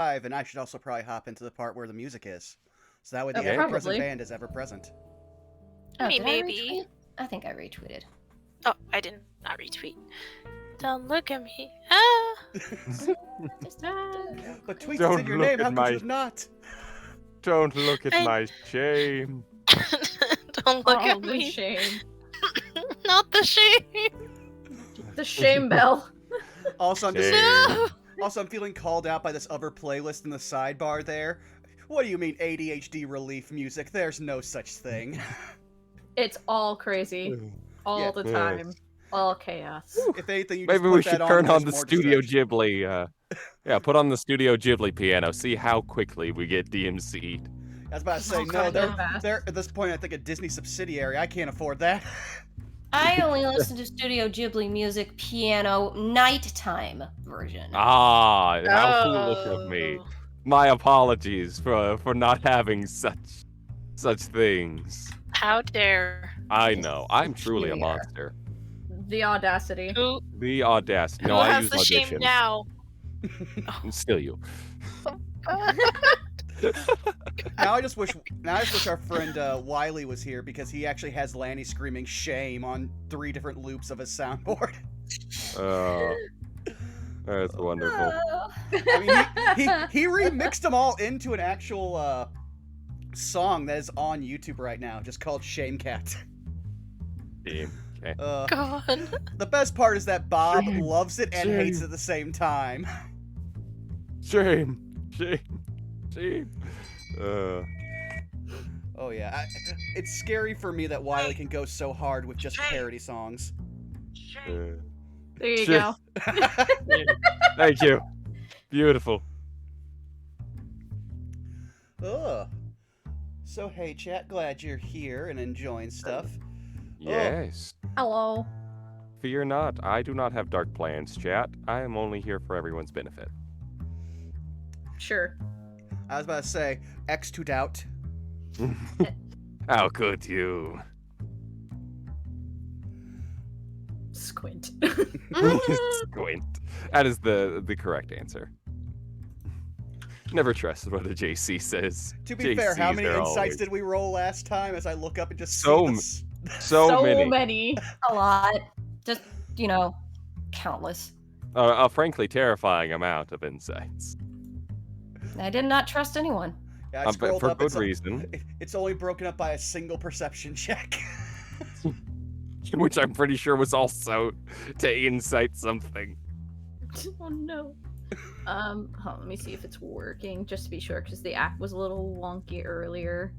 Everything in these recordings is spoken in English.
and I should also probably hop into the part where the music is. So that way the Okay. ever-present Probably. band is ever-present. Oh, mean, did maybe. I retweet? I think I retweeted. Oh, I did not retweet. Don't look at me. Ah. But tweets Don't in your look name, at how my- could you not? Don't look at I- my shame. Don't look at Oh, the me. shame. Not the shame. The shame bell. Also, I'm just Shame. also I'm feeling called out by this other playlist in the sidebar there. What do you mean ADHD relief music? There's no such thing. It's all crazy. All Yeah. the Yes. time. All chaos. If anything, you just Maybe put we should that turn and on there's the more Studio distraction. Ghibli. Yeah, put on the Studio Ghibli piano. See how quickly we get DMC'd. I was about to say, Oh, no, God, they're, they're fast. they're at this point, I think, a Disney subsidiary. I can't afford that. I only listen to Studio Ghibli music piano nighttime version. Ah, how foolish of me. Oh. My apologies for not having such things. How dare. I know. I'm truly a Superior. monster. The audacity. Who, The audacity. No, who I has use the shame auditions. now? Still you. Now I just wish our friend Wiley was here because he actually has Lanny screaming shame on 3 different loops of his soundboard. That's wonderful. I mean, he remixed them all into an actual song that is on YouTube right now, just called Shame Cat. Damn. Okay. God. The best part is that Bob Shame, loves it and hates it shame. at the same time. Shame. Shame. Shame. Oh yeah, it's scary for me that Wiley can go so hard with just parody songs. There you Shit. go. Thank you. Beautiful. Ugh. So hey chat, glad you're here and enjoying stuff. Yes. Hello. Fear not. I do not have dark plans, chat. I am only here for everyone's benefit. Sure. I was about to say, X to doubt. How could you? Squint. Squint. That is the correct answer. Never trust what a JC says. To be fair, how JCs many are insights always- did we roll last time as I look up and just So see m- this? So many. A lot. Just, countless. A frankly terrifying amount of insights. I did not trust anyone. Yeah, I But scrolled for up, good reason. It's only broken up by a single perception check. Which I'm pretty sure was also to insight something. Oh no. Hold on, let me see if it's working, just to be sure, because the app was a little wonky earlier.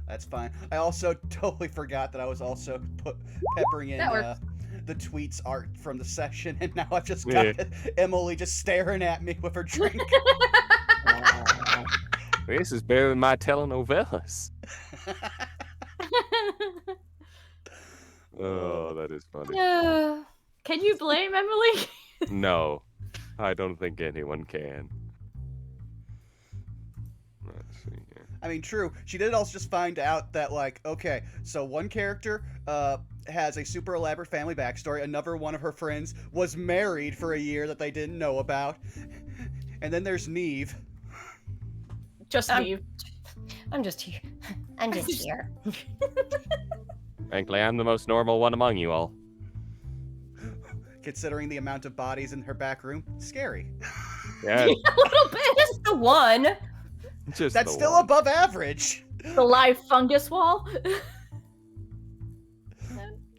That's fine. I also totally forgot that I was also peppering in That works. the tweets art from the session, and now I've just got Emily just staring at me with her drink. This is better than my telenovelas. Oh, that is funny. Can you blame Emily? No, I don't think anyone can. Let's see here. I mean, true. She did also just find out that, like, okay, so one character has a super elaborate family backstory. Another one of her friends was married for a year that they didn't know about. And then there's Neve. Just me. I'm just here. I'm just here. Frankly, I'm the most normal one among you all. Considering the amount of bodies in her back room, scary. Yeah, A little bit. Just the one. just That's the still one. above average. The live fungus wall.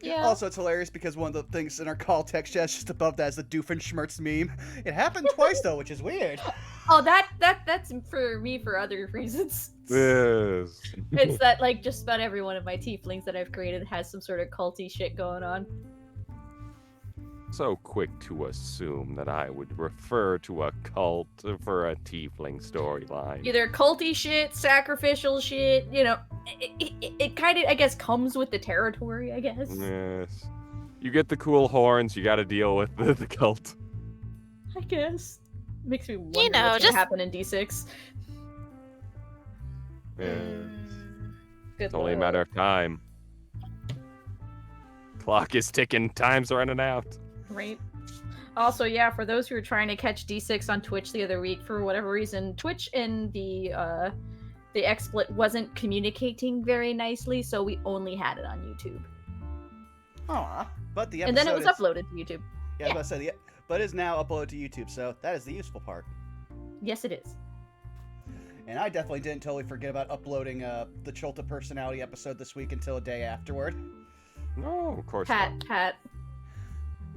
Yeah. Also, it's hilarious because one of the things in our call text chat just above that is the Doofenshmirtz meme. It happened twice though, which is weird. Oh, that's for me for other reasons. Yes. It's that, like, just about every one of my tieflings that I've created has some sort of culty shit going on. So quick to assume that I would refer to a cult for a tiefling storyline. Either culty shit, sacrificial shit, it kind of, I guess, comes with the territory, I guess. Yes. You get the cool horns, you gotta deal with the cult. I guess. Makes me wonder You know, what's just- gonna happen in D6. Yeah. Good It's only a lord. matter of time. Clock is ticking, time's running out. Right. Also, yeah, for those who are trying to catch D6 on Twitch the other week, for whatever reason, Twitch in the XSplit wasn't communicating very nicely, so we only had it on YouTube. Aw. But the episode And then it was is... uploaded to YouTube. Yeah, I was about to say, but it's now uploaded to YouTube, so that is the useful part. Yes, it is. And I definitely didn't totally forget about uploading the Cholta personality episode this week until a day afterward. No, of course not. Pat.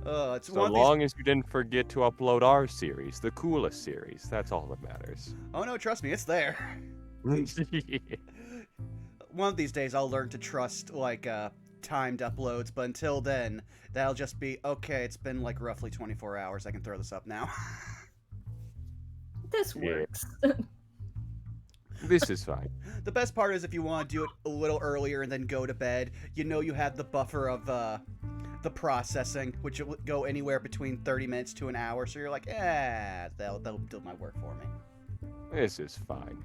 It's So one of long as you didn't forget to upload our series, the coolest series. That's all that matters. Oh no, trust me, it's there. One of these days I'll learn to trust, like, timed uploads, but until then, that'll just be, okay, it's been, like, roughly 24 hours, I can throw this up now. This Yeah. works. This is fine. The best part is if you want to do it a little earlier and then go to bed, you know you have the buffer of, the processing, which will go anywhere between 30 minutes to an hour, so you're like, that'll do my work for me. This is fine.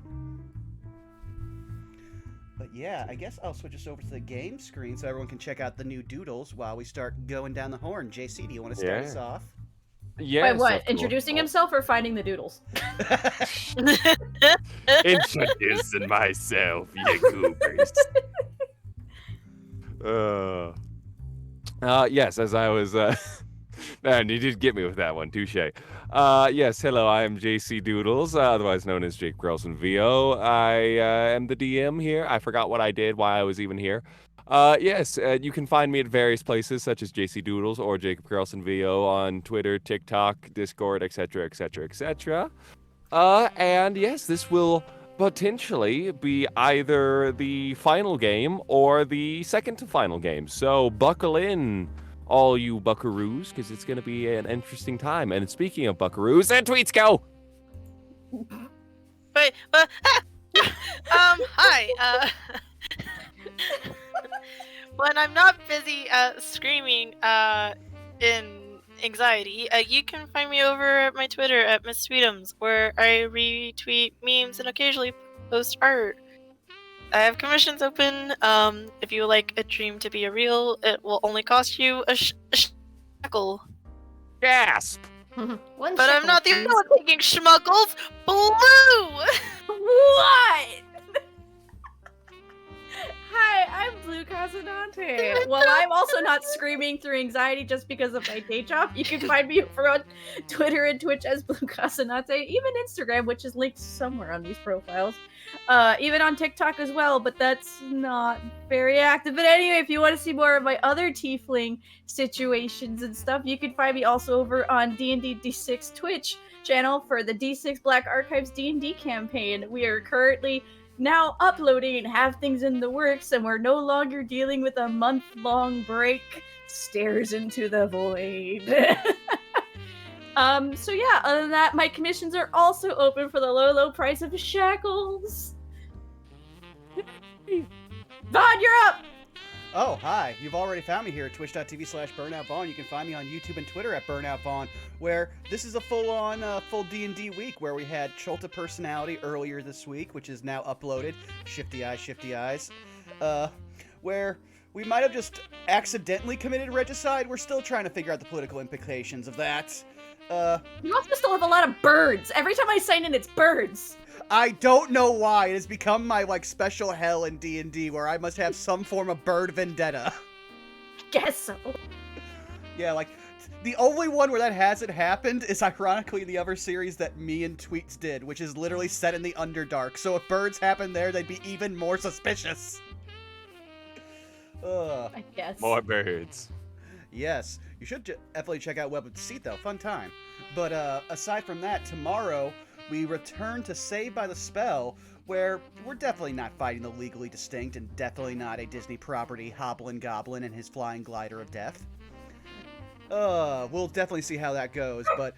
But yeah, I guess I'll switch us over to the game screen so everyone can check out the new doodles while we start going down the horn. JC, do you want to start us off? Yes. Wait, what? of Introducing course. himself or finding the doodles? Introducing myself, you goobers. Yes, as I was, man, you did get me with that one, touche. Yes, hello, I am JC Doodles, otherwise known as Jake Grelson VO. I am the DM here. I forgot what I did, why I was even here. Yes, you can find me at various places, such as JC Doodles or Jacob Grelson VO on Twitter, TikTok, Discord, etc., etc., etc. And yes, this will potentially be either the final game or the second to final game. So buckle in, all you buckaroos, because it's going to be an interesting time. And speaking of buckaroos, and tweets go! Wait, hi. When I'm not busy screaming in anxiety, you can find me over at my Twitter at Miss Sweetums, where I retweet memes and occasionally post art. I have commissions open. If you would like a dream to be a real, it will only cost you a shekel. Gasp! One But I'm shekel, not the please. only one taking schmuggles. Blue! What? Hi, I'm Blue Castlanter. Well, I'm also not screaming through anxiety just because of my day job. You can find me over on Twitter and Twitch as Blue Castlanter, even Instagram, which is linked somewhere on these profiles. Even on TikTok as well, but that's not very active. But anyway, if you want to see more of my other tiefling situations and stuff, you can find me also over on D&D D6 Twitch channel for the D6 Black Archives D&D campaign. We are currently now uploading and have things in the works, and we're no longer dealing with a month-long break. Stares into the void. So yeah, other than that, my commissions are also open for the low price of shackles. Vaughn, you're up! Oh, hi. You've already found me here at twitch.tv/BurnoutVaughn. You can find me on YouTube and Twitter at BurnoutVaughn, where this is a full-on, full D&D week, where we had Cholta Personality earlier this week, which is now uploaded. Shifty eyes. Where we might have just accidentally committed regicide. We're still trying to figure out the political implications of that. You also still have a lot of birds. Every time I sign in, it's birds. I don't know why. It has become my, like, special hell in D&D, where I must have some form of bird vendetta. Guess so. Yeah, like, the only one where that hasn't happened is ironically the other series that me and Tweets did, which is literally set in the Underdark. So if birds happen there, they'd be even more suspicious. I guess. More birds. Yes, you should definitely check out Web of Deceit, though. Fun time. But aside from that, tomorrow we return to Saved by the Spell, where we're definitely not fighting the legally distinct and definitely not a Disney property Hobblin' Goblin and his flying glider of death. We'll definitely see how that goes, but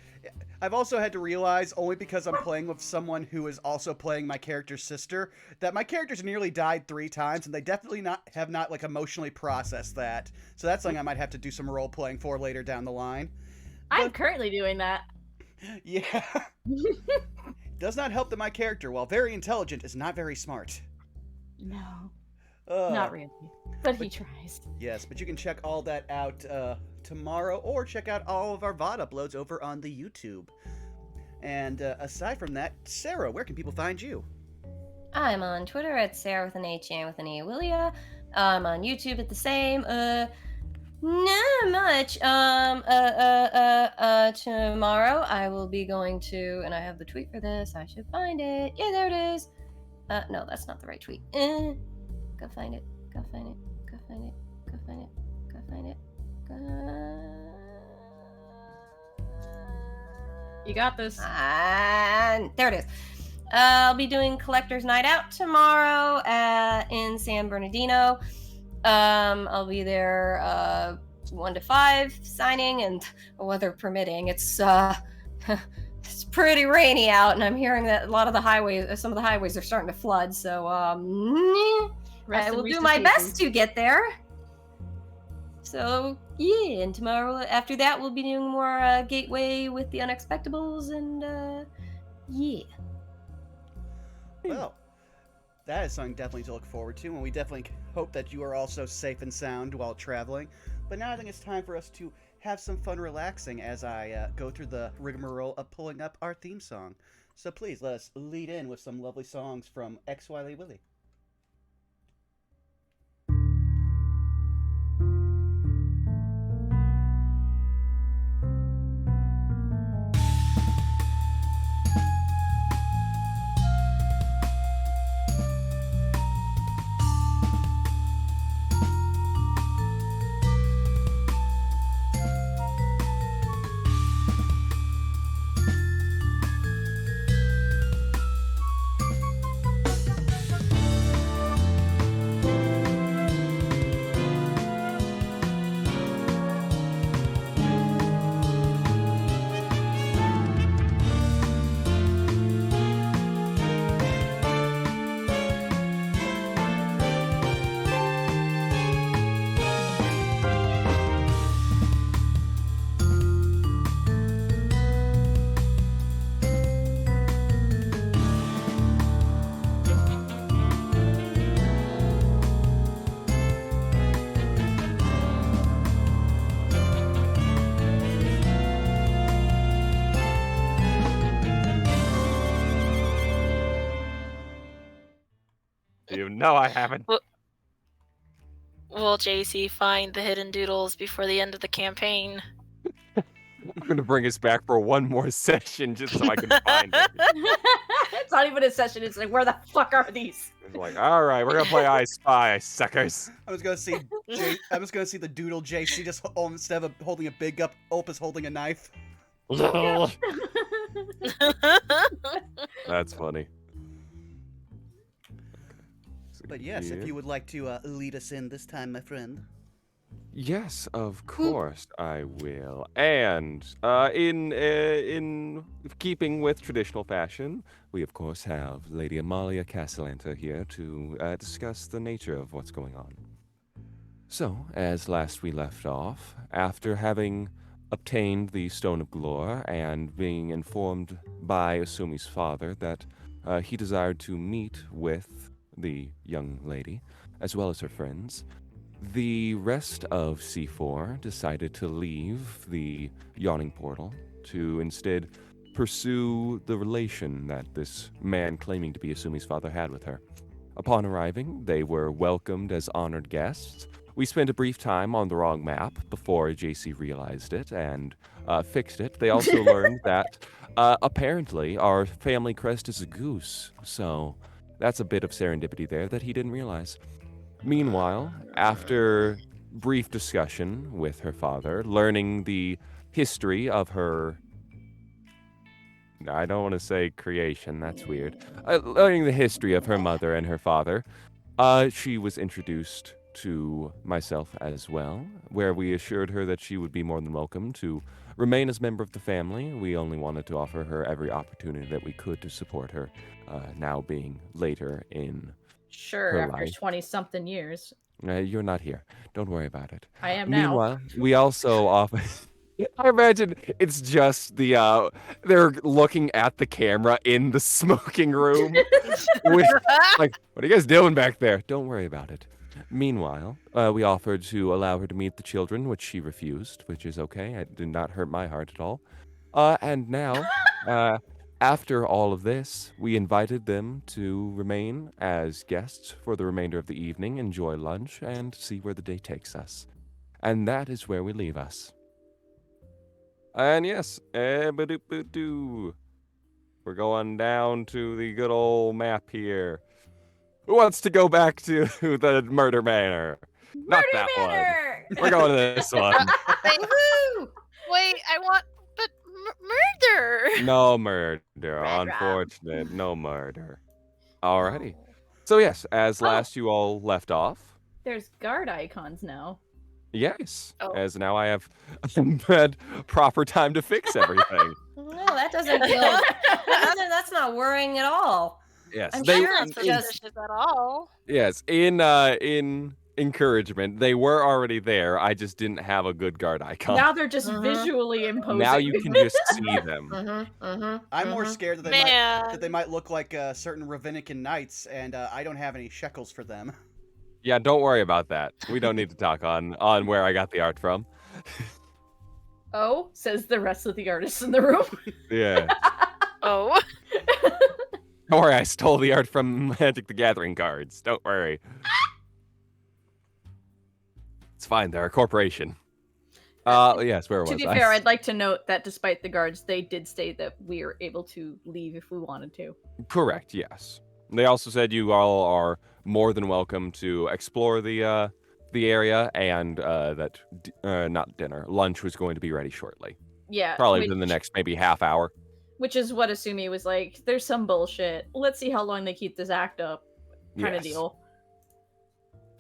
I've also had to realize, only because I'm playing with someone who is also playing my character's sister, that my character's nearly died 3 times, and they definitely have not like emotionally processed that. So that's something I might have to do some role-playing for later down the line. I'm currently doing that. Yeah. Does not help that my character, while very intelligent, is not very smart. No, not really. But he tries. Yes, but you can check all that out tomorrow, or check out all of our VOD uploads over on the YouTube. And aside from that, Sarah, where can people find you? I'm on Twitter at Sarah with an H and with an E Willia. I'm on YouTube at the same. Not much. Tomorrow I will be going to, and I have the tweet for this. I should find it. Yeah, there it is. No, that's not the right tweet. Go find it. Go find it. Go find it. Go find it. Go find it. You got this. And there it is. I'll be doing Collector's Night Out tomorrow in San Bernardino. I'll be there 1 to 5 signing, and weather permitting. It's it's pretty rainy out, and I'm hearing that some of the highways are starting to flood. So I will do my best to get there. So yeah, and tomorrow after that we'll be doing more Gateway with the Unexpectables, and yeah. Well, that is something definitely to look forward to, and we definitely hope that you are also safe and sound while traveling. But now I think it's time for us to have some fun relaxing as I go through the rigmarole of pulling up our theme song. So please, let us lead in with some lovely songs from XYZ Willie. No, I haven't. Will JC find the hidden doodles before the end of the campaign? I'm gonna bring us back for one more session just so I can find it. It's not even a session. It's like, where the fuck are these? It's like, all right, we're gonna play I Spy, suckers. I was gonna see the doodle JC just instead of holding a big up, Opus holding a knife. That's funny. But yes, if you would like to lead us in this time, my friend. Yes, of course I will. And in keeping with traditional fashion, we of course have Lady Amalia Castlanter here to discuss the nature of what's going on. So, as last we left off, after having obtained the Stone of Glore and being informed by Asumi's father that he desired to meet with the young lady, as well as her friends, the rest of C4 decided to leave the Yawning Portal to instead pursue the relation that this man claiming to be Asumi's father had with her. Upon arriving, they were welcomed as honored guests. We spent a brief time on the wrong map before JC realized it and fixed it. They also learned that apparently our family crest is a goose, so that's a bit of serendipity there that he didn't realize. Meanwhile, after brief discussion with her father, learning the history of her... I don't want to say creation, that's weird. Learning the history of her mother and her father, she was introduced to myself as well, where we assured her that she would be more than welcome to remain as member of the family. We only wanted to offer her every opportunity that we could to support her, now being later in Sure, her after life. 20-something years. You're not here. Don't worry about it. I am now. Meanwhile, we also offer... I imagine it's just the, they're looking at the camera in the smoking room. With, like, what are you guys doing back there? Don't worry about it. Meanwhile, we offered to allow her to meet the children, which she refused, which is okay. It did not hurt my heart at all. And now, after all of this, we invited them to remain as guests for the remainder of the evening, enjoy lunch, and see where the day takes us. And that is where we leave us. And yes, we're going down to the good old map here. Who wants to go back to the Murder Manor? Not that Manor! one. We're going to this one. Woohoo! Wait, I want, but murder. No murder. Red Unfortunate. No murder. Alrighty. So yes, as last you all left off, There's guard icons now. yes, Oh. as now I have had proper time to fix everything. No, that doesn't feel. That's not worrying at all. Yes, I'm they sure Not it's suspicious at all. yes in encouragement they were already there. I just didn't have a good guard icon. Now they're just Mhm. visually imposing. Now you can just see them. I'm more scared that Man. they might look like certain Ravinican knights, and I don't have any shekels for them. Yeah, don't worry about that. We don't need to talk on where I got the art from. Oh, says the rest of the artists in the room. Yeah. Oh. Don't worry, I stole the art from Magic the Gathering cards. Don't worry. It's fine, they're a corporation. Yes, where was To be I? fair, I'd like to note that despite the guards, they did state that we are able to leave if we wanted to. Correct, yes. They also said you all are more than welcome to explore the area, and that not dinner, lunch was going to be ready shortly. Yeah. Probably within the next maybe half hour. Which is what Asumi was like, there's some bullshit. Let's see how long they keep this act up. Kind of Yes. deal.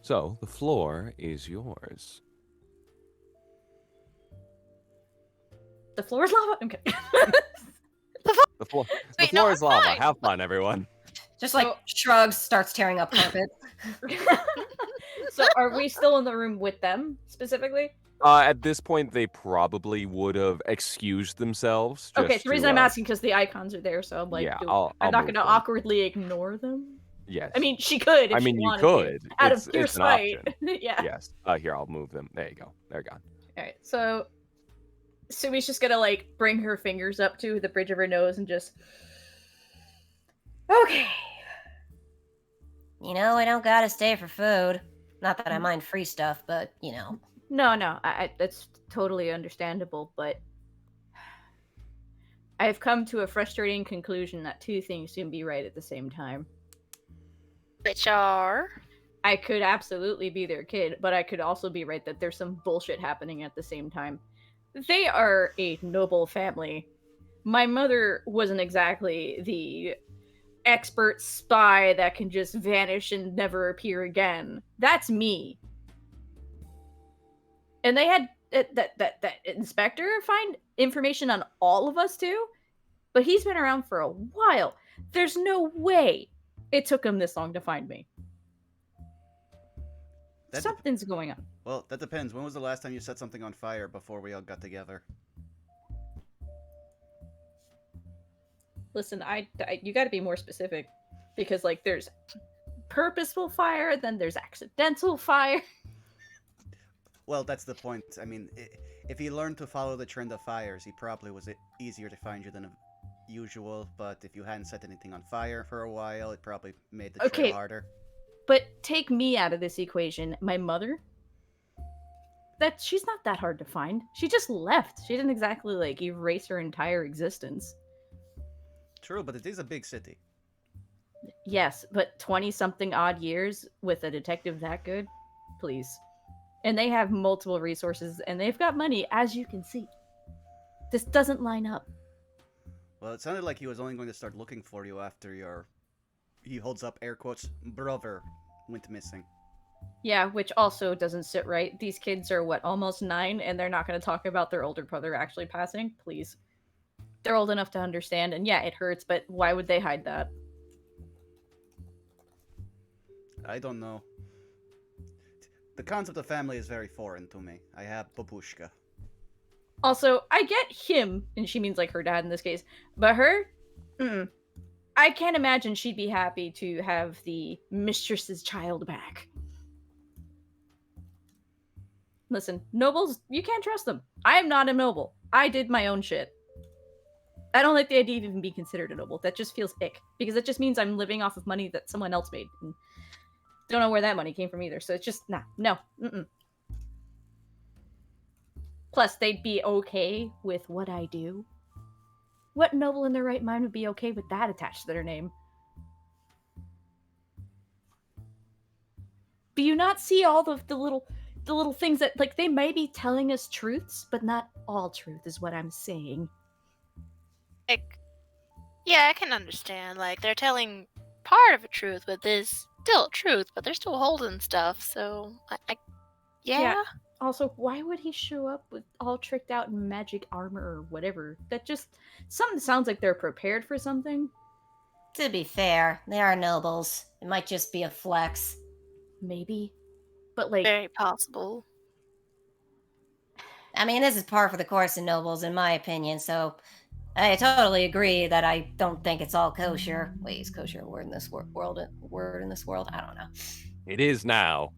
So the floor is yours. The floor is lava? Okay. The floor Wait, no, is I'm lava. fine. Have fun, everyone. Just like So- shrugs, starts tearing up carpet. So are we still in the room with them, specifically? At this point, they probably would have excused themselves. Okay, just the reason to, I'm asking because the icons are there, so I'm like, yeah, I'm I'll not move going to them. awkwardly ignore them. Yes. I mean, she could. If I mean, she you wanted could. to, out It's of pure an spite. option. Yeah. Yes. Here, I'll move them. There you go. They're gone. All right. So, Sumi's just gonna like bring her fingers up to the bridge of her nose and just. Okay. You know, I don't gotta stay for food. Not that I mind free stuff, but you know. No, that's totally understandable, but I've come to a frustrating conclusion that two things can be right at the same time. Which are. I could absolutely be their kid, but I could also be right that there's some bullshit happening at the same time. They are a noble family. My mother wasn't exactly the expert spy that can just vanish and never appear again. That's me. And they had that inspector find information on all of us too, but he's been around for a while. There's no way it took him this long to find me. That Something's going on. Well, that depends. When was the last time you set something on fire before we all got together? Listen, you got to be more specific, because like there's purposeful fire, then there's accidental fire. Well, that's the point. I mean, if he learned to follow the trend of fires, he probably was easier to find you than usual. But if you hadn't set anything on fire for a while, it probably made the trail harder. But take me out of this equation. My mother, she's not that hard to find. She just left. She didn't exactly like erase her entire existence. True, but it is a big city. Yes, but 20-something odd years with a detective that good? Please. And they have multiple resources, and they've got money, as you can see. This doesn't line up. Well, it sounded like he was only going to start looking for you after your, he holds up air quotes, brother went missing. Yeah, which also doesn't sit right. These kids are, what, almost 9, and they're not going to talk about their older brother actually passing? Please. They're old enough to understand, and yeah, it hurts, but why would they hide that? I don't know. The concept of family is very foreign to me. I have babushka. Also, I get him, and she means like her dad in this case, but her? I can't imagine she'd be happy to have the mistress's child back. Listen, nobles, you can't trust them. I am not a noble. I did my own shit. I don't like the idea of even being considered a noble. That just feels ick. Because it just means I'm living off of money that someone else made. And don't know where that money came from either. So it's just, nah, no. Mm-mm. Plus, they'd be okay with what I do. What noble in their right mind would be okay with that attached to their name? Do you not see all the little things that, like, they may be telling us truths, but not all truth is what I'm saying. Like, yeah, I can understand. Like, they're telling part of a truth, but there's still truth, but they're still holding stuff. So, yeah. Also, why would he show up with all tricked out in magic armor or whatever? That just something sounds like they're prepared for something. To be fair, they are nobles. It might just be a flex. Maybe, but like, Very possible. I mean, this is par for the course in nobles, in my opinion, so I totally agree that I don't think it's all kosher. Wait, is kosher a word in this world? Word in this world? I don't know. It is now.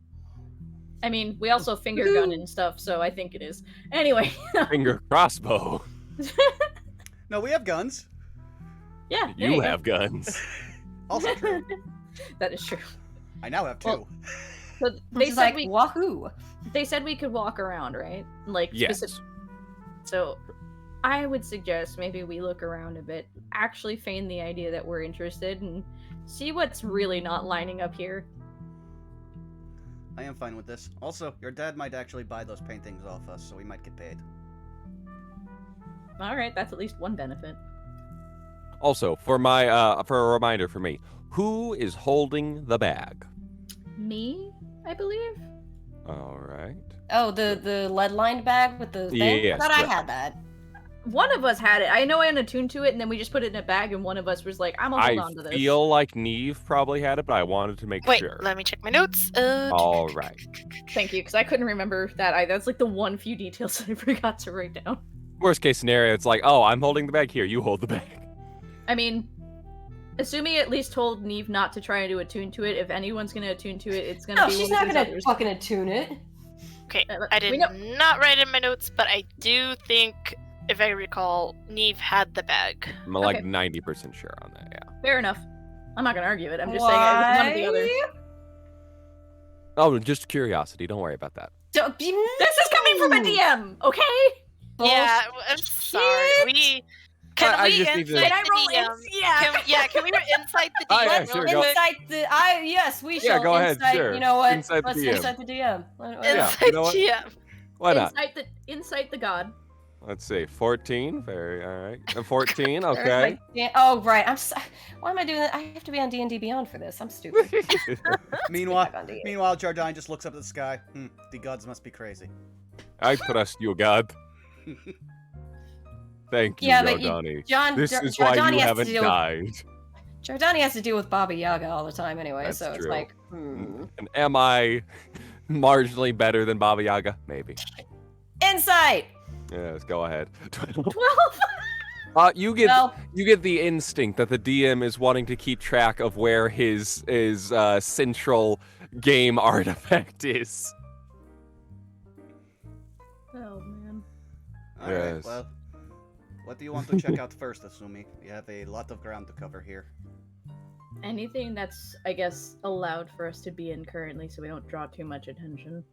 I mean, we also finger gun and stuff, so I think it is. Anyway. Finger crossbow. No, we have guns. Yeah, there You go. have guns. Also true. That is true. I now have two. Well, So they It's said like, we wahoo! they said we could walk around, right? Like Yes. So I would suggest maybe we look around a bit, actually feign the idea that we're interested, and see what's really not lining up here. I am fine with this. Also, your dad might actually buy those paintings off us, so we might get paid. All right, that's at least one benefit. Also, for a reminder for me, who is holding the bag? Me, I believe. All right. Oh, the lead-lined bag with the thing? Yes, I thought I correct. had that. One of us had it. I know I attuned to it, and then we just put it in a bag, and one of us was like, I'm gonna hold I on to this. feel like Neve probably had it, but I wanted to make Wait, sure. let me check my notes. All right. Thank you, because I couldn't remember that either. That's like the one few details that I forgot to write down. Worst case scenario, it's like, oh, I'm holding the bag here. You hold the bag. I mean, assuming at least told Neve not to try to attune to it, if anyone's gonna attune to it, it's gonna No, be she's one not of these gonna others. fucking attune it. Okay, Uh, I we did know- not write in my notes, but I do think, if I recall, Neve had the bag. I'm like Okay. 90% sure on that, yeah. Fair enough. I'm not gonna argue it. I'm just saying it was one or the other. Oh, just curiosity. Don't worry about that. Don't be This is coming from a DM, okay? Yeah, I'm sorry. Can I we just need to- insight Can I the roll DM? yeah. Can we insight the Oh, DM? yeah, real sure, quick? go. Insight the yes, we Yeah, shall go ahead, insight. sure. You know what? Insight the Let's DM. insight the DM. Yeah, Insight you know what? GM. Why not? Insight the god. Let's see. 14. Very, all right. 14, There's okay. like, oh right, I'm so, why am I doing that? I have to be on D&D Beyond for this. I'm stupid. Meanwhile, Back on D&D. Jardine just looks up at the sky. The gods must be crazy. I trust you, God. Thank you, Yeah, but Jordani. John, This is why Giordani you has haven't to deal died. Giordani has to deal with Baba Yaga all the time anyway, That's so it's true. like, And am I marginally better than Baba Yaga? Maybe. Insight. Yes, go ahead. 12. You get Well, you get the instinct that the DM is wanting to keep track of where his central game artifact is. Oh man. All right, Yes. well, what do you want to check out first, Asumi? We have a lot of ground to cover here. Anything that's, I guess, allowed for us to be in currently, so we don't draw too much attention.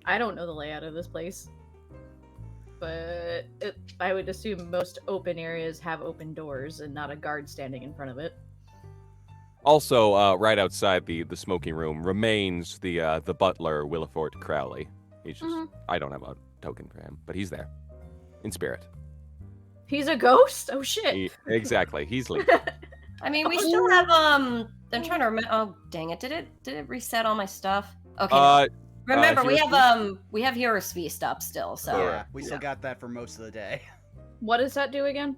I don't know the layout of this place, but I would assume most open areas have open doors and not a guard standing in front of it. Also, right outside the smoking room remains the butler Willifort Crowley. He's just I don't have a token for him, but he's there, in spirit. He's a ghost? Oh shit! Exactly, he's leaving. I mean, we still have I'm trying to remember. Oh, dang it! Did it reset all my stuff? Okay. no. Remember, we have Heroes Feast up still, so Yeah, we still got that for most of the day. What does that do again?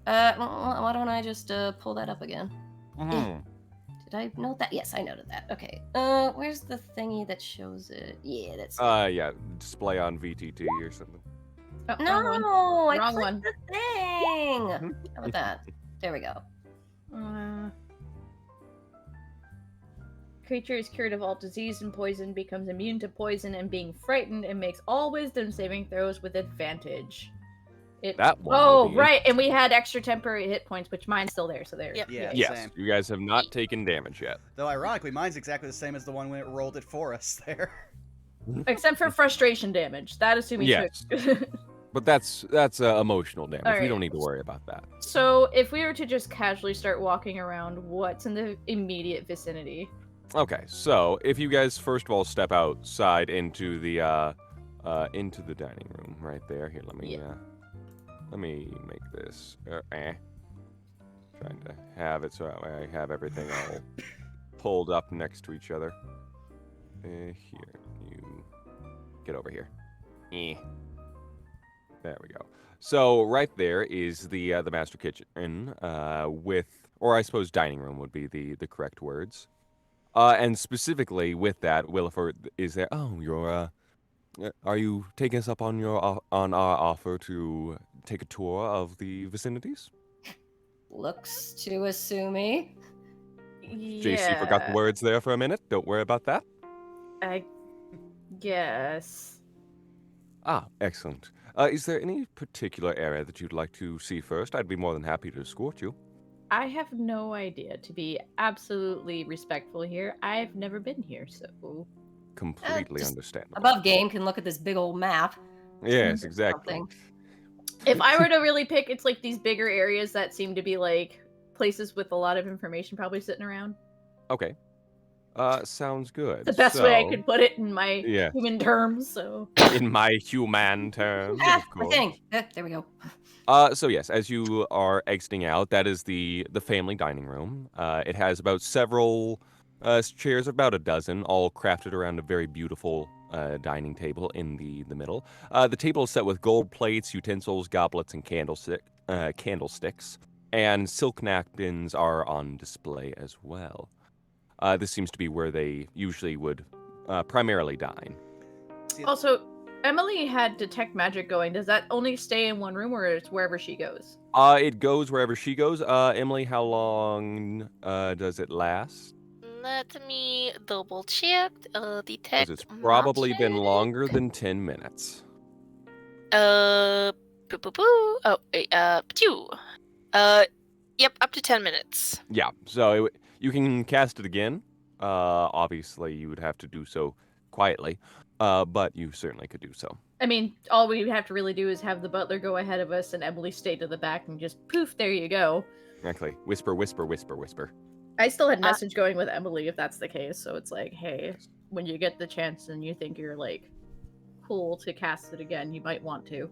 why don't I just pull that up again? Mhm. Did I note that? Yes, I noted that. Okay. Where's the thingy that shows it? Yeah, that's Yeah, display on VTT or something. Oh, no, wrong one. I Wrong clicked one. the thing. How about that? There we go. Creature is cured of all disease and poison, becomes immune to poison and being frightened, and makes all wisdom saving throws with advantage. That one Oh, will be right, and we had extra temporary hit points, which mine's still there, so there. Yep. Yeah, Yes, same. you guys have not taken damage yet. Though ironically, mine's exactly the same as the one when it rolled it for us there. Except for frustration damage. That assuming Yes. took. But that's emotional damage. We Alright. don't need to worry about that. So, if we were to just casually start walking around, what's in the immediate vicinity? Okay, so if you guys first of all step outside into the dining room right there. Here, let me make this. Trying to have it so I have everything all pulled up next to each other. Here, you get over here. There we go. So right there is the master kitchen or I suppose dining room would be the correct words. And specifically with that, Williford is there. Oh, are you taking us up on our offer to take a tour of the vicinities? Looks to assuming. JC forgot the words there for a minute. Don't worry about that. I guess. Ah, excellent. Is there any particular area that you'd like to see first? I'd be more than happy to escort you. I have no idea, to be absolutely respectful here. I've never been here, so. Completely just understandable. Above game can look at this big old map. Yes, exactly. Something. If I were to really pick, it's like these bigger areas that seem to be like places with a lot of information probably sitting around. Okay. Sounds good. The best way I So, could put it in my yeah. human terms, so. In my human terms, Ah, of my course. thing. There we go. So yes, as you are exiting out, that is the family dining room. It has about several chairs, about a dozen, all crafted around a very beautiful dining table in the middle. The table is set with gold plates, utensils, goblets, and candlesticks, and silk napkins are on display as well. This seems to be where they usually would primarily dine. Also, Emily had detect magic going. Does that only stay in one room, or it's wherever she goes? It goes wherever she goes. Emily, how long does it last? Let me double check. Because Detect. it's probably been magic. longer than 10 minutes. Boo boo boo. Oh, wait, pew. Yep, up to 10 minutes. Yeah, so you can cast it again. Obviously, you would have to do so quietly, but you certainly could do so. I mean, all we have to really do is have the butler go ahead of us and Emily stay to the back and just poof, there you go. Exactly. Whisper, whisper, whisper, whisper. I still had message going with Emily if that's the case, so it's like, hey, when you get the chance and you think you're like cool to cast it again, you might want to.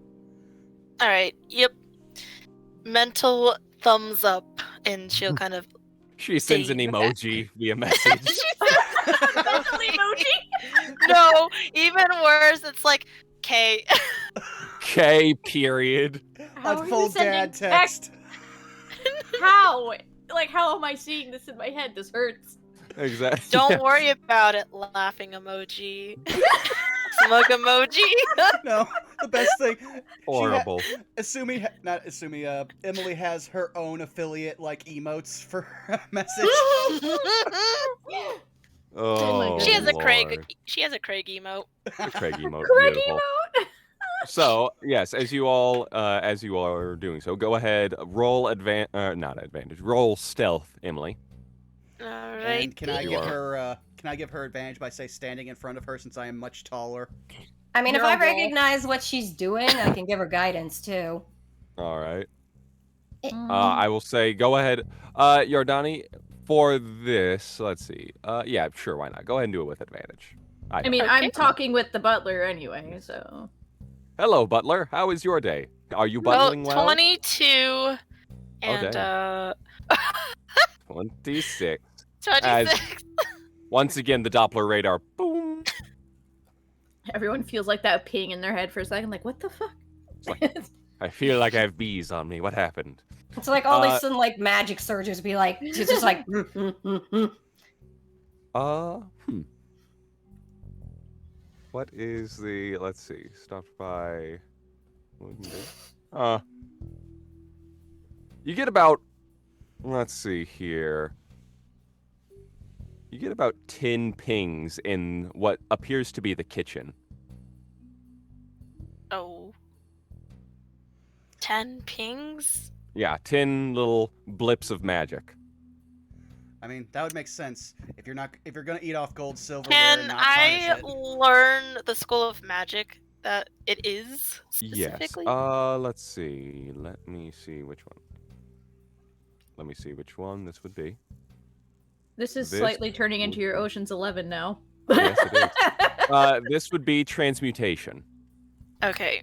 All right. Yep. Mental thumbs up, and she'll kind of. She sends an Stay in the emoji via message. Mental emoji? No, even worse. It's like K. K period. How A are you full sending dad text. How? Like, how am I seeing this in my head? This hurts. Exactly. Don't worry about it. Laughing emoji. Smug emoji. No, the best thing. Horrible. Emily has her own affiliate like emotes for her message. Oh, She has a Craig. Lord. She has a Craig emote. The Craig emote. Craig Beautiful. emote! So yes, as you all are doing so, go ahead, roll not advantage, roll stealth, Emily. All right. And can I You give are. her advantage by say standing in front of her since I am much taller? I mean, if You're I a roll. recognize what she's doing, I can give her guidance too. All right. Mm. I will say, go ahead, Yardani. For this, let's see. Yeah, sure, why not? Go ahead and do it with advantage. I mean, Okay. I'm talking with the butler anyway, so. Hello, Butler. How is your day? Are you Well, butling well? 22 and dang. 26. 26. Once again, the Doppler radar. Boom. Everyone feels like that peeing in their head for a second, like, what the fuck? I feel like I have bees on me. What happened? It's like all of a sudden, like magic surges be like, just like. What is the? Let's see. Stopped by. You get about. Let's see here. You get about 10 pings in what appears to be the kitchen. Oh. 10 pings? Yeah, 10 little blips of magic. I mean, that would make sense if you're gonna eat off gold, silverware, Can and not tarnish I it. learn the School of Magic that it is Yes. specifically? Let's see. Let me see which one this would be. This is This slightly turning into would your be- Ocean's 11 now. Yes, it is. This would be transmutation. Okay.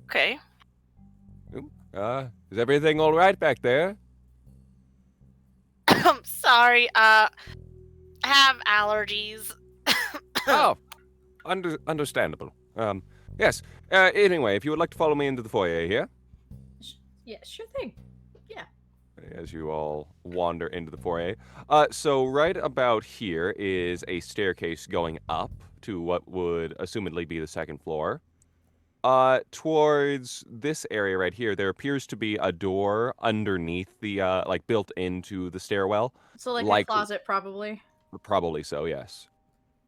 Okay. Is everything all right back there? I'm sorry. I have allergies. Oh, understandable. Yes. Anyway, if you would like to follow me into the foyer here, Yeah, sure thing. as you all wander into the foyer. So right about here is a staircase going up to what would assumedly be the second floor. Towards this area right here, there appears to be a door underneath the, like built into the stairwell. So like a Like- closet, probably. Probably so, yes.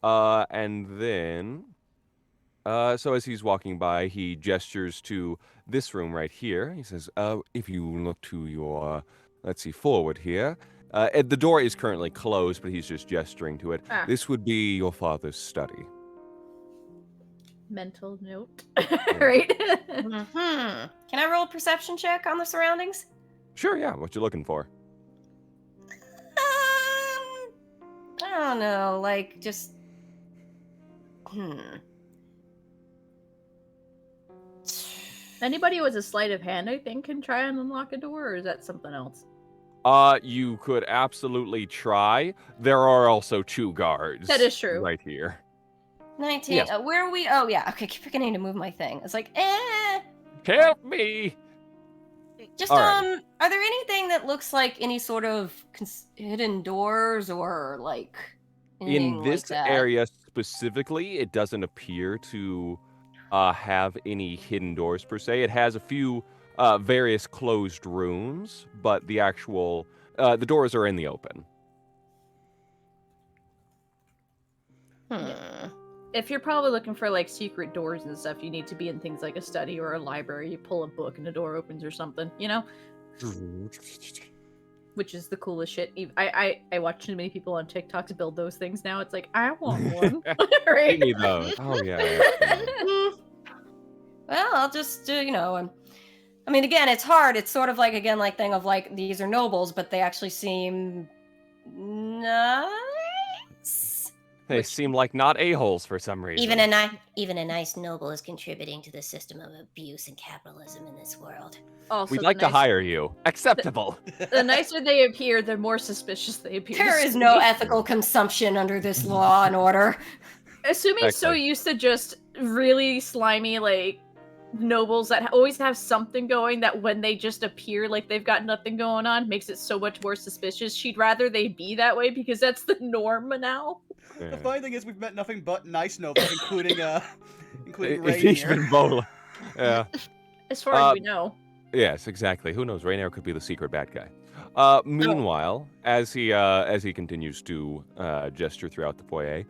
And then, so as he's walking by, he gestures to this room right here. He says, if you look to your, let's see, forward here. The door is currently closed, but he's just gesturing to it. Ah. This would be your father's study. Mental note. Right? Mm-hmm. Can I roll a perception check on the surroundings? Sure, yeah. What you looking for? I don't know, like just. Anybody with a sleight of hand, I think, can try and unlock a door, or is that something else? You could absolutely try. There are also 2 guards. That is true. Right here. 19. Yes. Where are we? Oh, yeah. Okay, keep forgetting to move my thing. It's like, Help me! Just, Alright. are there anything that looks like any sort of hidden doors or, like, anything In this like that? area specifically, it doesn't appear to have any hidden doors per se. It has a few various closed rooms, but the actual the doors are in the open. If you're probably looking for like secret doors and stuff, you need to be in things like a study or a library. You pull a book and the door opens or something, you know? Which is the coolest shit. I watch too many people on TikTok build those things now. It's like, I want one. Right? Give me those. Oh yeah. Well, I'll just do, I mean, again, it's hard. It's sort of like, again, like thing of like, these are nobles, but they actually seem nice. They seem like not a-holes for some reason. Even a nice noble is contributing to the system of abuse and capitalism in this world. Also, We'd the like to nicer- hire you. Acceptable. The nicer they appear, the more suspicious they appear. There to is no me. ethical consumption under this law and order. Assuming so Exactly. used to just really slimy, like, nobles that always have something going that when they just appear like they've got nothing going on makes it so much more suspicious. She'd rather they be that way because that's the norm now. The Yeah. funny thing is, we've met nothing but nice nobles, including He's Rainier. been bowling. Yeah. As far as we know. Yes, exactly. Who knows? Rainier could be the secret bad guy. Meanwhile, as he continues to gesture throughout the foyer,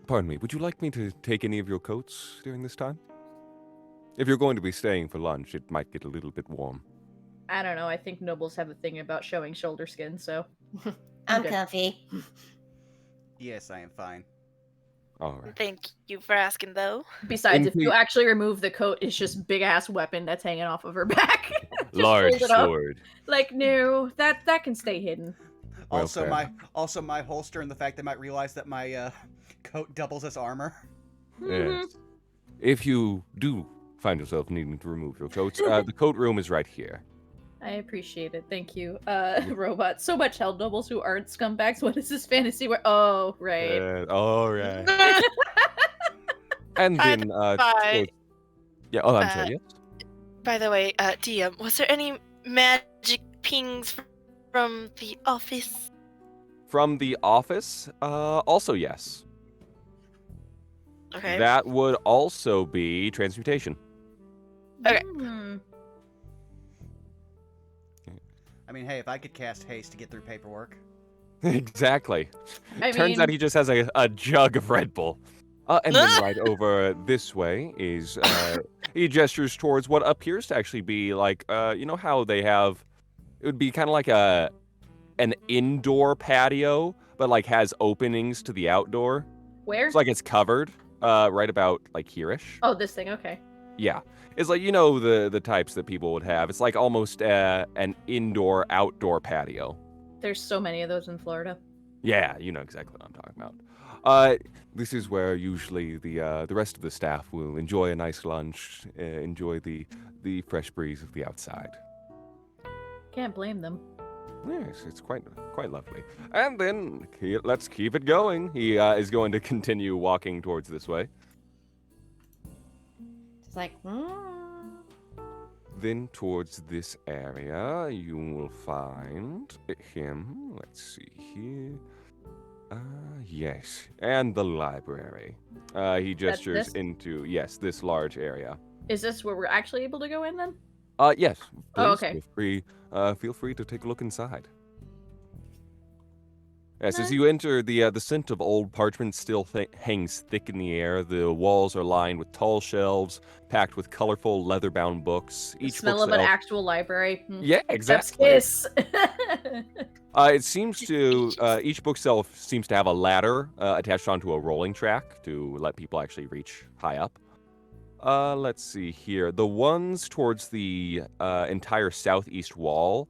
pardon me, would you like me to take any of your coats during this time? If you're going to be staying for lunch, it might get a little bit warm. I don't know. I think nobles have a thing about showing shoulder skin, so. I'm good. comfy. Yes, I am fine. All right. Thank you for asking, though. Besides, if you Indeed. actually remove the coat, it's just big ass weapon that's hanging off of her back. Just Large hold it up. sword. Like, no, that can stay hidden. Well, Also, fair. my holster and the fact they might realize that my coat doubles as armor. Yes. If you do find yourself needing to remove your coats, the coat room is right here. I appreciate it. Thank you, robot. So much held nobles who aren't scumbags. What is this fantasy where? Oh, right. All right. And By then, by- towards- yeah. Oh, I'm sorry. uh, Yes. By the way, DM, was there any magic pings from the office? From the office, also yes. Okay. That would also be transmutation. Okay. Hmm. I mean, hey, if I could cast haste to get through paperwork. Exactly. I Turns out mean- he just has a jug of Red Bull. And then right over this way is he gestures towards what appears to actually be like you know how they have it would be kind of like an indoor patio, but like has openings to the outdoor. Where? It's like it's covered right about like here-ish. Oh, this thing. Okay. Yeah. It's like, you know, the types that people would have. It's like almost an indoor outdoor patio. There's so many of those in Florida. Yeah, you know exactly what I'm talking about. This is where usually the rest of the staff will enjoy a nice lunch, enjoy the fresh breeze of the outside. Can't blame them. Yes, it's quite lovely. And then let's keep it going. He is going to continue walking towards this way. It's like, Then towards this area, you will find him. Let's see here. Yes, and the library. He gestures this? into, yes, this large area. Is this where we're actually able to go in then? Yes. Oh, Please okay. feel free to take a look inside. Yes, as you enter, the scent of old parchment still hangs thick in the air. The walls are lined with tall shelves, packed with colorful leather-bound books. The Each smell of an bookshelf- actual library. Yeah, exactly. Chef's kiss. It seems to each bookshelf seems to have a ladder attached onto a rolling track to let people actually reach high up. Let's see here. The ones towards the entire southeast wall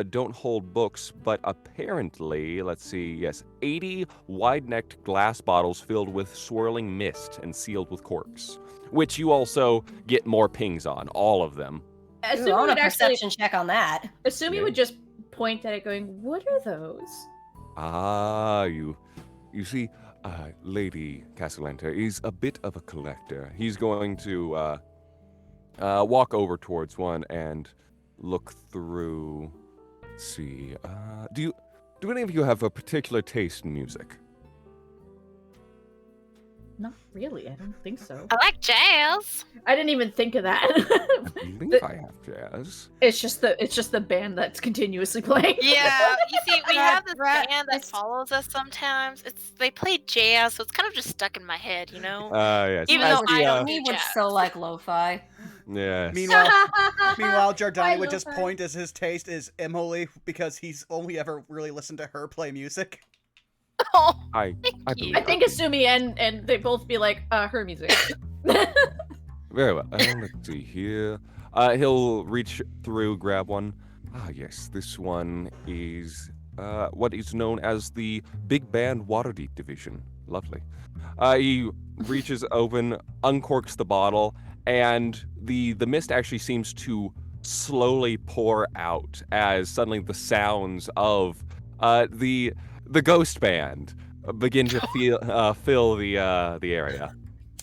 don't hold books, but apparently, let's see, yes, 80 wide-necked glass bottles filled with swirling mist and sealed with corks, which you also get more pings on, all of them. I Assume you want a would actually, perception check on that. assume you Yeah. would just point at it, going, "What are those?" You see, Lady Castlanter is a bit of a collector. He's going to walk over towards one and look through. Let's see. Do any of you have a particular taste in music? Not really. I don't think so. I like jazz. I didn't even think of that. I believe I have jazz. It's just the band that's continuously playing. Yeah, you see, we have this Brett, band that it's- follows us sometimes. They play jazz, so it's kind of just stuck in my head, you know. Yes. Even as though the, I don't We do would jazz. so like lo-fi. Yes. Meanwhile, Jardani I would just love that. point as his taste is Emily because he's only ever really listened to her play music. Oh, I thank believe you. I think Asumi and they both be like, her music. Very well. Let's see here. He'll reach through, grab one. Yes, this one is what is known as the Big Band Waterdeep Division. Lovely. He reaches open, uncorks the bottle, and the mist actually seems to slowly pour out as suddenly the sounds of the ghost band begin to fill the area.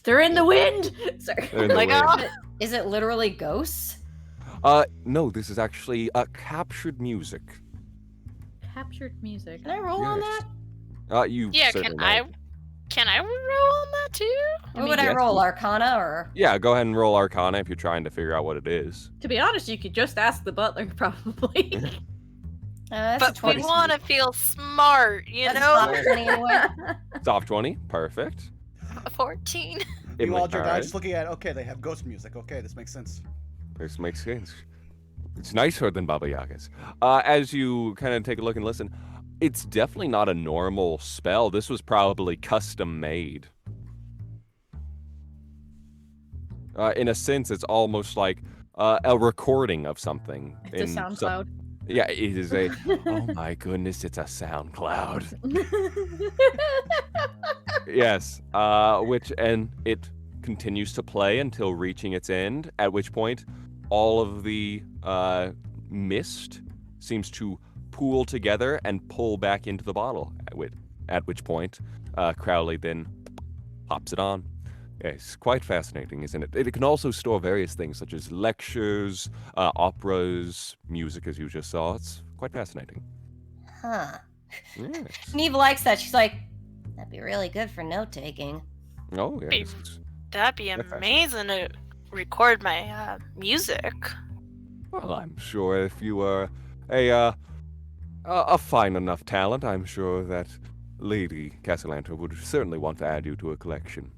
They're in the wind. Sorry. They're in the Like, wind. oh, Is it literally ghosts? No, this is actually captured music. Captured music. Can I roll on Yes. that? You yeah. certainly Can I roll on that too? What would I yes. roll? Arcana or? Yeah, go ahead and roll Arcana if you're trying to figure out what it is. To be honest, you could just ask the butler, probably. That's a But we 20. want to feel smart, you That's know. not 20 anyway. Soft 20, perfect. 14. Meanwhile, All Jardani's right. just looking at, okay, they have ghost music. Okay, this makes sense. This makes sense. It's nicer than Baba Yaga's. As you kind of take a look and listen, it's definitely not a normal spell. This was probably custom made. In a sense, it's almost like a recording of something. It's a in sound some- cloud. Yeah, it is a. Oh my goodness, it's a sound cloud. Yes, and it continues to play until reaching its end, at which point all of the mist seems to pool together and pull back into the bottle, at which point Crowley then pops it on. Yes, quite fascinating, isn't it? It can also store various things such as lectures, operas, music, as you just saw. It's quite fascinating. Huh. Yes. Neve likes that. She's like, that'd be really good for note taking. Oh, Hey, yes. That'd be That's amazing to record my music. Well, I'm sure if you were a fine enough talent. I'm sure that Lady Castlanter would certainly want to add you to a collection.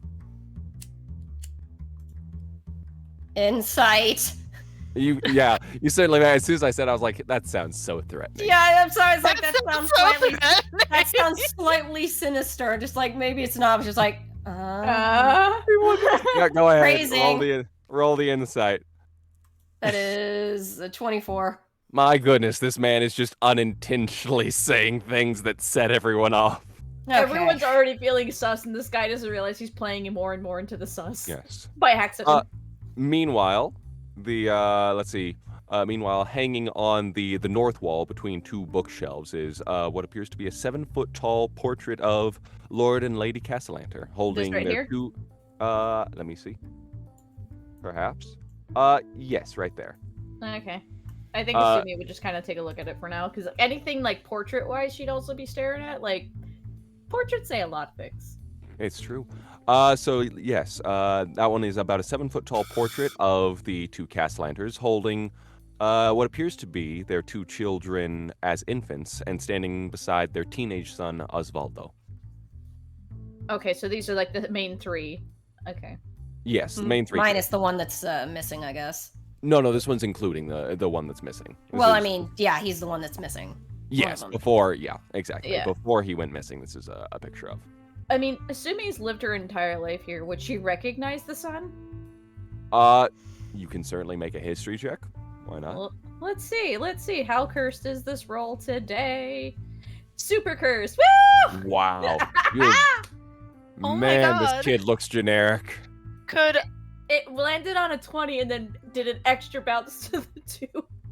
Insight. You certainly. As soon as I said, I was like, that sounds so threatening. Yeah, I'm sorry. It's like that sounds so slightly. threatening. That sounds slightly sinister. Just like maybe it's not. It's just like. Yeah, go ahead. Phrasing. Roll the insight. That is a 24. My goodness, this man is just unintentionally saying things that set everyone off. Okay. Everyone's already feeling sus, and this guy doesn't realize he's playing him more and more into the sus. Yes. By accident. Meanwhile, let's see. Meanwhile, hanging on the north wall between two bookshelves is what appears to be a 7-foot-tall portrait of Lord and Lady Castlanter, holding right their here? two. Let me see. Perhaps. Yes, right there. Okay. I think Asumi would just kind of take a look at it for now, because anything like portrait-wise she'd also be staring at. Like, portraits say a lot of things. It's true. So yes, that one is about a 7-foot-tall portrait of the two Castlanters holding what appears to be their two children as infants and standing beside their teenage son Osvaldo. Okay, so these are like the main three. Okay. Yes, the main three. Minus the one that's missing, I guess. No, this one's including the one that's missing. Well, I mean, yeah, he's the one that's missing. Yes, them. before, exactly. Yeah. Before he went missing, this is a picture of. I mean, Asumi's lived her entire life here. Would she recognize the son? You can certainly make a history check. Why not? Well, let's see. Let's see. How cursed is this roll today? Super cursed. Woo! Wow. Oh my Man, this God. kid looks generic. Could It landed on a 20 and then did an extra bounce to the 2.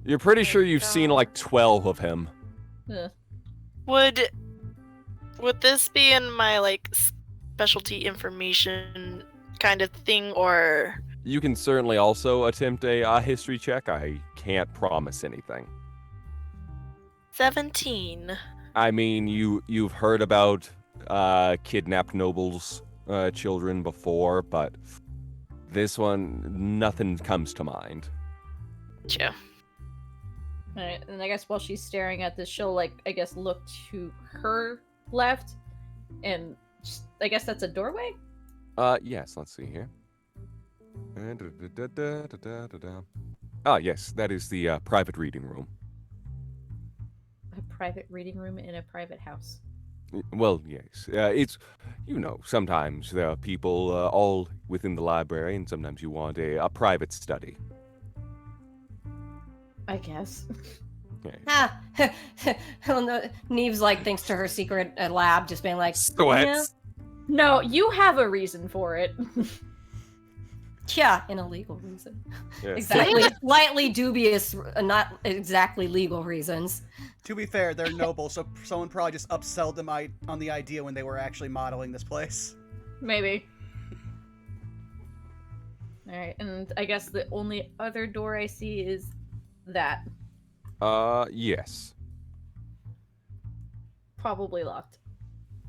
You're pretty sure you've God. seen like 12 of him. would this be in my like specialty information kind of thing, or You can certainly also attempt a history check. I can't promise anything. 17? I mean, you've heard about kidnapped nobles' children before, but this one, nothing comes to mind. Gotcha. Alright, and I guess while she's staring at this, she'll look to her left, and I guess that's a doorway? Yes, let's see here. Ah, yes, that is the private reading room. A private reading room in a private house. Well, yes. It's, sometimes there are people all within the library, and sometimes you want a private study. I guess. Ah, well, no, Neve's thinks to her secret lab, just being like, Sweats. No, you have a reason for it. yeah, an illegal reason. Yeah. Exactly, slightly dubious, not exactly legal reasons. To be fair, they're noble, so someone probably just upsold them on the idea when they were actually modeling this place. Maybe. Alright, and I guess the only other door I see is that. Yes. Probably locked.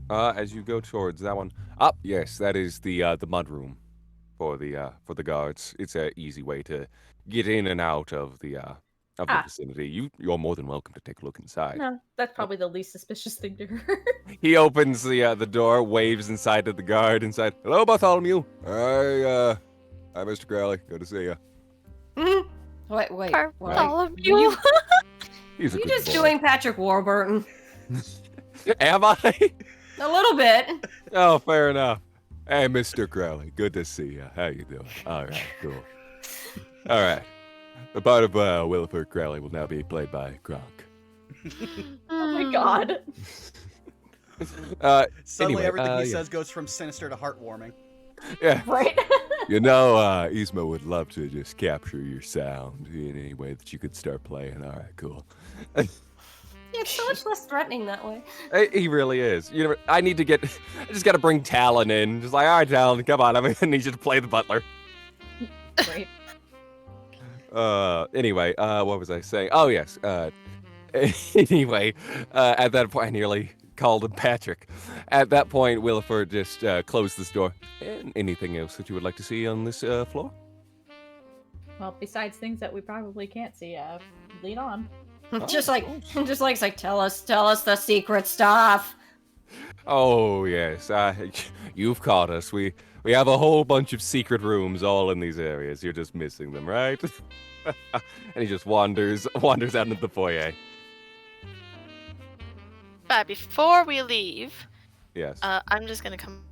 As you go towards that one. Ah, yes, that is the mud room for the guards. It's an easy way to get in and out of the vicinity. You're more than welcome to take a look inside. No, that's probably the least suspicious thing to her. He opens the door, waves inside to the guard inside. Hello, Bartholomew. Hi, Mr. Crowley. Good to see you. Mhm. Wait, what? Bartholomew. He's a You good just boy. doing Patrick Warburton? Am I? A little bit. Oh, fair enough. Hey, Mr. Crowley. Good to see you. How you doing? All right, cool. All right. The part of Williford Crowley will now be played by Gronk. Oh my god. Suddenly, Anyway, everything he yeah. says goes from sinister to heartwarming. Yeah. Right? Isma would love to just capture your sound in any way that you could start playing. All right, cool. It's so much less threatening that way. He really is. I just got to bring Talon in. Just like, all right, Talon, come on. I need you to play the butler. Right. Anyway, what was I saying? Oh, yes. Anyway, at that point, I nearly called him Patrick. At that point, Williford just closed this door. And anything else that you would like to see on this floor? Well, besides things that we probably can't see, lead on. just like it's like tell us the secret stuff. Oh yes, you've caught us. We have a whole bunch of secret rooms all in these areas. You're just missing them, right? And he just wanders out into the foyer. But before we leave, Yes. I'm just gonna come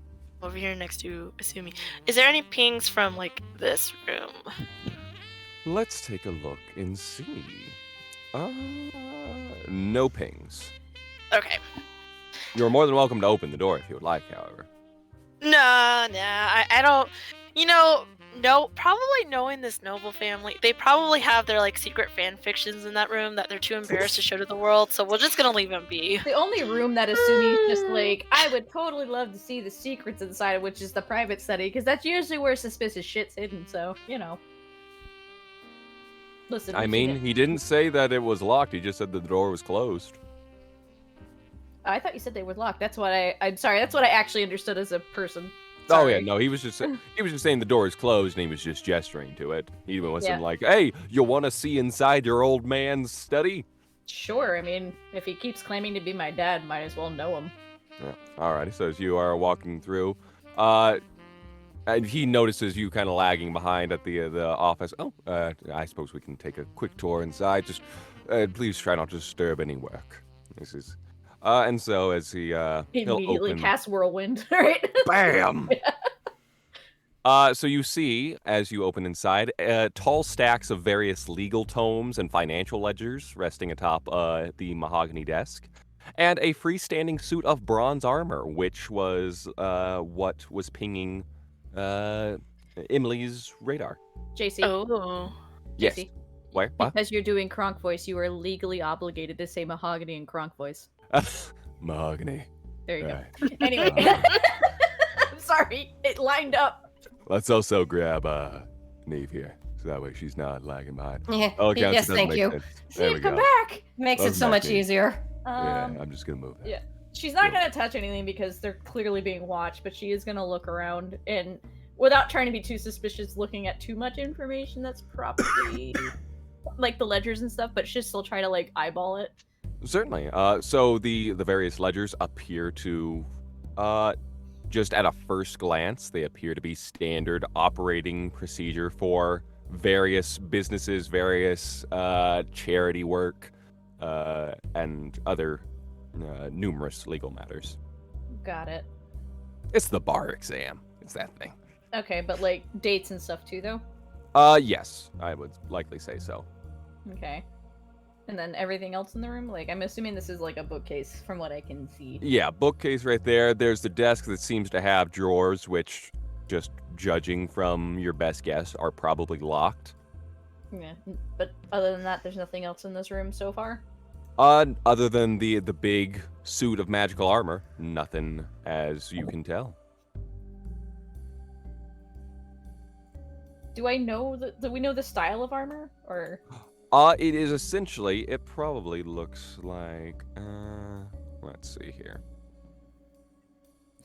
over here next to Asumi. Is there any pings from like this room? Let's take a look and see. No pings. Okay. You're more than welcome to open the door if you would like, however. Nah, I don't. You know, no. Probably knowing this noble family, they probably have their like secret fan fictions in that room that they're too embarrassed to show to the world. So we're just gonna leave them be. The only room that Asumi's just like, I would totally love to see the secrets inside, which is the private study, because that's usually where suspicious shit's hidden. So listen. I mean, he didn't say that it was locked. He just said the door was closed. I thought you said they were locked. That's what I'm sorry. That's what I actually understood as a person. Oh yeah, Sorry. no, he was just saying the door is closed, and he was just gesturing to it. He wasn't Yeah. like, "Hey, you want to see inside your old man's study?" Sure. I mean, if he keeps claiming to be my dad, might as well know him. Yeah. Alrighty. So as you are walking through, and he notices you kind of lagging behind at the office. Oh, I suppose we can take a quick tour inside. Just please try not to disturb any work. This is, and so as he'll Immediately open. cast whirlwind, right? Bam! So you see, as you open inside, tall stacks of various legal tomes and financial ledgers resting atop the mahogany desk, and a freestanding suit of bronze armor, which was what was pinging Emily's radar. JC. Oh. Yes. JC. Where? What? Because you're doing Kronk voice, you are legally obligated to say mahogany and Kronk voice. Mahogany. There you Right. go. Anyway. I'm sorry. It lined up. Let's also grab Neve here, so that way she's not lagging behind. Yeah. Oh, it counts, Yes, it doesn't thank make you. sense. See, There we come go. back. Makes it Love so much Mackie. easier. Yeah, I'm just gonna move that. yeah. She's not going to touch anything because they're clearly being watched, but she is going to look around and, without trying to be too suspicious, looking at too much information that's probably like the ledgers and stuff, but she'll still try to like eyeball it. Certainly. So the various ledgers appear to, just at a first glance, they appear to be standard operating procedure for various businesses, various charity work, and other numerous legal matters. Got it. It's the bar exam. It's that thing. Okay, but like dates and stuff too, though? Yes, I would likely say so. Okay. And then everything else in the room? Like, I'm assuming this is like a bookcase from what I can see. Yeah, bookcase right there. There's the desk that seems to have drawers, which, just judging from your best guess, are probably locked. Yeah. But other than that, there's nothing else in this room so far? Other than the big suit of magical armor, nothing as you can tell. Do we know the style of armor? Or It is essentially, it probably looks like, let's see here.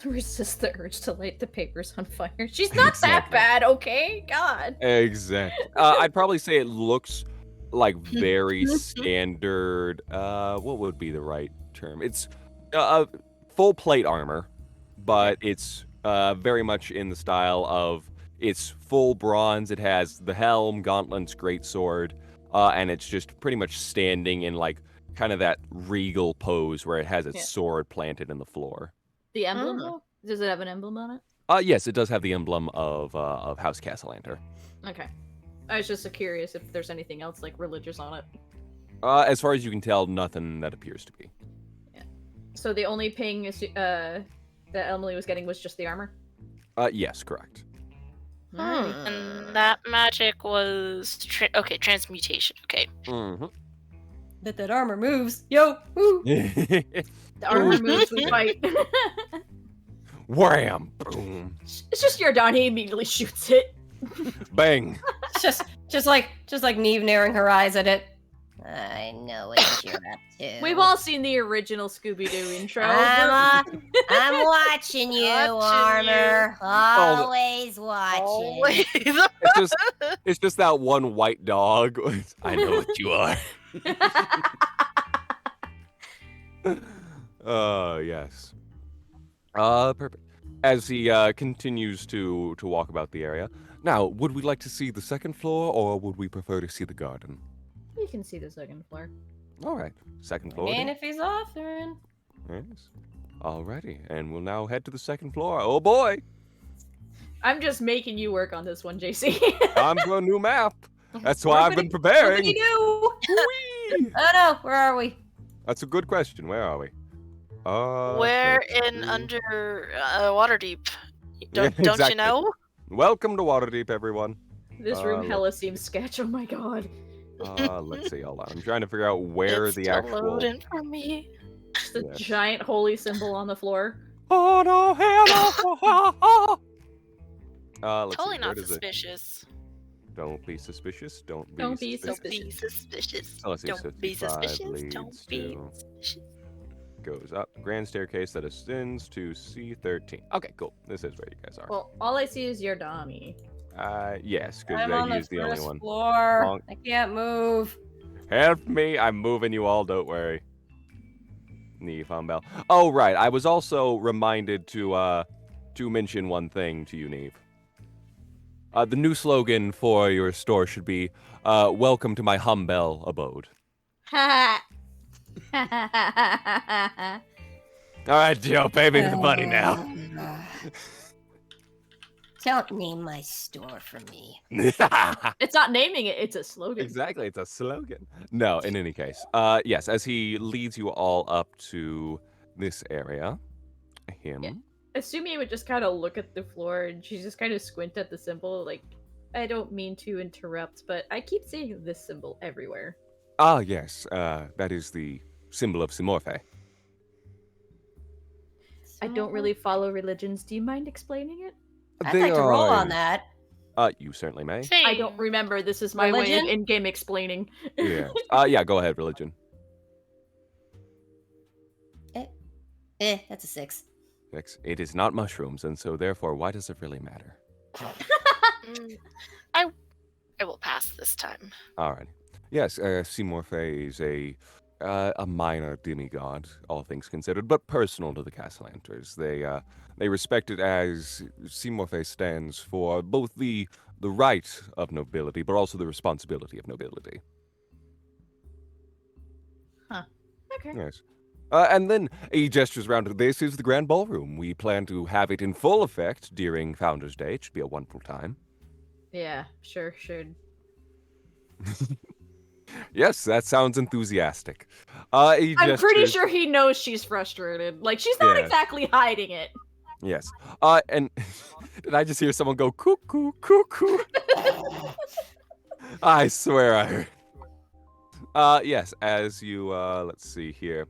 resist the urge to light the papers on fire? She's not that Exactly. bad, okay? God. Exactly. I'd probably say it looks like very standard, what would be the right term? It's full plate armor, but it's very much in the style of, it's full bronze, it has the helm, gauntlets, greatsword, and it's just pretty much standing in like kind of that regal pose where it has its Yeah. sword planted in the floor. The emblem, though? Does it have an emblem on it? Yes, it does have the emblem of House Castlanter. Okay. I was just curious if there's anything else like religious on it. As far as you can tell, nothing that appears to be. So the only ping that Emily was getting was just the armor? Yes, correct. And that magic was transmutation. Okay. Mm-hmm. That armor moves. Yo. Woo. The armor moves, we fight. Wham! Boom! It's just Yardani, he immediately shoots it. Bang! just like Neve narrowing her eyes at it. I know what you're up to. We've all seen the original Scooby-Doo intro. I'm watching you, Watching Armor. Always watching. Always. It's just that one white dog. I know what you are. Yes. Perfect. As he continues to walk about the area. Now, would we like to see the second floor, or would we prefer to see the garden? You can see the second floor. All right, second floor. And then. if he's offering. Yes. Alrighty, and we'll now head to the second floor. Oh boy, I'm just making you work on this one, JC. time for a new map. That's why I've been preparing. What do? Whee! Oh no, where are we? That's a good question. Where are we? We're let's in see. under Waterdeep. Don't exactly. you know? Welcome to Waterdeep, everyone. This room look. hella seems sketch. Oh my god. Let's see. Hold on. I'm trying to figure out where It's the still actual. loading for me. Just a Yes. giant holy symbol on the floor. Oh no! Hello! Let's Totally see. Where not does it? suspicious. Don't be suspicious. Don't be Don't be Don't suspicious. be suspicious. Oh, let's see, Don't be 55 suspicious. Don't leads be to- suspicious. Goes up grand staircase that ascends to C13. Okay, cool. This is where you guys are. Well, all I see is your Dami. Yes, because I'm on he's the the only first one. floor. Bonk. I can't move. Help me! I'm moving you all. Don't worry. Neve Humbell. Oh right, I was also reminded to mention one thing to you, Neve. The new slogan for your store should be "Welcome to my Humbell abode." Ha All right, Joe, pay me the money now. Don't name my store for me. It's not naming it, it's a slogan. Exactly, it's a slogan. No, in any case, yes, as he leads you all up to this area, him. Yeah. Assuming you would just kind of look at the floor and she's just kind of squint at the symbol, like, I don't mean to interrupt, but I keep seeing this symbol everywhere. Ah, yes, that is the symbol of Simorphe. I don't really follow religions. Do you mind explaining it? I'd like to roll on that. You certainly may. Same. I don't remember. This is my way Religion? of in-game explaining. Yeah. Yeah, go ahead, religion. That's a 6. It is not mushrooms, and so therefore, why does it really matter? Mm, I will pass this time. Alright. Yes, Simorphe is a minor demigod, all things considered, but personal to the Castlanters. They respect it as Simorphe stands for both the right of nobility, but also the responsibility of nobility. Okay. Yes. And then he gestures around. This is the Grand Ballroom. We plan to have it in full effect during Founders Day. It should be a wonderful time. Yeah, sure. Yes, that sounds enthusiastic. He I'm pretty gestures- sure he knows she's frustrated. Like, she's not Yeah. exactly hiding it. Yes. And did I just hear someone go cuckoo, cuckoo? I swear I heard. Yes, as you, let's see here.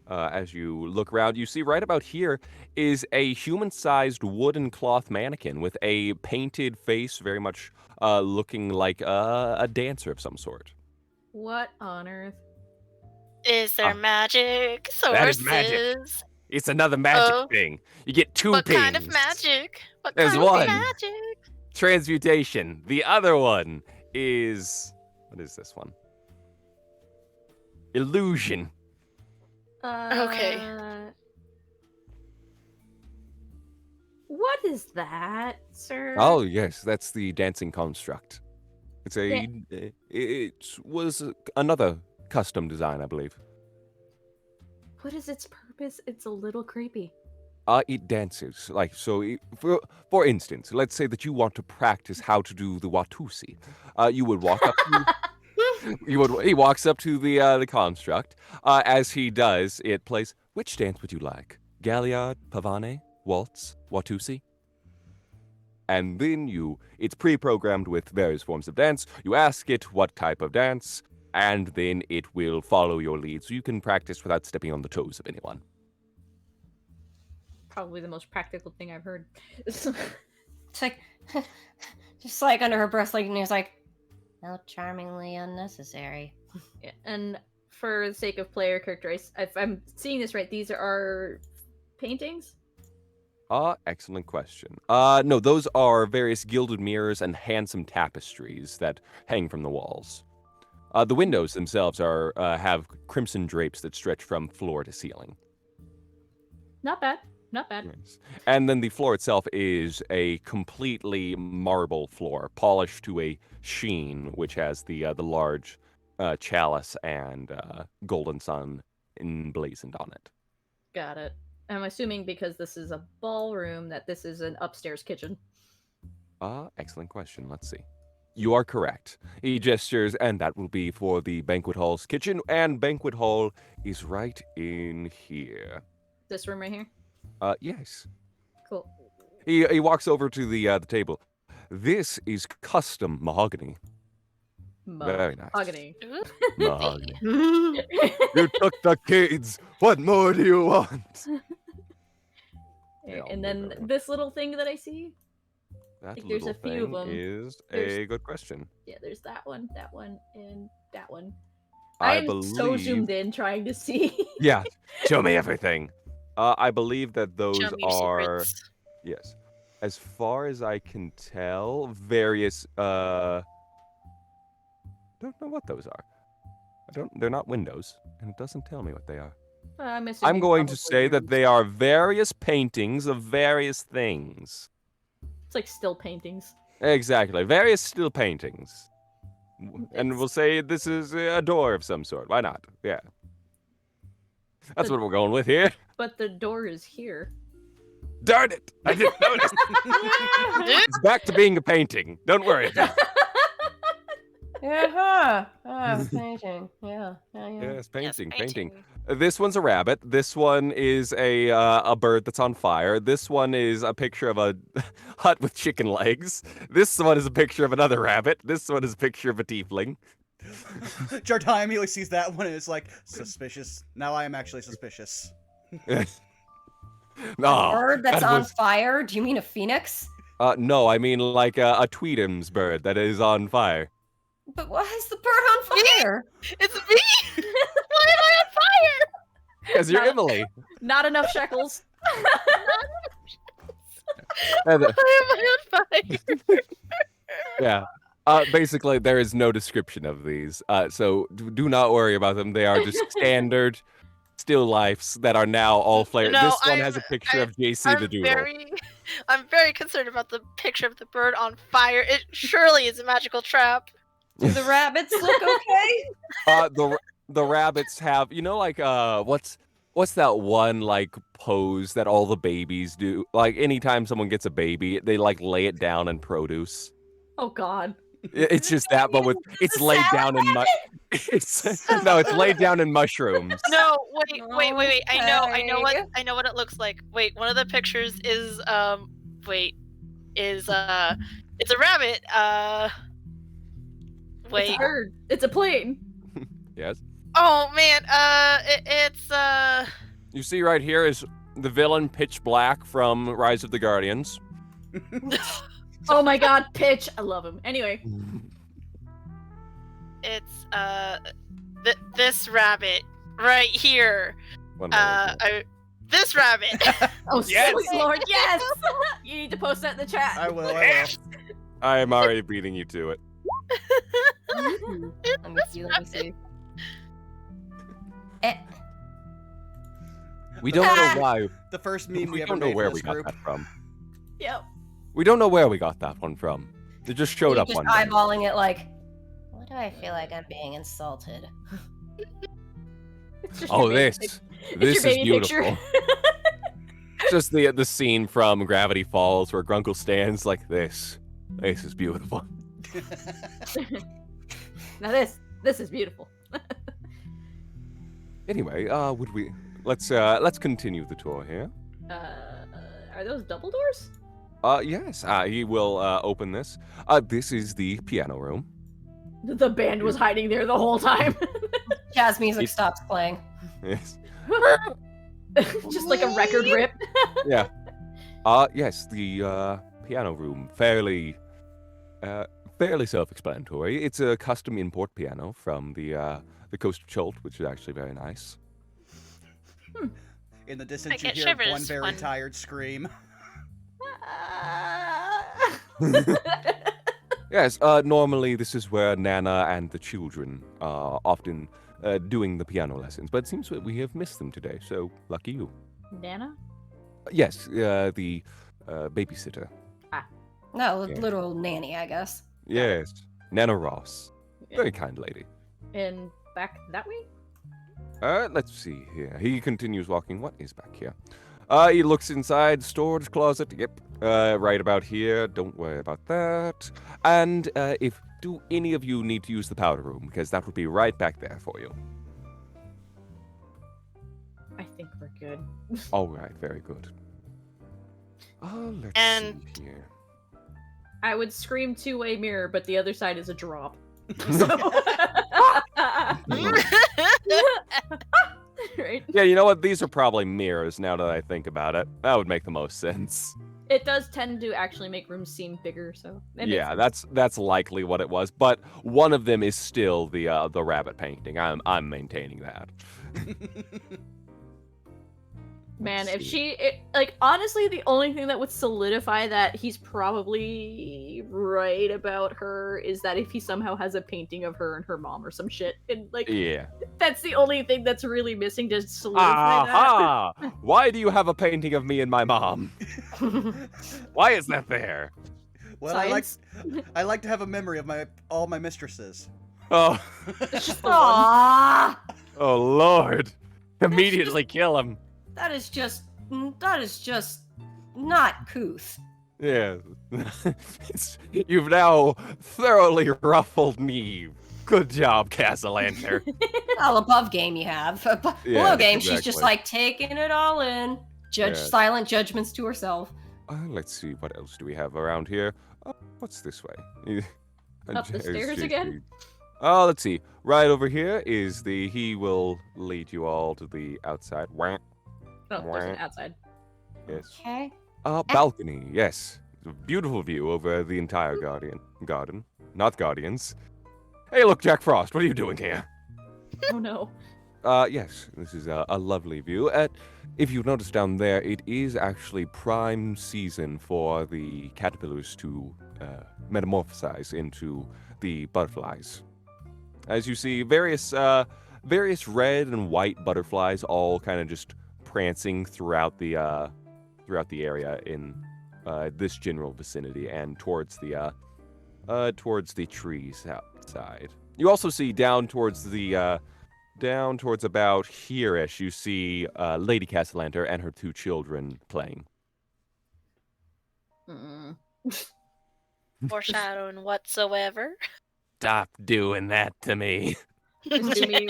As you look around, you see right about here is a human-sized wooden cloth mannequin with a painted face, very much looking like a dancer of some sort. What on earth? Is there magic? Sources? That is magic. It's another magic Oh. thing. You get two What pings. kind of magic? What There's kind one. of magic? Transmutation. The other one is... What is this one? Illusion. Okay. What is that, sir? Oh, yes, that's the dancing construct. It's a... Yeah. It was another custom design, I believe. What is its purpose? It's a little creepy. It dances. Like, so, for instance, let's say that you want to practice how to do the Watusi. You would walk up to... He walks up to the construct. As he does, it plays, which dance would you like? Galliard, Pavane, Waltz, Watusi? And then it's pre-programmed with various forms of dance. You ask it what type of dance, and then it will follow your lead, so you can practice without stepping on the toes of anyone. Probably the most practical thing I've heard. It's like, just like under her breath, like, and he was like, How charmingly unnecessary. Yeah, and for the sake of player character, if I'm seeing this right, these are paintings? Excellent question. No, those are various gilded mirrors and handsome tapestries that hang from the walls. The windows themselves are have crimson drapes that stretch from floor to ceiling. Not bad. Not bad. Yes. And then the floor itself is a completely marble floor, polished to a sheen, which has the large chalice and golden sun emblazoned on it. Got it. I'm assuming because this is a ballroom that this is an upstairs kitchen. Excellent question. Let's see. You are correct. He gestures, and that will be for the banquet hall's kitchen, and banquet hall is right in here. This room right here? Yes. Cool. He walks over to the table. This is custom mahogany. Very nice. Mahogany. Mahogany. You took the kids. What more do you want? Yeah, And then this little thing that I see? That Like, there's little a few of thing them. is There's- a good question. Yeah, there's that one, and that one. I I'm so zoomed in trying to see. Yeah, show me everything. I believe that those Show me your are secrets. yes. As far as I can tell, various don't know what those are. They're not windows, and it doesn't tell me what they are. I'm I'm going to probably say that rooms. they are various paintings of various things. It's like still paintings. Exactly, various still paintings. And It's- we'll say this is a door of some sort. Why not? Yeah. That's The- what we're going with here. But the door is here. Darn it! I didn't notice. It's back to being a painting. Don't worry about it. Painting. Yeah. Yes, painting, Yes, painting. This one's a rabbit. This one is a bird that's on fire. This one is a picture of a hut with chicken legs. This one is a picture of another rabbit. This one is a picture of a tiefling. Jartai immediately sees that one and is like, suspicious. Now I am actually suspicious. No, Bird that's that on was- fire? Do you mean a phoenix? no, I mean like a Tweedum's bird that is on fire. But why is the bird on fire? It's me! Why am I on fire? Because you're Not- Emily. Not enough shekels. And, Why am I on fire? yeah. Basically, there is no description of these, so do not worry about them. They are just standard still lifes that are now all flared. No, This one has I'm- a picture of JC the Doodle. I'm very concerned about the picture of the bird on fire. It surely is a magical trap. Do the rabbits look okay? The rabbits have, like what's that one like pose that all the babies do? Like anytime someone gets a baby, they like lay it down in produce. Oh God. It's just that, but with it's The laid salad down in it's laid down in mushrooms. No, wait. I know Okay. what it looks like. Wait, one of the pictures is it's a rabbit. It's Wait. a bird. It's a plane. Yes. Oh man, it's You see right here is the villain Pitch Black from Rise of the Guardians. Oh my God, Pitch. I love him. Anyway. it's this rabbit right here. One moment. This rabbit. Oh, Yes! sweet Lord, yes! You need to post that in the chat. I will. I am already beating you to it. Let me see. We don't know why. The first meme we We ever don't know made where for we this got group. that from. Yep. We don't know where we got that one from. It just showed You're up just one day. eyeballing it like, Why do I feel like I'm being insulted? It's just Oh, your baby this. pic- it's This your is baby picture. beautiful. Just the scene from Gravity Falls where Grunkle stands like this. This is beautiful. Now this is beautiful. Anyway, would we let's continue the tour here. Are those double doors? Yes, he will open this. This is the piano room. The band was hiding there the whole time. jazz music It- stops playing. Yes. Just like a record rip. Yeah. Yes, the piano room, fairly self-explanatory. It's a custom import piano from the coast of Cholt, which is actually very nice. In the distance, you get hear shivers one very when- tired scream. Yes, normally this is where Nana and the children are often doing the piano lessons, but it seems that we have missed them today, so lucky you. Nana? Yes, the babysitter. No, Yeah. literal nanny, I guess. Yes, Nana Ross. Yeah. Very kind lady. And back that way? Let's see here. He continues walking. What is back here? He looks inside, storage closet. Yep. Right about here. Don't worry about that. And do any of you need to use the powder room? Because that would be right back there for you. I think we're good. All right. Very good. Let's And- see here. I would scream two-way mirror, but the other side is a drop. Right? Yeah, you know what? These are probably mirrors now that I think about it. That would make the most sense. It does tend to actually make rooms seem bigger, so it makes Yeah, sense. that's likely what it was. But one of them is still the rabbit painting. I'm maintaining that. Man, Let's if see. honestly, the only thing that would solidify that he's probably right about her is that if he somehow has a painting of her and her mom or some shit, and Yeah. that's the only thing that's really missing to solidify that. Aha! Why do you have a painting of me and my mom? Why is that there? Well, Science. I like to have a memory of all my mistresses. Oh, It's just the one. Aww. oh Lord! Immediately kill him. That is just not couth. Yeah. You've now thoroughly ruffled me. Good job, Castlanter. Well, above game you have. Below Yeah, game, she's just exactly. like taking it all in. Yeah. Silent judgments to herself. Let's see, what else do we have around here? What's this way? Up the stairs again? Oh, let's see. Right over here is he will lead you all to the outside. Wah. Oh, there's an outside. Yes. Okay. Balcony, yes. A beautiful view over the entire garden. Not guardians. Hey, look, Jack Frost, what are you doing here? Oh no. Yes, this is a lovely view. If you notice down there, it is actually prime season for the caterpillars to metamorphosize into the butterflies. As you see, various red and white butterflies all kind of just prancing throughout the area in this general vicinity and towards the trees outside. You also see down towards about here-ish, you see Lady Castlanter and her two children playing. Mm. Foreshadowing whatsoever. Stop doing that to me. Assuming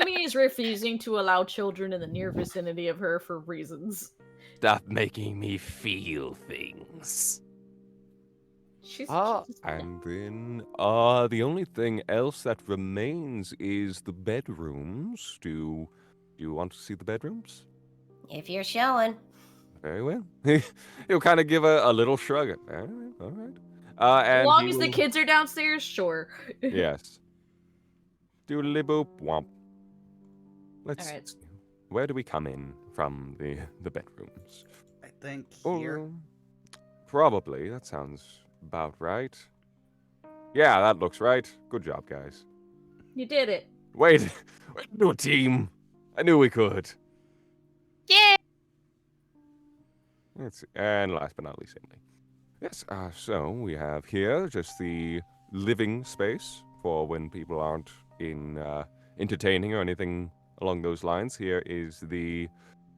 he's refusing to allow children in the near vicinity of her for reasons. Stop making me feel things. She's And then the only thing else that remains is the bedrooms. Do you want to see the bedrooms? If you're showing. Very well. He'll kind of give a little shrug. All right. as And long he as the will- kids are downstairs, sure. Yes. Doodly boop womp. Let's. All right. See. Where do we come in from the bedrooms? I think Oh, here. probably. That sounds about right. Yeah, that looks right. Good job, guys. You did it. Wait, we're into a team. I knew we could. Yeah. Let's see. And last but not least, Emily. Yes, so we have here just the living space for when people aren't in entertaining or anything along those lines. Here is the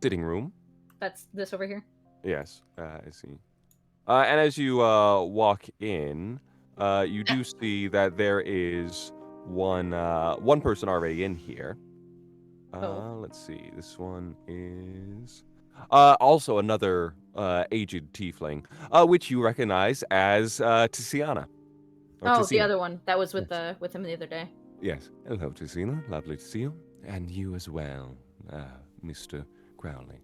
sitting room. That's this over here. Yes, I see. And as you walk in, you do see that there is one person already in here. Oh. Let's see. This one is also another aged tiefling, which you recognize as Tiziana. Or Oh, the Tiziana. other one that was with Yes. with him the other day. Yes. Hello, Tiziana. Lovely to see you. And you as well, Mr. Crowley.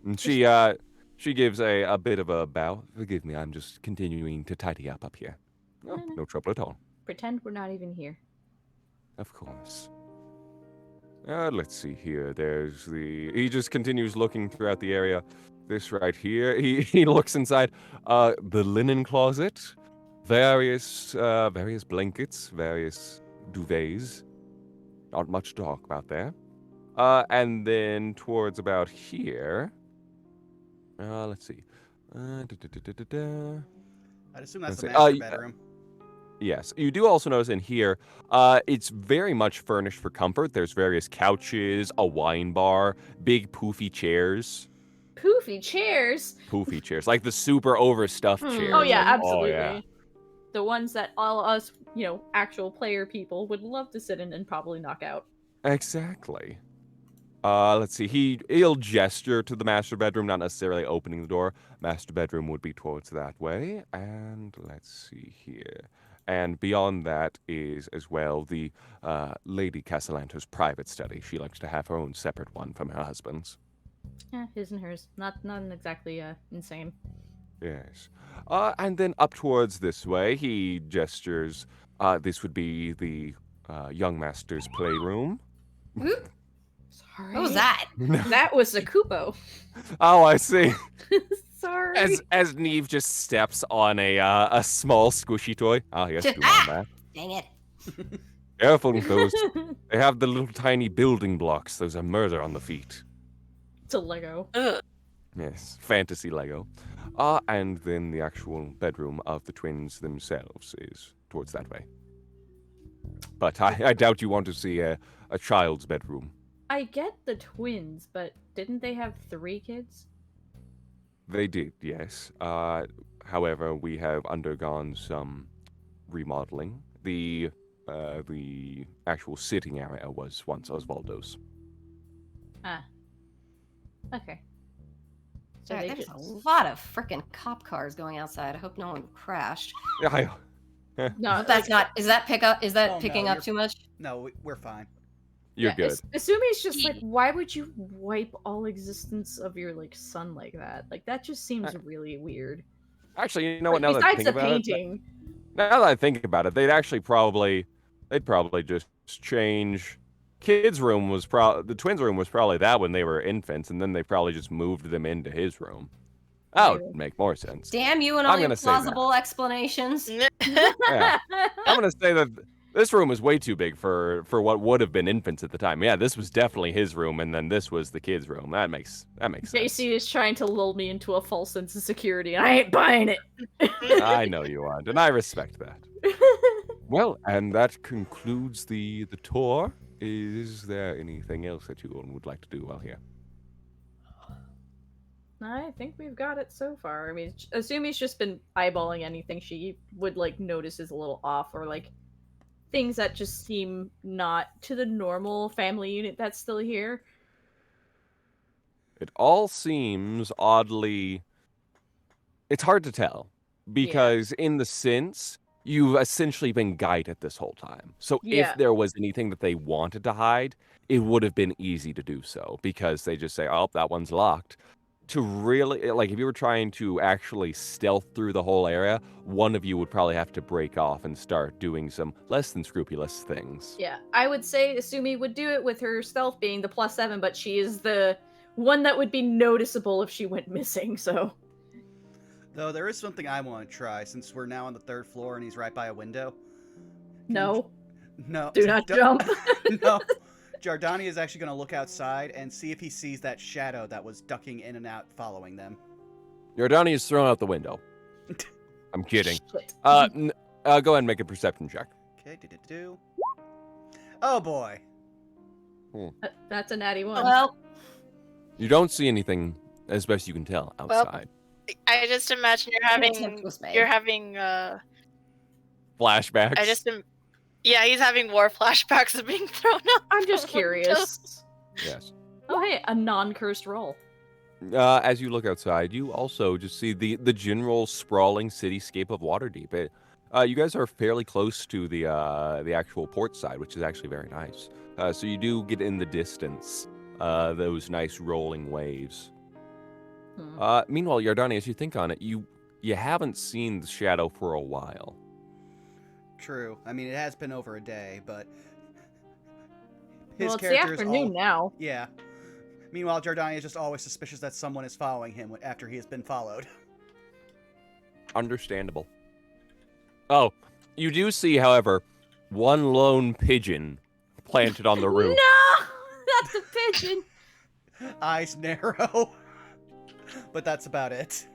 And she gives a bit of a bow. Forgive me, I'm just continuing to tidy up here. Oh, No, no. no trouble at all. Pretend we're not even here. Of course. Let's see here. There's he just continues looking throughout the area. This right here, he looks inside the linen closet. various blankets, various duvets. Not much to talk about there. And then towards about here, let's see. I'd assume that's Let's the see. master bedroom. Yes, you do also notice in here, it's very much furnished for comfort. There's various couches, a wine bar, big poofy chairs. Poofy chairs. Poofy chairs, like the super overstuffed chairs. Oh yeah, like, absolutely. Oh, yeah. The ones that all us, actual player people would love to sit in and probably knock out. Exactly. Let's see. He'll gesture to the master bedroom, not necessarily opening the door. Master bedroom would be towards that way. And let's see here. And beyond that is as well the Lady Castlanter's private study. She likes to have her own separate one from her husband's. Yeah, his and hers. Not exactly insane. Yes. And then up towards this way, he gestures. This would be the young master's playroom. Sorry. What was that? That was a Kupo. Oh, I see. Sorry. As Neve just steps on a small squishy toy. Oh, yes, do on that. Dang it. Careful, those. They have the little tiny building blocks. Those are murder on the feet. It's a Lego. Ugh. Yes, fantasy Lego. And then the actual bedroom of the twins themselves is towards that way. But I doubt you want to see a child's bedroom. I get the twins, but didn't they have 3 kids? They did, yes. However, we have undergone some remodeling. The actual sitting area was once Osvaldo's. Ah. Okay. So Sorry, they there's just... a lot of freaking cop cars going outside. I hope no one crashed. Yeah, No, But that's not. Is that Oh, picking no, up too much? No, we're fine. you're good. Assumi's just like, why would you wipe all existence of your son like that? Like that just seems really weird. Actually, you know what? Now that I Besides think the about it, painting. now that I think about it, they'd probably just change. Kid's room was the twins' room was probably that when they were infants, and then they probably just moved them into his room. That would make more sense. Damn you and all I'm your gonna say that. plausible explanations. Yeah. I'm gonna say that this room is way too big for what would have been infants at the time. Yeah, this was definitely his room, and then this was the kid's room. That makes sense. JC is trying to lull me into a false sense of security, and I ain't buying it. I know you aren't, and I respect that. Well, and that concludes the tour. Is there anything else that you would like to do while here? I think we've got it so far. I mean, Asumi's just been eyeballing anything she would notice is a little off, or things that just seem not to the normal family unit that's still here. It all seems oddly. It's hard to tell because, in the sense, you've essentially been guided this whole time. So Yeah. if there was anything that they wanted to hide, it would have been easy to do so because they just say, "Oh, that one's locked." To really, if you were trying to actually stealth through the whole area, one of you would probably have to break off and start doing some less than scrupulous things. Yeah, I would say Asumi would do it with her stealth being the +7, but she is the one that would be noticeable if she went missing, so... Though there is something I want to try, since we're now on the 3rd floor and he's right by a window. No. No. Do not jump. No. Jardani is actually going to look outside and see if he sees that shadow that was ducking in and out following them. Yordani is thrown out the window. I'm kidding. Shit. Go ahead and make a perception check. Okay, Oh boy. That's a natty 1. Well, You don't see anything, as best you can tell, outside. I just imagine attempt was made. you're having Flashbacks. Yeah, he's having war flashbacks of being thrown out. I'm just from windows. curious. Yes. Oh hey, a non-cursed roll. As you look outside, you also just see the general sprawling cityscape of Waterdeep. You guys are fairly close to the actual port side, which is actually very nice. So you do get in the distance those nice rolling waves. Meanwhile, Yardani, as you think on it, you haven't seen the shadow for a while. True. I mean, it has been over a day, but Well, it's the afternoon now. Yeah. Meanwhile, Jardani is just always suspicious that someone is following him after he has been followed. Understandable. Oh, you do see, however, one lone pigeon planted on the roof. No, not the pigeon. Eyes narrow. But that's about it.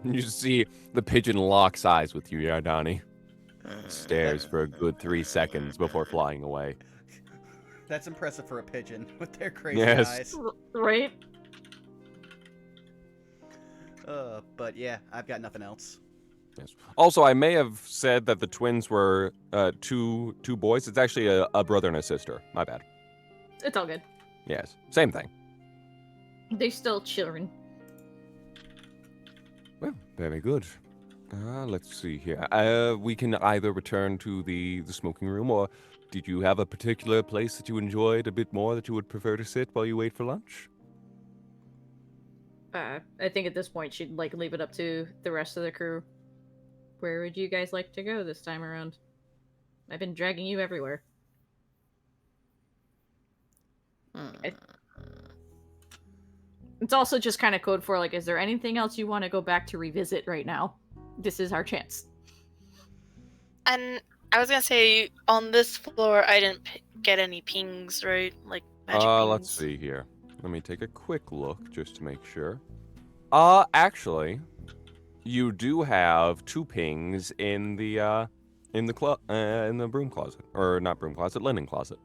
You see the pigeon locks eyes with you, Yardani. Stares for a good 3 seconds before flying away. That's impressive for a pigeon with their crazy Yes. eyes. Right? But yeah, I've got nothing else. Yes. Also, I may have said that the twins were two boys. It's actually a brother and a sister. My bad. It's all good. Yes, same thing. They're still children. Well, very good. Let's see here. We can either return to the smoking room, or did you have a particular place that you enjoyed a bit more that you would prefer to sit while you wait for lunch? I think at this point she'd like leave it up to the rest of the crew. Where would you guys like to go this time around? I've been dragging you everywhere. It's also just kind of code for like, is there anything else you want to go back to revisit right now? This is our chance. And I was gonna say, on this floor, I didn't get any pings, right? Like magic pings. Let's see here. Let me take a quick look just to make sure. Actually, you do have 2 pings in the broom closet, or not broom closet, linen closet.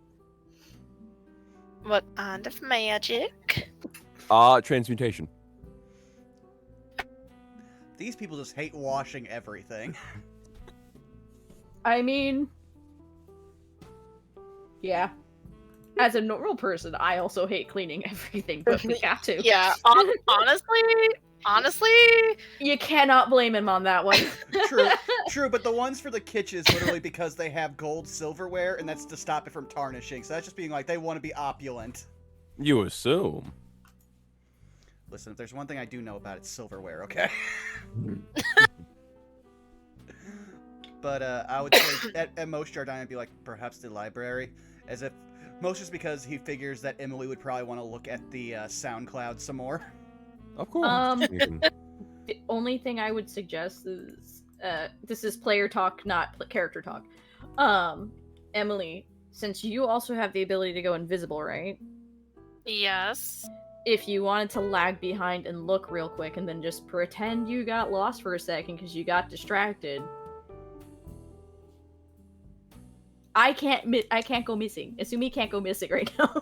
What kind of magic? Transmutation. These people just hate washing everything. I mean, yeah. As a normal person, I also hate cleaning everything, but we have to. Yeah, honestly, You cannot blame him on that one. True, but the ones for the kitchen is literally because they have gold silverware, and that's to stop it from tarnishing. So that's just being like, they want to be opulent. You assume. Listen, if there's one thing I do know about, it's silverware, okay? But I would say at most Jardine would be like, perhaps the library, as if most just because he figures that Emily would probably want to look at the SoundCloud some more. Of course. The only thing I would suggest is, this is player talk, not character talk. Emily, since you also have the ability to go invisible, right? yes. If you wanted to lag behind and look real quick and then just pretend you got lost for a second because you got distracted. I can't go missing. Asumi can't go missing right now.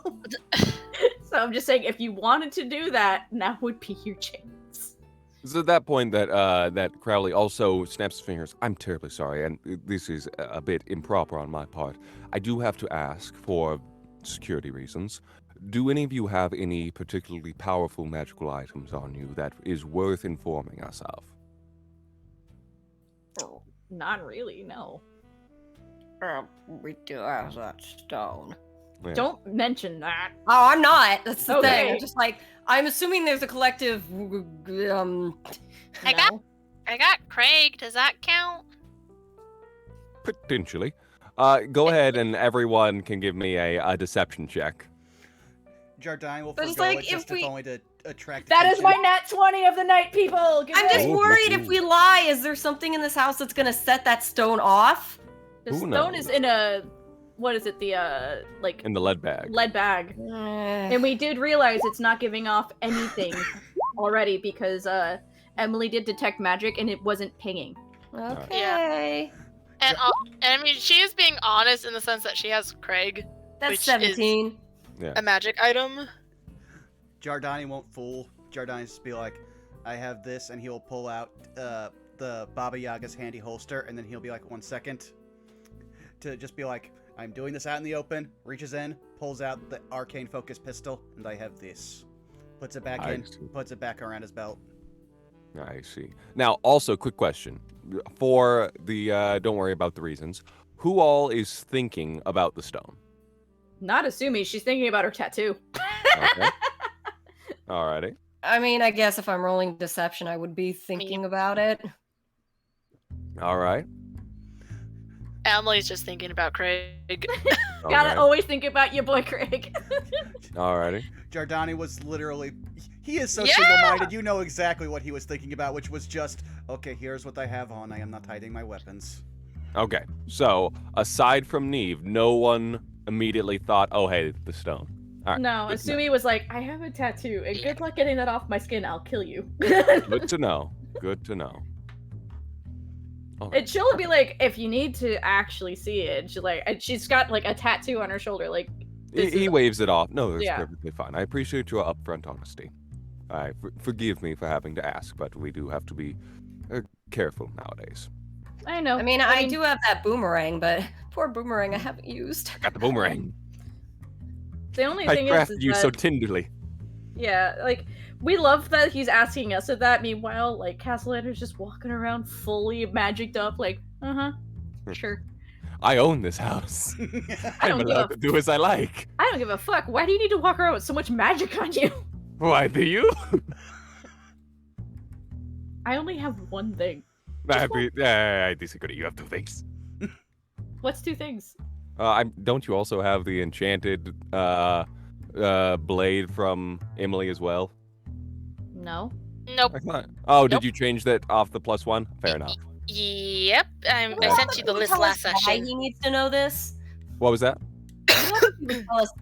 So I'm just saying, if you wanted to do that, now would be your chance. It's at that point that Crowley also snaps his fingers. I'm terribly sorry, and this is a bit improper on my part. I do have to ask, for security reasons, do any of you have any particularly powerful magical items on you that is worth informing us of? Oh, not really, no. We do have that stone. Yeah. Don't mention that. Oh, I'm not. That's the Okay. thing. I'm just like, I'm assuming there's a collective. I got Craig. Does that count? Potentially. Go ahead and everyone can give me a deception check. Jardine will But forgo it's like, it just if we- if only to attract That is attention. my nat 20 of the night, people! Good I'm night. just Oh, worried lucky if we lie, is there something in this house that's gonna set that stone off? The Who stone knows? is in a... What is it? The, like, In the lead bag. lead bag. Eh. And we did realize it's not giving off anything already because Emily did detect magic and it wasn't pinging. Okay. And I mean, she is being honest in the sense that she has Craig, That's Which is- 17. a magic item. Jardine won't fool. Jardine just be like, I have this, and he'll pull out the Baba Yaga's handy holster, and then he'll be like, 1 second. To just be like, I'm doing this out in the open, reaches in, pulls out the arcane focus pistol, and I have this. Puts it back I in, see. puts it back around his belt. I see. Now, also, quick question. For the, don't worry about the reasons, who all is thinking about the stone? Not Asumi, she's thinking about her tattoo. Okay. Alrighty. I mean, I guess if I'm rolling deception, I would be thinking about it. Alright. Emily's just thinking about Craig. Gotta Okay. always think about your boy Craig. Alrighty. Giordani was literally, he is so Yeah! single-minded. You know exactly what he was thinking about, which was just, okay, here's what I have on. I am not hiding my weapons. Okay. So aside from Neve, no one immediately thought, "Oh, hey, the stone." All right. No, good to know. Asumi was like, I have a tattoo, and good luck getting that off my skin. I'll kill you. Good to know. Good to know. Okay. And she'll be like, if you need to actually see it, and she's got like a tattoo on her shoulder, like. He waves it off. No, that's Yeah. perfectly fine. I appreciate your upfront honesty. Forgive me for having to ask, but we do have to be careful nowadays. I know. I mean, I do have that boomerang, but poor boomerang I haven't used. Got the boomerang. The only I thing crafted is you that, so tenderly. yeah, like we love that he's asking us of that. Meanwhile, like Castlanter's just walking around fully magicked up, like, sure. I own this house. I I'm don't give allowed a to do as I like. I don't give a fuck. Why do you need to walk around with so much magic on you? Why do you? I only have one thing. I disagree. You have two things. What's two things? Don't you also have the enchanted blade from Emily as well? No. Nope. Oh, did Nope. you change that off the +1? Fair enough. Yep. I Well, sent you the can list tell last us why session. he needs to know this. What was that? You can tell us.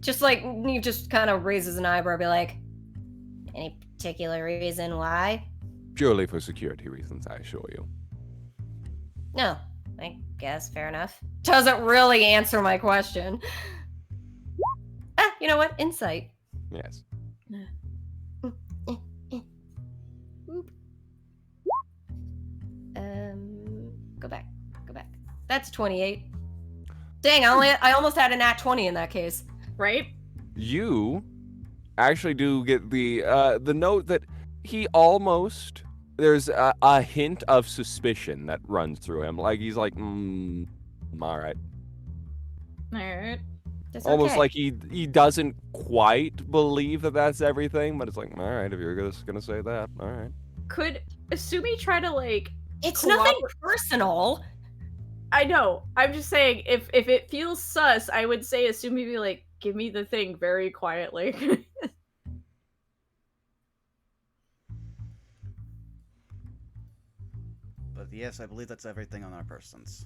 Just like he just kind of raises an eyebrow, be like, Any particular reason why? Purely for security reasons, I assure you. No, I guess fair enough. doesn't really answer my question. You know what? Insight. Yes. Go back. That's 28. Dang, I almost had a nat 20 in that case. Right? You actually do get the note that he almost, there's a hint of suspicion that runs through him. Like he's like, all right. Alright. That's Almost okay. like he doesn't quite believe that that's everything, but it's like, all right, if you're just gonna say that, all right. Could Asumi try to like It's Cooperate- nothing personal. I know. I'm just saying if it feels sus, I would say Asumi be like, give me the thing very quietly. But yes, I believe that's everything on our persons.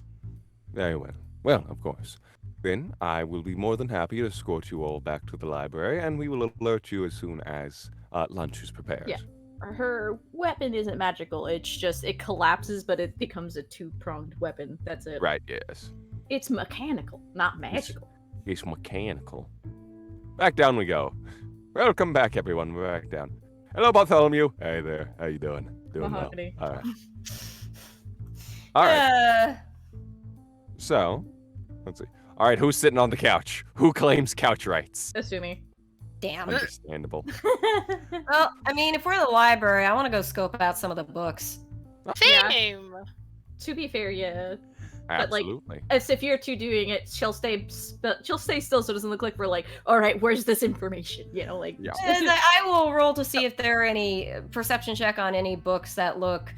Very well. Well, of course. Then I will be more than happy to escort you all back to the library, and we will alert you as soon as lunch is prepared. Yeah. Her weapon isn't magical. It's just it collapses, but it becomes a two-pronged weapon. That's it. Right, yes. It's mechanical, not magical. It's mechanical. Back down we go. Welcome back, everyone. We're back down. Hello, Bartholomew. Hey there. How you doing? Doing well. Mahogany. All right. All right. So, let's see. All right, who's sitting on the couch? Who claims couch rights? Asumi. Damn. Understandable. Well, I mean, if we're in the library, I want to go scope out some of the books. Yeah. Same. To be fair, yeah. But, like, Absolutely. As if you're two doing it, she'll stay still, so it doesn't look like we're like, all right, where's this information? You know, like. Yeah. And I will roll to see if there are any perception check on any books that look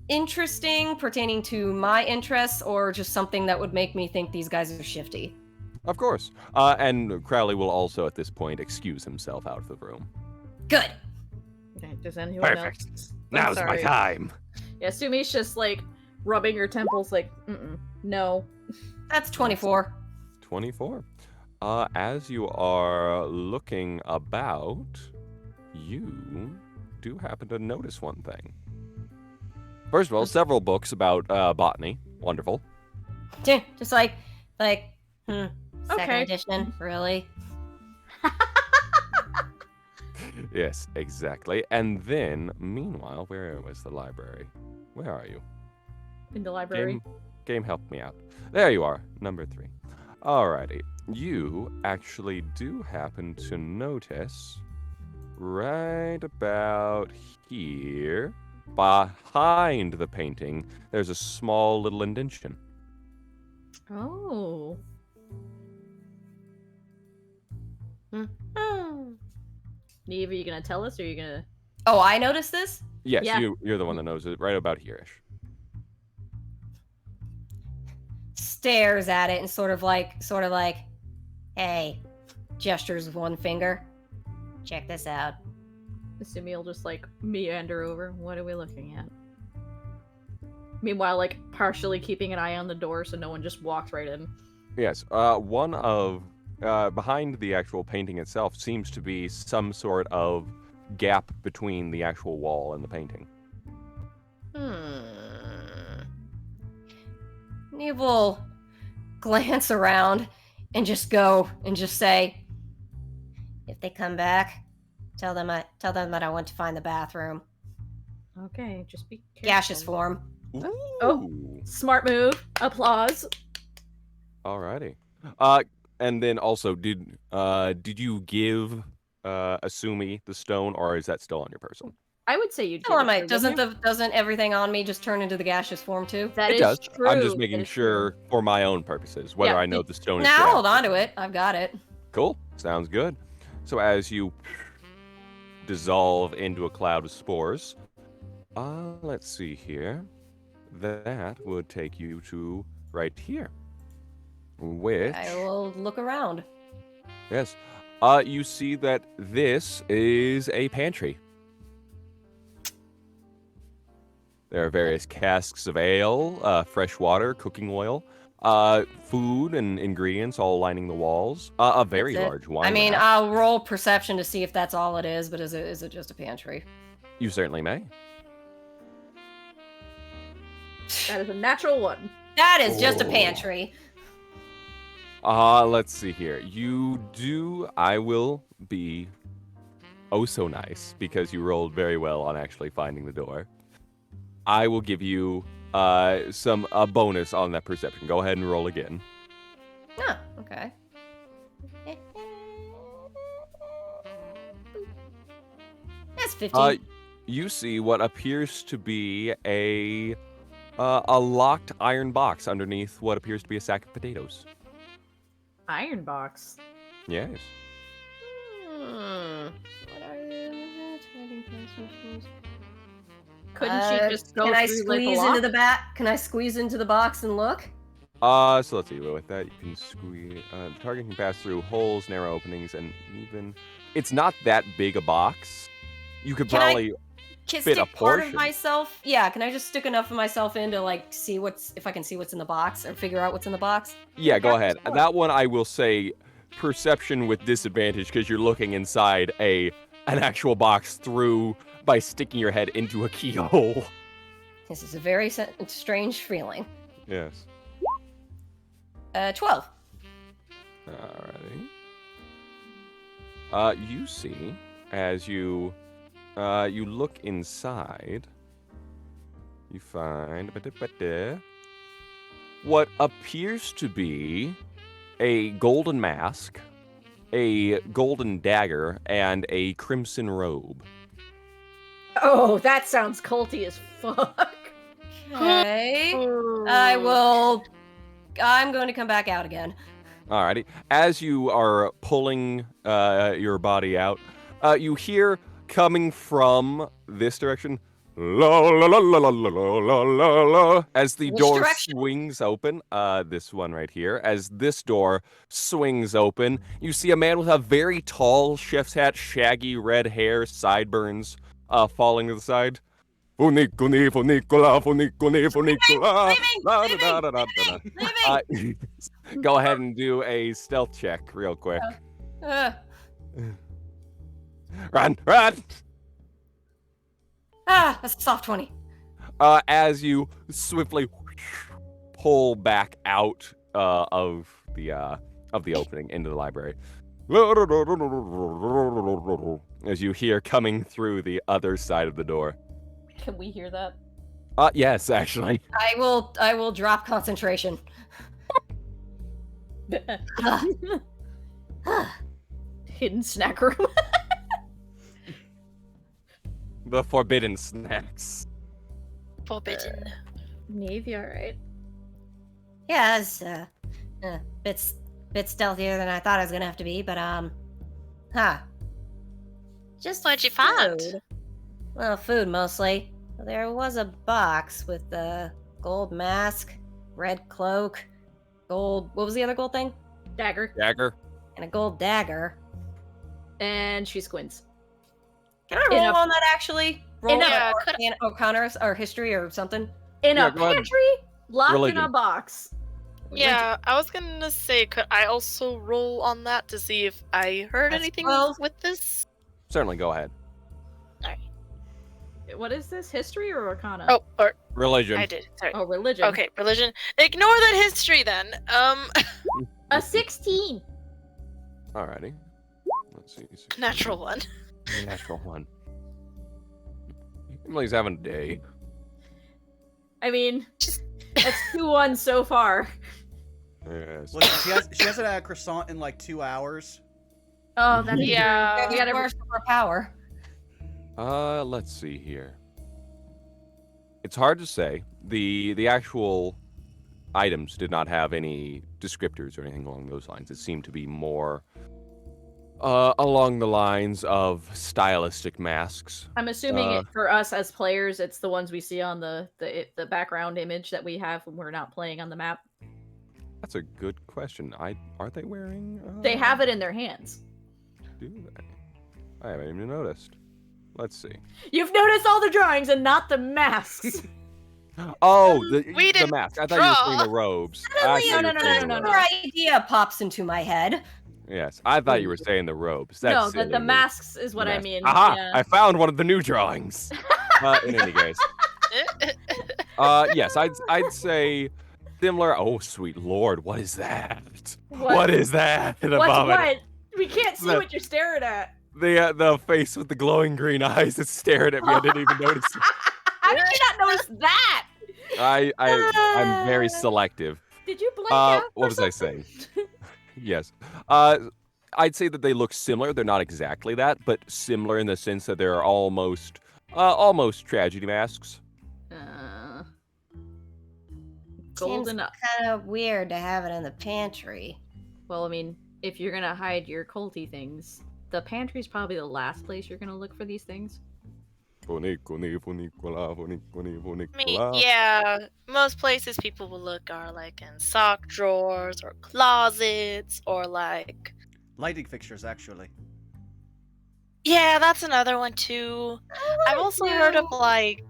interesting, pertaining to my interests, or just something that would make me think these guys are shifty. Of course. And Crowley will also, at this point, excuse himself out of the room. Good. Okay, does anyone Perfect. else? I'm Now's my sorry. time. Yeah, Sumi's just like rubbing her temples, like, no. That's 24. 24. As you are looking about, you do happen to notice one thing. First of all, several books about botany. Wonderful. Just second Okay. edition, really? Yes, exactly. And then, meanwhile, where was the library? Where are you? In the library. Game, help me out. There you are, number 3. Alrighty. You actually do happen to notice right about here, behind the painting, there's a small little indentation. Oh. Neve, are you gonna tell us, or are you gonna? Oh, I noticed this? Yes, Yeah. you're the one that knows it, right about here-ish. Stares at it and sort of like, Hey, gestures with one finger. Check this out. Assuming he'll just like meander over. What are we looking at? Meanwhile, like partially keeping an eye on the door so no one just walks right in. Yes, one of behind the actual painting itself seems to be some sort of gap between the actual wall and the painting. Neve will glance around and just say, If they come back, tell them that I went to find the bathroom. Okay, just be careful. gaseous form. Oh. Smart move. Applause. Alrighty. And then also, did you give Asumi the stone, or is that still on your person? I would say you'd. Tell him, doesn't everything on me just turn into the gaseous form too? That It is does. true. I'm just That making is sure true. for my own purposes, whether Yeah, I know the stone is Now there. hold on to it. I've got it. Cool. Sounds good. So as you dissolve into a cloud of spores, let's see here. That would take you to right here. Which, I will look around. yes, you see that this is a pantry. There are various casks of ale, fresh water, cooking oil, food and ingredients all lining the walls. A very That's it. large wine. I mean, rack. I'll roll perception to see if that's all it is, but is it just a pantry? You certainly may. That is a natural one. That is just a Oh. pantry. Let's see here. I will be oh so nice because you rolled very well on actually finding the door. I will give you a bonus on that perception. Go ahead and roll again. Oh, okay. That's 15. You see what appears to be a locked iron box underneath what appears to be a sack of potatoes. Iron box. Yes. What are you? Couldn't she just go Can I through like a squeeze lock? into the back? Can I squeeze into the box and look? So let's see. With that, you can squeeze. The target can pass through holes, narrow openings, and even. It's not that big a box. You could Can I- probably. Can Fit a stick part of portion. myself? Yeah, can I just stick enough of myself in to like see if I can see what's in the box or figure out what's in the box? Yeah, go Yeah, ahead. sure. That one I will say perception with disadvantage because you're looking inside an actual box through by sticking your head into a keyhole. This is a very strange feeling. Yes. 12. Alrighty. You see, as you look inside, you find what appears to be a golden mask, a golden dagger, and a crimson robe. Oh, that sounds culty as fuck. Okay. I'm going to come back out again. Alrighty. As you are pulling your body out, you hear coming from this direction, la la la la la la la la la, as the Which door direction? swings open. This one right here. As this door swings open, you see a man with a very tall chef's hat, shaggy red hair, sideburns, falling to the side. Funiculi, funicola, funiculi, funicola. La, da, da, da, da, da, da. Go ahead and do a stealth check real quick. Uh, Run, run! that's a soft 20. As you swiftly pull back out of the opening into the library. As you hear coming through the other side of the door. Can we hear that? Yes, actually. I will drop concentration. Hidden snack room. The forbidden snacks. Forbidden. Navy, alright. Yeah, it's bit stealthier than I thought I was gonna have to be, but just What'd you find? food. Well, food mostly. There was a box with a gold mask, red cloak, gold. What was the other gold thing? Dagger. Dagger. And a gold dagger. And she squints. Can I In roll a- on that actually? Roll Yeah, Arcana or history or something? In Yeah, a go ahead. pantry, locked in Religion. a box. Yeah, I was gonna say, could I also roll on that to see if I heard That's anything 12. with this? Certainly, go ahead. What is this? History or Arcana? Oh, or Religion. I did. Sorry. Oh, religion. Okay, religion. Ignore that history then. A 16. Alrighty. Let's see. Natural one. Natural one. Emily's having a day. I mean, that's 2-1 so far. Yes. Listen, she hasn't had a croissant in like 2 hours. Oh, that's Yeah. true. You gotta Burst of her power. Let's see here. It's hard to say. The actual items did not have any descriptors or anything along those lines. It seemed to be more along the lines of stylistic masks. I'm assuming for us as players, it's the ones we see on the background image that we have when we're not playing on the map. That's a good question. Aren't they wearing? They have it in their hands. Do they? I haven't even noticed. Let's see. You've noticed all the drawings and not the masks. Oh, We the didn't mask. I thought you were saying draw. the robes. Suddenly, I thought you were saying the no. another robes. idea pops into my head. Yes, I thought you were saying the robes. That's No, the silly. masks is what The I mask. mean. Aha! Yeah. I found one of the new drawings. In any case, yes, I'd say similar. Oh, sweet lord, what is that? What is that? What's above it? what? We can't see The- what you're staring at. The face with the glowing green eyes that's staring at me. I didn't even notice it. How did you not notice that? I'm very selective. Did you blank out? What or was I something? saying? Yes. I'd say that they look similar. They're not exactly that, but similar in the sense that they're almost tragedy masks. Golden. Kind of weird to have it in the pantry. Well, I mean, if you're gonna hide your culty things, the pantry's probably the last place you're gonna look for these things. I mean, yeah, most places people will look are like in sock drawers or closets or like. Lighting fixtures, actually. Yeah, that's another one too. I've also heard of like,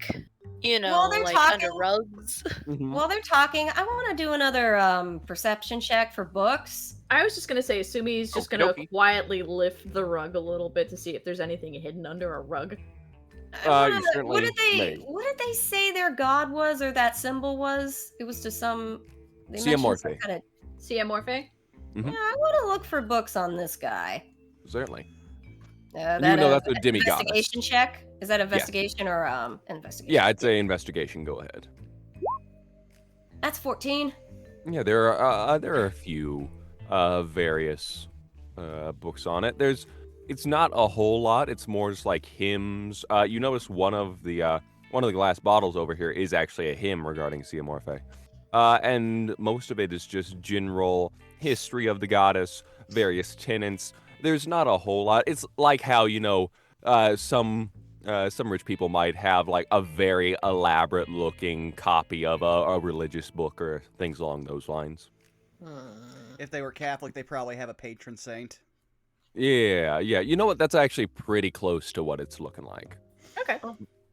While they're like talking- under rugs. While they're talking, I want to do another perception check for books. I was just gonna say, Sumi's just gonna Okey-dokey. quietly lift the rug a little bit to see if there's anything hidden under a rug. You certainly may. What did they say their god was, or that symbol was? It was to some. They mentioned some Siamorphe. kind of. Siamorphe? Yeah, I want to look for books on this guy. Certainly. That You know that's a demigod. investigation check. Is that investigation or investigation? Yeah, I'd say investigation. Go ahead. That's 14. Yeah, there are a few various books on it. It's not a whole lot. It's more just like hymns. You notice one of the glass bottles over here is actually a hymn regarding Siamorphe. And most of it is just general history of the goddess, various tenets. There's not a whole lot. It's like how, some rich people might have like a very elaborate looking copy of a religious book or things along those lines. If they were Catholic, they probably have a patron saint. Yeah. You know what? That's actually pretty close to what it's looking like. Okay.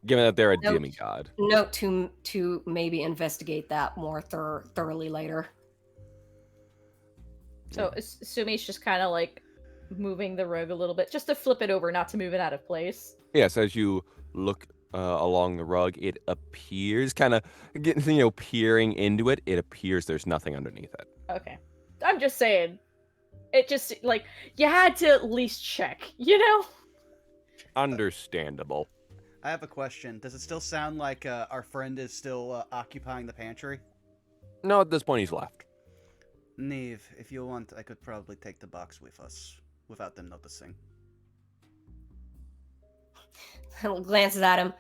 Given that they're a Nope. demigod. Note to maybe investigate that more thoroughly later. So Sumi's just kind of like moving the rug a little bit, just to flip it over, not to move it out of place. Yes, as you look along the rug, it appears kind of peering into it. It appears there's nothing underneath it. Okay. I'm just saying. It just, like, you had to at least check, Understandable. I have a question. Does it still sound like our friend is still occupying the pantry? No, at this point he's left. Neve, if you want, I could probably take the box with us without them noticing. Glances at him.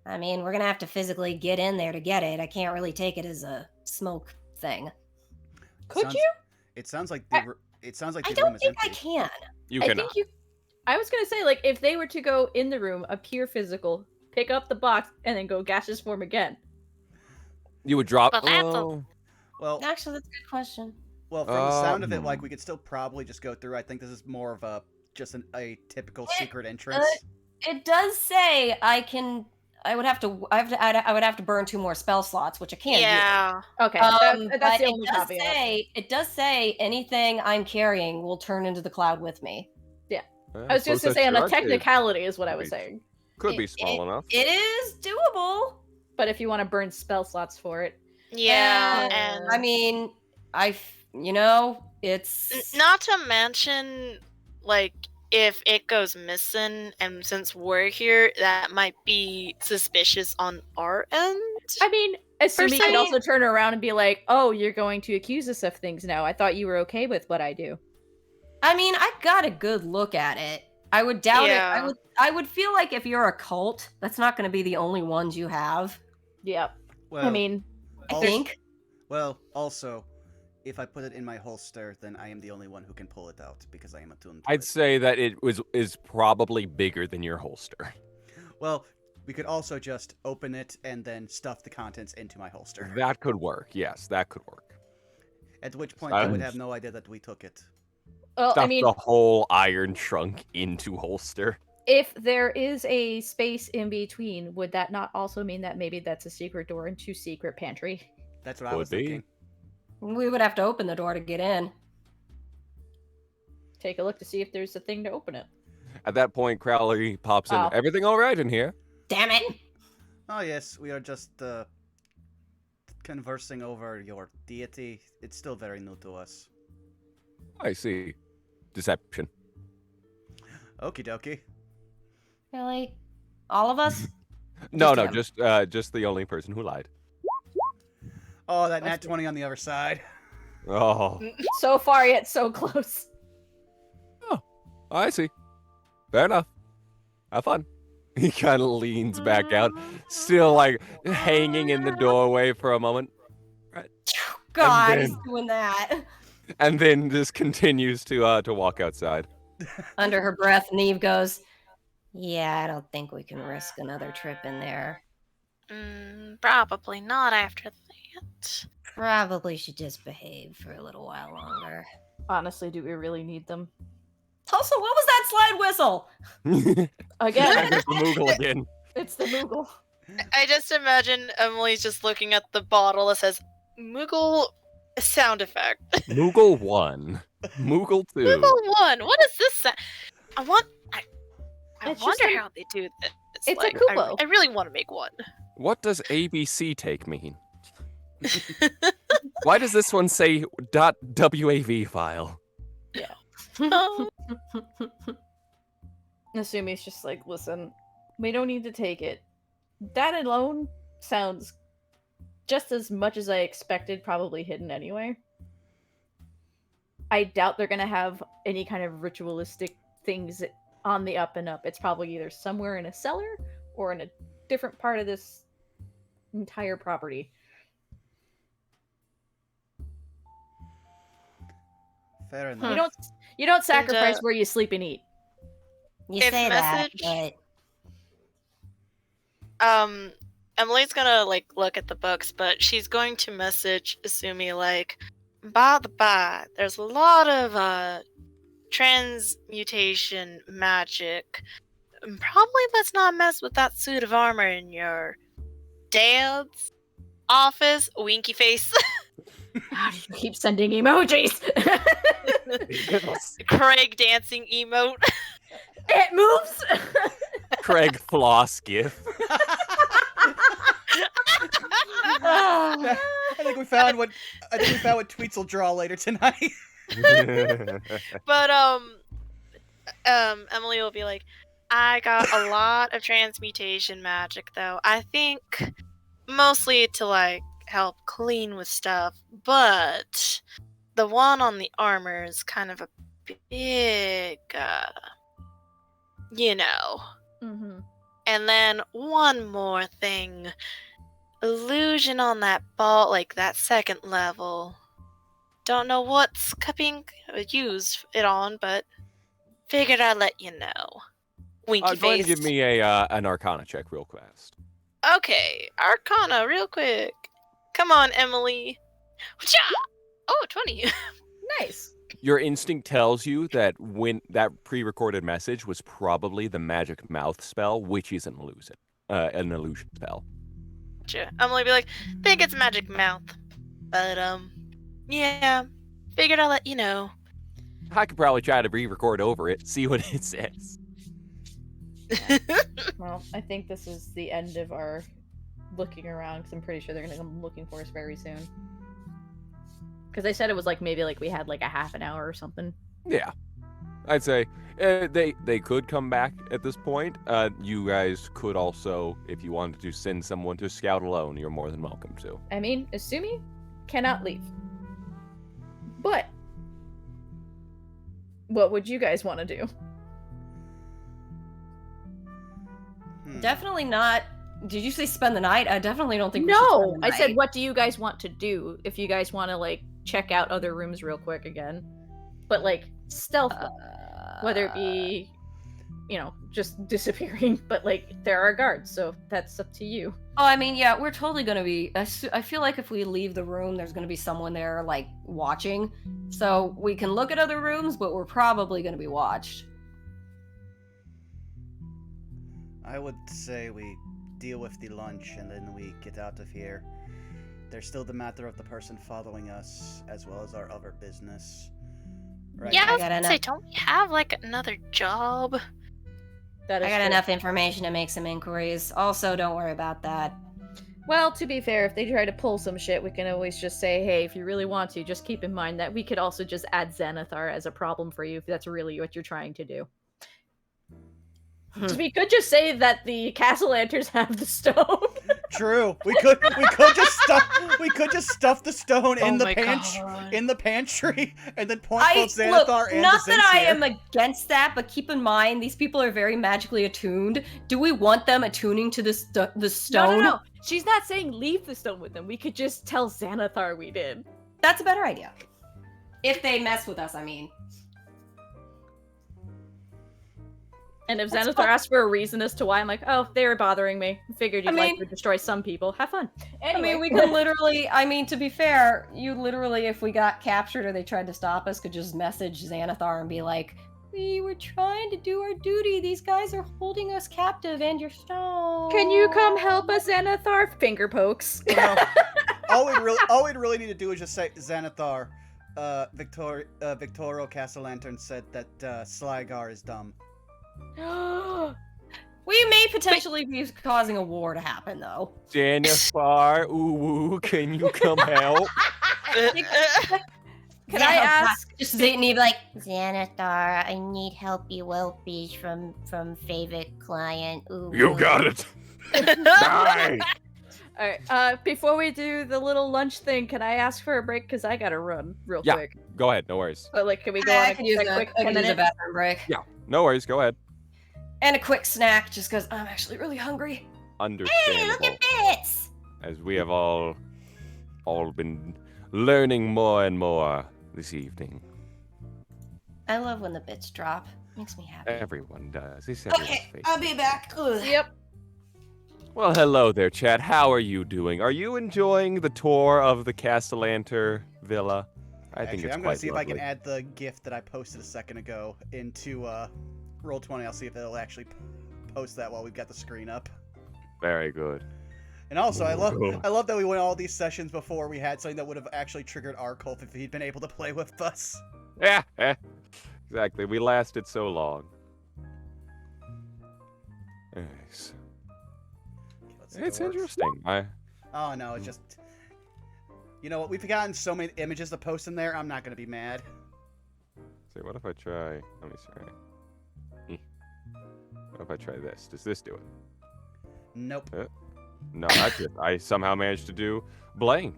I mean, we're gonna have to physically get in there to get it. I can't really take it as a smoke thing. Could you? It sounds like I the room don't is think I empty. can. You I cannot. think I was gonna say, like, if they were to go in the room, appear physical, pick up the box, and then go gaseous form again. You would drop. Well, that's Oh, Well, Actually, that's a good question. Well, from the sound of it, like, we could still probably just go through. I think this is more of a typical secret entrance. It does say I would have to burn 2 more spell slots, which I can't do. Yeah. Okay, But that's the only caveat. it does say anything I'm carrying will turn into the cloud with me. I was just to say, on a technicality is what I was saying. Could be small enough. It is doable. But if you want to burn spell slots for it, Yeah, And, and I mean, it's not to mention, like, if it goes missing, and since we're here, that might be suspicious on our end. I mean, Asumi se- could also turn around and be like, "Oh, you're going to accuse us of things now. I thought you were okay with what I do." I mean, I got a good look at it. I would doubt Yeah. it. I would feel like if you're a cult, that's not going to be the only ones you have. Yep. Well, I mean, I Also- think. well, also, if I put it in my holster, then I am the only one who can pull it out because I am attuned to I'd it. say that is probably bigger than your holster. Well, we could also just open it and then stuff the contents into my holster. That could work. Yes, that could work. At which point, I would Sounds- have no idea that we took it. well, Stuff I mean, the whole iron trunk into holster. if there is a space in between, would that not also mean that maybe that's a secret door into secret pantry? That's what I Could was be. thinking. We would have to open the door to get in. Take a look to see if there's a thing to open it. At that point, Crowley pops in. Oh. Everything all right in here? Damn it! Oh yes, we are just conversing over your deity. It's still very new to us. I see. Deception. Okie dokie. Really? All of us? No, Just just the only person who lied. Oh, that nat 20 on the other side. Oh, So far, yet so close. I see. Fair enough. Have fun. He kind of leans back out, still like hanging in the doorway for a moment, God, then- he's doing that. and then just continues to walk outside. Under her breath, Neve goes, "Yeah, I don't think we can risk another trip in there. Probably not after that. Probably should just behave for a little while longer. Honestly, do we really need them? Also, what was that slide whistle? Again, There's the Moogle again. it's the Moogle. I just imagine Emily's just looking at the bottle that says Moogle sound effect. Moogle 1. Moogle 2. Moogle 1. What is this? I wonder It's just how they do this. it's a like, Kubo. I really want to make one. What does ABC take mean? Why does this one say .wav file? Oh, Nasumi's just like, listen, we don't need to take it. That alone sounds just as much as I expected, probably hidden anyway. I doubt they're gonna have any kind of ritualistic things on the up and up. It's probably either somewhere in a cellar or in a different part of this entire property. Fair You enough. don't sacrifice where you sleep and eat. You If say message- that, but Emily's gonna look at the books, but she's going to message Asumi by the by, there's a lot of transmutation magic. Probably let's not mess with that suit of armor in your dad's office. Winky face. How do you keep sending emojis? Craig dancing emote. It moves. Craig floss gif. I think we found what tweets will draw later tonight. But Emily will be like, I got a lot of transmutation magic though. I think mostly to help clean with stuff, but the one on the armor is kind of a big Mm-hmm. And then one more thing. Illusion on that ball, that second level. Don't know what's being used it on, but figured I'd let you know. Winky Go ahead and face. give me an Arcana check real fast. Okay, Arcana, real quick. Come on, Emily. Wha-cha! Oh, 20. Nice. Your instinct tells you that when that pre-recorded message was probably the magic mouth spell, which is an illusion spell. Gotcha. Emily be like, think it's magic mouth. But, yeah. Figured I'll let you know. I could probably try to re-record over it, see what it says. Well, I think this is the end of our looking around, because I'm pretty sure they're going to come looking for us very soon. Because they said it was like maybe like we had like a half an hour or something. Yeah, I'd say they could come back at this point. You guys could also, if you wanted to send someone to scout alone, you're more than welcome to. I mean, Asumi cannot leave. But what would you guys want to do? Definitely not. Did you say spend the night? I definitely don't think we should No, spend the I night. said, what do you guys want to do? If you guys want to like check out other rooms real quick again, but like stealth, whether it be, you know, just disappearing, but like there are guards, so that's up to you. Oh, I mean, yeah, we're totally gonna be. I feel like if we leave the room, there's gonna be someone there, like, watching. So we can look at other rooms, but we're probably gonna be watched. I would say we deal with the lunch and then we get out of here. There's still the matter of the person following us, as well as our other business. Right Yeah, I now- was got gonna say, enough- don't we have like another job? That is I got true. enough information to make some inquiries. Also, don't worry about that. Well, to be fair, if they try to pull some shit, we can always just say, hey, if you really want to, just keep in mind that we could also just add Xanathar as a problem for you if that's really what you're trying to do. We could just say that the Castlanters have the stone. True. We could just stuff the stone in the pantry and then point both Look, Xanathar and not the that I Zinc am against that, but keep in mind these people are very magically attuned. Do we want them attuning to the stone? No. She's not saying leave the stone with them. We could just tell Xanathar we did. That's a better idea. If they mess with us, I mean. And if That's Xanathar fun. asks for a reason as to why, I'm like, oh, they were bothering me. Figured you'd like mean- to destroy some people. Have fun. Anyway. I mean, we could literally, to be fair, you literally, if we got captured or they tried to stop us, could just message Xanathar and be like, we were trying to do our duty. These guys are holding us captive and your stone. Can you come help us, Xanathar? Finger pokes. Well, all we'd really need to do is just say Xanathar, Victorio Castlanter said that Slygar is dumb. We may potentially be causing a war to happen, though. Jennifer, ooh, can you come help? Can I ask? Just need like, Xanathar, I need help you whelpies from favorite client. Ooh. You got it. Die. Alright, before we do the little lunch thing, can I ask for a break? Because I gotta run real Yeah. quick. Go ahead, no worries. But like, can we go on I a could use quick a 10 minute? bathroom break. Yeah, no worries, go ahead. And a quick snack, just because I'm actually really hungry. Hey, Understandable. look at this! As we have all been learning more and more this evening. I love when the bits drop. Makes me happy. Everyone does. It's everyone's Okay, favorite. I'll be back. Ugh. Yep. Well, hello there, chat. How are you doing? Are you enjoying the tour of the Castlanter Villa? I think Actually, it's I'm quite gonna see if I can lovely. add the GIF that I posted a second ago into Roll20. I'll see if it'll actually post that while we've got the screen up. Very good. And also, I Cool. love that we went all these sessions before we had something that would have actually triggered Arculf if he'd been able to play with us. Yeah, exactly. We lasted so long. Nice. Okay, let's see if It's it works. interesting. Oh no, it's just. You know what? We've gotten so many images to post in there. I'm not gonna be mad. See, what if I try? Let me see. What if I try this? Does this do it? Nope. No, I somehow managed to do blank.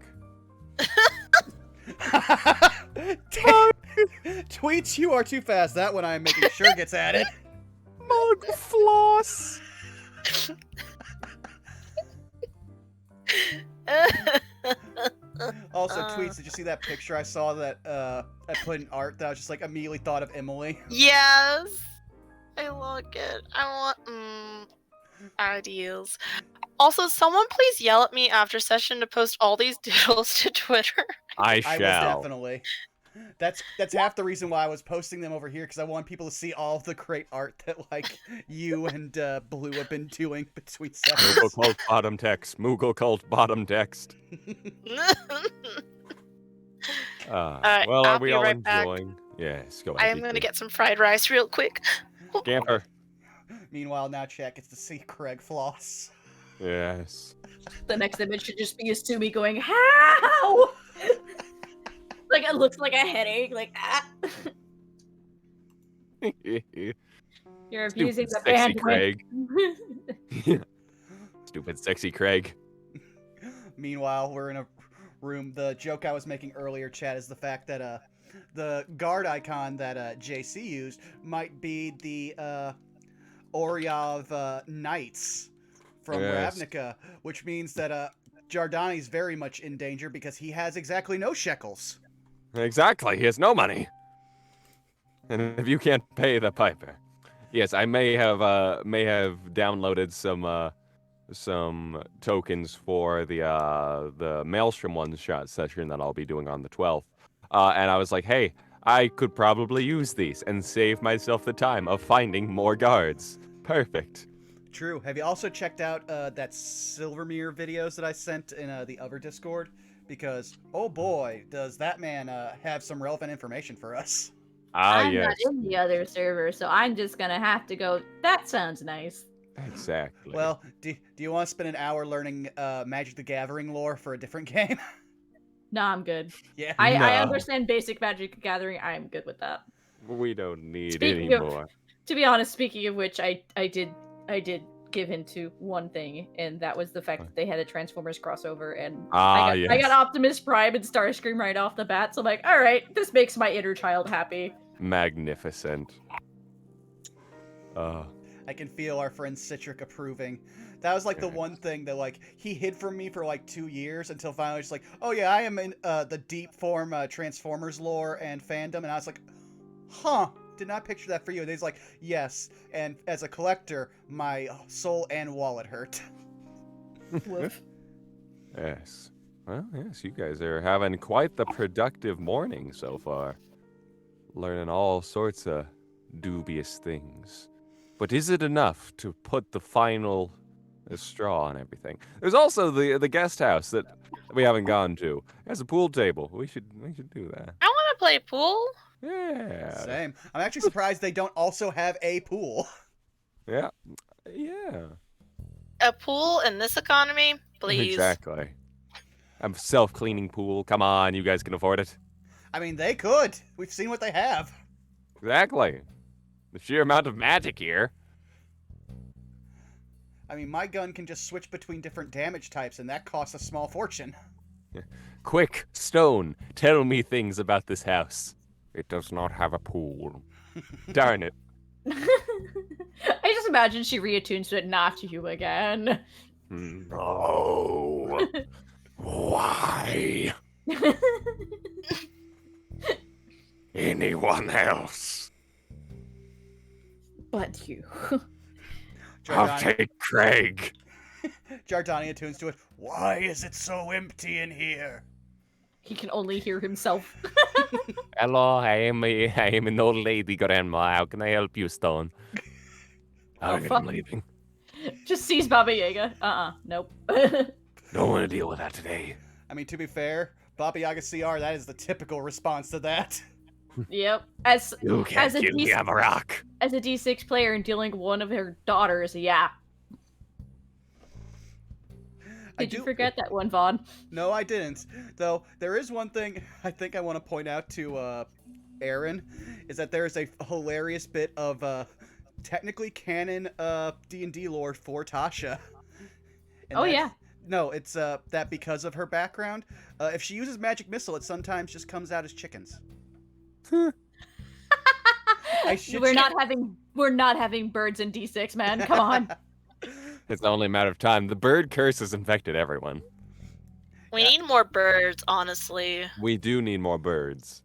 Tweets, you are too fast. That one I'm making sure gets added. Mug floss. Also, tweets, did you see that picture I saw that I put in art that I was just like immediately thought of Emily? Yes, I like it. I want ideas. Also, someone please yell at me after session to post all these doodles to Twitter. I I will shall. definitely. That's half the reason why I was posting them over here, because I want people to see all the great art that like you and Blue have been doing between Moogle sessions. cult bottom text. Moogle cult bottom text. Alright, Well, I'll are we be all right back. enjoying? Yes, go I ahead. am gonna get some fried rice real quick. Scamper. Meanwhile, now Chat gets to see Craig floss. Yes. The next image should just be Asumi going, how? Like, it looks like a headache. Like, ah. You're abusing the Stupid, sexy bandwidth. Craig. Stupid, sexy Craig. Meanwhile, we're in a room. The joke I was making earlier, Chat, is the fact that the guard icon that JC used might be the Oryov Knights from Yes. Ravnica, which means that Jardani's very much in danger because he has exactly no shekels. Exactly. He has no money. And if you can't pay the piper. Yes, I may have downloaded some tokens for the Maelstrom one-shot session that I'll be doing on the 12th. And I was like, hey, I could probably use these and save myself the time of finding more guards. Perfect. True. Have you also checked out that Silvermere videos that I sent in the other Discord? Because, oh boy, does that man have some relevant information for us. I'm Yes. not in the other server, so I'm just gonna have to go, that sounds nice. Exactly. Well, do you want to spend an hour learning Magic the Gathering lore for a different game? No, I'm good. Yeah. I No. understand basic Magic Gathering. I'm good with that. We don't need Speaking any of- more. To be honest, speaking of which, I did give into one thing, and that was the fact that they had a Transformers crossover, and I Yes. got Optimus Prime and Starscream right off the bat. So I'm like, all right, this makes my inner child happy. Magnificent. I can feel our friend Citric approving. That was like the one thing that like he hid from me for like 2 years until finally it's like, oh yeah, I am in the deep form Transformers lore and fandom, and I was like, huh, did not picture that for you. And he's like, yes, and as a collector, my soul and wallet hurt. Woof. Yes. Well, yes, you guys are having quite the productive morning so far. Learning all sorts of dubious things. But is it enough to put the final straw on everything? There's also the guest house that we haven't gone to. It has a pool table. We should do that. I want to play pool. Yeah. Same. I'm actually surprised they don't also have a pool. Yeah. Yeah. A pool in this economy, please. Exactly. A self-cleaning pool. Come on, you guys can afford it. I mean, they could. We've seen what they have. Exactly. The sheer amount of magic here. I mean, my gun can just switch between different damage types, and that costs a small fortune. Quick, Stone, tell me things about this house. It does not have a pool. Darn it. I just imagine she reattunes to it, not to you again. No. Why? Anyone else? But you. I'll take Craig. Jardani attunes to it. Why is it so empty in here? He can only hear himself. Hello, I am an old lady grandma. How can I help you, Stone? Alright, fuck. I'm leaving. Just sees Baba Yaga. Nope. Don't want to deal with that today. I mean, to be fair, Baba Yaga CR, that is the typical response to that. Yep. As You can't As a kill me, decent- I'm a rock. a D6 player and dealing with one of her daughters, yeah. Did you forget that one, Vaughn? No, I didn't. Though, there is one thing I think I want to point out to Aaron, is that there is a hilarious bit of technically canon D&D lore for Tasha. And Oh, that's- yeah. No, it's that because of her background, if she uses magic missile, it sometimes just comes out as chickens. I should We're not having birds in D6, man. Come on. It's only a matter of time. The bird curse has infected everyone. We need more birds, honestly. We do need more birds.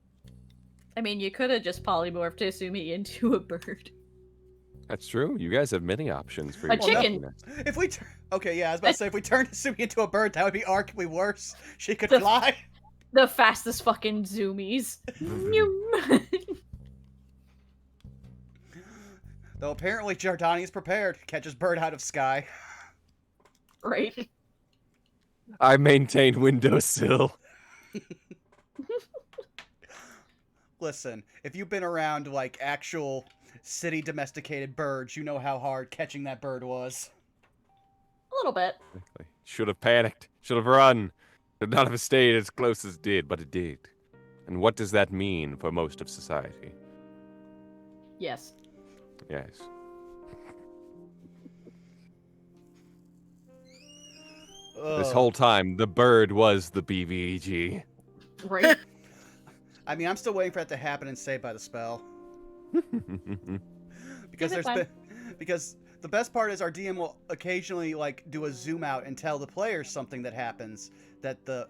I mean, you could have just polymorphed Isumi into a bird. That's true. You guys have many options for A your chicken. happiness. If we okay, yeah, I was about to say if we turned Sumi into a bird, that would be arguably worse. She could The- fly. the fastest fucking zoomies. Though apparently Giordani is prepared. Catches bird out of sky. Right. I maintain windowsill. Listen, if you've been around like actual city domesticated birds, you know how hard catching that bird was. A little bit. Should have panicked. Should have run. Should not have stayed as close as did, but it did. And what does that mean for most of society? Yes. Yes. This whole time, the bird was the BVG. Right. I mean, I'm still waiting for that to happen and Saved by the Spell. Because Give it there's been, because the best part is our DM will occasionally like do a zoom out and tell the players something that happens that the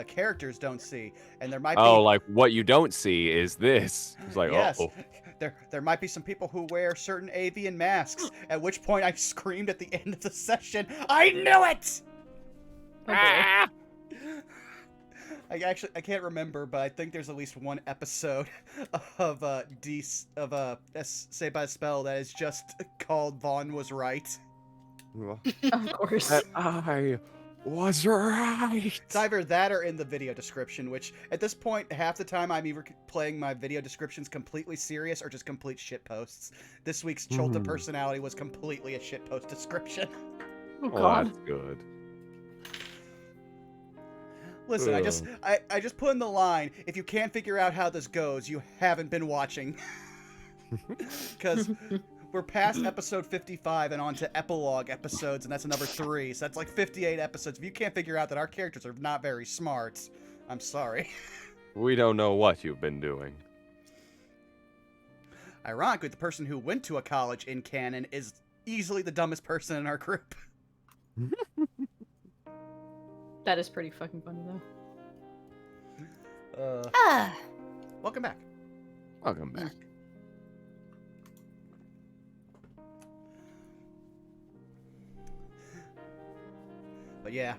characters don't see, and there might be like what you don't see is this. It's like, yes, oh, there might be some people who wear certain avian masks. At which point I screamed at the end of the session, "I knew it!" Oh, boy. I can't remember, but I think there's at least one episode of Saved by the Spell that is just called "Vaughn Was Right." Of course. I was right. It's either that or in the video description, which at this point, half the time I'm either playing my video descriptions completely serious or just complete shitposts. This week's Cholta personality was completely a shitpost description. Oh, Oh, God. that's good. Listen, Ugh. I just put in the line, if you can't figure out how this goes, you haven't been watching. Because we're past episode 55 and on to epilogue episodes, and that's another 3, so that's like 58 episodes. If you can't figure out that our characters are not very smart, I'm sorry. We don't know what you've been doing. Ironically, the person who went to a college in canon is easily the dumbest person in our group. That is pretty fucking funny, though. Welcome back. Welcome back. But yeah,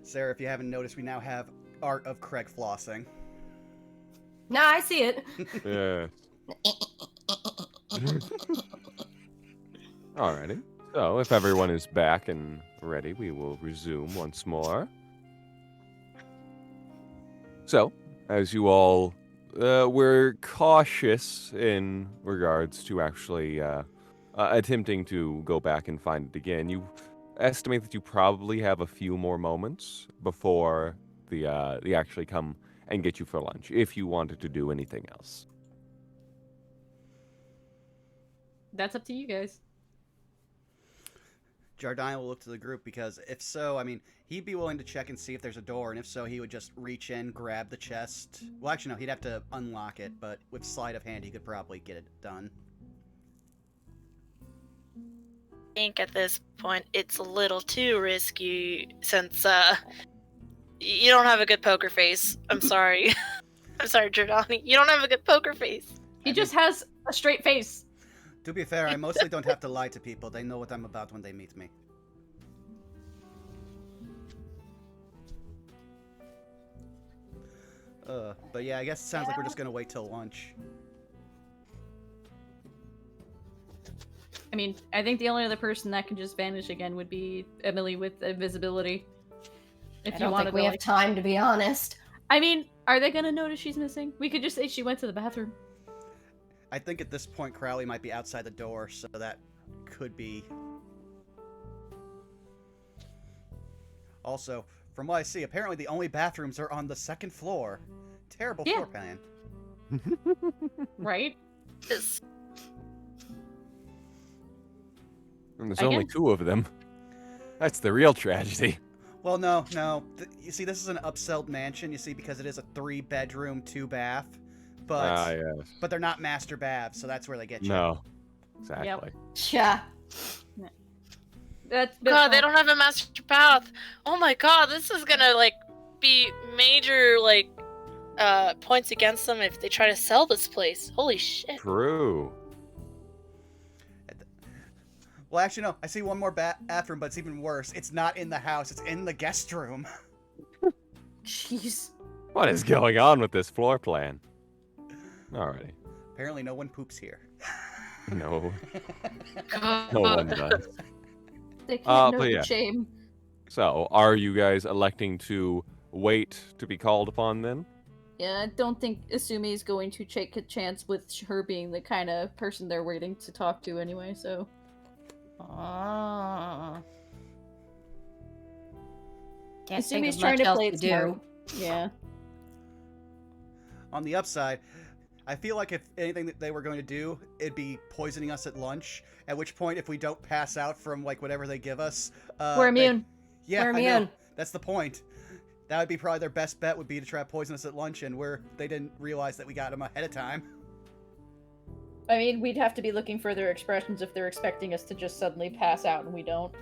Sarah, if you haven't noticed, we now have art of Craig flossing. No, I see it. Yes. Alrighty. So, if everyone is back and ready, we will resume once more. So, as you all were cautious in regards to actually attempting to go back and find it again, you estimate that you probably have a few more moments before they actually come and get you for lunch, if you wanted to do anything else. That's up to you guys. Giordano will look to the group because if so, I mean, he'd be willing to check and see if there's a door, and if so, he would just reach in, grab the chest. Well, actually, no, he'd have to unlock it, but with sleight of hand, he could probably get it done. I think at this point it's a little too risky since you don't have a good poker face. I'm sorry. I'm sorry, Giordani. You don't have a good poker face. He just has a straight face. To be fair, I mostly don't have to lie to people. They know what I'm about when they meet me. But yeah, I guess it sounds like we're just gonna wait till lunch. I mean, I think the only other person that can just vanish again would be Emily with invisibility. If I you don't wanted think we to, have time, to be honest. I mean, are they gonna notice she's missing? We could just say she went to the bathroom. I think at this point Crowley might be outside the door, so that could be. Also, from what I see, apparently the only bathrooms are on the second floor. Terrible Yeah. floor plan. Right? Yes. And there's Again? only 2 of them. That's the real tragedy. Well, no. You see, this is an upselled mansion, you see, because it is a 3-bedroom, 2-bath. But Yes. but they're not master baths, so that's where they get you. No. Exactly. Yeah. That's God, they don't have a master path. Oh my god, this is gonna like be major like points against them if they try to sell this place. Holy shit. True. Well, actually, no. I see one more bathroom, but it's even worse. It's not in the house. It's in the guest room. Jeez. What is going on with this floor plan? Alrighty. Apparently, no one poops here. No, no one does. They can't know but the yeah. shame. So, are you guys electing to wait to be called upon then? Yeah, I don't think Asumi is going to take a chance with her being the kind of person they're waiting to talk to anyway, so. Can't think Asumi's of trying much to else play to it do. smart. Yeah. On the upside, I feel like if anything that they were going to do, it'd be poisoning us at lunch. At which point, if we don't pass out from like whatever they give us, We're immune. Yeah, We're I know. immune. That's the point. That would be probably their best bet, would be to try to poison us at lunch, and they didn't realize that we got them ahead of time. I mean, we'd have to be looking for their expressions if they're expecting us to just suddenly pass out and we don't.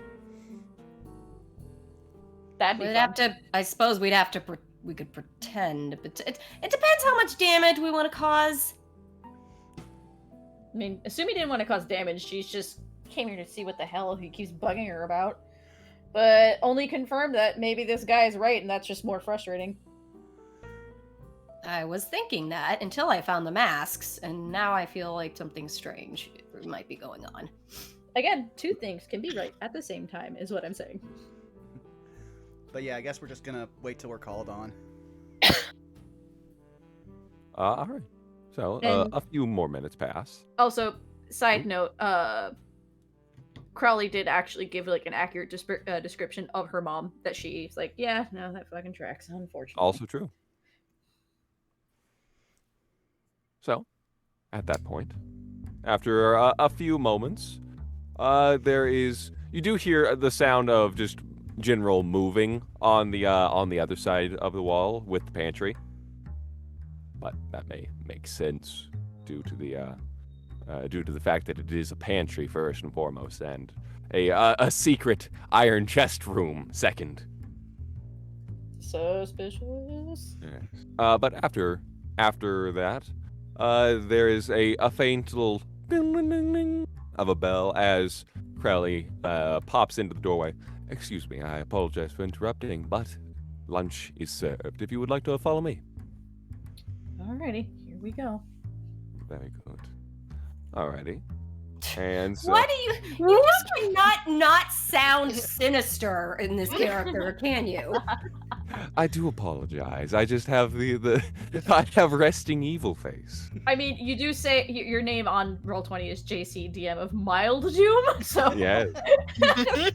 That'd be We'd fun. have to. I suppose we'd have to. We could pretend, but it depends how much damage we want to cause. I mean, Asumi didn't want to cause damage. She's just came here to see what the hell he keeps bugging her about. But only confirmed that maybe this guy is right, and that's just more frustrating. I was thinking that until I found the masks, and now I feel like something strange might be going on. Again, two things can be right at the same time, is what I'm saying. But yeah, I guess we're just gonna wait till we're called on. All right. So, And- a few more minutes pass. Also, side note, Crowley did actually give like an accurate description of her mom. That she's like, yeah, no, that fucking tracks. Unfortunately. Also true. So, at that point, after a few moments, you do hear the sound of just general moving on the other side of the wall with the pantry. But that may make sense due to the fact that it is a pantry first and foremost, and a secret iron chest room second. Suspicious. Yes. But after that, there is a faint little ding, ding, ding, ding of a bell as Crowley pops into the doorway. Excuse me, I apologize for interrupting, but lunch is served. If you would like to follow me. Alrighty, here we go. Very good. Alrighty. And so, Why do you just cannot sound sinister in this character, can you? I do apologize. I just have I have resting evil face. I mean, you do say your name on Roll20 is JC DM of Mild Doom, so Yes. A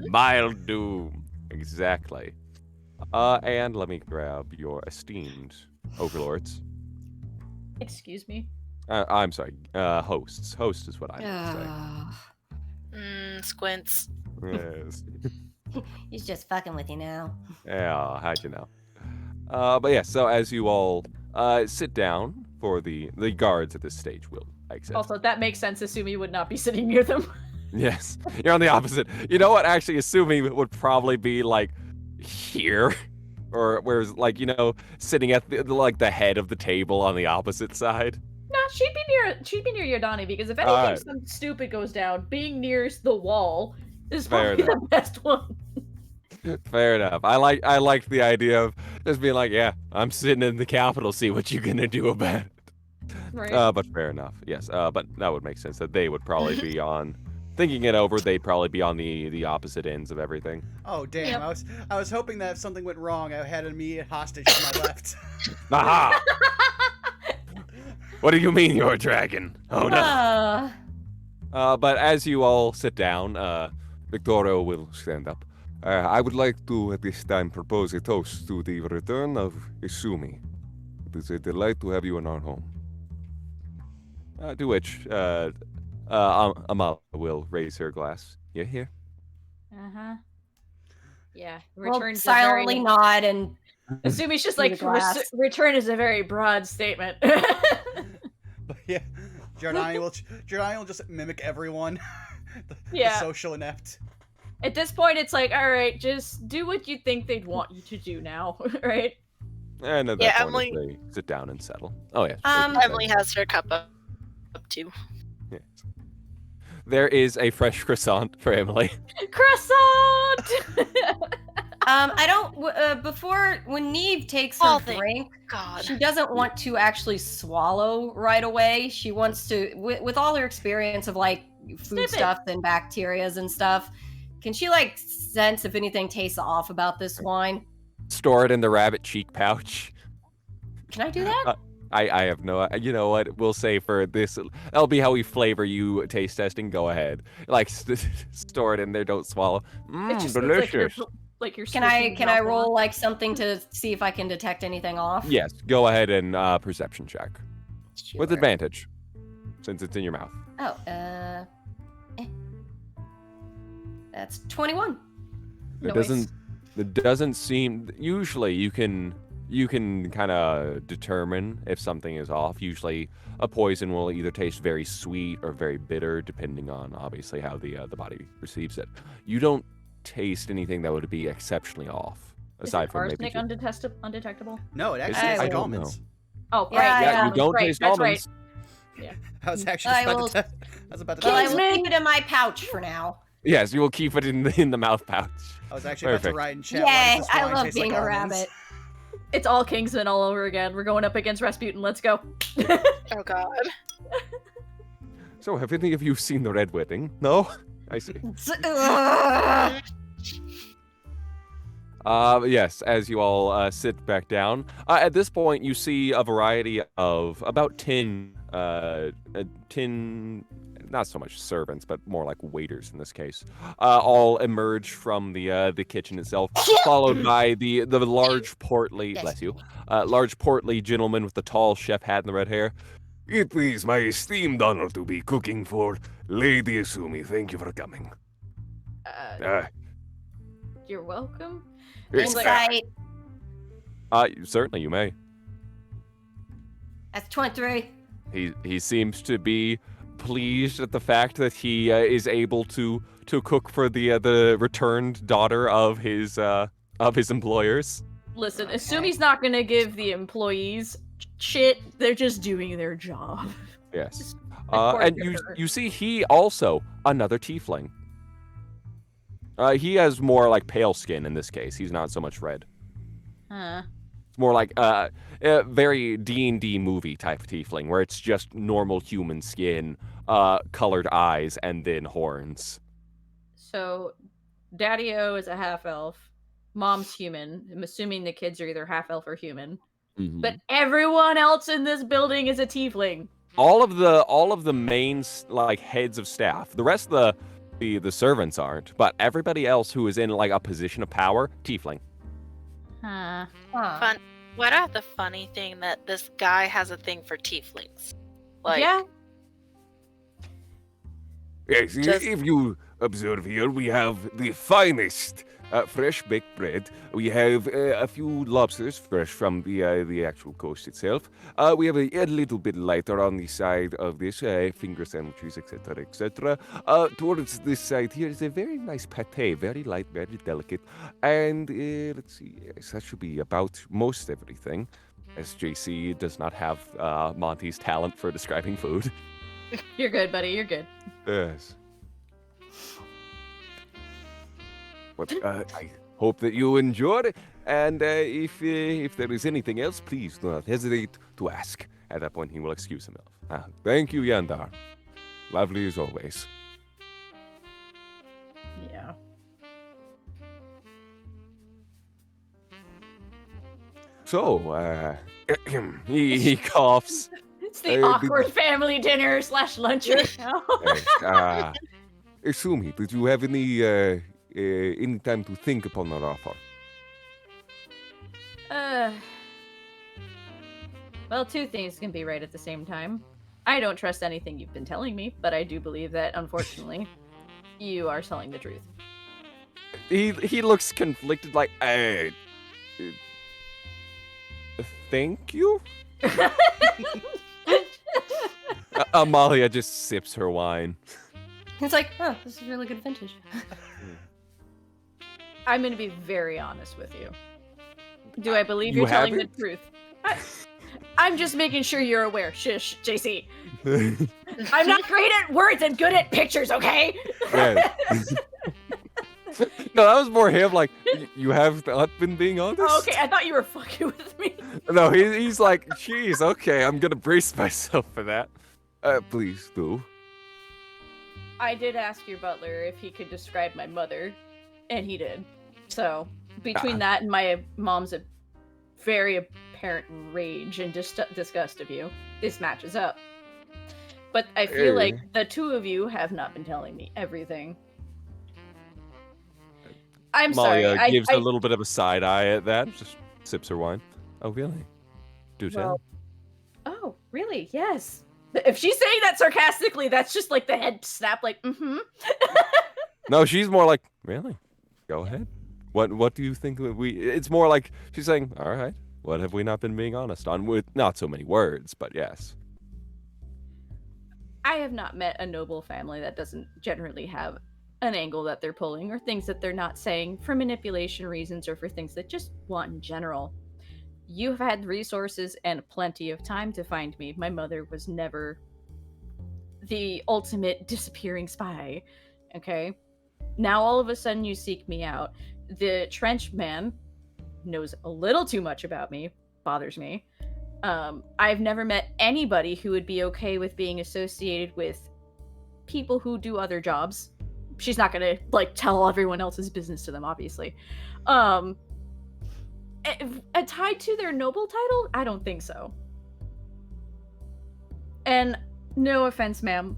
mild doom. Exactly. And let me grab your esteemed overlords. Excuse me. I'm sorry, hosts. Host is what I meant to say. Squints. Yes. He's just fucking with you now. Yeah, how'd you know? But yeah, so as you all sit down for the guards at this stage will exit. Also, that makes sense. Asumi would not be sitting near them. Yes, you're on the opposite. You know what? Actually, assuming it would probably be like here, or whereas like sitting at the head of the table on the opposite side. No, she'd be near Yodani because if anything something stupid goes down, being near the wall is Fair probably the best one. Fair enough. I liked the idea of just being like, yeah, I'm sitting in the Capitol. See what you're gonna do about it. Right. But fair enough. Yes. But that would make sense that they would probably be on. Thinking it over, they'd probably be on the opposite ends of everything. Oh damn! Yep. I was hoping that if something went wrong, I had an immediate hostage to my left. Aha! What do you mean you're a dragon? Oh no! But as you all sit down, Victoria will stand up. I would like to at this time propose a toast to the return of Isumi. It is a delight to have you in our home. To which Amala will raise her glass. You hear? Uh-huh. Yeah. We'll Return silently nod and Asumi's just Through like the glass. return is a very broad statement. But yeah, Giordani will just mimic everyone. the Yeah. social inept. At this point, it's like, all right, just do what you think they'd want you to do now, right? And at Yeah, that point, Emily- they sit down and settle. Oh yeah. Emily has her cup up too. Yes. There is a fresh croissant for Emily. Croissant! I don't. Before when Neve takes Oh, her thank drink, God. she doesn't want to actually swallow right away. She wants to, with all her experience of like Sniff it. foodstuffs and bacterias and stuff. Can she like sense if anything tastes off about this wine? Store it in the rabbit cheek pouch. Can I do that? I have no. You know what? We'll say for this, that'll be how we flavor you taste testing. Go ahead. Like store it in there. Don't swallow. It just looks Delicious. like you're Can I swishing your mouth roll on. like something to see if I can detect anything off? Yes. Go ahead and perception check with Sure. advantage, since it's in your mouth. Oh, that's 21. Nice. It doesn't seem. Usually, you can kind of determine if something is off. Usually, a poison will either taste very sweet or very bitter, depending on obviously how the body receives it. You don't taste anything that would be exceptionally off, aside Isn't from arsenic maybe. undetectable? No, it actually I tastes like will- almonds. Oh, Yeah, right. yeah, you don't right, taste that's almonds. I was actually I just will- about to. I was about to. Well, I tell will you. keep it in my pouch for now. Yes, you will keep it in the mouth pouch. I was actually about to Perfect. write in chat. Why Yay! does this I wine love taste being like a almonds? rabbit. It's all Kingsman all over again. We're going up against Rasputin. Let's go. Oh God. So, have any of you seen the Red Wedding? No? I see. Ugh. Yes, as you all sit back down. At this point, you see a variety of about 10, not so much servants, but more like waiters in this case, all emerge from the kitchen itself, followed by the large portly, bless you, large portly gentleman with the tall chef hat and the red hair. It is my esteemed honor to be cooking for Lady Asumi. Thank you for coming. You're welcome. Yes, Insight. Certainly you may. That's 23. He seems to be pleased at the fact that he is able to cook for the returned daughter of his employers. Listen, Asumi's not gonna give the employees shit. They're just doing their job. Yes. poor And Joker. you see he also another tiefling. He has more like pale skin in this case. He's not so much red. Huh. It's more like a very D&D movie type of tiefling where it's just normal human skin, colored eyes, and then horns. So, Daddy-O is a half-elf. Mom's human. I'm assuming the kids are either half-elf or human. Mhm. But everyone else in this building is a tiefling. all of the main like heads of staff, the rest of the servants aren't, but everybody else who is in like a position of power, tiefling. Huh. Huh. Fun. What about the funny thing that this guy has a thing for tieflings? Like, yeah. Yes, Just- if you observe here, we have the finest fresh baked bread. We have a few lobsters fresh from the actual coast itself. We have a little bit lighter on the side of this, finger sandwiches, etc., etc. Towards this side here is a very nice pate, very light, very delicate. And let's see, yes, that should be about most everything. As JC does not have Monty's talent for describing food. You're good, buddy. You're good. Yes. But I hope that you enjoyed it, and if there is anything else, please do not hesitate to ask. At that point, he will excuse himself. Thank you, Yandar. Lovely as always. Yeah. So, he coughs. It's the awkward family dinner / lunch right now. Asumi, did you have any time to think upon our offer? Well, two things can be right at the same time. I don't trust anything you've been telling me, but I do believe that, unfortunately, you are telling the truth. He looks conflicted, like, thank you? Amalia just sips her wine. It's like, oh, this is really good vintage. I'm going to be very honest with you. Do I believe You you're telling the haven't? truth? I'm just making sure you're aware. Shush, JC. I'm not great at words and good at pictures, okay? Yeah. No, that was more him. Like, you have not been being honest. Oh, okay, I thought you were fucking with me. No, he's like, jeez, okay, I'm gonna brace myself for that. Please do. I did ask your butler if he could describe my mother, and he did. So, between that and my mom's very apparent rage and disgust of you, this matches up. But I feel like the two of you have not been telling me everything. I'm sorry. Malia gives a little bit of a side eye at that, just sips her wine. Oh, really? Do tell. Oh, really? Yes. If she's saying that sarcastically, that's just like the head snap, like, mm-hmm. No, she's more like, really? Go ahead. What do you think it's more like she's saying, all right, what have we not been being honest on? With not so many words, but yes. I have not met a noble family that doesn't generally have an angle that they're pulling or things that they're not saying for manipulation reasons or for things that just want in general. You've had resources and plenty of time to find me. My mother was never the ultimate disappearing spy. Okay? Now all of a sudden you seek me out. The trench man knows a little too much about me. Bothers me. I've never met anybody who would be okay with being associated with people who do other jobs. She's not gonna, like, tell everyone else's business to them, obviously. Tied to their noble title? I don't think so. And no offense, ma'am,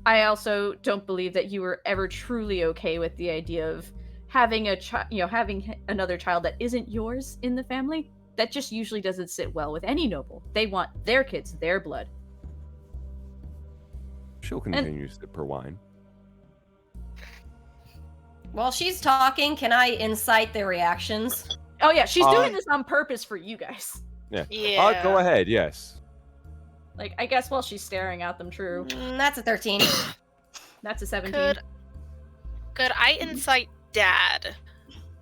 I also don't believe that you were ever truly okay with the idea of having having another child that isn't yours in the family. That just usually doesn't sit well with any noble. They want their kids, their blood. She'll continue to sip her wine. While she's talking, can I incite their reactions? Oh yeah, she's doing this on purpose for you guys. Yeah. Go ahead, yes. Like, I guess while she's staring at them, true. That's a 13. That's a 17. Could I incite Dad?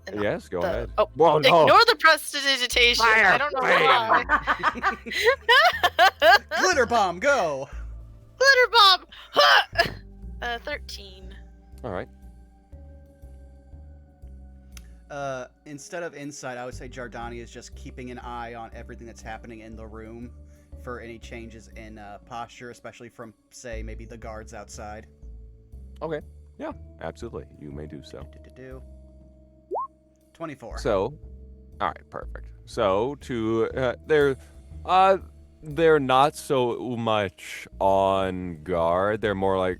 And Yes, go ahead. Oh, Well, no. ignore the prestidigitation. I don't know why. Glitter bomb, go! Glitter bomb! Ha! 13. All right. Instead of insight, I would say Jardani is just keeping an eye on everything that's happening in the room for any changes in posture, especially from, say, maybe the guards outside. Okay. Yeah, absolutely. You may do so. 24. So, all right, perfect. So they're not so much on guard. They're more like,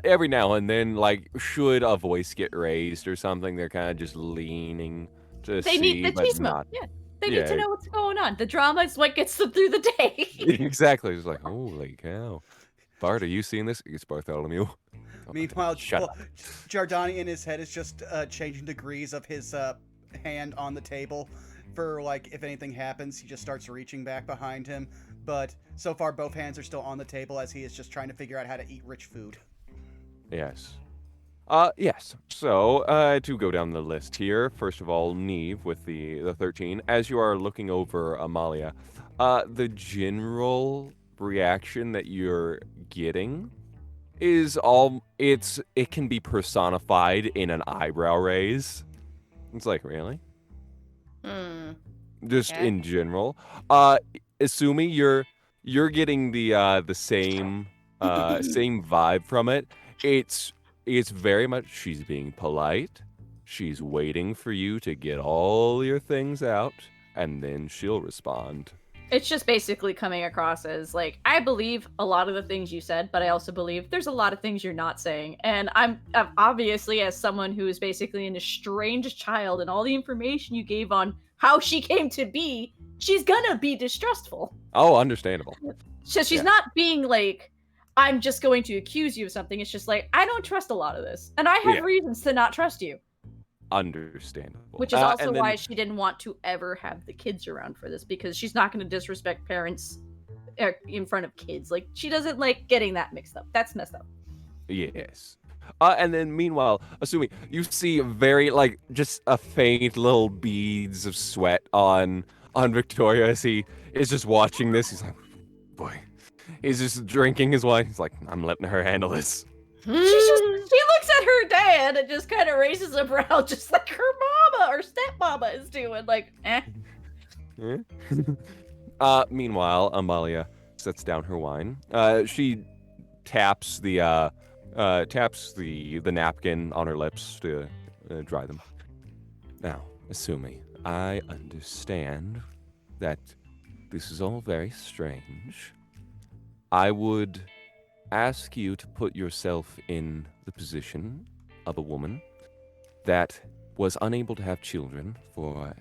every now and then, like, should a voice get raised or something, they're kind of just leaning to They see, need the but cheese not. Yeah. They need to know what's going on. The drama is what gets them through the day. Exactly. It's like, holy cow. Bart, are you seeing this? It's Bartholomew. Meanwhile, Shut up. Jardani in his head is just changing degrees of his hand on the table for, like, if anything happens, he just starts reaching back behind him. But so far, both hands are still on the table as he is just trying to figure out how to eat rich food. Yes. Yes. So, to go down the list here, first of all, Neve with the 13. As you are looking over Amalia, the general reaction that you're getting is it can be personified in an eyebrow raise. It's like, really? Just Okay. in general. Assuming you're getting the same same vibe from it. It's very much she's being polite. She's waiting for you to get all your things out, and then she'll respond. It's just basically coming across as, like, I believe a lot of the things you said, but I also believe there's a lot of things you're not saying. And I'm obviously, as someone who is basically an estranged child, and all the information you gave on how she came to be, she's gonna be distrustful. Oh, understandable. So she's not being like, I'm just going to accuse you of something. It's just like, I don't trust a lot of this. And I have reasons to not trust you. Understandable. Which is also and then- why she didn't want to ever have the kids around for this, because she's not going to disrespect parents in front of kids. Like, she doesn't like getting that mixed up. That's messed up. Yes. And then meanwhile, assuming you see very, like, just a faint little beads of sweat on Victoria as he is just watching this. He's like, boy. He's just drinking his wine. He's like, I'm letting her handle this. She looks at her dad and just kind of raises a brow, just like her mama or stepmama is doing. Like, eh. Meanwhile, Amalia sets down her wine. She taps the napkin on her lips to dry them. Now, Asumi, I understand that this is all very strange. I would ask you to put yourself in the position of a woman that was unable to have children for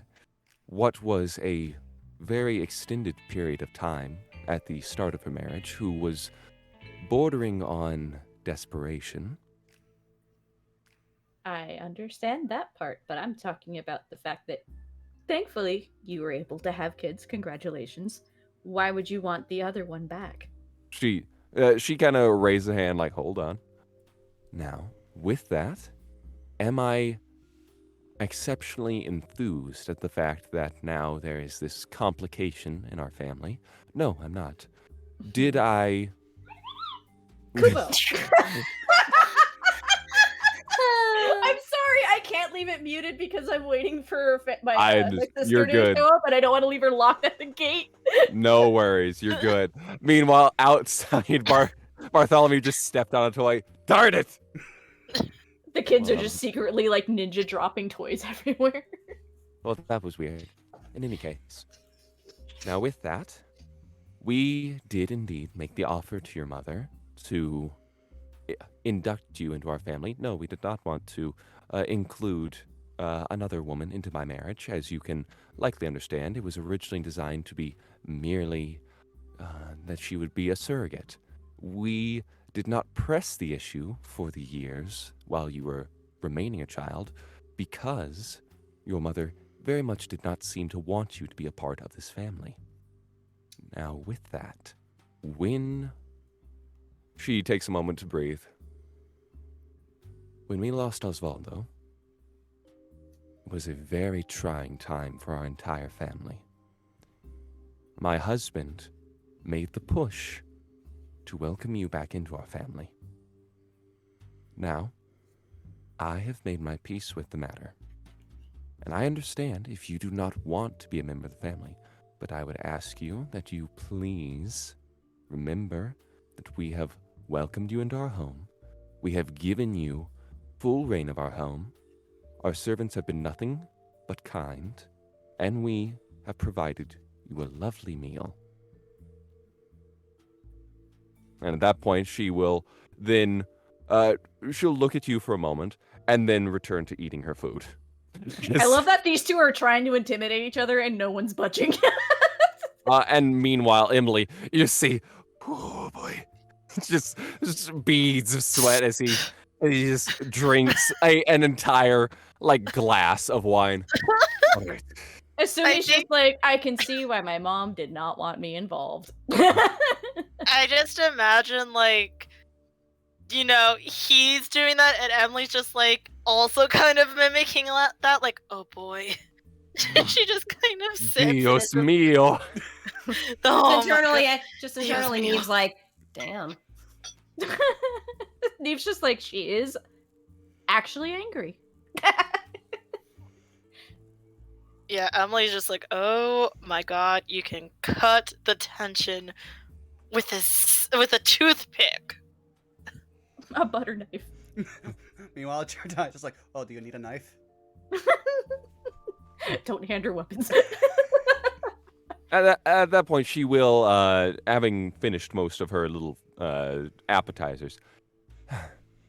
what was a very extended period of time at the start of her marriage, who was bordering on desperation. I understand that part, but I'm talking about the fact that thankfully you were able to have kids. Congratulations. Why would you want the other one back? She kind of raised a hand like, hold on. Now, with that, am I exceptionally enthused at the fact that now there is this complication in our family? No, I'm not. Did I... Kubo. I'm sorry, I can't leave it muted because I'm waiting for my sister You're to good. show up, and I don't want to leave her locked at the gate. No worries, you're good. Meanwhile, outside, Bartholomew just stepped on a toy. Darn it! The kids are just secretly like ninja dropping toys everywhere. Well, that was weird. In any case. Now, with that, we did indeed make the offer to your mother to induct you into our family. No, we did not want to include another woman into my marriage. As you can likely understand, it was originally designed to be merely that she would be a surrogate. We did not press the issue for the years while you were remaining a child because your mother very much did not seem to want you to be a part of this family. Now, with that, when she takes a moment to breathe, when we lost Osvaldo, it was a very trying time for our entire family. My husband made the push to welcome you back into our family. Now, I have made my peace with the matter, and I understand if you do not want to be a member of the family, but I would ask you that you please remember that we have welcomed you into our home. We have given you full reign of our home. Our servants have been nothing but kind, and we have provided you a lovely meal. And at that point, she will then, she'll look at you for a moment, and then return to eating her food. I love that these two are trying to intimidate each other and no one's budging. And meanwhile, Emily, you see, oh boy, just beads of sweat as he just drinks an entire, like, glass of wine. All right. As soon as she's like, I can see why my mom did not want me involved. I just imagine, like, you know, he's doing that and Emily's just, like, also kind of mimicking that, like, oh boy. She just kind of sits. Dios mío. Just internally, Neve's like, damn. Neve's just like, she is actually angry. Yeah, Emily's just like, oh my god, you can cut the tension with a toothpick. A butter knife. Meanwhile, Jardine just like, oh, do you need a knife? Don't hand her weapons. At that point, she will, having finished most of her little appetizers.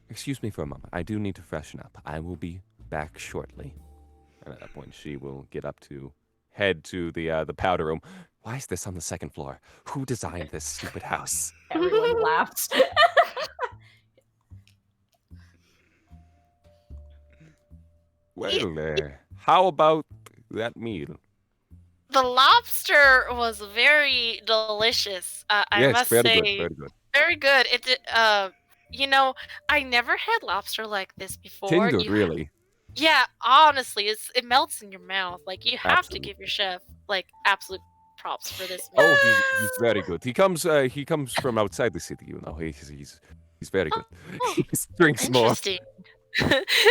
Excuse me for a moment. I do need to freshen up. I will be back shortly. And at that point, she will get up to head to the powder room. Why is this on the second floor? Who designed this stupid house? Everyone laughs. Well, how about that meal? The lobster was very delicious. I must say, very good. very good. You know, I never had lobster like this before. Tender, really. Yeah, honestly, it melts in your mouth. Like, you have Absolutely. to give your chef like absolute props for this meal. Oh, he's very good. He comes from outside the city. You know, he's very good. Oh, He drinks more. Interesting.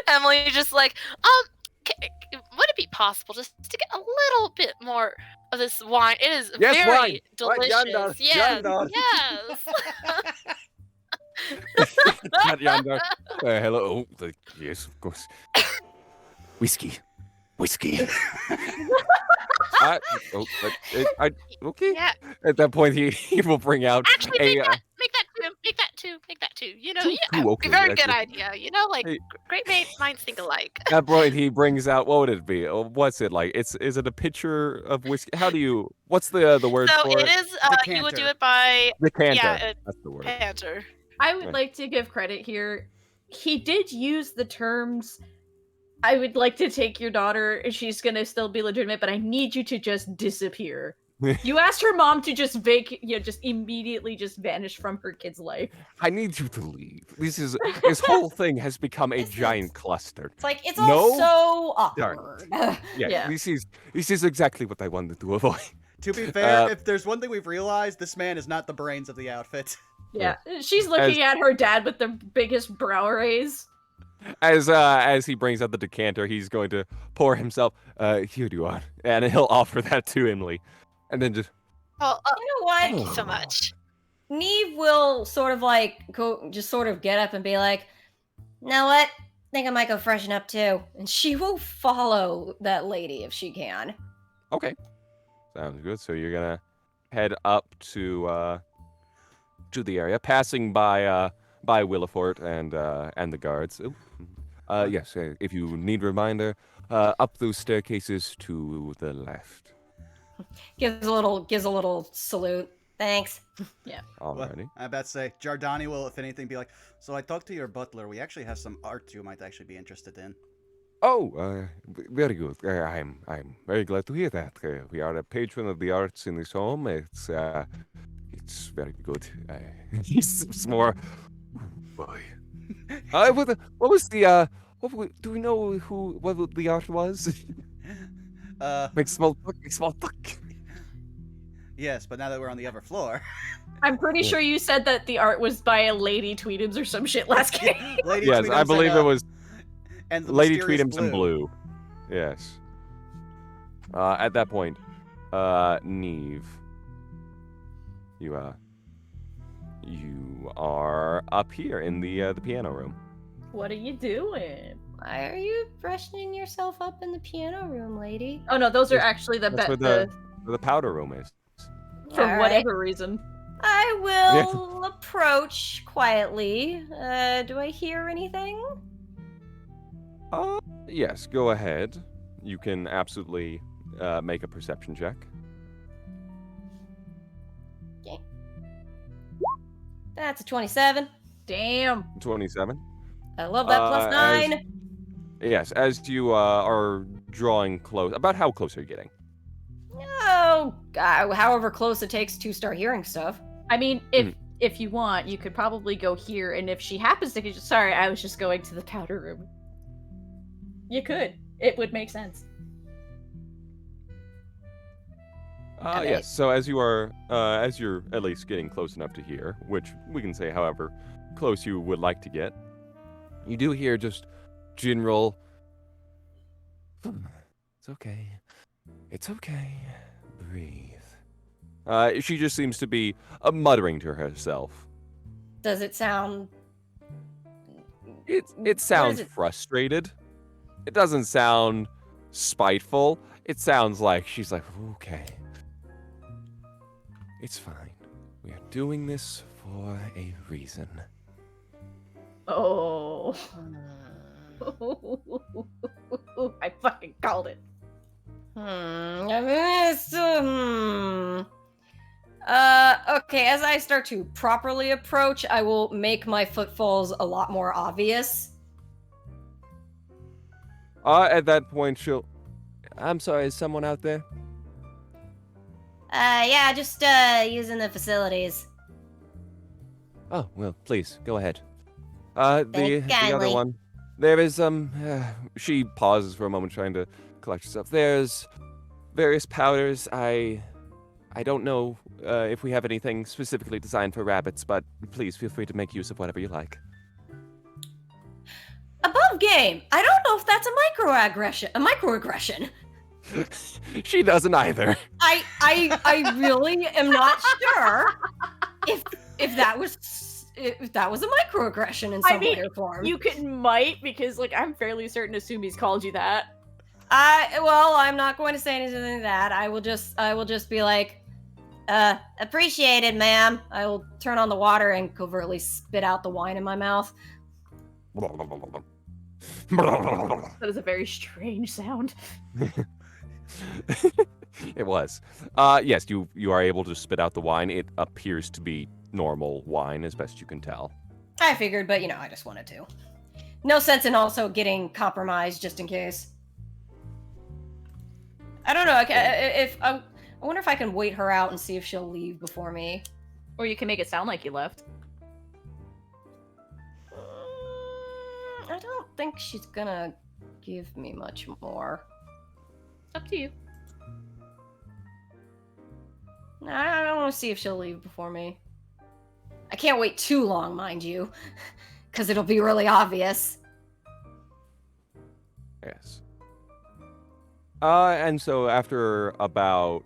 Emily just like, would it be possible just to get a little bit more of this wine? It is Yes, very wine. Right delicious. yonder, Yes, yonder. yes. Not yonder. Hello. Oh, yes, of course. Whiskey. Okay. Yeah. At that point, he will bring out Actually, a. make that two. You know, Two, okay, very that's good it. idea. You know, like Hey. great minds think alike. At that point, he brings out. What would it be? What's it like? Is it a pitcher of whiskey? How do you? What's the word So for it is. You would do Decanter. it by Decanter. That's the word. Panther. I would Right. like to give credit here. He did use the terms, I would like to take your daughter, she's gonna still be legitimate, but I need you to just disappear. You asked her mom to just just immediately just vanish from her kid's life. I need you to leave. This whole thing has become a This giant is- cluster. It's like it's No, all so darn awkward. Yeah, Yeah. this is exactly what I wanted to avoid. To be fair, Uh, if there's one thing we've realized, this man is not the brains of the outfit. Yeah. She's looking at her dad with the biggest brow raise. As he brings out the decanter, he's going to pour himself. Here you are, and he'll offer that to Emily, and then just. Well, You know what? thank you so much. Neve will sort of like sort of get up and be like, "You know what? Think I might go freshen up too." And she will follow that lady if she can. Okay, sounds good. So you're gonna head up to the area, passing by Willifort and the guards. Ooh. Yes, if you need reminder, up those staircases to the left. Gives a little salute. Thanks. Alrighty. I'm about to say, Giordani will, if anything, be like, so I talked to your butler. We actually have some art you might actually be interested in. Oh, very good. I'm very glad to hear that. We are a patron of the arts in this home. It's very good. It's more. Boy. What was the do we know what the art was? Make small talk. Yes, but now that we're on the other floor. I'm pretty sure you said that the art was by a Lady Tweedums or some shit last game. Lady Yes, I Tweedums believe and, it was and the Lady mysterious Tweedums in blue. Yes. At that point, Neve, you are up here in the piano room. What are you doing? Why are you freshening yourself up in the piano room, lady? Oh no, those are Yes, actually the That's where the powder room is. for All right. whatever reason. I will approach quietly. Do I hear anything? Yes, go ahead. You can absolutely make a perception check. That's a 27. Damn. 27. I love that plus as- 9. Yes, as you are drawing close. About how close are you getting? Oh, however close it takes to start hearing stuff. I mean, if you want, you could probably go here, and if she happens to, sorry, I was just going to the powder room. You could. It would make sense. Okay. Yes. So as you're at least getting close enough to hear, which we can say, however close you would like to get, you do hear just general. It's okay. It's okay. Breathe. She just seems to be muttering to herself. Does it sound... It sounds it- frustrated. It doesn't sound spiteful. It sounds like she's like, okay. It's fine. We are doing this for a reason. Oh. I fucking called it. Okay, as I start to properly approach, I will make my footfalls a lot more obvious. At that point, I'm sorry, is someone out there? Yeah, just using the facilities. Oh, well, please, go ahead. The Thank other kindly. one. There is, she pauses for a moment trying to collect herself. There's various powders. I don't know if we have anything specifically designed for rabbits, but please feel free to make use of whatever you like. Above game. I don't know if that's a microaggression. She doesn't either. I really am not sure if that was a microaggression in some way or form. You might, because like I'm fairly certain Asumi's called you that. Well, I'm not going to say anything like that. I will just be like, appreciate it, ma'am. I will turn on the water and covertly spit out the wine in my mouth. That is a very strange sound. It was. Yes, you are able to spit out the wine. It appears to be normal wine, as best you can tell. I figured, but I just wanted to. No sense in also getting compromised just in case. I don't know. I wonder if I can wait her out and see if she'll leave before me. Or you can make it sound like you left. I don't think she's gonna give me much more. It's up to you. I don't want to see if she'll leave before me. I can't wait too long, mind you, because it'll be really obvious. Yes. And so after about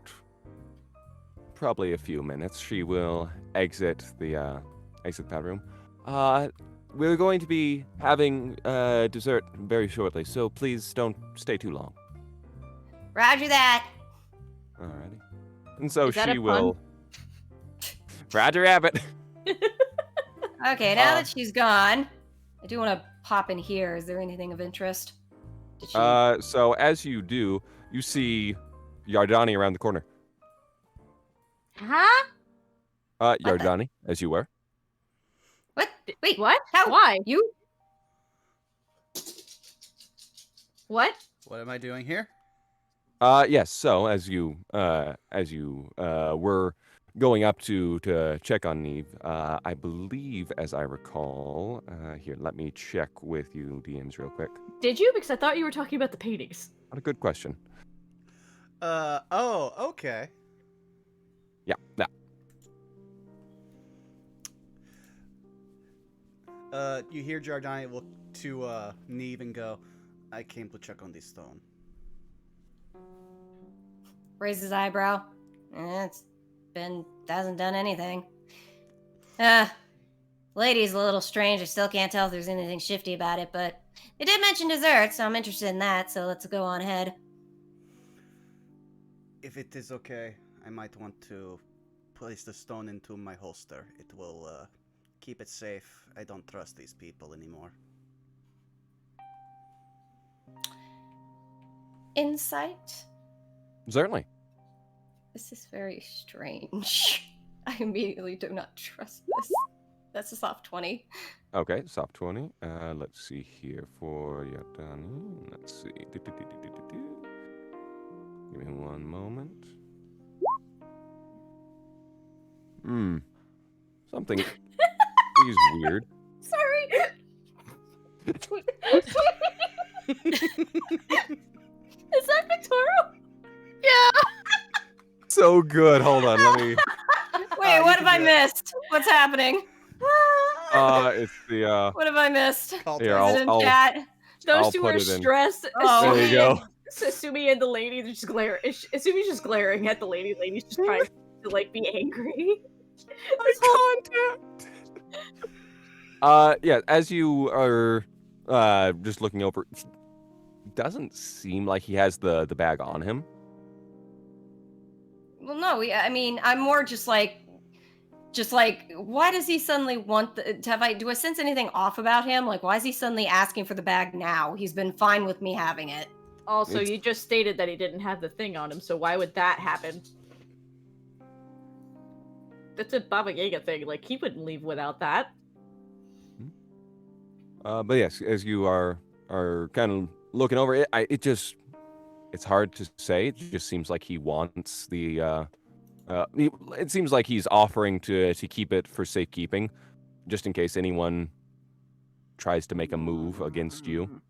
probably a few minutes, she will exit the pad room. We're going to be having dessert very shortly, so please don't stay too long. Roger that. Alrighty. And so Is that she a will. pun? Roger Rabbit. Okay, now that she's gone, I do want to pop in here. Is there anything of interest? Did she... So as you do, you see Yardani around the corner. Huh? Yardani, as you were. What? Wait, What? How? Why? You? What? What am I doing here? Yes. So as you were going up to check on Neve, I believe, as I recall, here, let me check with you, DMs, real quick. Did you? Because I thought you were talking about the paintings. What a good question. Oh, okay. Yeah. You hear Giordani look to Neve and go, I came to check on this stone. Raise his eyebrow. Hasn't done anything. Lady's a little strange. I still can't tell if there's anything shifty about it, but they did mention dessert, so I'm interested in that, so let's go on ahead. If it is okay, I might want to place the stone into my holster. It will keep it safe. I don't trust these people anymore. Insight? Certainly. This is very strange. I immediately do not trust this. That's a soft 20. Okay, soft 20. Let's see here for Yardani. Let's see. Give me one moment. Something is weird. Sorry. Is that pictorial? Yeah. So good. Hold on. Let me. Wait, what have I missed? What's happening? It's the. What have I missed? Here, Is it in I'll chat? Those I'll two put are it in. stressed. Oh. There you go. Asumi and the lady, they're just glaring. Asumi's just glaring at the lady. The lady's just trying to like be angry. Yeah. As you are just looking over, it doesn't seem like he has the bag on him. Well, no. I mean, I'm more just like, why does he suddenly want do I sense anything off about him? Like, why is he suddenly asking for the bag now? He's been fine with me having it. Also, you just stated that he didn't have the thing on him, so why would that happen? That's a Baba Yaga thing. Like, he wouldn't leave without that. But yes, as you are kind of looking over it, it's hard to say. It just seems like he wants the. It seems like he's offering to keep it for safekeeping, just in case anyone tries to make a move against you.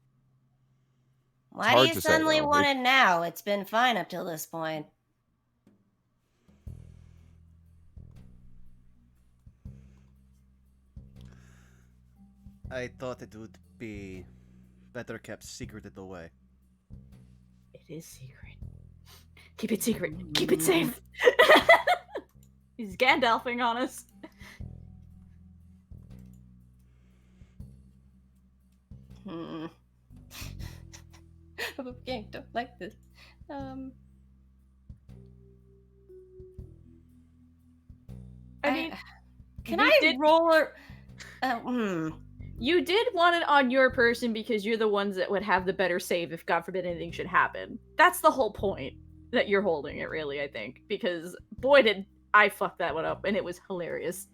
Why hard do you to say, suddenly though. want it now? It's been fine up till this point. I thought it would be Better kept secreted away. It is secret. Keep it secret. Keep it safe. He's Gandalfing on us. Okay, don't like this. I mean, can you I did- roll or? You did want it on your person because you're the ones that would have the better save if, God forbid, anything should happen. That's the whole point that you're holding it, really, I think. Because, boy, did I fuck that one up, and it was hilarious.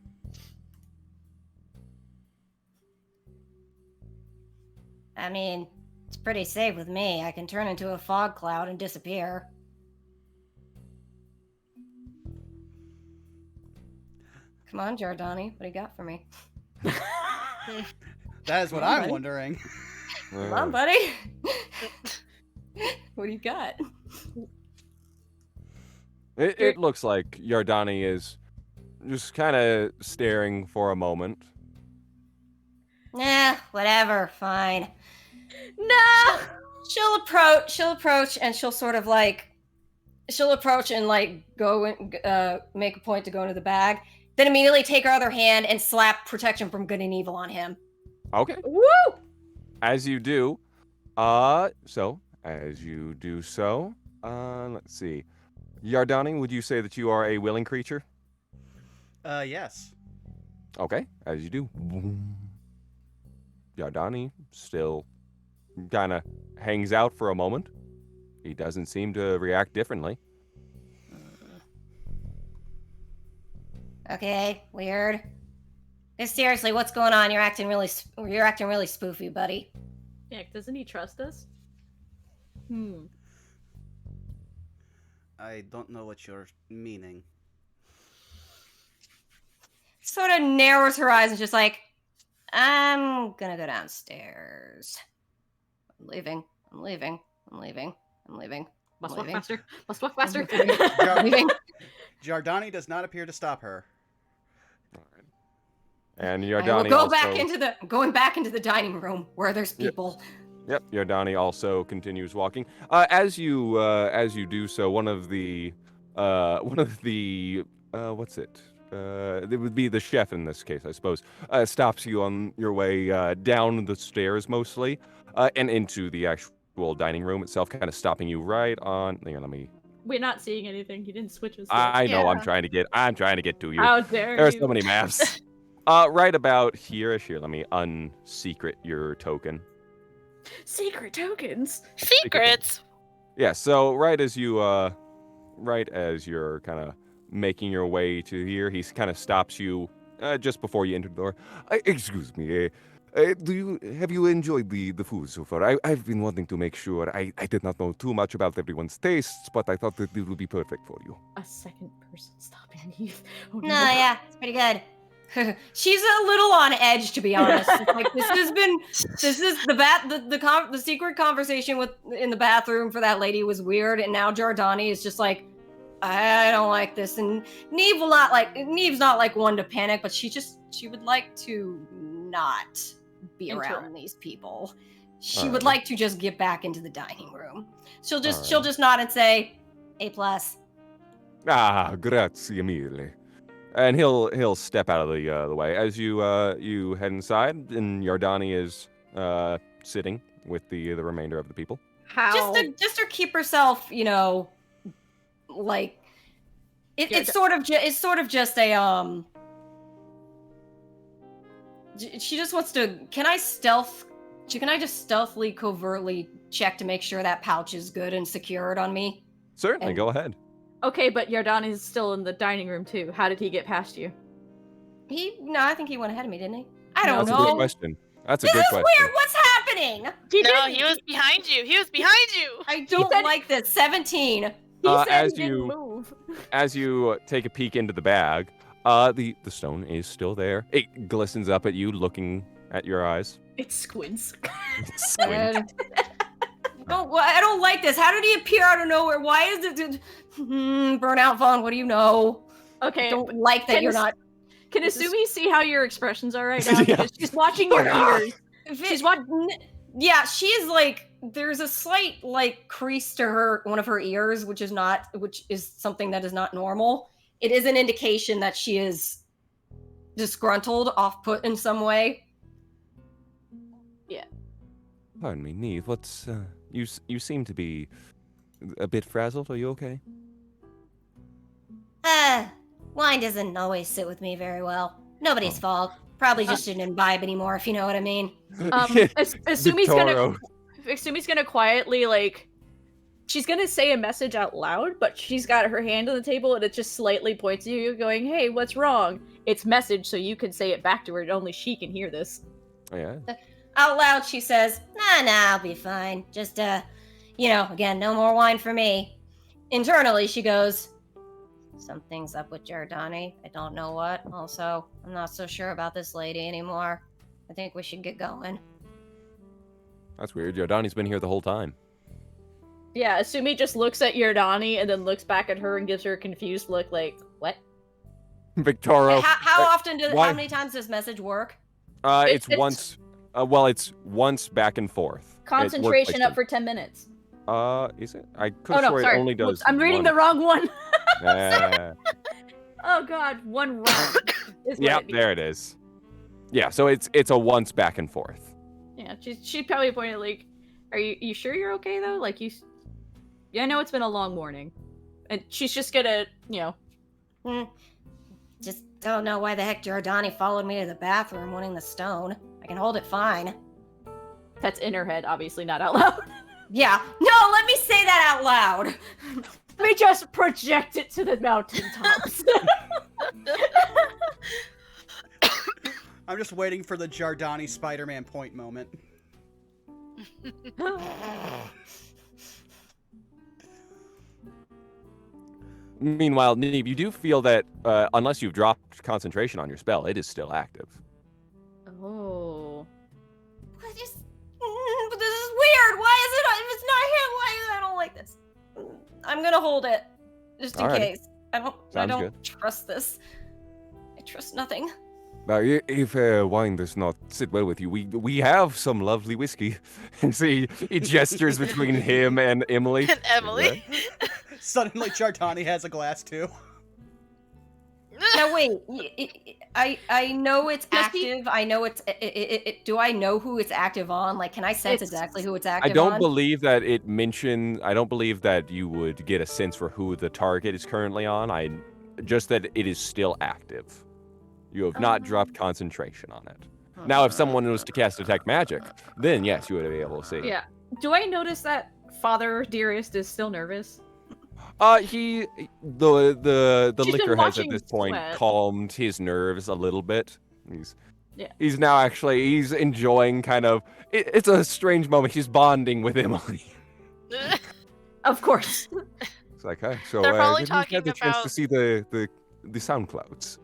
I mean, it's pretty safe with me. I can turn into a fog cloud and disappear. Come on, Giordani, what do you got for me? That is what I'm wondering. Come on, buddy. What do you got? It looks like Yardani is just kind of staring for a moment. Whatever, fine. No! She'll approach, and she'll sort of like, she'll approach and like go and make a point to go into the bag, then immediately take her other hand and slap protection from good and evil on him. Okay. Woo! As you do, as you do so, let's see. Yardani, would you say that you are a willing creature? Yes. Okay, as you do. Yardani still kind of hangs out for a moment. He doesn't seem to react differently. Okay, weird. Seriously, what's going on? You're acting really spoofy, buddy. Yeah, doesn't he trust us? I don't know what you're meaning. Sort of narrows her eyes and just like, I'm gonna go downstairs. I'm leaving. Must walk leaving. faster. Must walk faster. Leaving. Jardani does not appear to stop her. And I Yardani will go also... going back into the dining room where there's people. Yep, Yardani also continues walking. As you do so, one of the what's it? It would be the chef in this case, I suppose. Stops you on your way down the stairs mostly, and into the actual dining room itself, kind of stopping you right on. Here, let me. We're not seeing anything. You didn't switch us. I know. Yeah. I'm trying to get to you. How dare There are you? so many maps. Right about here. Here, let me unsecret your token. Secret tokens. Secrets. Yeah, so right as you're kind of making your way to here, he kind of stops you just before you enter the door. Excuse me. Have you enjoyed the food so far? I've been wanting to make sure. I did not know too much about everyone's tastes, but I thought that it would be perfect for you. A second person stopping me. Oh, No, yeah, it's pretty good. She's a little on edge, to be honest. Like this is the secret conversation in the bathroom for that lady was weird, and now Giordani is just like, I don't like this, and Neve's not like one to panic, but she would like to not be around these people. She would like to just get back into the dining room. She'll just nod and say, A+. Ah, grazie mille. And he'll step out of the way as you head inside, and Yardani is sitting with the remainder of the people. How? Just to keep herself, like it's sort of just a she just wants to. Can I just stealthily, covertly check to make sure that pouch is good and secured on me? Certainly, And- go ahead. Okay, but Yardani's still in the dining room too. How did he get past you? I think he went ahead of me, didn't he? I don't That's know. a good question. That's a This good is question. weird. What's happening? No, didn't. he was behind you. He was behind you. I don't said- like this. 17. He said as he didn't you- move. As you take a peek into the bag, the stone is still there. It glistens up at you, looking at your eyes. It squints. Squint. I don't like this. How did he appear out of nowhere? Why is it? Burnout Vaughn, what do you know? Okay. I don't like that Can you're this- not. Can This is- Asumi see how your expressions are right now? Yeah. Because she's watching your ears. If it- She's watching. Yeah, she is like there's a slight like crease to one of her ears, which is something that is not normal. It is an indication that she is disgruntled, off-put in some way. Pardon me, Neve. What's you seem to be a bit frazzled. Are you okay? Wine doesn't always sit with me very well. Nobody's fault. Probably just shouldn't imbibe anymore, if you know what I mean. Asumi's gonna quietly, like, she's gonna say a message out loud, but she's got her hand on the table and it just slightly points at you, going, "Hey, what's wrong?" It's message, so you can say it back to her, and only she can hear this. Oh, yeah. Out loud, she says, Nah, I'll be fine. Just, again, no more wine for me. internally, she goes, Something's up with Giordani. I don't know what. Also, I'm not so sure about this lady anymore. I think we should get going. That's weird. Giordani's been here the whole time. Yeah, Asumi just looks at Yordani and then looks back at her and gives her a confused look, like, what? Victoro. how many times does message work? It's once. It's once back and forth. Concentration up for 10 minutes. Is it? I could have sworn it only does. I'm reading the wrong one. Uh, Oh god, one round. Yep, there it is. Yeah, so it's a once back and forth. Yeah, she probably pointed like, "Are you sure you're okay though? Like you." Yeah, I know it's been a long morning, and she's just gonna, Just don't know why the heck Giordani followed me to the bathroom wanting the stone. I can hold it fine. That's in her head, obviously not out loud. Yeah. No, let me say that out loud. Let me just project it to the mountaintops. I'm just waiting for the Giordani Spider-Man point moment. Meanwhile, Neve, you do feel that unless you've dropped concentration on your spell, it is still active. Oh. But this is weird. Why is it? If it's not him, I don't like this. I'm gonna hold it, just in case. I don't good. trust this. I trust nothing. Now, if wine does not sit well with you, we have some lovely whiskey. And so he gestures between him and Emily. And Emily. Suddenly, Giordani has a glass too. Now wait, I know it's active. I know it's. Do I know who it's active on? Like, can I sense exactly who it's active I don't on? believe that it mentioned. I don't believe that you would get a sense for who the target is currently on. Just that it is still active. You have not dropped concentration on it. Now, if someone was to cast Detect Magic, then yes, you would be able to see. Yeah. Do I notice that Father Dearest is still nervous? The She's liquor been has at watching this point sweat. calmed his nerves a little bit. He's now actually enjoying kind of. It's a strange moment. He's bonding with Emily. Of course. It's like, hey, so They're probably have you talking had the chance to about- see the sound clouds?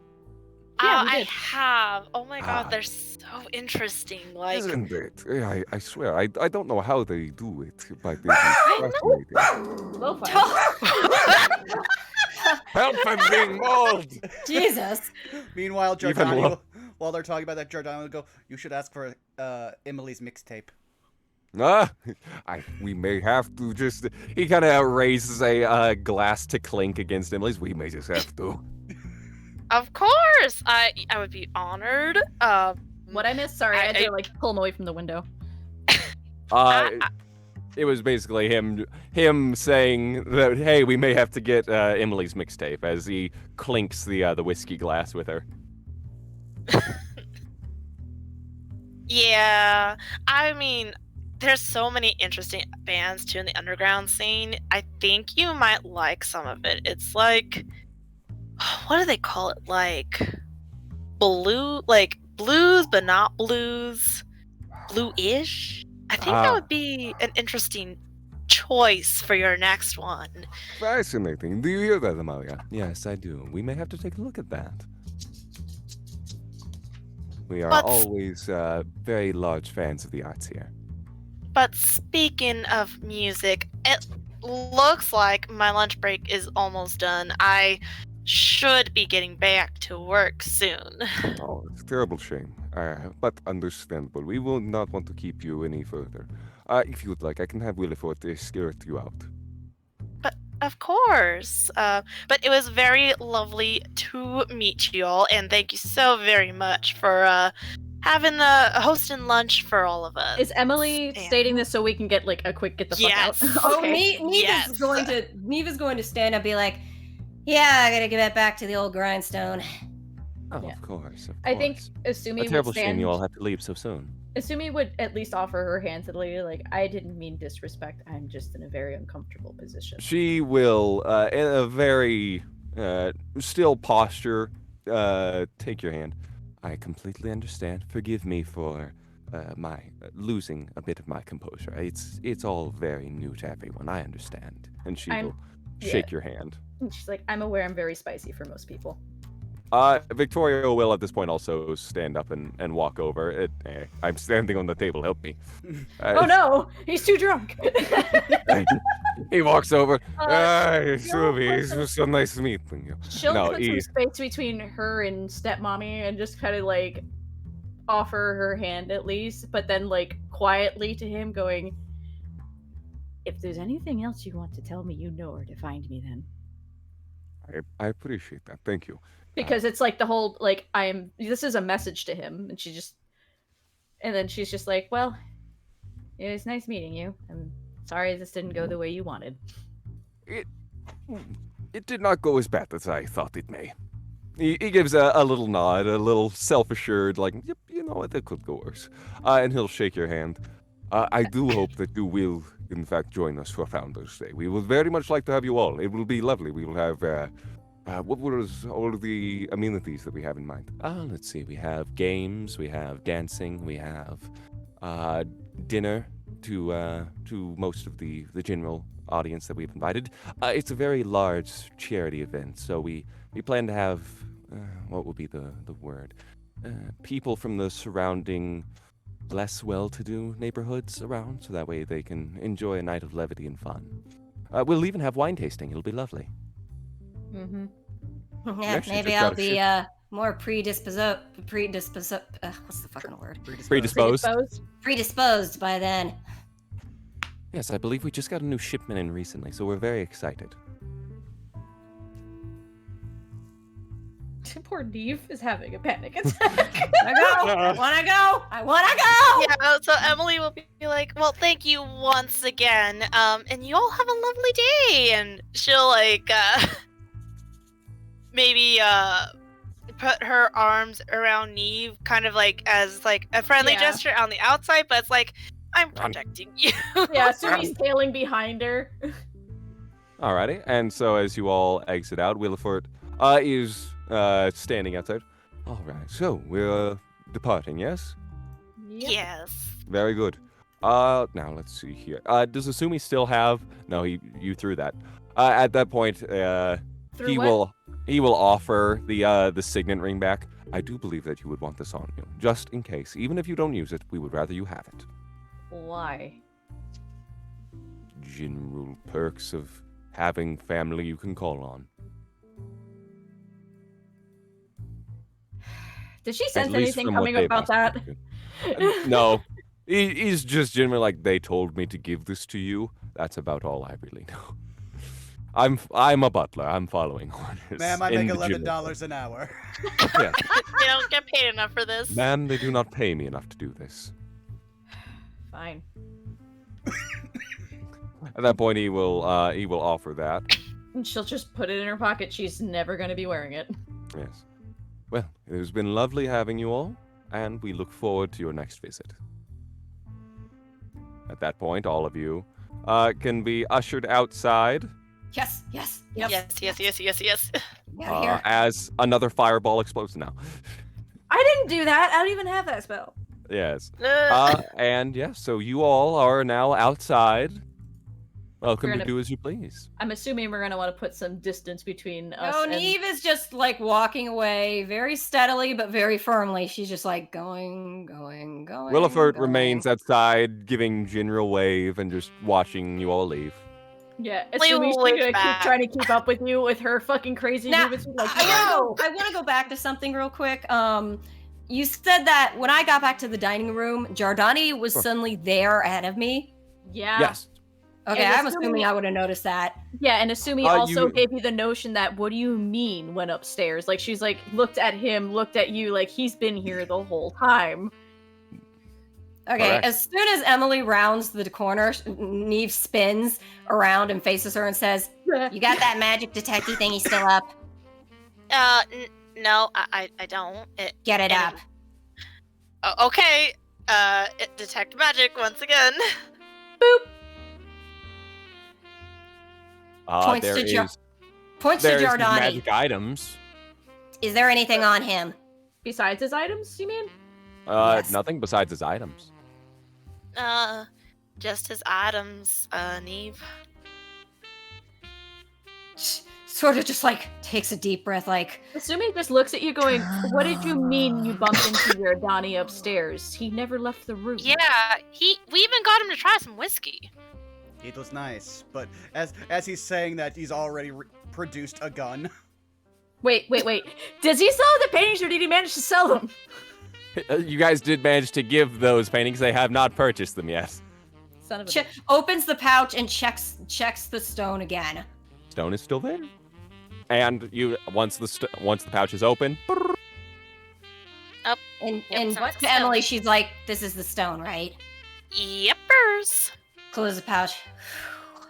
Yeah, we I did. have. Oh my god, Ah. they're so interesting. Like, Isn't it? I swear, I don't know how they do it, but it is fascinating. Lo-fi. Help, I'm being mauled! Jesus. Meanwhile, Even Giordani, low. while they're talking about that, Giordani will go, "You should ask for Emily's mixtape." We may have to just... He kind of raises a glass to clink against Emily's. We may just have to. of course, I would be honored. What I missed? Sorry, I had to like pull him away from the window. It was basically him saying that, hey, we may have to get Emily's mixtape as he clinks the whiskey glass with her. Yeah, I mean, there's so many interesting bands too in the underground scene. I think you might like some of it. It's like, what do they call it? Like blues, but not blues, blue-ish. I think that would be an interesting choice for your next one. Fascinating. Do you hear that, Amalia? Yes, I do. We may have to take a look at that. We are But- always very large fans of the arts here. But speaking of music, it looks like my lunch break is almost done. I should be getting back to work soon. Oh, it's a terrible shame. but understandable. We will not want to keep you any further. If you would like, I can have Willifort escort you out. But of course. But it was very lovely to meet you all, and thank you so very much for having hosting lunch for all of us. Is Emily And- stating this so we can get like a quick get the fuck Yes. out? Oh, Okay. Neva's going to stand up and be like, yeah, I gotta get back to the old grindstone. Oh, Yeah. of course. I think A Asumi terrible would stand. shame you all have to leave so soon. Asumi would at least offer her hand to the lady, like, I didn't mean disrespect. I'm just in a very uncomfortable position. She will, in a very still posture, take your hand. I completely understand. Forgive me for my losing a bit of my composure. It's all very new to everyone. I understand. And she will shake your hand. And she's like, I'm aware I'm very spicy for most people. Victoria will at this point also stand up and walk over. I'm standing on the table. Help me. Oh no, he's too drunk. He walks over. She'll Sylvie, put it some- was so nice meeting you. She'll No, put some space between her and stepmommy and just kind of like offer her hand at least, but then like quietly to him going, if there's anything else you want to tell me, you know where to find me then. I appreciate that. Thank you. Because it's like the whole like this is a message to him, and then she's just like, well, it was nice meeting you. I'm sorry this didn't go the way you wanted. It did not go as bad as I thought it may. He gives a little nod, a little self-assured, like, yep, you know what, it could go worse. And he'll shake your hand. I do hope that you will, in fact, join us for Founders Day. We would very much like to have you all. It will be lovely. We will have, what was all of the amenities that we have in mind? Let's see. We have games, we have dancing, we have dinner to most of the general audience that we've invited. It's a very large charity event, so we plan to have, what would be the word? People from the surrounding less well-to-do neighborhoods around, so that way they can enjoy a night of levity and fun. We'll even have wine tasting. It'll be lovely. Mm-hmm. Yeah, actually maybe just I'll got a be more predisposed. What's the fucking word? Predisposed. Predisposed by then. Yes, I believe we just got a new shipment in recently, so we're very excited. Poor Neve is having a panic attack. I wanna go. I wanna go. Yeah, so Emily will be like, well, thank you once again, and you all have a lovely day, and she'll, like, maybe, put her arms around Neve, kind of, like, as, like, a friendly Yeah. gesture on the outside, but it's like, I'm protecting you. Yeah, Sumi's tailing behind her. Alrighty, and so as you all exit out, Willifort is standing outside. Alright, so we're departing, yes? Yes. Very good. Now let's see here. Does Asumi still have? No, you threw that. At that point, Through he what? will offer the signet ring back. I do believe that you would want this on you, just in case. Even if you don't use it, we would rather you have it. Why? General perks of having family you can call on. Did she At sense least anything from what coming they've about that? asked. No, he's just generally like, they told me to give this to you. That's about all I really know. I'm a butler. I'm following orders. Ma'am, I in make the general $11 an hour. Yeah. They don't get paid enough for this. Ma'am, they do not pay me enough to do this. Fine. At that point, he will offer that. And she'll just put it in her pocket. She's never going to be wearing it. Yes. Well, it has been lovely having you all, and we look forward to your next visit. At that point, all of you can be ushered outside Yes. Yes. Yes. Yeah, here. as another fireball explodes now. I didn't do that. I don't even have that spell. Yes. And yeah, so you all are now outside. Welcome We're to gonna- do as you please. I'm assuming we're going to want to put some distance between us No, and... Neve is just like walking away very steadily but very firmly. She's just like going. Willifort remains outside, giving general wave and just watching you all leave. Yeah, Wait, assuming she's wait, going to keep back. trying to keep up with you with her fucking crazy Now, movements. Like, I no! want to go back to something real quick. You said that when I got back to the dining room, Jardani was Sure. suddenly there ahead of me. Yeah. Yes. Okay, And I'm assuming- assuming I would have noticed that. Yeah, and Asumi You- also gave you the notion that what do you mean went upstairs? Like she's like looked at him, looked at you, like he's been here the whole time. Okay, Correct. as soon as Emily rounds the corner, Neve spins around and faces her and says, "You got that magic detecty thingy still up? No, I don't. Get it up." Okay. Detect magic once again. Points There to is Jo- Points to there's Jardani. magic items. Is there anything on him? Besides his items, you mean? Yes. Nothing besides his items. Just his items, Neve. Sort of just like takes a deep breath, like, Asumi just looks at you going, what did you mean you bumped into your Donnie upstairs? He never left the room. Yeah, we even got him to try some whiskey. It was nice, but as he's saying that, he's already produced a gun. Wait. Does he sell the paintings or did he manage to sell them? You guys did manage to give those paintings. They have not purchased them yet. Son of a opens the pouch and checks the stone again. Stone is still there. And once the pouch is open, And sounds to good. Emily, she's like, "This is the stone, right?" Yepers. Close the pouch.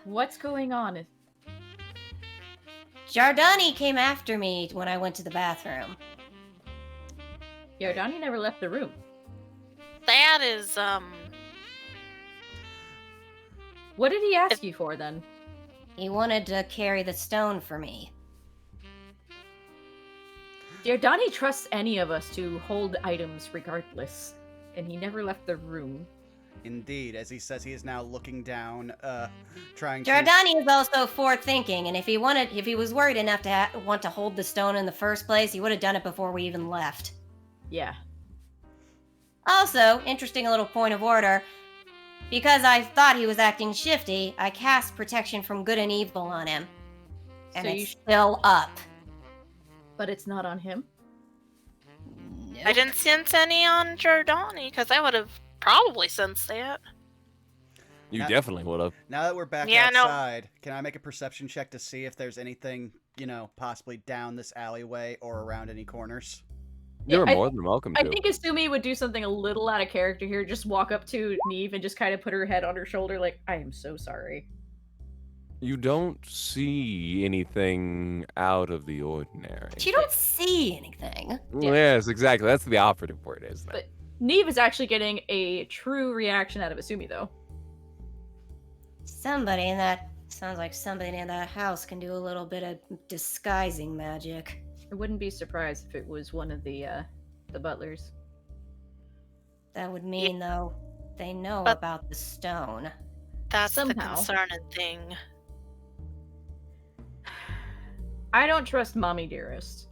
What's going on? Jardani came after me when I went to the bathroom. Yo, Donnie never left the room. That is, What did he ask you for then? He wanted to carry the stone for me. Dear Donnie trusts any of us to hold items regardless, and he never left the room. Indeed, as he says, he is now looking down, trying to. Jardani is also forward-thinking, and if he was worried enough to want to hold the stone in the first place, he would have done it before we even left. Yeah. Also, interesting little point of order. Because I thought he was acting shifty, I cast protection from good and evil on him. And So it's still up. But it's not on him? I didn't sense any on Jardani, because I would have probably sensed that. you Now- definitely would have. Now that we're back Yeah, no. outside, can I make a perception check to see if there's anything, possibly down this alleyway or around any corners? You're I- more than welcome to. I think Asumi would do something a little out of character here, just walk up to Neve and just kind of put her head on her shoulder like, I am so sorry. You don't see anything out of the ordinary. But you don't see anything. Yeah. Yes, exactly. That's the operative word, isn't it? But- Neve is actually getting a true reaction out of Asumi, though. Sounds like somebody in that house can do a little bit of disguising magic. I wouldn't be surprised if it was one of the butlers. That would mean, though, they know But- about the stone. That's the Somehow. concerning thing. I don't trust Mommy Dearest.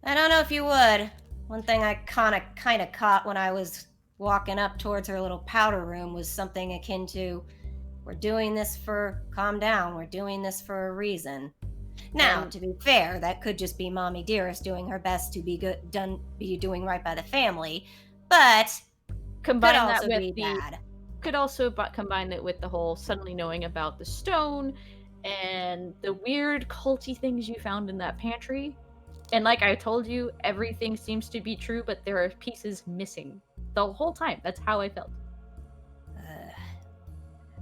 I don't know if you would. One thing I kind of caught when I was walking up towards her little powder room was something akin to, "We're doing this for calm down. We're doing this for a reason." Now, to be fair, that could just be Mommy Dearest doing her best to be doing right by the family, but Combine could that also with be the bad. could also combine it with the whole suddenly knowing about the stone and the weird culty things you found in that pantry. And like I told you, everything seems to be true, but there are pieces missing the whole time. That's how I felt.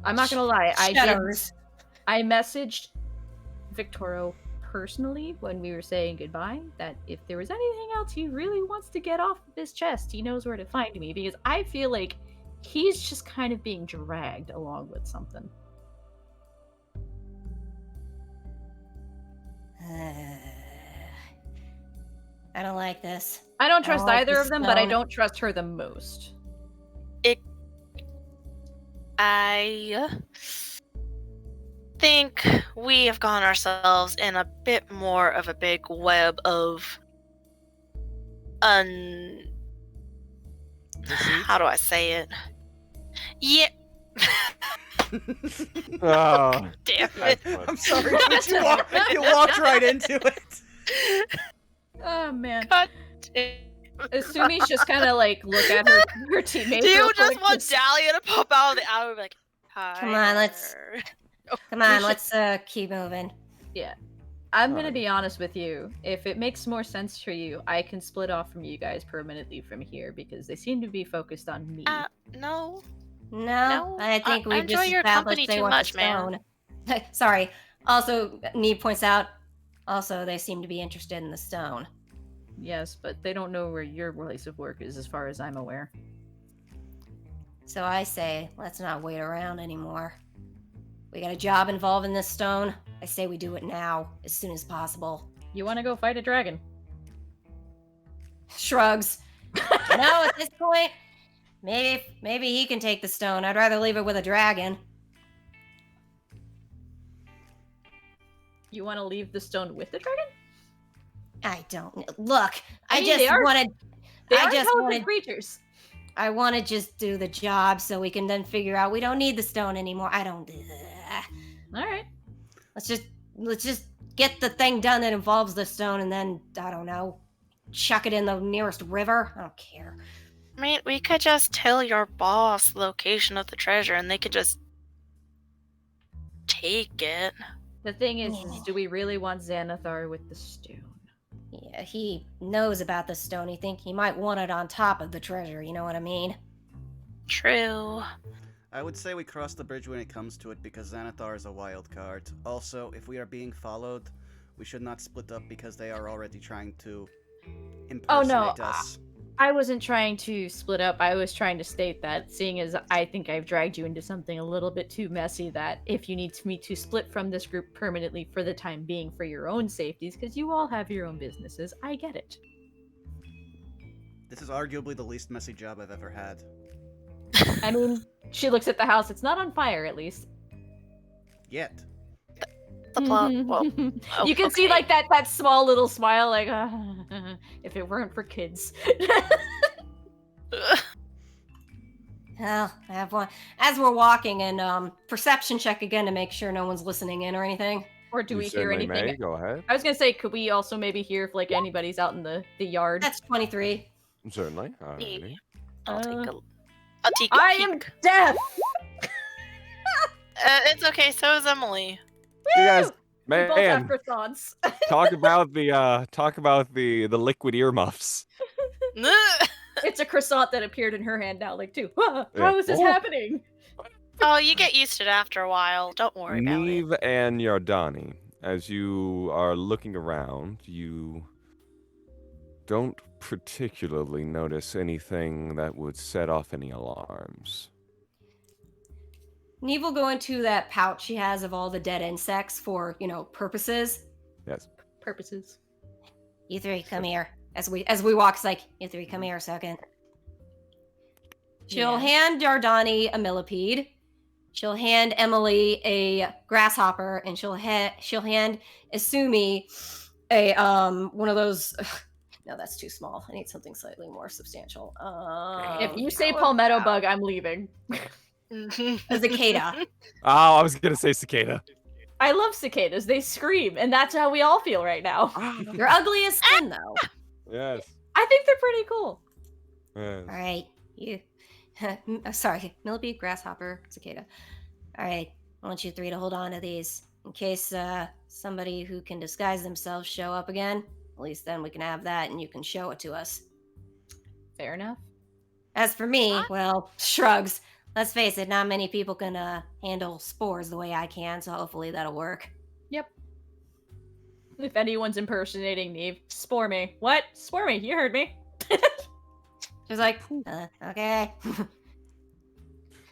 I'm not gonna lie, Shudders. I messaged Victoro personally when we were saying goodbye that if there was anything else he really wants to get off of his chest, he knows where to find me, because I feel like he's just kind of being dragged along with something. I don't like this. I don't trust like either the of them, but I stone. don't trust her the most. I think we have gotten ourselves in a bit more of a big web of Deceit? how do I say it? Yeah. Oh, Damn that's it. funny. I'm sorry, but you walked right into it. Oh man. God. Asumi's just kind of like look at her teammates. Do you real just quick, want Dahlia to pop out of the alley and be like, hi? Come on, let's- there." Come on, let's keep moving. I'm gonna Alright. be honest with you. If it makes more sense for you, I can split off from you guys permanently from here because they seem to be focused on me. No. No, No, I think I we enjoy just your established company they too want much, the man. stone. Sorry. Also, Neve points out. Also, they seem to be interested in the stone. Yes, but they don't know where your place of work is, as far as I'm aware. So I say, let's not wait around anymore. We got a job involving this stone. I say we do it now, as soon as possible. You want to go fight a dragon? Shrugs. No, at this point, maybe he can take the stone. I'd rather leave it with a dragon. You want to leave the stone with the dragon? I don't know. Look, I mean, just they are- wanted. They I are just intelligent wanted. creatures. I want to just do the job so we can then figure out we don't need the stone anymore. I don't. All right. Let's just get the thing done that involves the stone, and then I don't know, chuck it in the nearest river. I don't care. I mean, we could just tell your boss the location of the treasure and they could just take it. The thing is, do we really want Xanathar with the stone? Yeah, he knows about the stone. He might want it on top of the treasure. You know what I mean? True. I would say we cross the bridge when it comes to it because Xanathar is a wild card. Also, if we are being followed, we should not split up because they are already trying to impersonate us. I wasn't trying to split up. I was trying to state that, seeing as I think I've dragged you into something a little bit too messy, that if you need me to split from this group permanently for the time being for your own safeties, because you all have your own businesses, I get it. This is arguably the least messy job I've ever had. I mean, she looks at the house. It's not on fire, at least. Yet. The plot. Well, You can see okay. like that small little smile, like if it weren't for kids. Well, I have one. As we're walking, and perception check again to make sure no one's listening in or anything. Or do You we hear certainly anything? may. Go ahead. I was gonna say, could we also maybe hear if like anybody's out in the yard? That's 23. Certainly. Alrighty. I'll take Uh, a. I'll take a I am peek. deaf. It's okay. So is Emily. You guys, We both have man, croissants. talk about the liquid earmuffs. It's a croissant that appeared in her hand now, like too. Yeah. How is this Oh. happening? Oh, you get used to it after a while. Don't worry about it. Neve and Yardani, as you are looking around, you don't particularly notice anything that would set off any alarms. Neve will go into that pouch she has of all the dead insects for, purposes. Yes. Purposes. You three, come here. As we walk, it's like, you three, come here a second. She'll Yeah. hand Dardani a millipede. She'll hand Emily a grasshopper, and she'll hand Asumi a one of those. No, that's too small. I need something slightly more substantial. If you say how palmetto about bug, I'm leaving. a cicada. Oh, I was gonna say cicada. I love cicadas. They scream, and that's how we all feel right now. You're ugly as sin, though. Yes. I think they're pretty cool. Yes. All right, you. Sorry, millipede, grasshopper, cicada. All right, I want you three to hold on to these in case somebody who can disguise themselves show up again. At least then we can have that, and you can show it to us. Fair enough. As for me, well, shrugs. Let's face it, not many people can handle spores the way I can, so hopefully that'll work. Yep. If anyone's impersonating Neve, spore me. What? Spore me? You heard me. She's like, okay.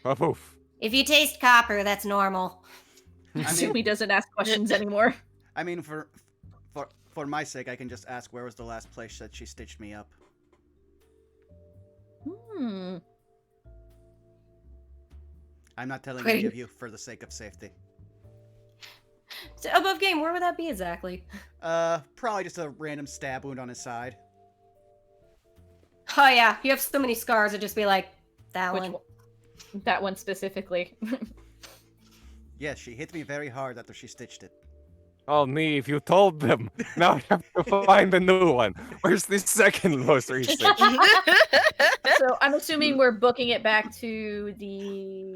Oh, poof. If you taste copper, that's normal. I mean, Asumi doesn't ask questions anymore. I mean, for my sake, I can just ask where was the last place that she stitched me up. Hmm. I'm not telling Pretty- any of you for the sake of safety. So above game, where would that be exactly? Probably just a random stab wound on his side. Oh yeah, you have so many scars, it'd just be like, that Which one. one? That one specifically. Yes, she hit me very hard after she stitched it. Oh, Neve, you told them. Now I have to find a new one. Where's the second most recent? So I'm assuming we're booking it back to the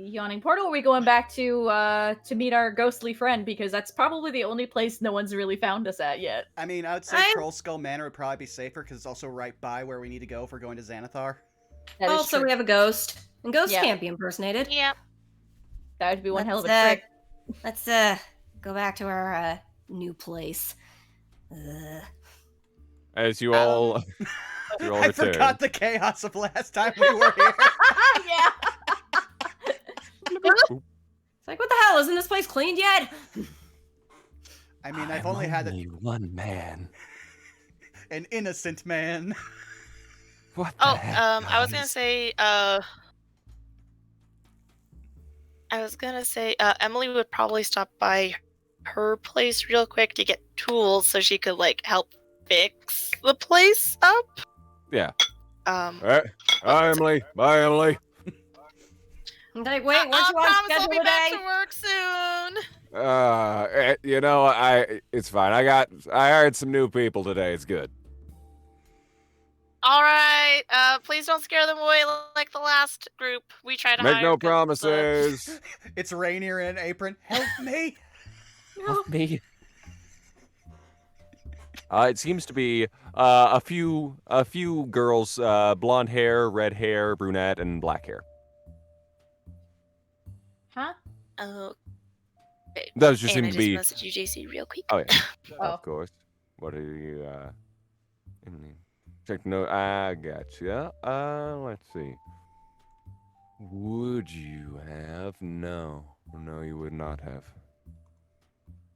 yawning portal. Or are we going back to meet our ghostly friend? Because that's probably the only place no one's really found us at yet. I mean, I would say I'm- Troll Skull Manor would probably be safer because it's also right by where we need to go if we're going to Xanathar. That is Also, true. we have a ghost, and ghosts Yeah. can't be impersonated. Yep. That would be one hell of a Let's, trick. Let's go back to our new place. Ugh. As you all, you all I return. forgot the chaos of last time we were here. Yeah. It's like, what the hell? Isn't this place cleaned yet? I mean, I've only had one man. an innocent man. What the Oh, heck, I was gonna guys? say, Emily would probably stop by her place real quick to get tools so she could like help fix the place up. Yeah. Um, Bye, Emily. Bye, Emily. I'm like, wait, I weren't you on promise I'll schedule be back today? to work soon. You know, it's fine. I hired some new people today. It's good. All right. Please don't scare them away like the last group we tried to Make hire. no 'cause, promises. It's Rainier in apron. Help me! Help me. It seems to be a few girls, blonde hair, red hair, brunette, and black hair. Huh? Oh. Okay. Those just And seem I to just be. messaged you, JC, real quick. Oh yeah, Oh. of course. What are you? Emily? Check no. I gotcha. Let's see. Would you have? No, no, you would not have.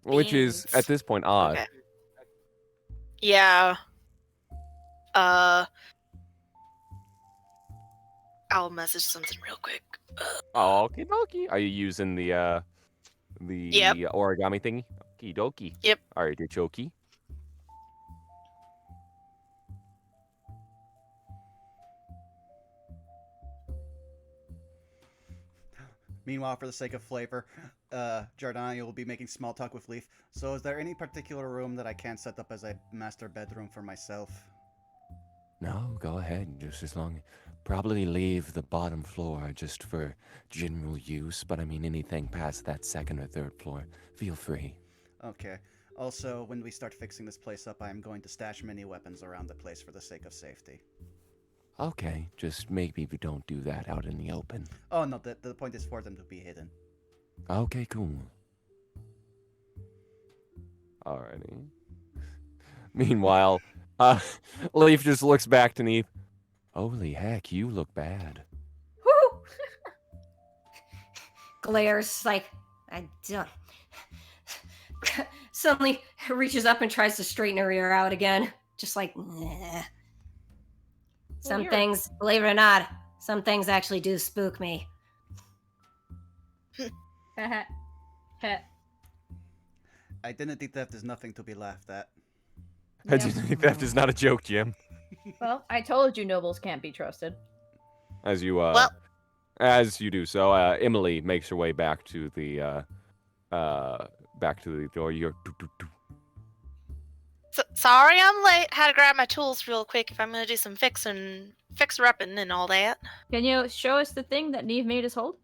Which is Beans. at this point odd. Okay. Yeah. I'll message something real quick. Okie dokie. Are you using the Yep. origami thingy? Okie dokie. Yep. All right, choky. Meanwhile, for the sake of flavor, Jordania will be making small talk with Leaf. So is there any particular room that I can set up as a master bedroom for myself? No, go ahead. Just as long. Probably leave the bottom floor just for general use, but I mean anything past that second or third floor, feel free. Okay. Also, when we start fixing this place up, I am going to stash many weapons around the place for the sake of safety. Okay, just maybe we don't do that out in the open. Oh no, the point is for them to be hidden. Okay, cool. Alrighty. Meanwhile, Leaf just looks back to Neve. Holy heck, you look bad. Woo! Glares like, I don't. Suddenly reaches up and tries to straighten her ear out again. Just like, nah. Some you're- things, believe it or not, some things actually do spook me. Identity theft is nothing to be laughed at. Identity theft is not a joke, Jim. Well, I told you nobles can't be trusted. As you Well- as you do so, Emily makes her way back to the door. You're Sorry I'm late. Had to grab my tools real quick if I'm gonna do some fixer-upping and all that. Can you show us the thing that Neve made us hold?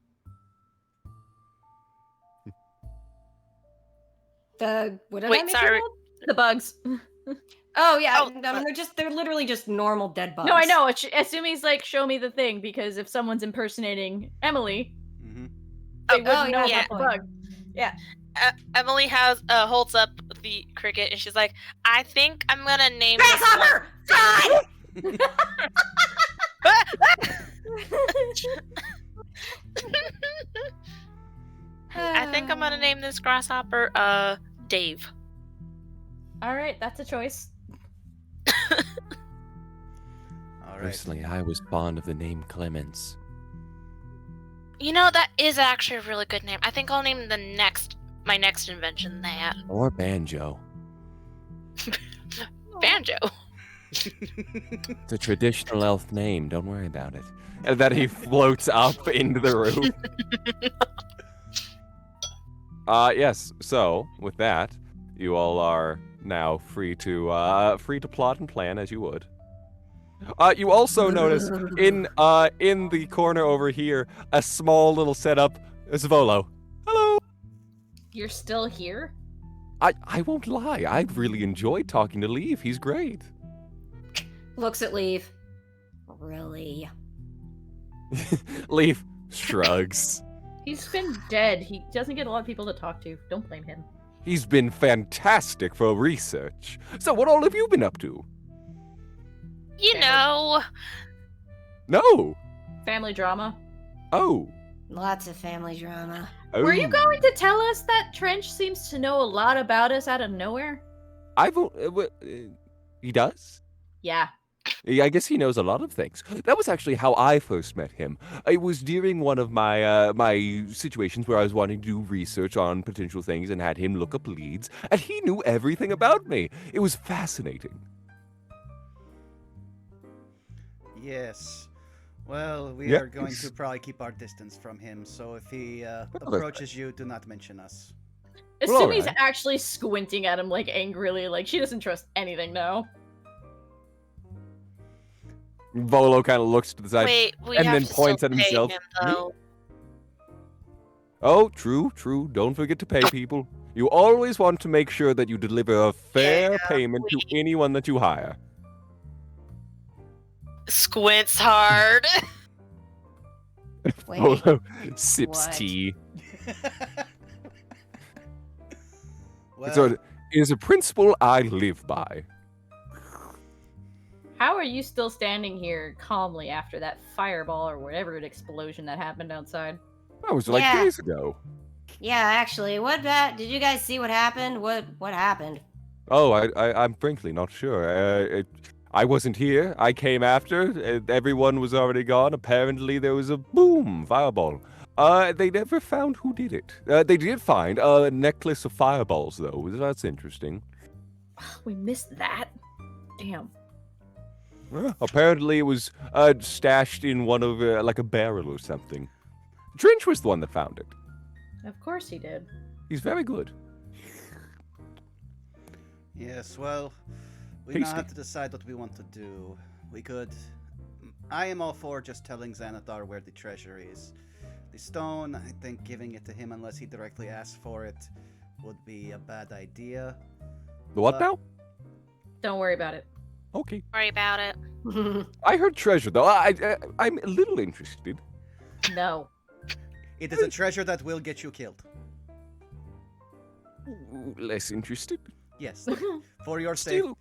What did I Wait, make sorry. you hold? The bugs. Oh yeah, Oh, I mean, they're literally just normal dead bugs. No, I know. Assume's like, show me the thing, because if someone's impersonating Emily, Mm-hmm. they wouldn't know yeah. about the bug. Emily holds up the cricket and she's like, I think I'm gonna name this Grasshopper! Die! I think I'm gonna name this grasshopper Dave. All right, that's a choice. All right. Personally, I was fond of the name Clemens. You know, that is actually a really good name. I think I'll name my next invention that. Or Banjo. Banjo. It's a traditional elf name, don't worry about it. and that he floats up into the roof. Yes. So with that, you all are now free to plot and plan as you would. You also notice in the corner over here a small little setup. It's Volo. Hello. You're still here? I won't lie. I really enjoyed talking to Leaf. He's great. Looks at Leaf. Really? Leaf shrugs. He's been dead. He doesn't get a lot of people to talk to. Don't blame him. He's been fantastic for research. So what all have you been up to? You know. No. Family drama. Oh. Lots of family drama. Were you Oh. going to tell us that Trench seems to know a lot about us out of nowhere? He does? Yeah. Yeah, I guess he knows a lot of things. That was actually how I first met him. It was during one of my my situations where I was wanting to do research on potential things and had him look up leads, and he knew everything about me. It was fascinating. Yes. Well, we Yeah. are going to probably keep our distance from him, so if he that's approaches you, do not mention us. Well, Assume he's alright. actually squinting at him like angrily, like she doesn't trust anything now. Volo kind of looks to the side. Wait, we and have then to points still at pay himself. him, though. Oh, true. Don't forget to pay people. You always want to make sure that you deliver a fair payment to anyone that you hire. Squints hard. Wait. Volo sips what? tea. Well, So it is a principle I live by. How are you still standing here calmly after that fireball or whatever explosion that happened outside? That was like Yeah. days ago. Yeah, actually, did you guys see what happened? What happened? Oh, I'm frankly not sure. I wasn't here. I came after. Everyone was already gone. Apparently, there was a boom fireball. They never found who did it. They did find a necklace of fireballs, though. That's interesting. We missed that. Damn. Apparently, it was stashed in one of like a barrel or something. Drench was the one that found it. Of course he did. He's very good. yes, well, we now Tasty. have to decide what we want to do. We could... I am all for just telling Xanathar where the treasure is. The stone, I think giving it to him unless he directly asks for it would be a bad idea. The what now? Don't worry about it. Okay. Worry about it. I heard treasure, though. I'm a little interested. No. It is a treasure that will get you killed. Less interested. Yes, for your sake. Still,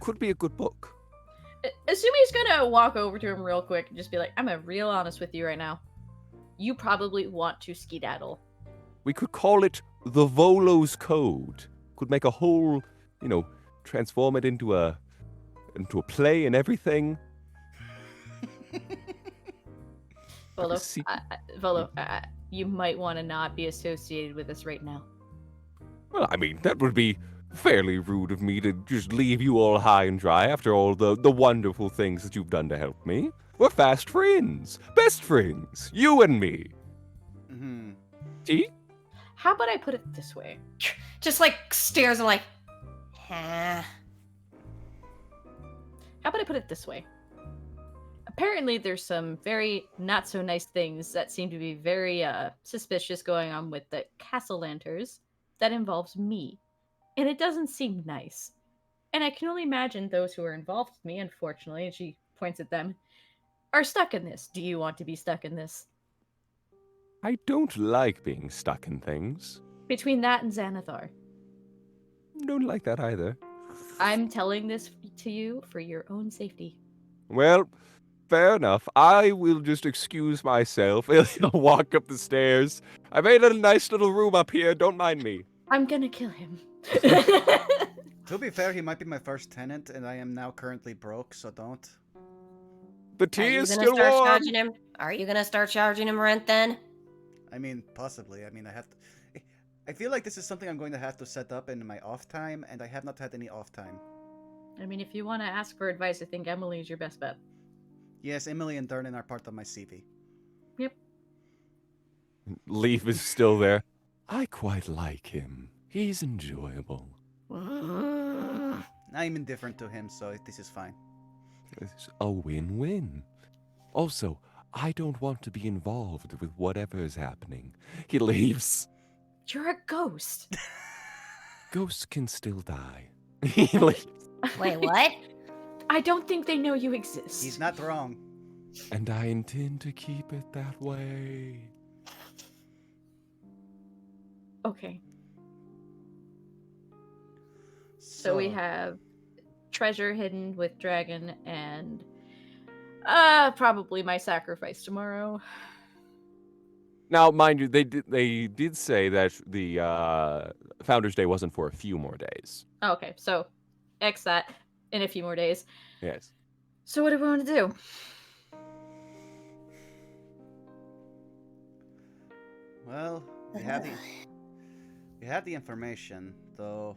could be a good book. Assume he's gonna walk over to him real quick and just be like, I'm gonna be real honest with you right now. You probably want to skedaddle. We could call it the Volo's Code. Could make a whole, transform it into a play and everything. Volo, See- Volo, you might want to not be associated with us right now. Well, I mean, that would be fairly rude of me to just leave you all high and dry after all the wonderful things that you've done to help me. We're fast friends. Best friends. You and me. Hmm. See? How about I put it this way? Just like stares and like, huh. How about I put it this way? Apparently, there's some very not so nice things that seem to be very suspicious going on with the Castlanters that involves me. And it doesn't seem nice. And I can only imagine those who are involved with me, unfortunately, and she points at them, are stuck in this. Do you want to be stuck in this? I don't like being stuck in things. Between that and Xanathar. Don't like that either. I'm telling this to you for your own safety. Well, fair enough. I will just excuse myself. I'll walk up the stairs. I made a nice little room up here. Don't mind me. I'm gonna kill him. To be fair, he might be my first tenant, and I am now currently broke, so don't. The Are tea you is gonna still start warm. charging him? Are you gonna start charging him rent then? I mean, possibly. I mean, I have to... I feel like this is something I'm going to have to set up in my off time, and I have not had any off time. I mean, if you want to ask for advice, I think Emily's your best bet. Yes, Emily and Dernan are part of my CV. Yep. Leaf is still there. I quite like him. He's enjoyable. Mm. I'm indifferent to him, so this is fine. It's a win-win. Also, I don't want to be involved with whatever is happening. He leaves. You're a ghost. Ghosts can still die. He leaves. Wait, what? I don't think they know you exist. He's not wrong. And I intend to keep it that way. Okay. So we have treasure hidden with dragon and probably my sacrifice tomorrow. Now, mind you, they did say that the Founders Day wasn't for a few more days. Okay, so X that in a few more days. Yes. So what do we want to do? Well, we have the information, though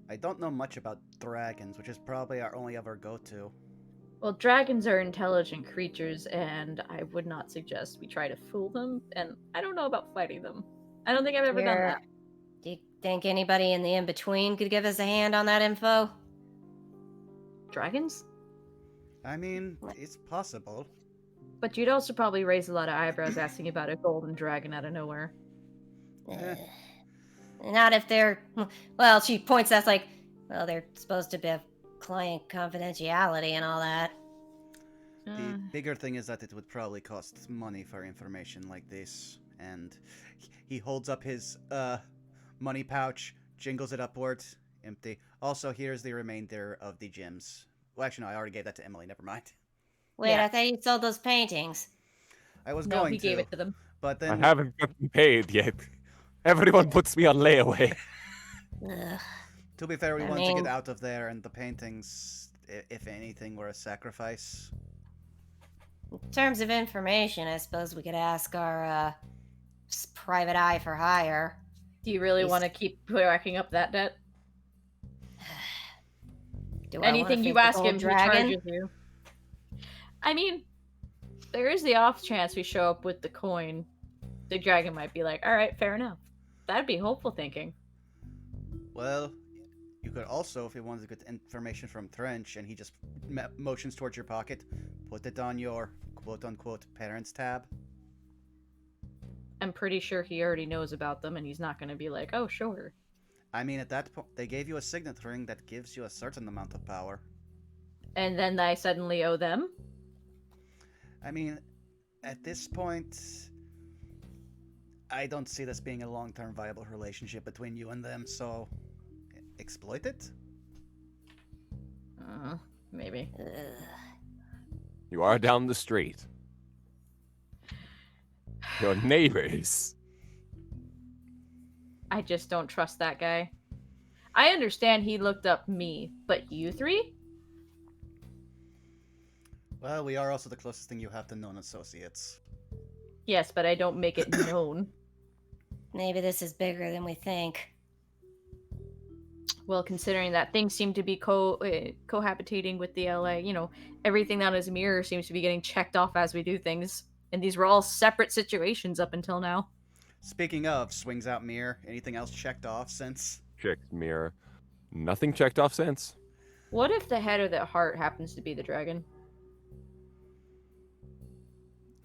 I don't know much about dragons, which is probably our only other go-to. Well, dragons are intelligent creatures, and I would not suggest we try to fool them, and I don't know about fighting them. I don't think I've ever done that. Do you think anybody in the in-between could give us a hand on that info? Dragons? I mean, it's possible. But you'd also probably raise a lot of eyebrows asking about a golden dragon out of nowhere. Eh. Not if they're... Well, she points that's like, well, they're supposed to have client confidentiality and all that. The bigger thing is that it would probably cost money for information like this. And he holds up his money pouch, jingles it upwards, empty. Also, here's the remainder of the gems. Well, actually, no, I already gave that to Emily. Never mind. Wait, Yeah. I thought you sold those paintings. I was No, going he to, gave it to them. but I then haven't gotten paid yet. Everyone puts me on layaway. Ugh. to be fair, we I wanted to mean- get out of there, and the paintings, if anything, were a sacrifice. In terms of information, I suppose we could ask our private eye for hire. Do you really He's- want to keep racking up that debt? Do I wanna Anything you face the ask gold him, he dragon? charges you. I mean, there is the off chance we show up with the coin. The dragon might be like, all right, fair enough. That'd be hopeful thinking. Well, you could also, if you wanted to get information from Trench, and he just motions towards your pocket, put it on your quote-unquote parents tab. I'm pretty sure he already knows about them, and he's not going to be like, oh, sure. I mean, at that point, they gave you a signet ring that gives you a certain amount of power. And then I suddenly owe them? I mean, at this point, I don't see this being a long-term viable relationship between you and them, so exploit it? Maybe. Ugh. You are down the street. Your neighbors. I just don't trust that guy. I understand he looked up me, but you three? Well, we are also the closest thing you have to known associates. Yes, but I don't make it known. Maybe this is bigger than we think. Well, considering that things seem to be cohabitating with the LA, everything on his mirror seems to be getting checked off as we do things. And these were all separate situations up until now. Speaking of, swings out mirror. Anything else checked off since? Checked mirror. Nothing checked off since. What if the head or the heart happens to be the dragon?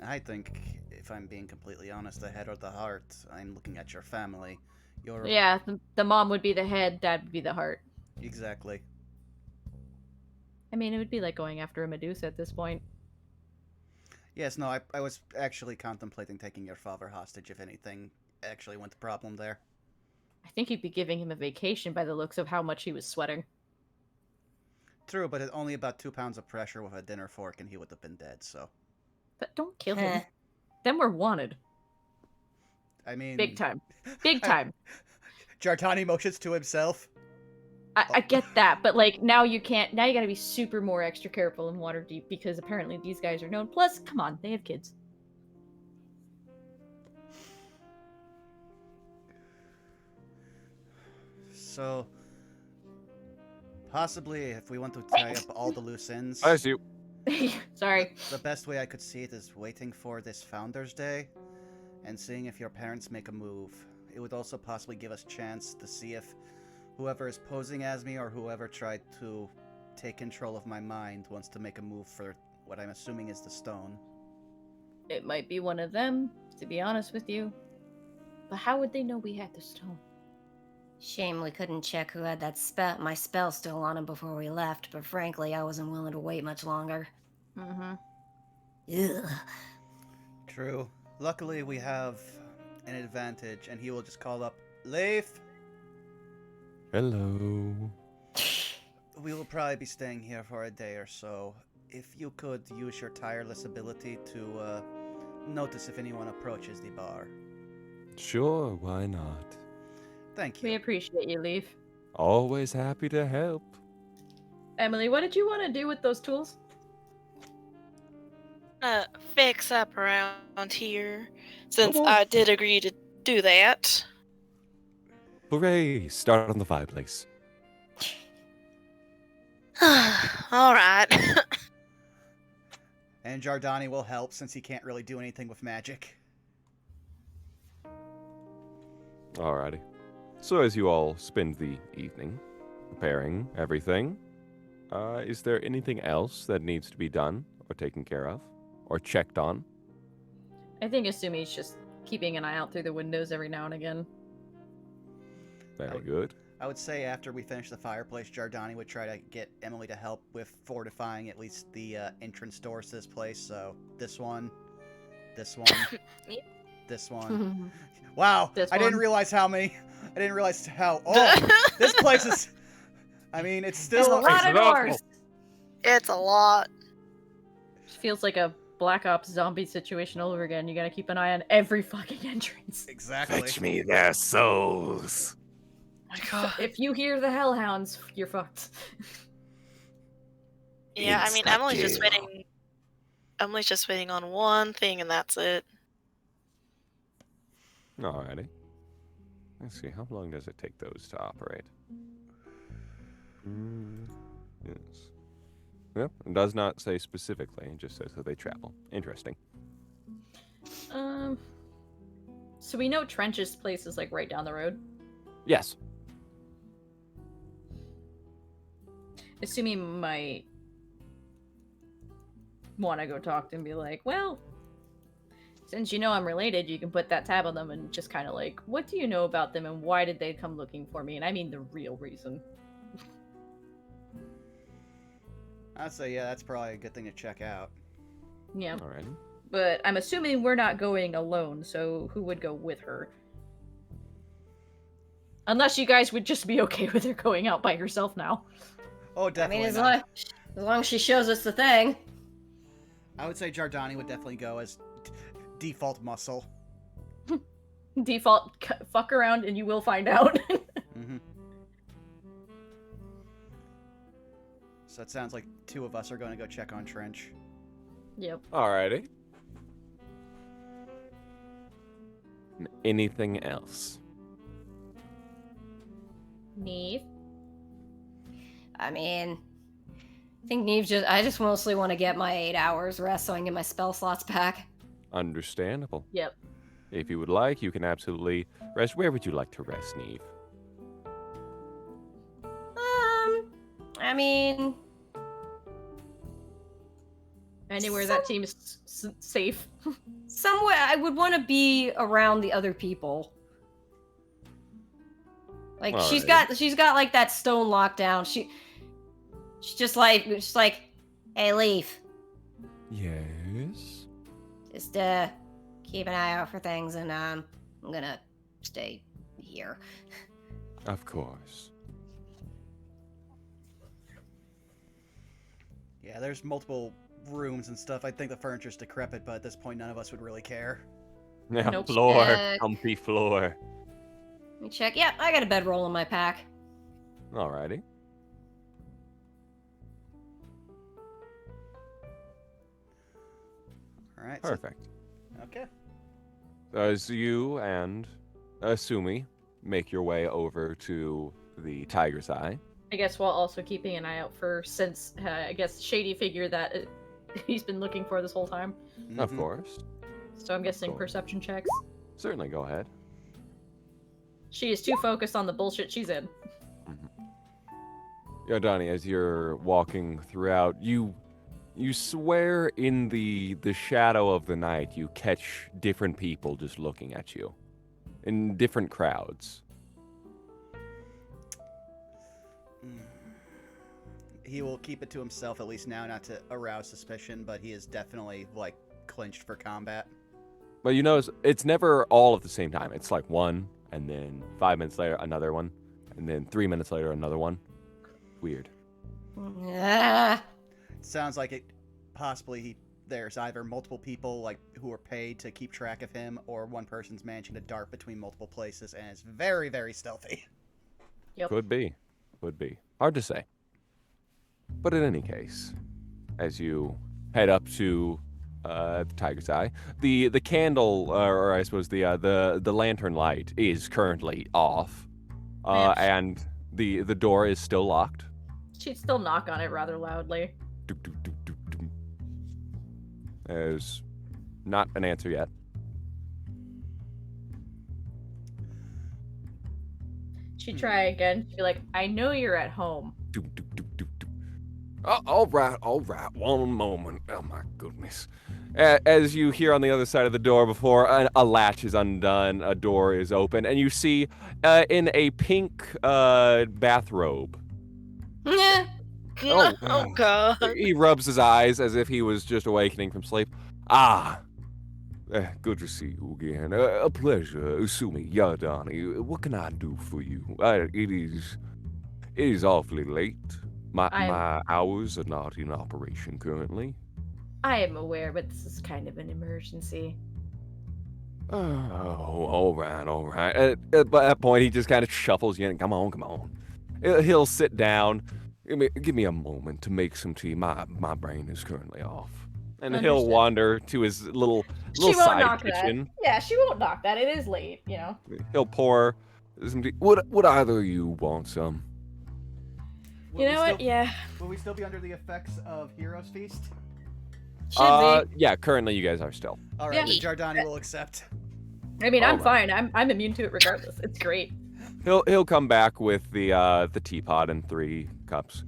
I think, if I'm being completely honest, the head or the heart. I'm looking at your family. Your Yeah, the mom would be the head, dad would be the heart. Exactly. I mean, it would be like going after a Medusa at this point. Yes, no, I was actually contemplating taking your father hostage if anything actually went the problem there. I think you'd be giving him a vacation by the looks of how much he was sweating. True, but it's only about 2 pounds of pressure with a dinner fork and he would have been dead, so. But don't kill him. Heh. Then we're wanted. I mean... Big time. Big time. Jartani motions to himself. I get that, but like now you can't. Now you gotta be super more extra careful in Waterdeep because apparently these guys are known. Plus, come on, they have kids. So, possibly if we want to tie up all the loose ends, I see you. Sorry. the best way I could see it is waiting for this Founders Day and seeing if your parents make a move. It would also possibly give us chance to see if whoever is posing as me or whoever tried to take control of my mind wants to make a move for what I'm assuming is the stone. It might be one of them, to be honest with you. But how would they know we had the stone? Shame we couldn't check who had that my spell still on him before we left, but frankly, I wasn't willing to wait much longer. Mm-hmm. Ugh. True. Luckily, we have an advantage, and he will just call up Leif. Hello. We will probably be staying here for a day or so. If you could use your tireless ability to notice if anyone approaches the bar. Sure, why not? Thank We you. appreciate you, Leaf. Always happy to help. Emily, what did you want to do with those tools? Fix up around here, since Oh. I did agree to do that. Hooray! Start on the fireplace. All right. And Jardani will help since he can't really do anything with magic. Alrighty. So as you all spend the evening preparing everything, is there anything else that needs to be done or taken care of or checked on? I think Asumi's just keeping an eye out through the windows every now and again. Very good. I would say after we finish the fireplace, Jardani would try to get Emily to help with fortifying at least the entrance doors to this place. So this one, this one, Yep. this one. Wow, This I didn't one. realize how many. I didn't realize how. Oh, this place is. I mean, it's There's still. a lot of doors. It's a lot. Feels like a Black Ops zombie situation all over again. You gotta keep an eye on every fucking entrance. Exactly. Fetch me their souls. My God. If you hear the hellhounds, you're fucked. Yeah, I mean, Emily's just Insta-kill. waiting. Emily's just waiting on one thing, and that's it. Alrighty. Let's see, how long does it take those to operate? Yes. Yep, it does not say specifically, it just says that they travel. Interesting. So we know Trench's place is like right down the road. Yes. Asumi might want to go talk to him and be like, well, since you know I'm related, you can put that tab on them and just kind of like, what do you know about them and why did they come looking for me? And I mean the real reason. I'd say, yeah, that's probably a good thing to check out. Yeah, Alrighty. but I'm assuming we're not going alone, so who would go with her? Unless you guys would just be okay with her going out by herself now. Oh, I definitely mean, not. as long as she shows us the thing. I would say Jardani would definitely go as default muscle. Default, fuck around and you will find out. Mm-hmm. So it sounds like two of us are going to go check on Trench. Yep. Alrighty. Anything else? Neve. I mean, I think I just mostly want to get my 8 hours rest so I can get my spell slots back. Understandable. Yep. If you would like, you can absolutely rest. Where would you like to rest, Neve? I mean, Anywhere that seems safe. somewhere I would want to be around the other people. Like she's Alright. got like that stone lockdown. She's just like, hey, Leaf, Yes. just keep an eye out for things, and I'm gonna stay here. Of course. Yeah, there's multiple rooms and stuff. I think the furniture's decrepit, but at this point, none of us would really care. Now, Nope. floor. Check. Comfy floor. Let me check. Yep, I got a bedroll in my pack. Alrighty. All right. Perfect. Okay. As you and Asumi make your way over to the Tiger's Eye. I guess while also keeping an eye out for, since I guess shady figure that he's been looking for this whole time. Of Mhm. course. So I'm guessing Cool. perception checks. Certainly, go ahead. She is too focused on the bullshit she's in. Gardani, as you're walking throughout, you swear in the shadow of the night you catch different people just looking at you in different crowds. He will keep it to himself at least now, not to arouse suspicion, but he is definitely like clinched for combat. But you notice it's never all at the same time. It's like one, and then 5 minutes later another one, and then 3 minutes later another one. Weird. Ah, It sounds like it possibly there's either multiple people like who are paid to keep track of him, or one person's managing to dart between multiple places and is very, very stealthy. Yep. Could be. Hard to say. But in any case, as you head up to the Tiger's Eye, the candle, or I suppose the lantern light is currently off, Man. and the door is still locked. She'd still knock on it rather loudly. Doop, doop, doop, doop, doop. There's not an answer yet. She'd try again. She'd be like, I know you're at home. Doop, doop, doop, doop, doop. Oh, all right. One moment. Oh my goodness. As you hear on the other side of the door, before a latch is undone, a door is open, and you see in a pink bathrobe. yeah. Oh god. He rubs his eyes as if he was just awakening from sleep. Ah, good to see you again. A pleasure, Usumi Yadani. What can I do for you? It is awfully late. My hours are not in operation currently. I am aware, but this is kind of an emergency. Oh, all right. At that point, he just kind of shuffles you in. Come on. He'll sit down. Give me a moment to make some tea. My brain is currently off. And he'll Understood. wander to his little She won't side knock kitchen. that. Yeah, she won't knock that. It is late, He'll pour some tea. Would either of you want some? You know what? Yeah. Will we still be under the effects of Heroes Feast? Should be. Yeah, currently you guys are still. All right, then Jardani will accept. I mean, I'm Alright. fine. I'm immune to it regardless. It's great. He'll come back with the teapot and 3 cups.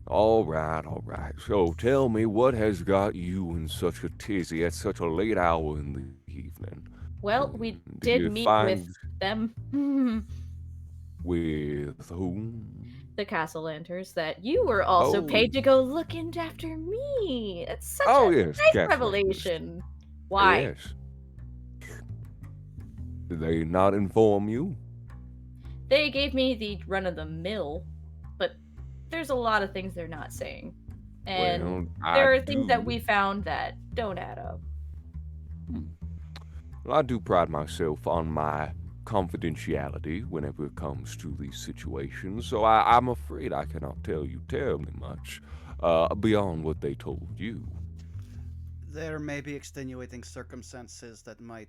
All right. So tell me, what has got you in such a tizzy at such a late hour in the evening? Well, we Did did you meet find with them, with whom? the Castlanters, that you were also Oh. paid to go looking after me. It's such Oh a yes, nice Castlanter. revelation. Why? Yes. Did they not inform you? They gave me the run of the mill, but there's a lot of things they're not saying. And Well, there I are things that do. we found that don't add up. Well, I do pride myself on my confidentiality whenever it comes to these situations, so I'm afraid I cannot tell you terribly much beyond what they told you. There may be extenuating circumstances that might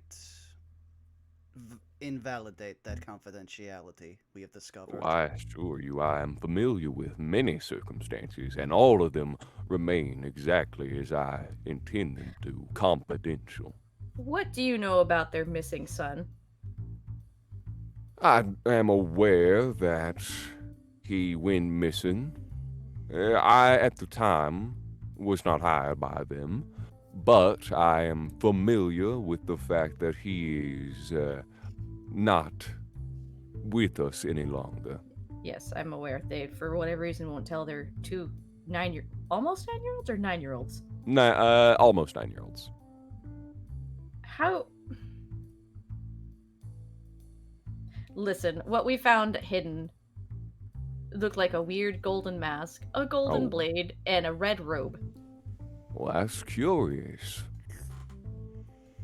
invalidate that confidentiality we have discovered. Oh, I assure you I am familiar with many circumstances, and all of them remain exactly as I intend them to, confidential. What do you know about their missing son? I am aware that he went missing. I, at the time, was not hired by them, but I am familiar with the fact that he is not with us any longer. Yes, I'm aware. They, for whatever reason, won't tell their two almost 9-year-olds or 9-year-olds. Almost 9-year-olds. How? Listen, what we found hidden looked like a weird golden mask, a golden Oh. blade, and a red robe. Well, that's curious.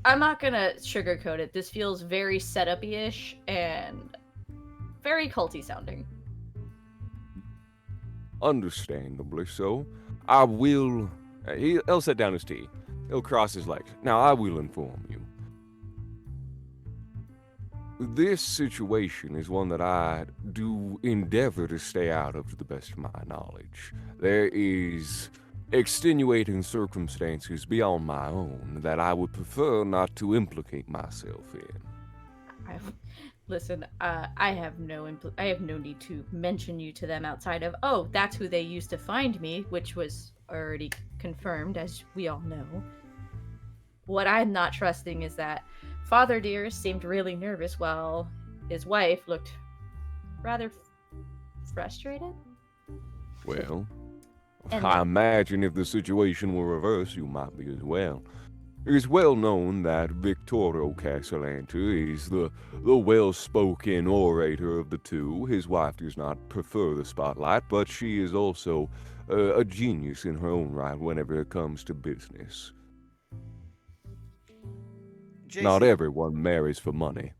I'm not gonna sugarcoat it. This feels very setup-ish and very culty sounding. Understandably so. I will. He'll set down his tea. He'll cross his legs. Now, I will inform you. This situation is one that I do endeavor to stay out of to the best of my knowledge. There is extenuating circumstances beyond my own that I would prefer not to implicate myself in. Listen, I have no need to mention you to them outside of, oh, that's who they used to find me, which was already confirmed, as we all know. What I'm not trusting is that Father Dearest seemed really nervous while his wife looked rather frustrated. Well, And I then, imagine if the situation were reversed, you might be as well. It is well known that Victorio Castlanter is the well-spoken orator of the two. His wife does not prefer the spotlight, but she is also a genius in her own right whenever it comes to business. Not JC, everyone marries for money.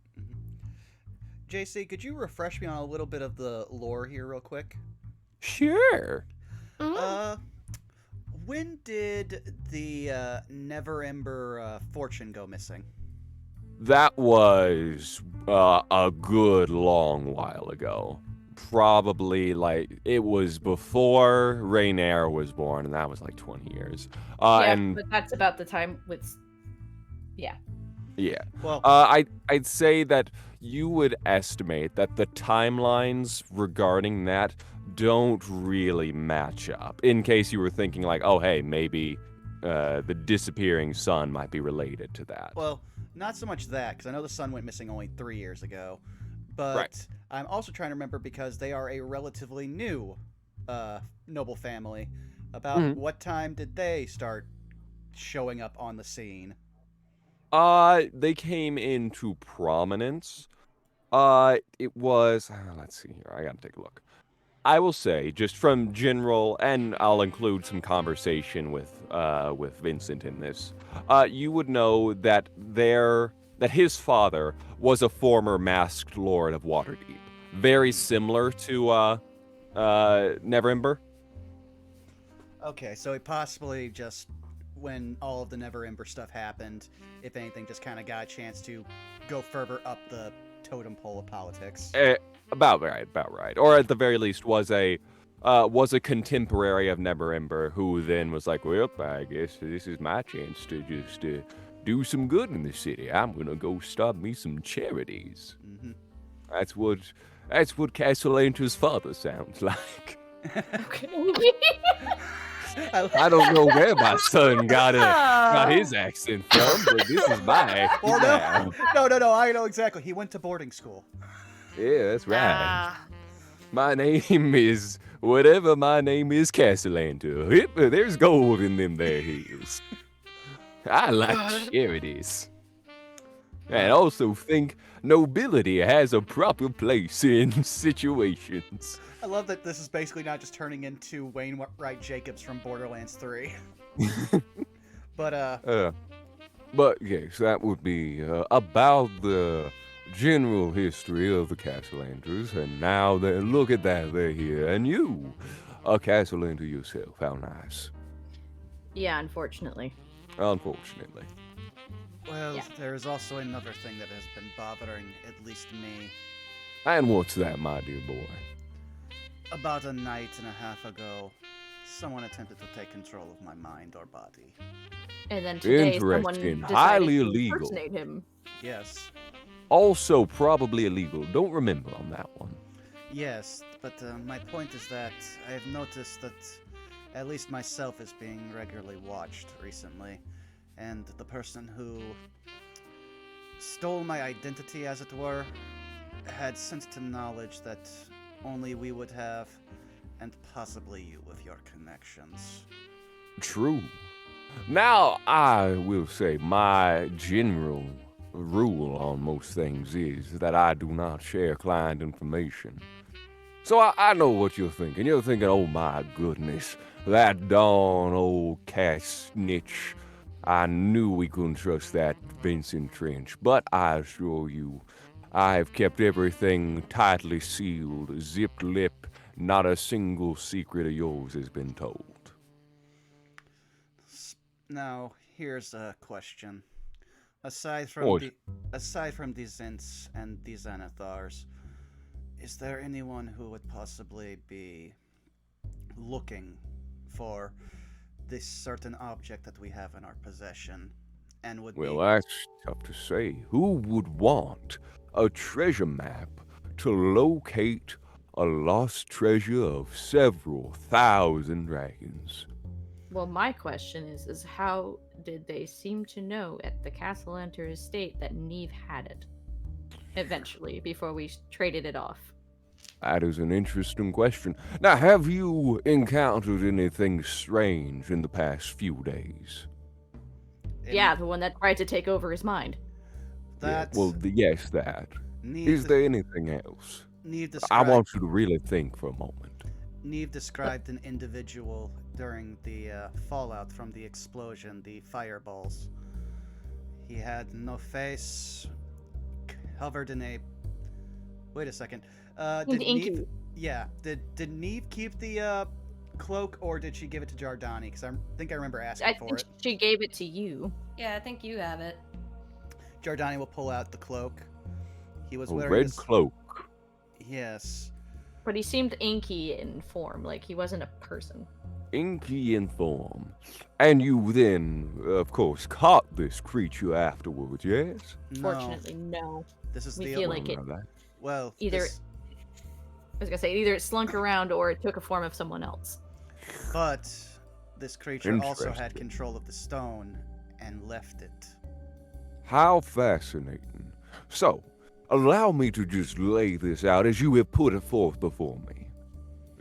JC, could you refresh me on a little bit of the lore here, real quick? Sure. Uh, when did the Never Ember fortune go missing? That was a good long while ago. Probably like it was before Rhaenyra was born, and that was like 20 years. yeah, And but that's about the time with. Yeah. yeah, Well, I'd say that you would estimate that the timelines regarding that don't really match up. In case you were thinking like, oh hey, maybe the disappearing son might be related to that. well, not so much that, because I know the son went missing only 3 years ago. But Right. I'm also trying to remember because they are a relatively new noble family. About Mhm. what time did they start showing up on the scene? They came into prominence. It was. Let's see here. I gotta take a look. I will say, just from general, and I'll include some conversation with Vincent in this. You would know that his father was a former masked lord of Waterdeep, very similar to Neverember. Okay, so it possibly just when all of the Never Ember stuff happened, if anything, just kind of got a chance to go further up the totem pole of politics. About right. Or at the very least, was a contemporary of Neverember who then was like, well, I guess this is my chance to just do some good in the city. I'm gonna go start me some charities. Hmm. That's what Castlanter's father sounds like. Okay. I don't know where my son got his accent from, but this is my accent Or now. no, I know exactly. He went to boarding school. Yeah, that's right. Ah. My name is whatever my name is, Castlanter. Yep, there's gold in them there hills. I like charities. And also think nobility has a proper place in situations. I love that this is basically not just turning into Wainwright Jacobs from Borderlands 3. But But yes, that would be about the general history of the Castlanters. And now then, look at that, they're here. And you, a Castlanter yourself. How nice. Yeah, unfortunately. Unfortunately. well, Yeah. there is also another thing that has been bothering at least me. And what's that, my dear boy? About a night and a half ago, someone attempted to take control of my mind or body. And then today someone Interesting. decided Highly to illegal. impersonate him. Yes, Also, probably illegal. Don't remember on that one. yes, but my point is that I have noticed that at least myself is being regularly watched recently, and the person who stole my identity, as it were, had sensed to knowledge that only we would have, and possibly you with your connections. True. Now, I will say my general rule on most things is that I do not share client information. So I know what you're thinking. You're thinking, oh my goodness, that darn old cat snitch. I knew we couldn't trust that Vincent Trench, but I assure you, I have kept everything tightly sealed, zipped lip. Not a single secret of yours has been told. Now, here's a question. Aside What? from the Zins and the Xanathars, is there anyone who would possibly be looking for this certain object that we have in our possession? and would Well, be. that's tough to say. Who would want a treasure map to locate a lost treasure of several thousand dragons? Well, my question is how did they seem to know at the Castlanter estate that Neve had it? Eventually, before we traded it off. That is an interesting question. Now, have you encountered anything strange in the past few days? Yeah, the one that tried to take over his mind. That. Yes, that. Neve, Is there anything else? Neve I described. want you to really think for a moment. Neve described an individual during the fallout from the explosion, the fireballs. He had no face, covered in a. Wait a second. Did Inky. Neve? Yeah. Did Neve keep the cloak, or did she give it to Jardani? Because I think I remember asking I for think it. she gave it to you. Yeah, I think you have it. Jardani will pull out the cloak. He was A wearing red this. cloak. Yes. But he seemed inky in form, like he wasn't a person. Inky in form. And you then, of course, caught this creature afterwards, yes? No. Fortunately, no. This is we the. feel like it- Well, that- Well. either- this- I was gonna say either it slunk around or it took a form of someone else. But this creature also had Interesting. control of the stone and left it. How fascinating. So, allow me to just lay this out as you have put it forth before me.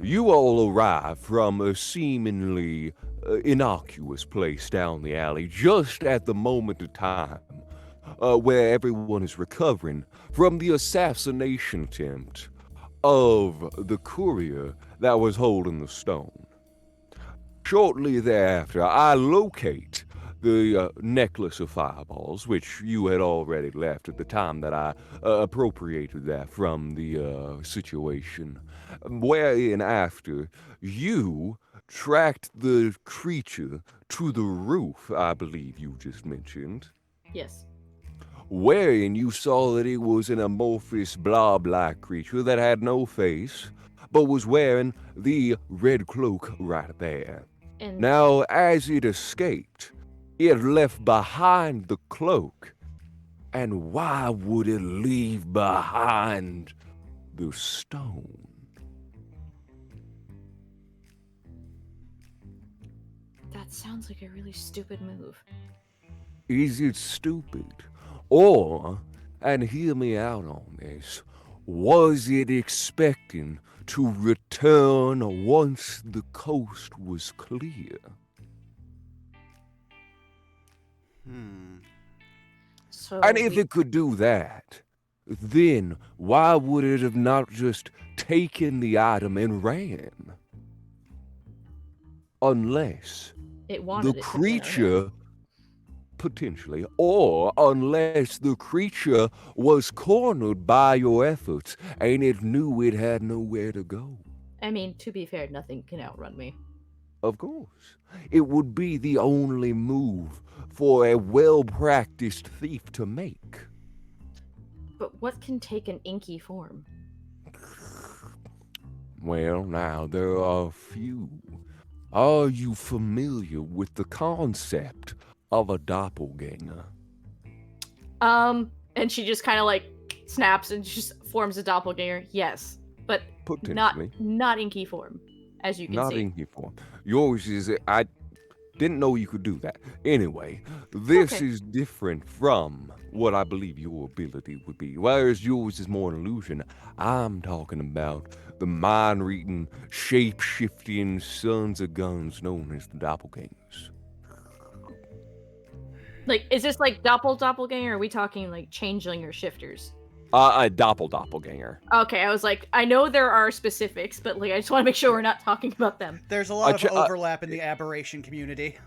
You all arrive from a seemingly innocuous place down the alley just at the moment of time where everyone is recovering from the assassination attempt of the courier that was holding the stone. Shortly thereafter, I locate the necklace of fireballs, which you had already left at the time that I appropriated that from the situation. Wherein after, you tracked the creature to the roof, I believe you just mentioned, Yes. wherein you saw that it was an amorphous blob-like creature that had no face, but was wearing the red cloak right there. And Now, as it escaped, it left behind the cloak. And why would it leave behind the stone? that sounds like a really stupid move. Is it stupid? Or, and hear me out on this, was it expecting to return once the coast was clear? So And if it could do that, then why would it have not just taken the item and ran? Unless it wanted the it to creature, potentially, or unless the creature was cornered by your efforts and it knew it had nowhere to go. I mean, to be fair, nothing can outrun me. Of course, it would be the only move for a well-practiced thief to make. But what can take an inky form? Well, now, there are a few. Are you familiar with the concept of a doppelganger? And she just kind of like snaps and just forms a doppelganger. Yes, but Potentially. not inky form, as you can Not see. inky form. Yours is, I didn't know you could do that. Anyway, this Okay. is different from what I believe your ability would be. Whereas yours is more an illusion, I'm talking about the mind-reading, shape-shifting sons of guns known as the doppelgangers. Like, is this like doppelganger? Or are we talking like changeling or shifters? A doppelganger. Okay, I was like, I know there are specifics, but like, I just want to make sure we're not talking about them. There's a lot of ch- overlap in the aberration community.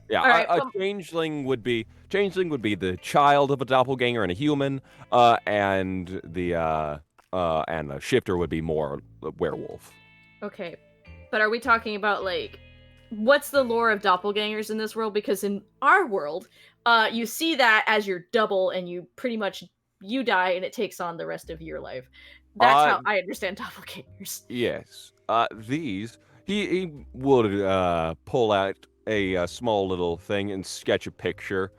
Yeah, All right, a changeling would be the child of a doppelganger and a human, and a shifter would be more a werewolf. Okay, but are we talking about like, what's the lore of doppelgangers in this world? Because in our world, you see that as your double, and you pretty much you die, and it takes on the rest of your life. That's how I understand doppelgangers. Yes. These he would pull out a small little thing and sketch a picture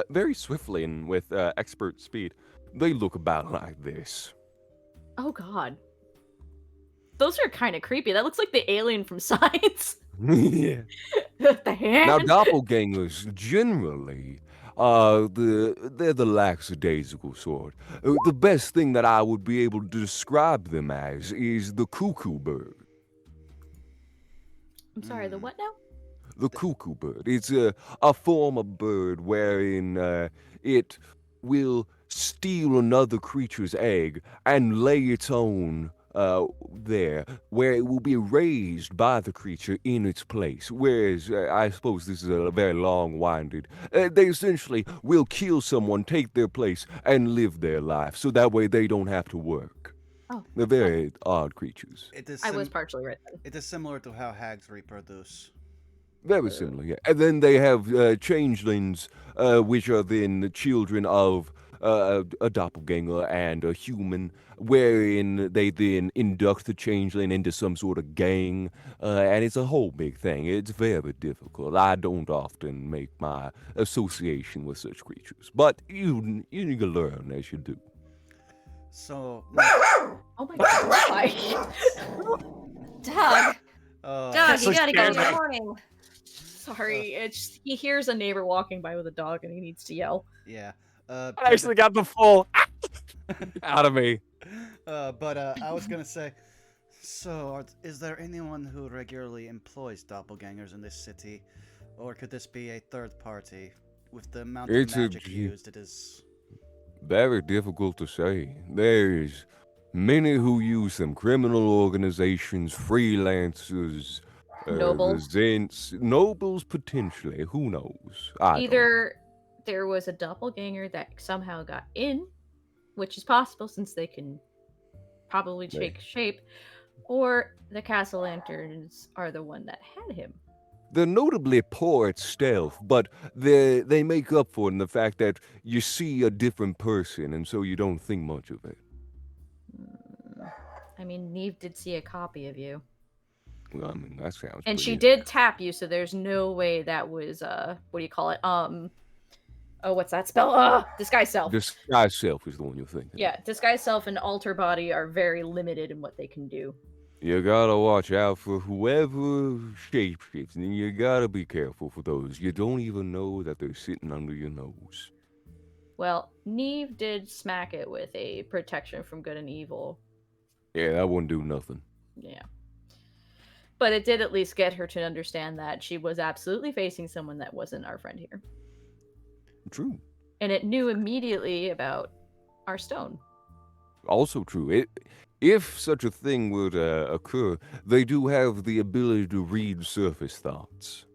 very swiftly and with expert speed. They look about like this. Oh god. Those are kind of creepy. That looks like the alien from Signs. Yeah. The hand. Now, doppelgangers generally, they're the lackadaisical sort. The best thing that I would be able to describe them as is the cuckoo bird. I'm sorry, the what now? The cuckoo bird. It's a form of bird wherein it will steal another creature's egg and lay its own there, where it will be raised by the creature in its place. Whereas, I suppose this is a very long-winded, they essentially will kill someone, take their place, and live their life, so that way they don't have to work. Oh. They're very odd creatures. It is I was partially right then. It is similar to how hags reproduce. Very similar, yeah. And then they have changelings, which are then the children of a doppelganger and a human, wherein they then induct the changeling into some sort of gang, and it's a whole big thing. It's very difficult. I don't often make my association with such creatures, but you can learn as you do. So, Oh my god. Dog, dog, so you gotta go. scared. Good morning. Sorry, it's he hears a neighbor walking by with a dog and he needs to yell. Yeah. I actually got the full out of me. But I was gonna say, so is there anyone who regularly employs doppelgangers in this city, or could this be a third party? With the amount of It's a magic g- used, it is. Very difficult to say. There's many who use them. Criminal organizations, freelancers, Nobles? the Zents, nobles potentially. Who knows? I don't. Either there was a doppelganger that somehow got in, which is possible since they can probably Yeah. take shape, or the Castlanterns are the one that had him. They're notably poor at stealth, but they make up for it in the fact that you see a different person, and so you don't think much of it. I mean, Neve did see a copy of you. Well, I mean, that sounds. And she pretty- did tap you, so there's no way that was what do you call it? Oh, what's that spell? Disguise self. Disguise self is the one you're thinking. of. Yeah, disguise self and alter body are very limited in what they can do. You gotta watch out for whoever shapeshifts, and you gotta be careful for those. You don't even know that they're sitting under your nose. Well, Neve did smack it with a protection from good and evil. Yeah, that wouldn't do nothing. Yeah. But it did at least get her to understand that she was absolutely facing someone that wasn't our friend here. True. And it knew immediately about our stone. Also true. If such a thing would occur, they do have the ability to read surface thoughts.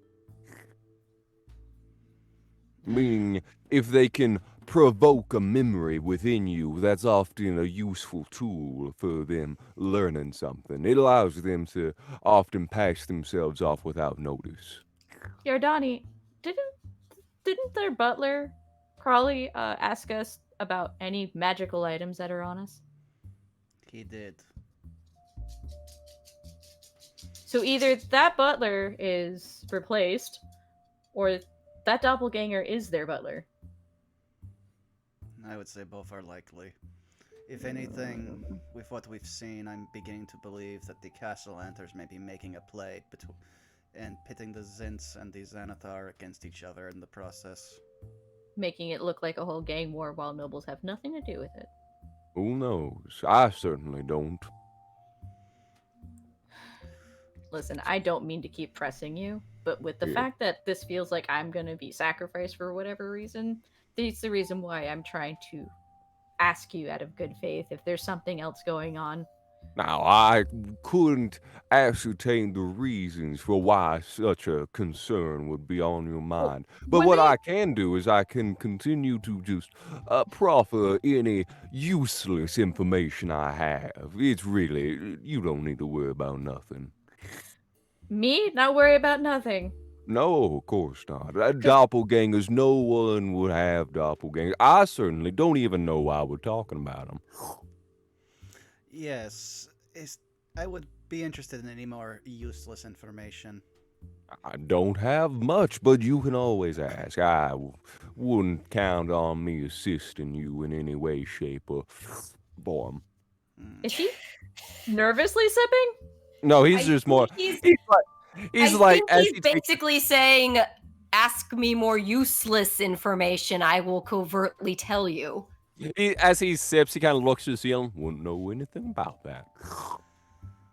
Meaning, if they can provoke a memory within you, that's often a useful tool for them learning something. It allows them to often pass themselves off without notice. Yardani, didn't their butler Crawley ask us about any magical items that are on us? He did. So either that butler is replaced, or that doppelganger is their butler. I would say both are likely. If anything, with what we've seen, I'm beginning to believe that the Castlanterns may be making a play and pitting the Zins and the Xanathar against each other in the process. Making it look like a whole gang war while nobles have nothing to do with it. Who knows? I certainly don't. Listen, I don't mean to keep pressing you, but with the Yeah. fact that this feels like I'm gonna be sacrificed for whatever reason, that's the reason why I'm trying to ask you out of good faith if there's something else going on. Now, I couldn't ascertain the reasons for why such a concern would be on your mind. But when what they- I can do is I can continue to just proffer any useless information I have. It's really, you don't need to worry about nothing. Me? Not worry about nothing. No, of course not. Doppelgangers, no one would have doppelgangers. I certainly don't even know why we're talking about them. Yes, I would be interested in any more useless information. I don't have much, but you can always ask. Wouldn't count on me assisting you in any way, shape, or form. Is he nervously sipping? No, he's I just more. think He's I like think as he's he takes basically saying, ask me more useless information, I will covertly tell you. as he sips, he kind of looks to the ceiling. Wouldn't know anything about that.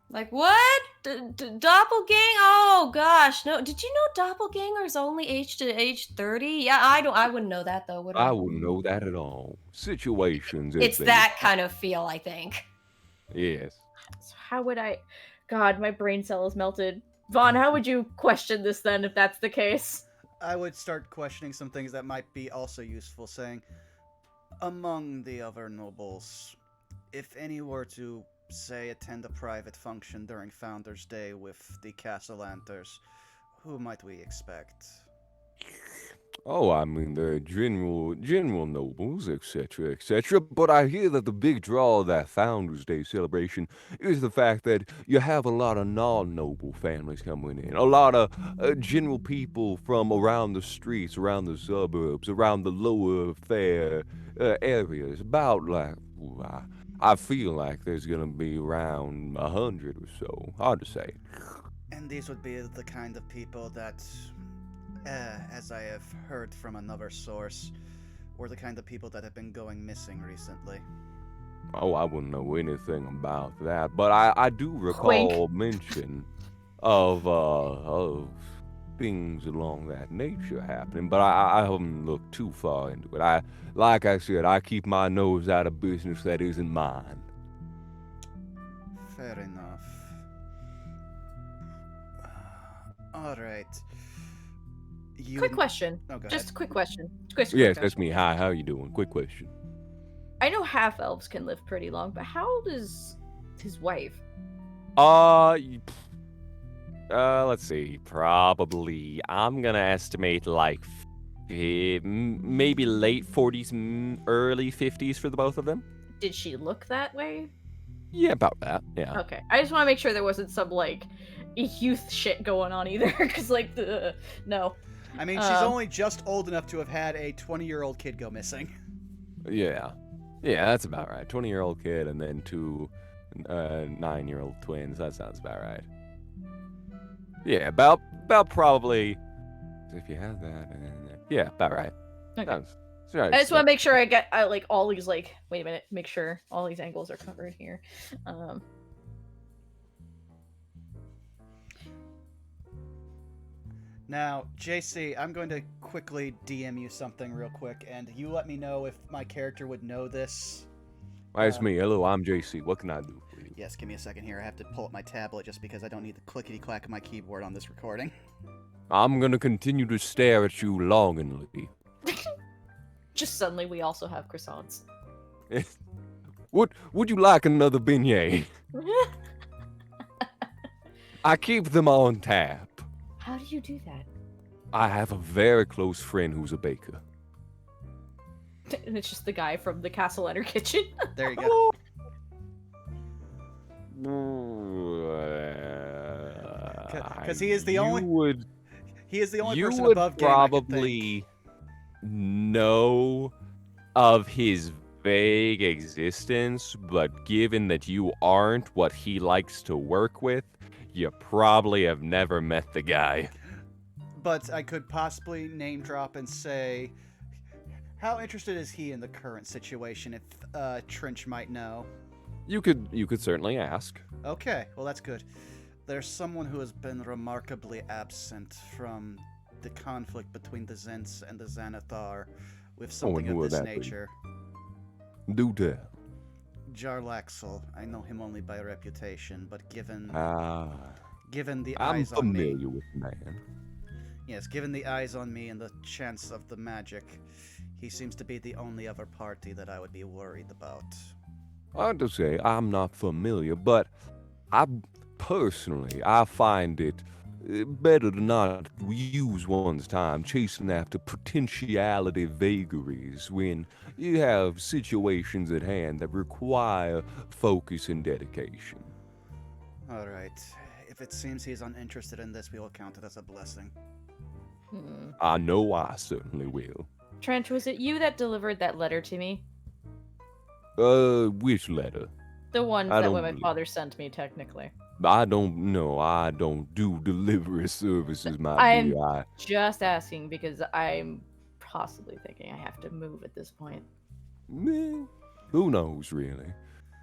Like, what? Doppelgang? Oh, gosh. No, did you know doppelgangers only age to age 30? Yeah, I wouldn't know that, though, would I? I wouldn't know that at all. Situations. as It's they- that kind of feel, I think. Yes. So how would I? God, my brain cell is melted. Vaughn, how would you question this then if that's the case? I would start questioning some things that might be also useful, saying, among the other nobles, if any were to, say, attend a private function during Founders' Day with the Castlanters, who might we expect? Oh, I mean the general nobles, etc., etc. But I hear that the big draw of that Founders' Day celebration is the fact that you have a lot of non-noble families coming in, a lot of general people from around the streets, around the suburbs, around the lower fare areas. About like, I feel like there's gonna be around 100 or so. Hard to say. And these would be the kind of people that, as I have heard from another source, were the kind of people that have been going missing recently. Oh, I wouldn't know anything about that, but I do recall mention of things along that nature happening, but I haven't looked too far into it. Like I said, I keep my nose out of business that isn't mine. Fair enough. Alright. Quick question. Oh, go Just ahead. a quick question. Quick Yes, question. that's me. Hi, how you doing? Quick question. I know half elves can live pretty long, but how old is his wife? Let's see. Probably, I'm gonna estimate like maybe late 40s, early 50s for the both of them. Did she look that way? Yeah, about that. Yeah. Okay, I just want to make sure there wasn't some like youth shit going on either, because like no. I mean, she's only just old enough to have had a 20-year-old kid go missing. Yeah. Yeah, that's about right. 20-year-old kid and then two 9-year-old twins. That sounds about right. Yeah, about probably. If you have that, yeah, about right. Okay. Sounds right. I just want to make sure I get like all these like wait a minute, make sure all these angles are covered here. Now, JC, I'm going to quickly DM you something real quick, and you let me know if my character would know this. It's me. Hello, I'm JC. What can I do for you? Yes, give me a second here. I have to pull up my tablet just because I don't need the clickety-clack of my keyboard on this recording. I'm gonna continue to stare at you longingly. Just suddenly we also have croissants. Would you like another beignet? I keep them on tap. How do you do that? I have a very close friend who's a baker. And it's just the guy from the Castlanter kitchen. There you go. Because he is the only. He is the only person above game I could think. probably know of his vague existence, but given that you aren't what he likes to work with, you probably have never met the guy. But I could possibly name drop and say, how interested is he in the current situation? If Trench might know. You could certainly ask. Okay, well that's good. There's someone who has been remarkably absent from the conflict between the Zents and the Xanathar with something who of would this that be? nature. Do tell. Jarlaxle. I know him only by reputation, but given the I'm eyes on me. familiar with the man. Yes, given the eyes on me and the chance of the magic, he seems to be the only other party that I would be worried about. Hard to say, I'm not familiar, but I find it better to not use one's time chasing after potentiality vagaries when you have situations at hand that require focus and dedication. Alright. If it seems he's uninterested in this, we will count it as a blessing. I know I certainly will. Trench, was it you that delivered that letter to me? Which letter? The one I that don't my believe- father sent me, technically. I don't know. I don't do delivery services, my I'm dear. just asking because I'm possibly thinking I have to move at this point. Who knows, really?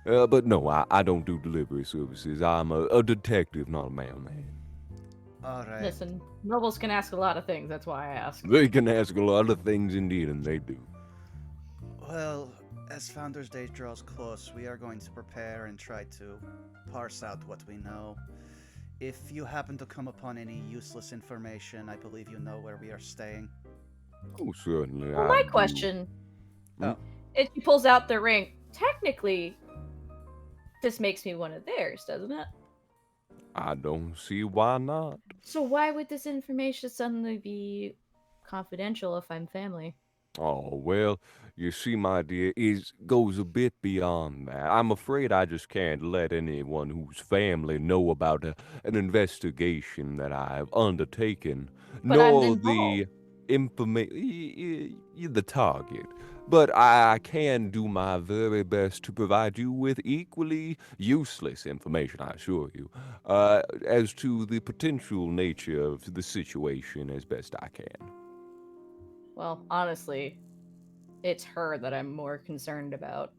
But no, I don't do delivery services. I'm a detective, not a mailman. Alright. Listen, nobles can ask a lot of things, that's why I ask. They can ask a lot of things indeed, and they do. Well, as Founders Day draws close, we are going to prepare and try to parse out what we know. If you happen to come upon any useless information, I believe you know where we are staying. Oh, certainly. Well, I my do. question, Oh. if he pulls out the ring, technically, this makes me one of theirs, doesn't it? I don't see why not. So why would this information suddenly be confidential if I'm family? Oh, well, you see, my dear, it goes a bit beyond that. I'm afraid I just can't let anyone whose family know about an investigation that I've undertaken, But I'm nor involved. the information, the target. But I can do my very best to provide you with equally useless information, I assure you, as to the potential nature of the situation as best I can. Well, honestly, it's her that I'm more concerned about.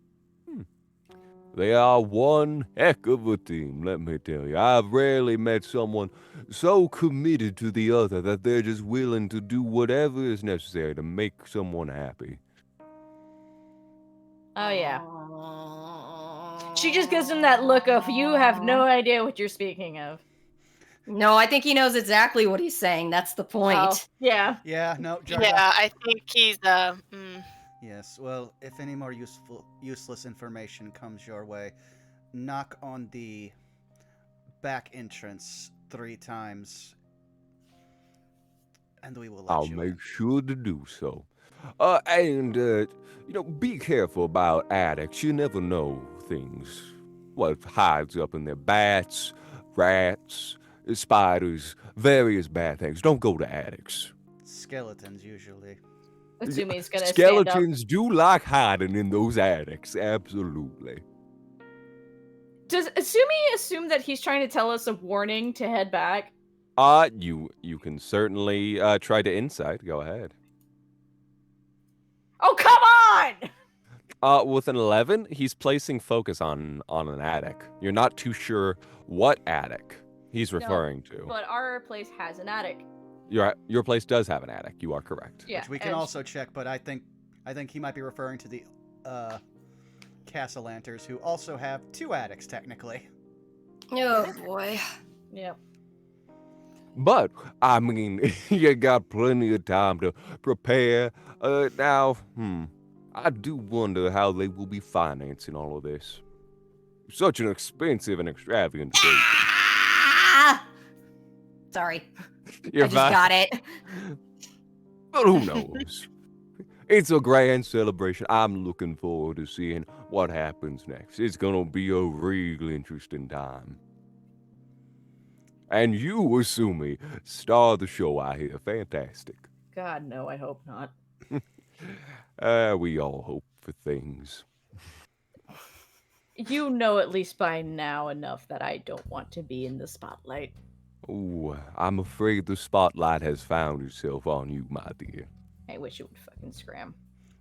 They are one heck of a team, let me tell you. I've rarely met someone so committed to the other that they're just willing to do whatever is necessary to make someone happy. Oh yeah. She just gives him that look of, you have no idea what you're speaking of. No, I think he knows exactly what he's saying. That's the point. Oh, yeah. Yeah, no, Jarga. Yeah, I think he's Yes, well, if any more useless information comes your way, knock on the back entrance 3 times, and we will let I'll you make in. sure to do so. Be careful about addicts. You never know things. What hides up in their bats, rats, spiders, various bad things. Don't go to addicts. Skeletons, usually. Assuming he's gonna stand up. Skeletons do like hiding in those attics, absolutely. Does Asumi assume that he's trying to tell us a warning to head back? You can certainly try to insight. Go ahead. Oh, come on! With an 11, he's placing focus on an attic. You're not too sure what attic he's referring to. But our place has an attic. Your place does have an attic. You are correct. Yeah. Which we can also check, but I think he might be referring to the Castlanters, who also have 2 attics, technically. Oh boy. Yep. But, I mean, you got plenty of time to prepare. Now, I do wonder how they will be financing all of this. Such an expensive and extravagant thing. Ah! Sorry. You're I just fine. got it. But who knows? It's a grand celebration. I'm looking forward to seeing what happens next. It's gonna be a real interesting time. And you, Asumi, star of the show, I hear. Fantastic. God, no, I hope not. We all hope for things. You know at least by now enough that I don't want to be in the spotlight. Oh, I'm afraid the spotlight has found itself on you, my dear. I wish it would fucking scram.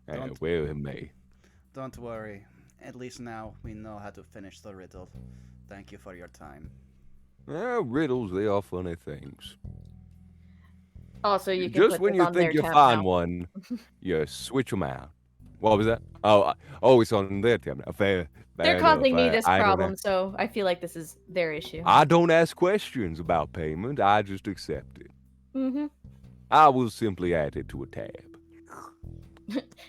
Don't- Well, it may. Don't worry. At least now we know how to finish the riddle. Thank you for your time. Riddles, they are funny things. Also, you can Just put when this you on their think you tab find now. one, you switch them out. What was that? Oh, it's on their tab now. Fair They're enough. causing me this I don't problem, a- so I feel like this is their issue. I don't ask questions about payment. I just accept it. Mm-hmm. I will simply add it to a tab.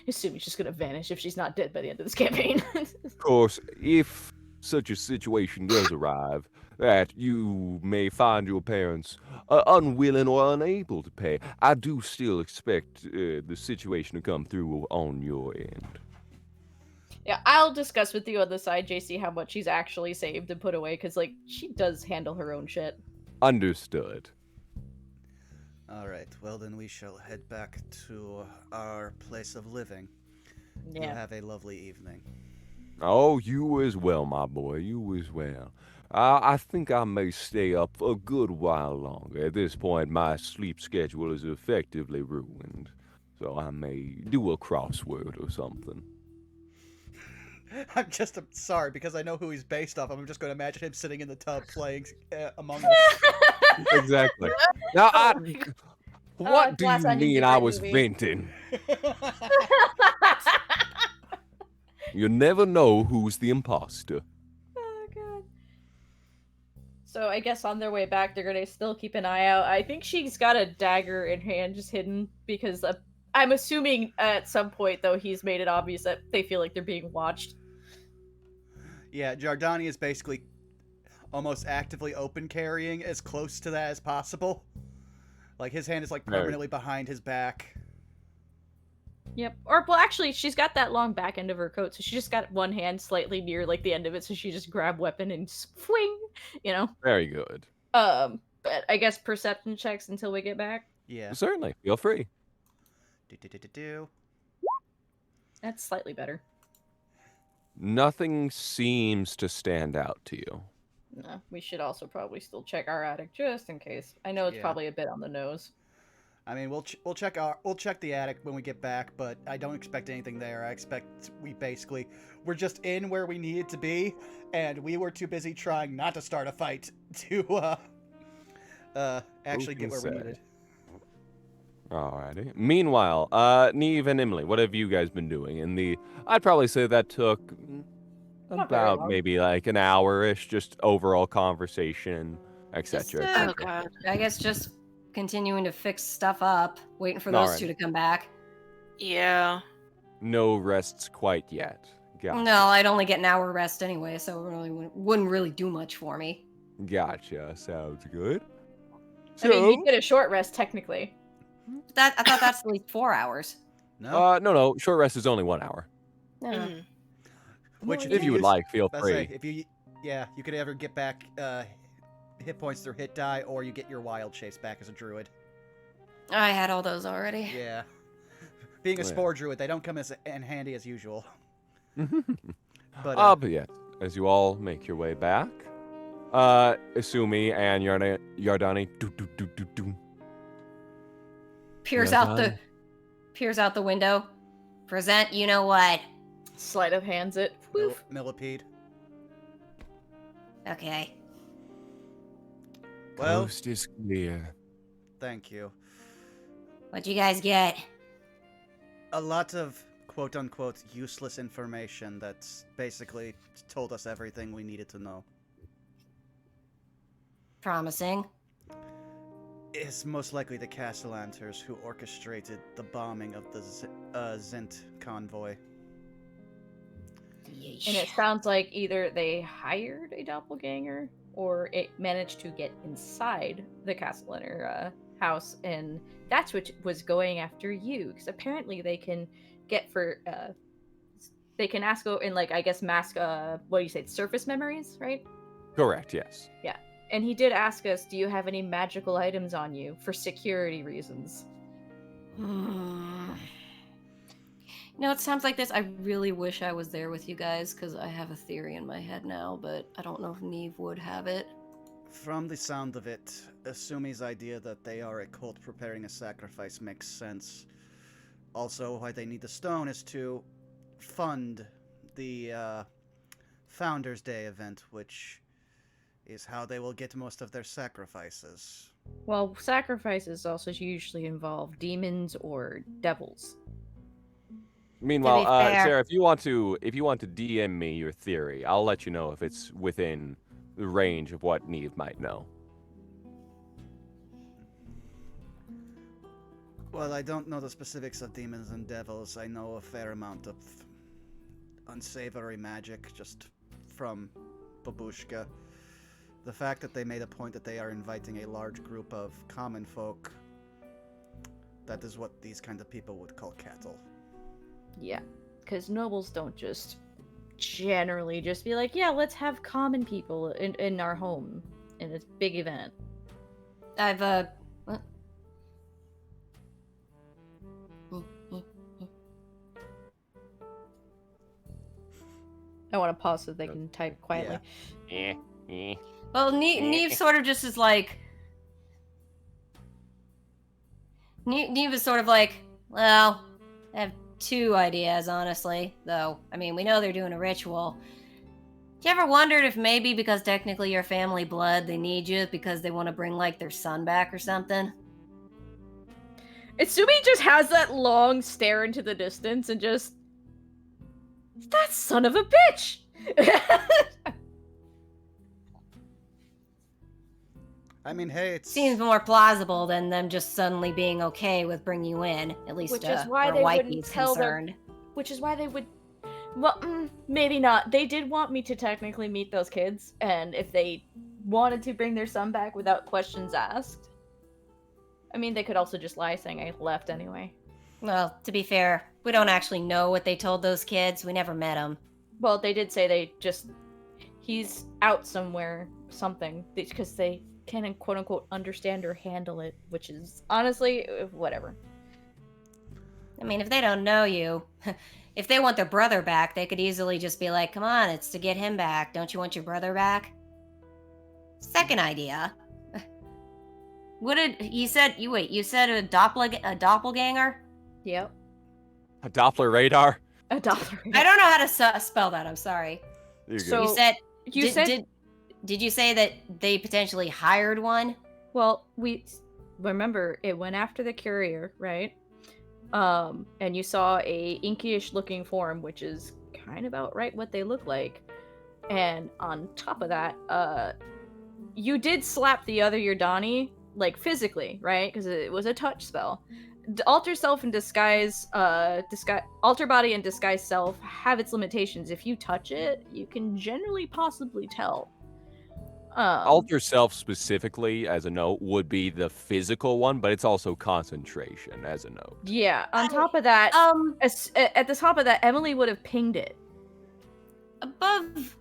Assume she's gonna vanish if she's not dead by the end of this campaign. Of course, if such a situation does arrive, that you may find your parents unwilling or unable to pay, I do still expect the situation to come through on your end. Yeah, I'll discuss with you on the side, JC, how much she's actually saved and put away, because, like, she does handle her own shit. Understood. All right. Well, then we shall head back to our place of living. You Yeah. have a lovely evening. Oh, you as well, my boy. You as well. I think I may stay up a good while longer. At this point, my sleep schedule is effectively ruined. So I may do a crossword or something. I'm just sorry because I know who he's based off. I'm just going to imagine him sitting in the tub playing Among Us. Exactly. Now, what do Glass you Onion's a mean I great was movie. venting? You never know who's the imposter. Oh god. So I guess on their way back, they're gonna still keep an eye out. I think she's got a dagger in hand, just hidden, because I'm assuming at some point, though, he's made it obvious that they feel like they're being watched. Yeah, Jardani is basically almost actively open carrying as close to that as possible. Like his hand is like Right. permanently behind his back. Yep. Or, well, actually, she's got that long back end of her coat, so she just got one hand slightly near, like, the end of it, so she just grab weapon and swing, you know? Very good. But I guess perception checks until we get back. Yeah. Certainly. Feel free. Do. That's slightly better. Nothing seems to stand out to you. No, we should also probably still check our attic just in case. I know it's Yeah. probably a bit on the nose. I mean, we'll check the attic when we get back, but I don't expect anything there. I expect we're just in where we needed to be, and we were too busy trying not to start a fight to actually Who get can where we say? needed. Alrighty. Meanwhile, Neve and Emily, what have you guys been doing? I'd probably say that took Not very about long. maybe like an hour-ish, just overall conversation, etc. Just, Oh god. I guess just continuing to fix stuff up, waiting for those Alright. two to come back. Yeah. No rests quite yet. Gotcha. No, I'd only get an hour rest anyway, so it really wouldn't really do much for me. Gotcha. Sounds good. I mean, you get a short rest, technically. I thought that's at least 4 hours. No, no. Short rest is only 1 hour. No. Mhm. which If you would like, feel I free. say, if you could ever get back hit points through hit die, or you get your wild chase back as a druid. I had all those already. Yeah, being a Yeah. spore druid, they don't come as in handy as usual. But But yes, as you all make your way back, Isumi and Yardani Peers Yeah, out the window. Present, you know what? Sleight of hands it. Woof. Millipede. Okay. Well, Coast is clear. thank you. What'd you guys get? A lot of quote-unquote useless information that's basically told us everything we needed to know. Promising. It's most likely the Castlanters who orchestrated the bombing of the Zint convoy. Yeesh. And it sounds like either they hired a doppelganger or it managed to get inside the Castlanter house, and that's what was going after you. Because apparently they can get they can ask and like I guess mask what do you say, surface memories, right? Correct, yes. And he did ask us, do you have any magical items on you for security reasons? No, it sounds like this. I really wish I was there with you guys because I have a theory in my head now, but I don't know if Neve would have it. From the sound of it, Asumi's idea that they are a cult preparing a sacrifice makes sense. Also, why they need the stone is to fund the Founders Day event, which is how they will get most of their sacrifices. Well, sacrifices also usually involve demons or devils. Meanwhile, fair. Sarah, if you want to DM me your theory, I'll let you know if it's within the range of what Neve might know. Well, I don't know the specifics of demons and devils. I know a fair amount of unsavory magic just from Babushka. The fact that they made a point that they are inviting a large group of common folk, that is what these kind of people would call cattle. Yeah, because nobles don't just generally just be like, yeah, let's have common people in our home in this big event. I've what? I want to pause so they can type quietly. Well, Neve sort of just is like. Neve is sort of like, well, I have two ideas, honestly. Though, I mean, we know they're doing a ritual. You ever wondered if maybe because technically you're family blood, they need you because they want to bring, like, their son back or something? Tsumi just has that long stare into the distance and just... That son of a bitch! I mean, hey, it Seems more plausible than them just suddenly being okay with bringing you in, at least Which is why where they Whitey's wouldn't tell their- concerned. Which is why they would... Well, maybe not. They did want me to technically meet those kids, and if they wanted to bring their son back without questions asked... I mean, they could also just lie saying I left anyway. Well, to be fair, we don't actually know what they told those kids. We never met them. Well, they did say they just... He's out somewhere, something, because they can't quote-unquote understand or handle it, which is, honestly, whatever. I mean, if they don't know you, if they want their brother back, they could easily just be like, come on, it's to get him back. Don't you want your brother back? Second idea. What did, you said a doppelganger? Yep. A Doppler radar. A dollar. I don't know how to spell that, I'm sorry. You're So- good. You said, did you say that they potentially hired one? Well, we remember it went after the courier, right? And you saw a inkyish looking form, which is kind of about right what they look like. And on top of that, you did slap the other Yordani, like physically, right? Because it was a touch spell. Alter self and disguise, alter body and disguise self have its limitations. If you touch it, you can generally possibly tell. Alter self specifically, as a note, would be the physical one, but it's also concentration as a note. Yeah. On top of that, at the top of that, Emily would have pinged it. Above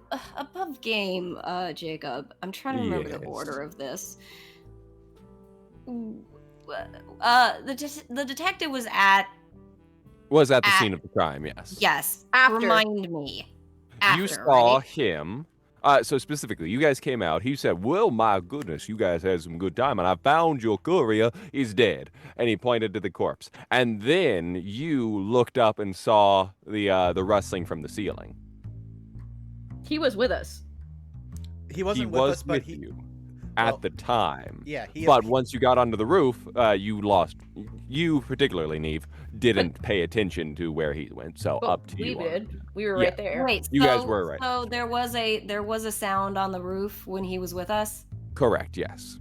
game, Jacob. I'm trying to remember the Yes. order of this. The detective was at. Was at the scene of the crime, yes. Yes. After. Remind me. You After, saw right? him. So specifically, you guys came out. He said, "Well, my goodness, you guys had some good time, and I found your courier is dead." And he pointed to the corpse. And then you looked up and saw the rustling from the ceiling. He was with us. he wasn't he with was us, but with he. you well, at the time. Yeah, he. But once you got onto the roof, you lost. You particularly, Neve, didn't pay attention to where he went. So But up to we you. did. We were Yeah. right there. Wait, You guys were right. So there was a sound on the roof when he was with us. Correct. Yes.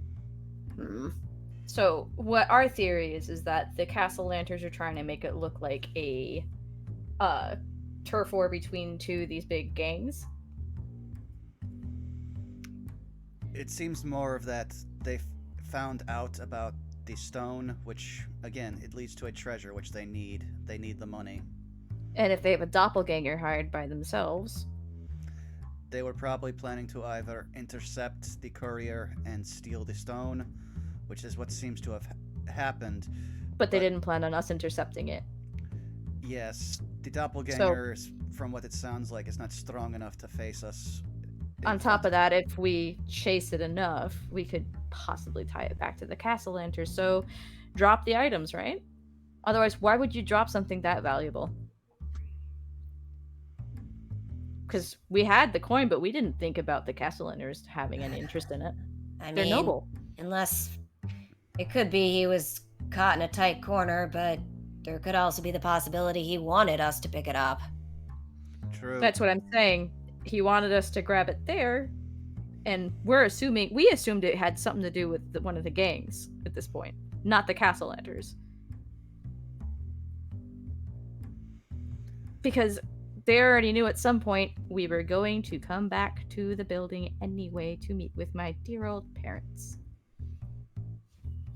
So what our theory is that the Castlanter's are trying to make it look like a turf war between two of these big gangs. It seems more of that they found out about the stone, which again, it leads to a treasure which they need. They need the money. And if they have a doppelganger hired by themselves, They were probably planning to either intercept the courier and steal the stone, which is what seems to have happened. but they didn't plan on us intercepting it. Yes, the doppelganger, is, from what it sounds like, is not strong enough to face us. On top of that, if we chase it enough, we could possibly tie it back to the Castlanter. So drop the items, right? Otherwise, why would you drop something that valuable? Because we had the coin, but we didn't think about the Castlanters having any interest in it. I They're mean, noble. unless it could be he was caught in a tight corner, but there could also be the possibility he wanted us to pick it up. True. That's what I'm saying. He wanted us to grab it there, and we assumed it had something to do with one of the gangs at this point, not the Castlanter's. Because they already knew at some point we were going to come back to the building anyway to meet with my dear old parents.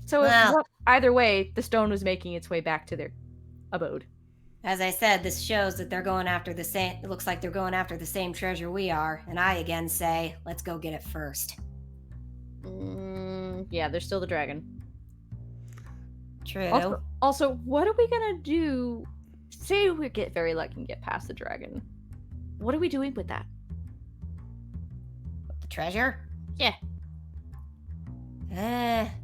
So Well- either way, the stone was making its way back to their abode. As I said, this shows that they're going after the same. It looks like they're going after the same treasure we are, and I again say, let's go get it first. Yeah, there's still the dragon. True. Also, what are we gonna do? Say we get very lucky and get past the dragon. What are we doing with that? The treasure? Yeah.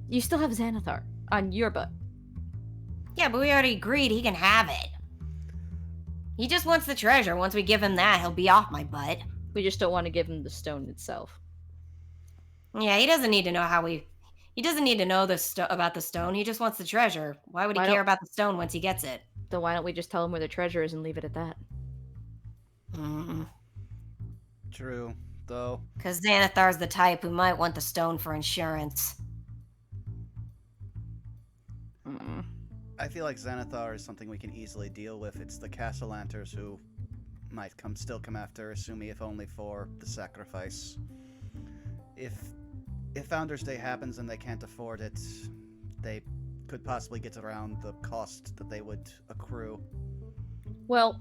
You still have Xanathar on your butt. Yeah, but we already agreed he can have it. He just wants the treasure. Once we give him that, he'll be off my butt. We just don't want to give him the stone itself. Yeah, he doesn't need to know how we... He doesn't need to know about the stone. He just wants the treasure. Why would he care about the stone once he gets it? Then why don't we just tell him where the treasure is and leave it at that? True, though. Because Xanathar's the type who might want the stone for insurance. I feel like Xanathar is something we can easily deal with. It's the Castlanters who might still come after Asumi, if only for the sacrifice. If Founders Day happens and they can't afford it, they could possibly get around the cost that they would accrue. Well,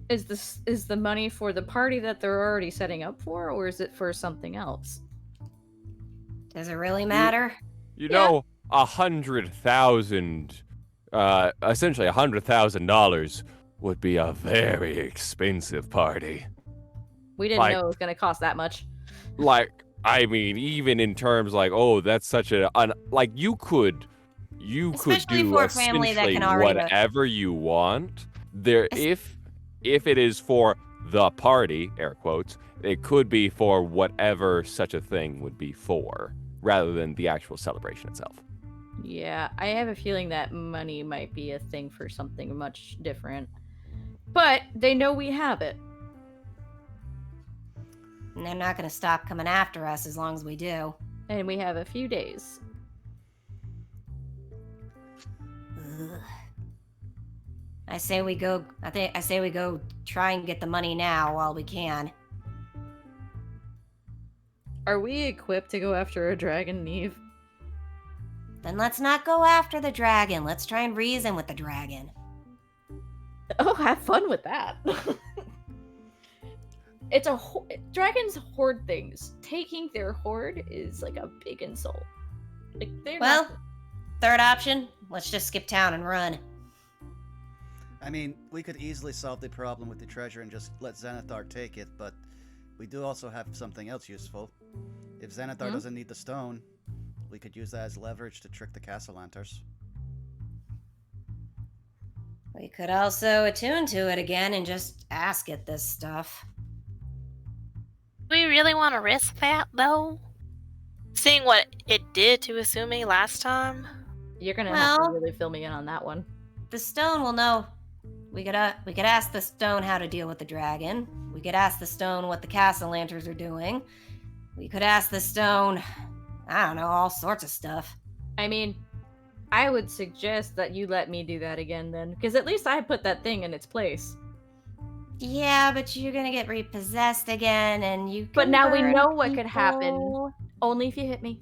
is the money for the party that they're already setting up for, or is it for something else? Does it really matter? You know, 100,000, essentially $100,000 would be a very expensive party. We didn't know it was going to cost that much. Like, I mean, even in terms like, oh, that's such a like you could Especially do for a family that essentially can already whatever you want. There, if it is for the party, air quotes, it could be for whatever such a thing would be for, rather than the actual celebration itself. Yeah, I have a feeling that money might be a thing for something much different. But they know we have it. And they're not going to stop coming after us as long as we do. And we have a few days. Ugh. I say we go try and get the money now while we can. Are we equipped to go after a dragon, Neve? Then let's not go after the dragon. Let's try and reason with the dragon. Oh, have fun with that. It's a dragons hoard things. Taking their hoard is like a big insult. Like third option, let's just skip town and run. I mean, we could easily solve the problem with the treasure and just let Xanathar take it, but we do also have something else useful. If Xanathar doesn't need the stone, we could use that as leverage to trick the Castlanters. We could also attune to it again and just ask it this stuff. Do we really want to risk that, though? Seeing what it did to Asumi last time? You're gonna have to really fill me in on that one. The stone will know. We could ask the stone how to deal with the dragon. We could ask the stone what the Castlanters are doing. We could ask the stone, I don't know, all sorts of stuff. I mean, I would suggest that you let me do that again then, because at least I put that thing in its place. Yeah, but you're gonna get repossessed again, and you. But now we know what could happen. Only if you hit me.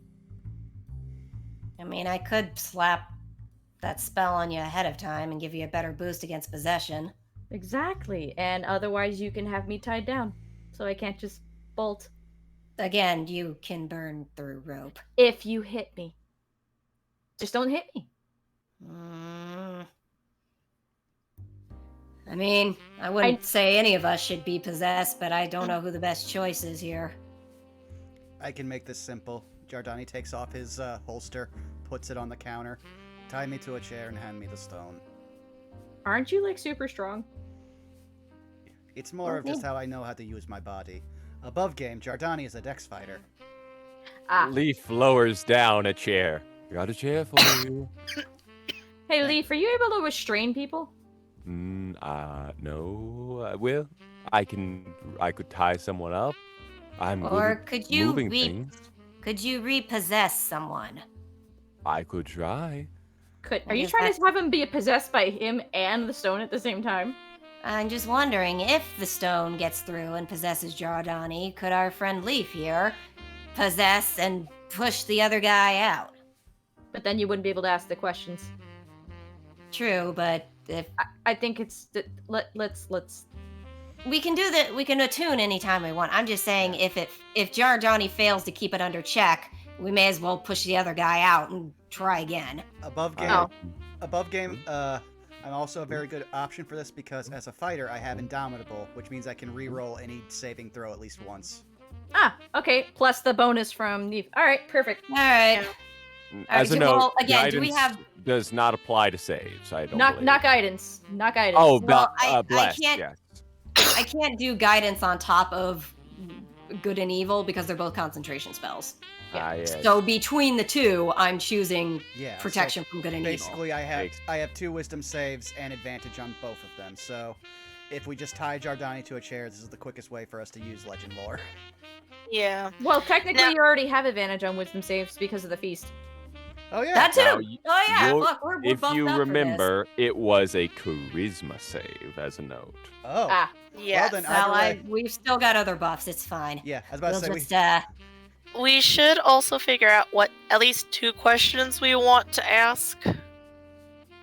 I mean, I could slap that spell on you ahead of time and give you a better boost against possession. Exactly, and otherwise you can have me tied down, so I can't just bolt. Again, you can burn through rope. If you hit me. Just don't hit me. I mean, I wouldn't say any of us should be possessed, but I don't know who the best choice is here. I can make this simple. Giordani takes off his holster, puts it on the counter, tie me to a chair, and hand me the stone. Aren't you, like, super strong? It's more of just how I know how to use my body. Above game, Giordani is a dex fighter. Leaf lowers down a chair. Got a chair for you. Hey, Leaf, are you able to restrain people? No. Well, I could tie someone up. I'm or good could at you moving things. Could you repossess someone? I could try. Are you trying to have him be possessed by him and the stone at the same time? I'm just wondering, if the stone gets through and possesses Giordani, could our friend Leaf here possess and push the other guy out? But then you wouldn't be able to ask the questions. True, but if I think it's let's. we can do that, we can attune anytime we want. I'm just saying, if Giordani fails to keep it under check, we may as well push the other guy out and try again. Above game. Oh. Above game. I'm also a very good option for this because as a fighter, I have Indomitable, which means I can re-roll any saving throw at least once. Ah, okay. Plus the bonus from Neve. All right, perfect. All right. As a Alright, note, well, again, do we guidance have- does not apply to saves. I don't Not believe. guidance. Not guidance. Oh, Well, I blessed. can't- Yes. I can't do guidance on top of good and evil because they're both concentration spells. Yes. So between the two, I'm choosing Yeah. so protection from good and evil. basically, I have 2 wisdom saves and advantage on both of them. So, if we just tie Giordani to a chair, this is the quickest way for us to use legend lore. Yeah. Well, technically, Now- you already have advantage on wisdom saves because of the feast. Oh yeah. That too. Now, Oh yeah, you'll- look, we're If buffed you up for this. remember, it was a charisma save as a note. Oh. Ah, Yeah. then Well, either way. we've still got other buffs. It's fine. Yeah, I was about We'll to say just We should also figure out what at least 2 questions we want to ask.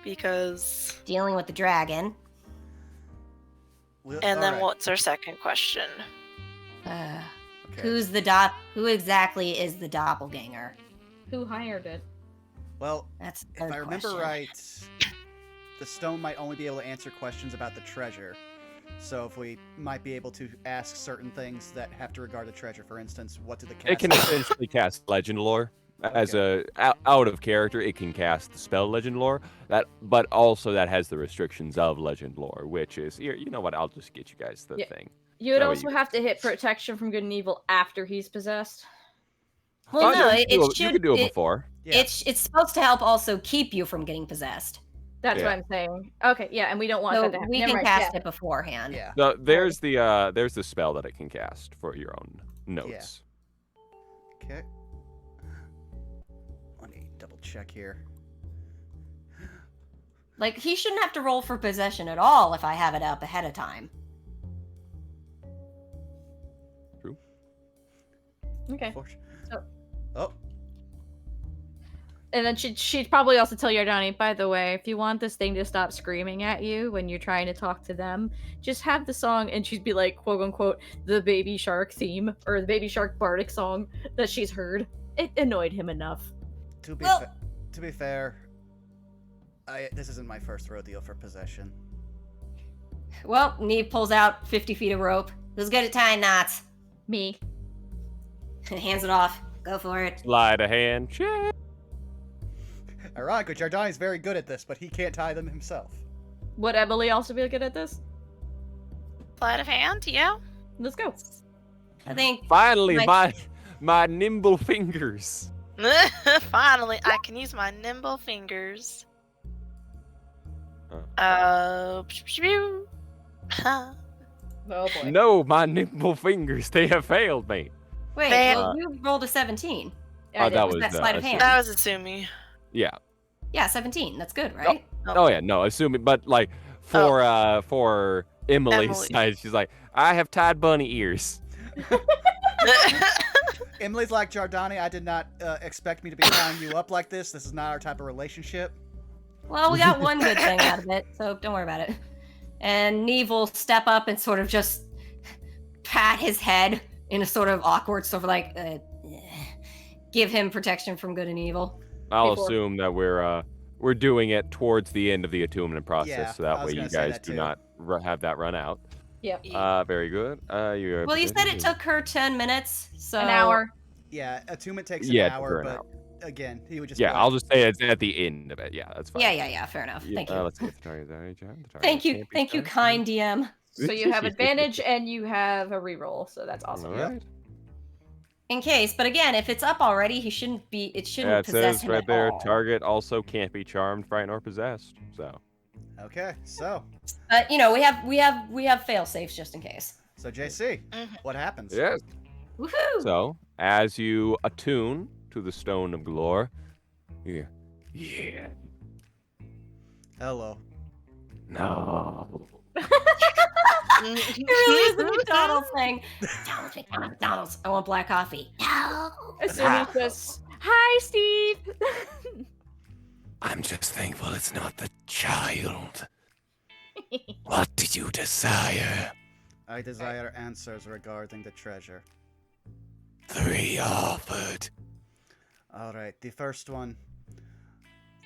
Because dealing with the dragon. and then what's our second question? Uh, Okay. Who exactly is the doppelganger? who hired it? Well, That's the if third I remember question. right, the stone might only be able to answer questions about the treasure. So if we might be able to ask certain things that have to regard the treasure, for instance, what did the It can essentially cast legend lore as a out of character. It can cast the spell legend lore. But also that has the restrictions of legend lore, which is you know what? I'll just get you guys the Yeah. thing. You would That way also you- have to hit protection from good and evil after he's possessed. Well, Oh, no, you can do it it- should. you can do it before. Yeah. It's supposed to help also keep you from getting possessed. That's Yeah. what I'm saying. Okay, yeah, and we don't want So that to happen. we Never can mind, cast yeah. it beforehand. Yeah. So there's the spell that it can cast for your own notes. Okay. Let me double check here. Like he shouldn't have to roll for possession at all if I have it up ahead of time. Okay. So- Oh, And then she'd probably also tell Yardani, by the way, if you want this thing to stop screaming at you when you're trying to talk to them, just have the song, and she'd be like, quote unquote, the Baby Shark theme, or the Baby Shark bardic song that she's heard. It annoyed him enough. to be Well- to be fair, this isn't my first rodeo for possession. Well, Neve pulls out 50 feet of rope. Who's good at tying knots? Me. Hands it off. Go for it. Slide a hand. Check. Ironically, Jardani's very good at this, but he can't tie them himself. Would Emily also be good at this? Sleight of hand, yeah. Let's go. I think Finally, My- my nimble fingers. Finally, I can use my nimble fingers. Pew, pew, pew. Oh boy. No, my nimble fingers. They have failed me. Wait, Man. well, you rolled a 17. Yeah, I did. that Was was that sleight of hand? That was assuming. Yeah. Yeah, 17. That's good, right? Oh yeah. No, assuming, but like for Emily's Emily. side, she's like, I have tied bunny ears. Emily's like, Jardani, I did not expect me to be tying you up like this. This is not our type of relationship. Well, we got one good thing out of it, so don't worry about it. And Neve will step up and sort of just pat his head in a sort of awkward, sort of like, give him protection from good and evil. I'll Before. assume that we're doing it towards the end of the attunement process, Yeah, so that I was way you gonna say guys that do too. not have that run out. Yep. Very good. Well, you said it took her 10 minutes, so... An hour. Yeah, attunement takes Yeah, an it took hour, her an but hour. again, he would just. Yeah, be like, I'll just say it's at the end of it. Yeah, that's fine. Yeah, fair enough. Thank you. Let's get the target. The target Thank you, can't be thank you, touched. kind DM. So you have advantage and you have a reroll, so that's awesome. All right. In case, but again, if it's up already, it shouldn't Yeah, it possess says him right at there, all. target also can't be charmed, frightened, or possessed. So Okay, so But we have fail safes just in case. JC, Mhm. what happens? yes. Woohoo! So as you attune to the stone of Glor, you hear, yeah, Hello. no. It really is the McDonald's thing. McDonald's. I want black coffee. No. As soon as this, hi Steve. I'm just thankful it's not the child. What do you desire? I desire answers regarding the treasure. 3 offered. Alright, the first one.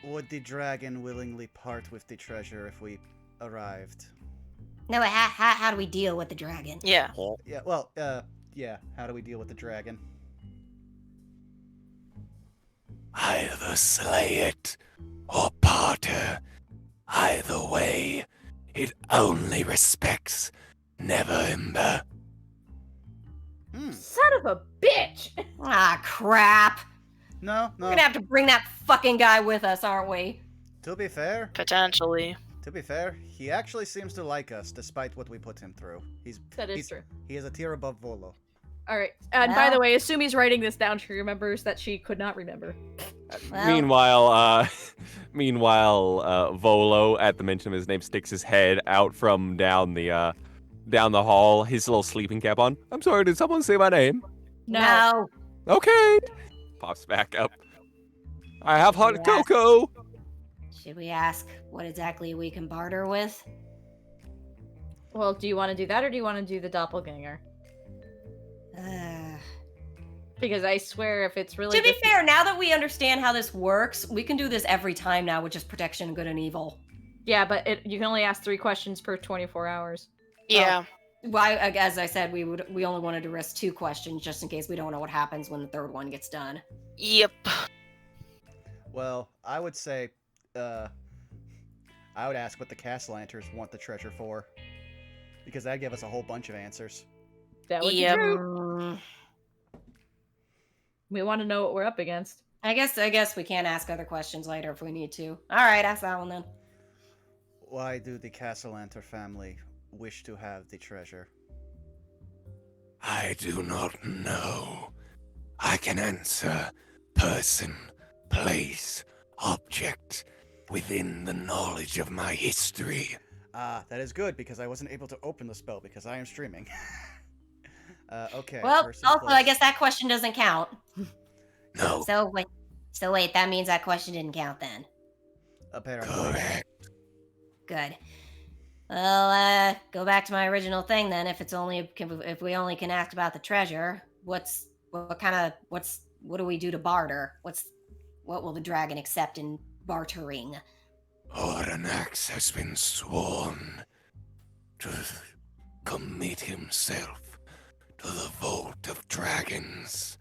Would the dragon willingly part with the treasure if we arrived? No, how do we deal with the dragon? Yeah. Yeah, well, yeah, how do we deal with the dragon? Either slay it or part her. Either way, it only respects Neverember. Son of a bitch! Ah, crap. No, We're gonna have to bring that fucking guy with us, aren't we? to be fair, Potentially. he actually seems to like us despite what we put him through. That is true. He is a tier above Volo. All right. And by the Well- way, assume he's writing this down, she remembers that she could not remember. Well- Meanwhile, Volo, at the mention of his name, sticks his head out from down the hall, his little sleeping cap on. I'm sorry, did someone say my name? No. Okay. Pops back up. I have hot Yeah. cocoa. Should we ask what exactly we can barter with? Well, do you want to do that or do you want to do the doppelganger? Because I swear if it's really To be just- fair, now that we understand how this works, we can do this every time now, which is protection, good and evil. Yeah, but you can only ask 3 questions per 24 hours. Yeah. Why, as I said, we only wanted to risk 2 questions just in case we don't know what happens when the 3rd one gets done. Yep. Well, I would say, I would ask what the Castlanters want the treasure for. Because that'd give us a whole bunch of answers. That would Yep. be true. We want to know what we're up against. I guess we can ask other questions later if we need to. All right, ask that one then. Why do the Castlanter family wish to have the treasure? I do not know. I can answer person, place, object within the knowledge of my history. Ah, that is good, because I wasn't able to open the spell because I am streaming. Okay. Well, person, also, I place. guess that question doesn't count. No, So wait, that means that question didn't count then. Apparently. correct. Good. Well, go back to my original thing then. If we only can ask about the treasure, what do we do to barter? What will the dragon accept in bartering? Oranax has been sworn to commit himself to the Vault of Dragons.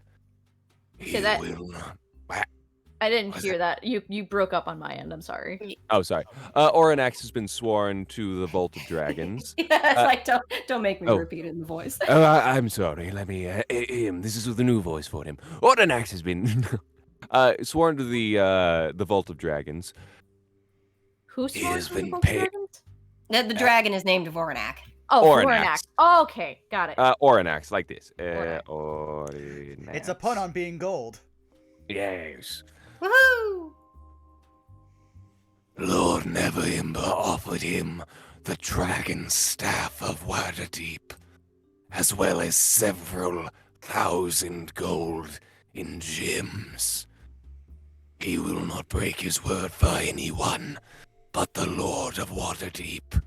He Okay, that- will not. I didn't Was hear it- that. You broke up on my end. I'm sorry. Oh, sorry. Oranax has been sworn to the Vault of Dragons. Yeah, it's like don't make me oh. repeat it in the voice. Oh, I'm sorry. Let me. This is the new voice for him. Oranax has been sworn to the Vault of Dragons. Who He swore has to the been Vault paid- Dragons? The dragon is named Voronak. Oh, Oranax. Voronak. Oh, okay, got it. Oranax, like this. Oranax. Oranax. It's a pun on being gold. Yes. Woohoo! Lord Neverember offered him the Dragon Staff of Waterdeep, as well as several thousand gold in gems. He will not break his word for anyone but the Lord of Waterdeep.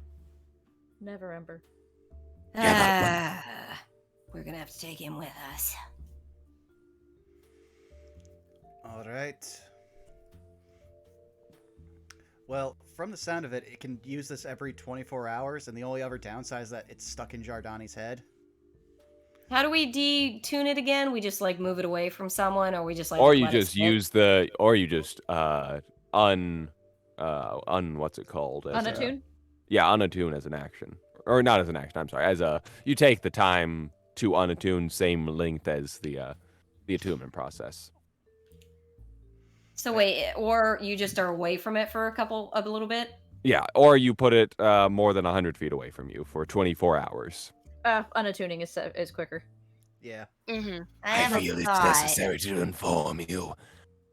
Never remember. Yeah, We're gonna have to take him with us. Alright. Well, from the sound of it, it can use this every 24 hours, and the only other downside is that it's stuck in Jardani's head. How do we detune it again? We just like move it away from someone, or we just like. Or you let it just sit? use the. Or you just what's it called? Unattune? Yeah, unattune as an action. Or not as an action, I'm sorry. As a you take the time to unattune same length as the attunement process. So wait, or you just are away from it for a little bit. Yeah, or you put it more than 100 feet away from you for 24 hours. Unattuning is quicker. Yeah. Mm-hmm. I I have a feel it's thought. necessary to inform you.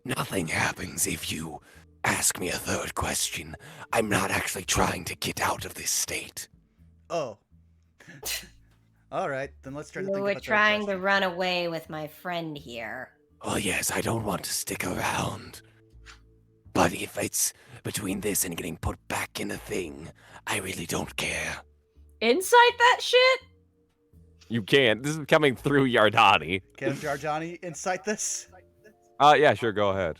Nothing happens if you ask me a third question. I'm not actually trying to get out of this state. Oh. Alright, then let's try to think You of were a third trying to question. run away with my friend here. Oh, yes, I don't want to stick around. But if it's between this and getting put back in a thing, I really don't care. Insight that shit? You can't. This is coming through Yardani. Can Jarjani insight this? Yeah, sure, go ahead.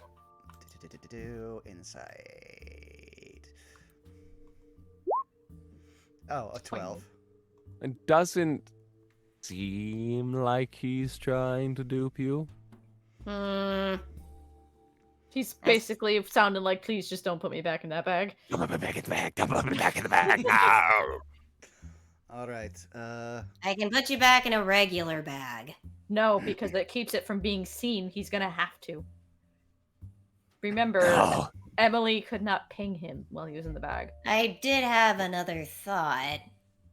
Insight. Oh, a 12. It doesn't seem like he's trying to dupe you. He's basically sounding like, please just don't put me back in that bag. Don't put me back in the bag. Don't put me back in the bag. No. All right. I can put you back in a regular bag. No, because it keeps it from being seen. He's gonna have to. Remember, No. Emily could not ping him while he was in the bag. I did have another thought.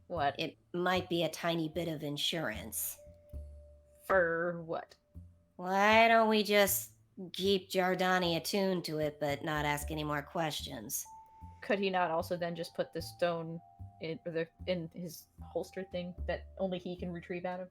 What? It might be a tiny bit of insurance. For what? Why don't we just keep Jardani attuned to it, but not ask any more questions? Could he not also then just put the stone in his holster thing that only he can retrieve out of?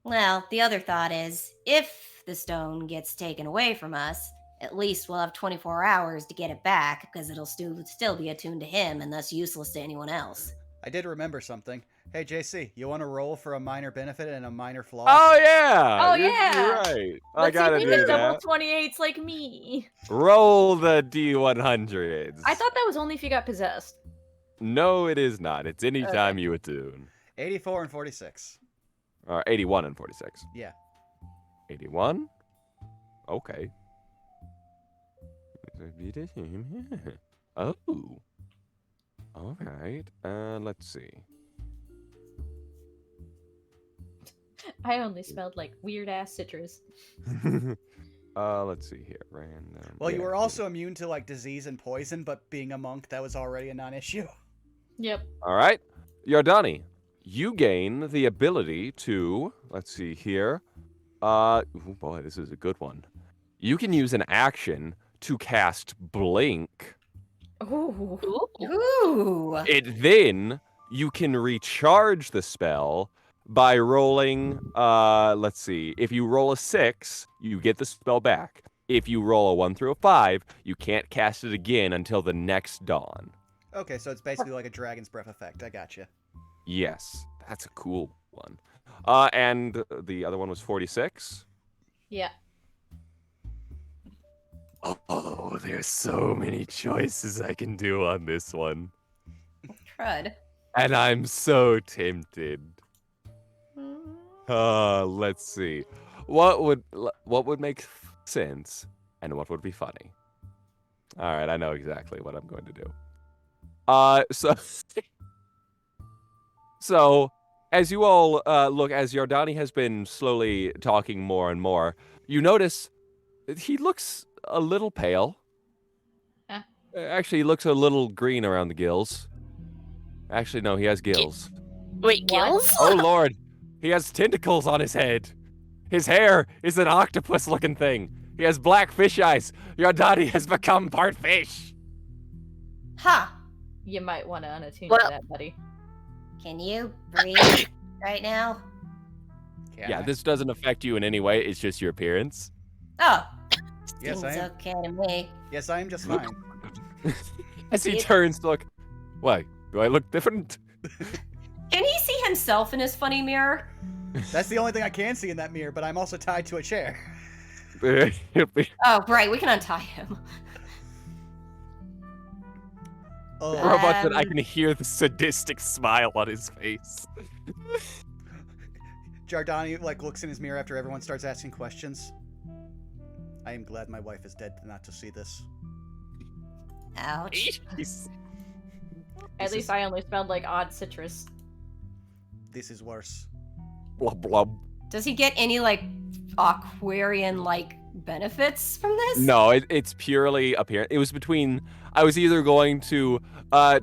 Well, the other thought is, if the stone gets taken away from us, at least we'll have 24 hours to get it back, because it'll still be attuned to him and thus useless to anyone else. I did remember something. Hey, JC, you want to roll for a minor benefit and a minor flaw? Oh, yeah! Oh, You're yeah! right. I Let's see gotta if we do get double that. 28s like me. Roll the D100s. I thought that was only if you got possessed. No, it is not. It's any time you attune. 84 and 46. Or 81 and 46. Yeah. 81? Okay. Oh. All right. Let's see. I only smelled like weird ass citrus. Let's see here. Random. Well, you yeah, were also immune to like disease and poison, but being a monk, that was already a non-issue. Yep. All right. Yardani, you gain the ability to, let's see here. Oh boy, this is a good one. You can use an action to cast Blink. Ooh. Ooh! Then you can recharge the spell by rolling, let's see. If you roll a 6, you get the spell back. If you roll a 1 through a 5, you can't cast it again until the next dawn. Okay, so it's basically like a dragon's breath effect. I gotcha. Yes, that's a cool one. And the other one was 46. Yeah. Oh, there's so many choices I can do on this one. Crud. And I'm so tempted. Let's see. What would make sense and what would be funny? All right, I know exactly what I'm going to do. So as you all look, as Yardani has been slowly talking more and more, you notice he looks a little pale. Huh? Actually, he looks a little green around the gills. Actually, no, he has gills. Wait, What? gills? Oh, Lord. He has tentacles on his head. His hair is an octopus-looking thing. He has black fish eyes. Yardani has become part fish. Ha! You might want to unattune Well- to that, buddy. Can you breathe right now? Yeah, this doesn't affect you in any way. It's just your appearance. Oh! Yes, I Seems am. okay to me. Yes, I am just fine. As he It- turns to look, why? Do I look different? Can he see himself in his funny mirror? That's the only thing I can see in that mirror, but I'm also tied to a chair. Oh, right, we can untie him. Oh, Robot said I can hear the sadistic smile on his face. Jardani like looks in his mirror after everyone starts asking questions. I am glad my wife is dead not to see this. Ouch. At least I only smelled like odd citrus. This is worse. Blub blub. Does he get any, like, Aquarian-like benefits from this? No, it's purely appearance. It was between. I was either going to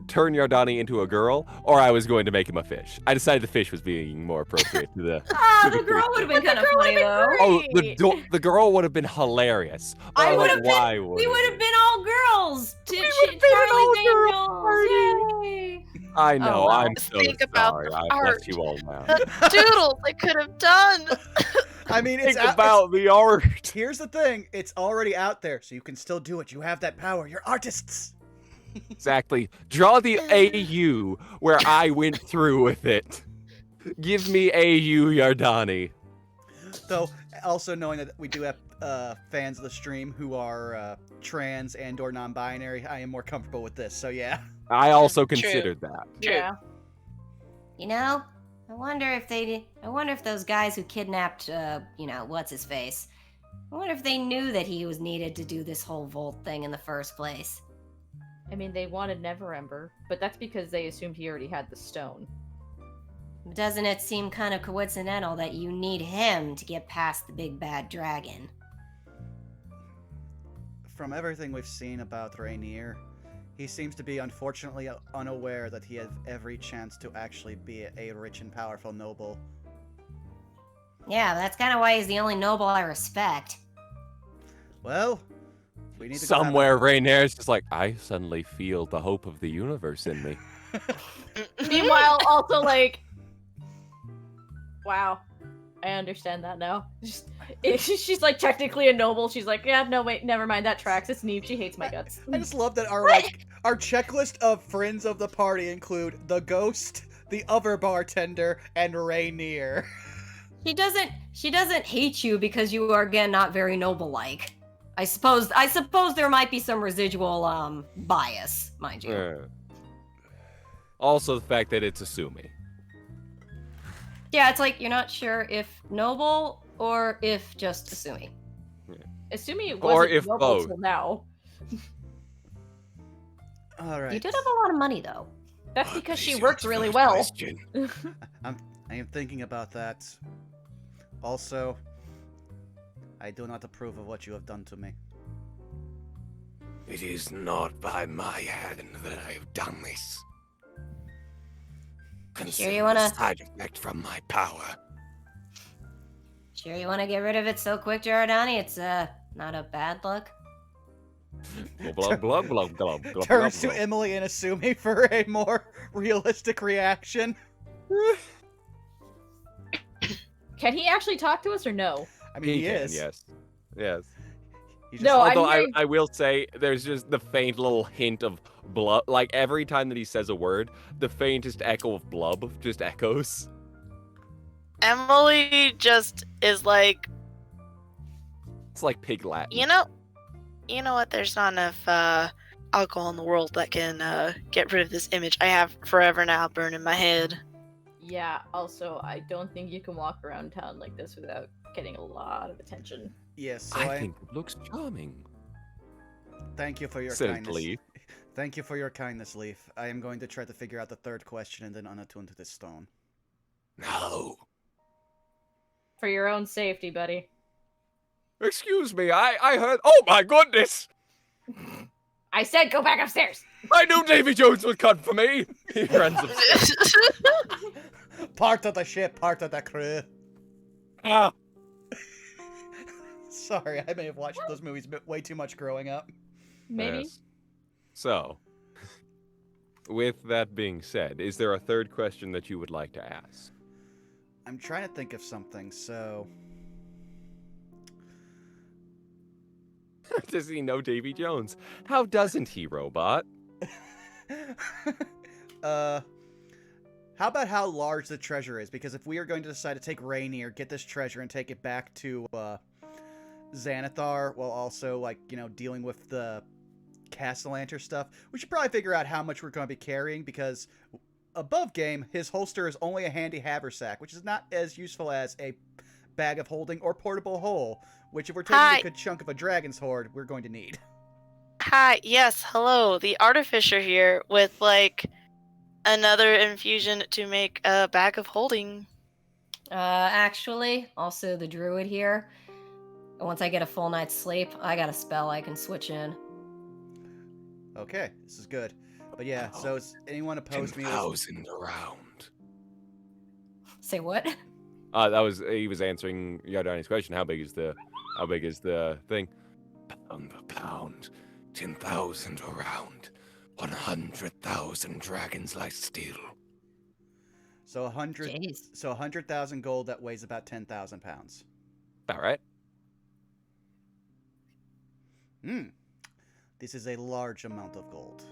turn Yardani into a girl, or I was going to make him a fish. I decided the fish was being more appropriate to the. Ah, the girl would have been kind of funny, though. Oh, the girl would have been hilarious. I But, would like, have why been. would We it would have be? been all girls. We would've been an all-girl Yay! I know. Oh, well. I'm so Think about sorry. the I art. left you all now. The doodles they could have done. I mean, it's Think out. about the art. Here's the thing: it's already out there, so you can still do it. You have that power. You're artists. Exactly. Draw the AU where I went through with it. Give me AU Yardani. Though, also knowing that we do have fans of the stream who are trans and/or non-binary, I am more comfortable with this. So yeah. I also True. considered that. Yeah. You know, I wonder if those guys who kidnapped, what's his face? I wonder if they knew that he was needed to do this whole Volt thing in the first place. I mean, they wanted Neverember, but that's because they assumed he already had the stone. Doesn't it seem kind of coincidental that you need him to get past the big bad dragon? From everything we've seen about Rainier, he seems to be unfortunately unaware that he has every chance to actually be a rich and powerful noble. Yeah, that's kind of why he's the only noble I respect. Well, we need to go have Somewhere Rainier's just like, I suddenly feel the hope of the universe in me. Meanwhile, also like, wow, I understand that now. She's like technically a noble. She's like, yeah, no, wait, never mind. That tracks. It's Neve. She hates my guts. I just love that our our checklist of friends of the party include the ghost, the other bartender, and Rainier. She doesn't hate you because you are again not very noble-like. I suppose there might be some residual bias, mind you. Yeah. Also, the fact that it's Asumi. Yeah, it's like you're not sure if noble or if just Asumi. Assuming it Or wasn't if noble both. till now. All right. You did have a lot of money though. That's because she works really well. I am thinking about that. Also, I do not approve of what you have done to me. It is not by my hand that I have done this. Consider you wanna- the side effect from my power. Sure you want to get rid of it so quick, Giordani? It's not a bad look. Blah, blah, blah, blah, blah, Turns blah, to blah. Emily and Asumi for a more realistic reaction. Can he actually talk to us or no? I mean, he can, is. yes. Yes. He just- No, I'm Although hearing- I will say, there's just the faint little hint of blub. Like, every time that he says a word, the faintest echo of blub just echoes. Emily just is like, It's like pig Latin. you know what? There's not enough alcohol in the world that can get rid of this image I have forever now burned in my head. Yeah, also, I don't think you can walk around town like this without getting a lot of attention. Yes, so I think it looks charming. thank you for your Said kindness. Leaf. Thank you for your kindness, Leaf. I am going to try to figure out the third question and then unattune to this stone. No. For your own safety, buddy. Excuse me, I heard. Oh my goodness! I said go back upstairs! I knew Davy Jones would cut for me! He runs upstairs. Part of the ship, part of the crew. Ah, Sorry, I may have watched those movies way too much growing up. Maybe? yes. So, with that being said, is there a third question that you would like to ask? I'm trying to think of something, so... Does he know Davy Jones? How doesn't he, robot? How about how large the treasure is? Because if we are going to decide to take Rainier, get this treasure, and take it back to, Xanathar, while also, like, you know, dealing with the Castlanter stuff, we should probably figure out how much we're going to be carrying, because above game, his holster is only a handy haversack, which is not as useful as a bag of holding or portable hole, which if we're taking Hi. a good chunk of a dragon's hoard, we're going to need. Hi, yes, hello, the artificer here with like another infusion to make a bag of holding. Actually, also the druid here. Once I get a full night's sleep, I got a spell I can switch in. Okay, this is good. But yeah, so is anyone opposed to me? 10,000 around. Say what? He was answering Yardani's question. How big is the thing? Pound. 10,000 around. 100,000 dragons lie still. So 100. Jeez. So 100,000 gold that weighs about 10,000 pounds. All right. This is a large amount of gold.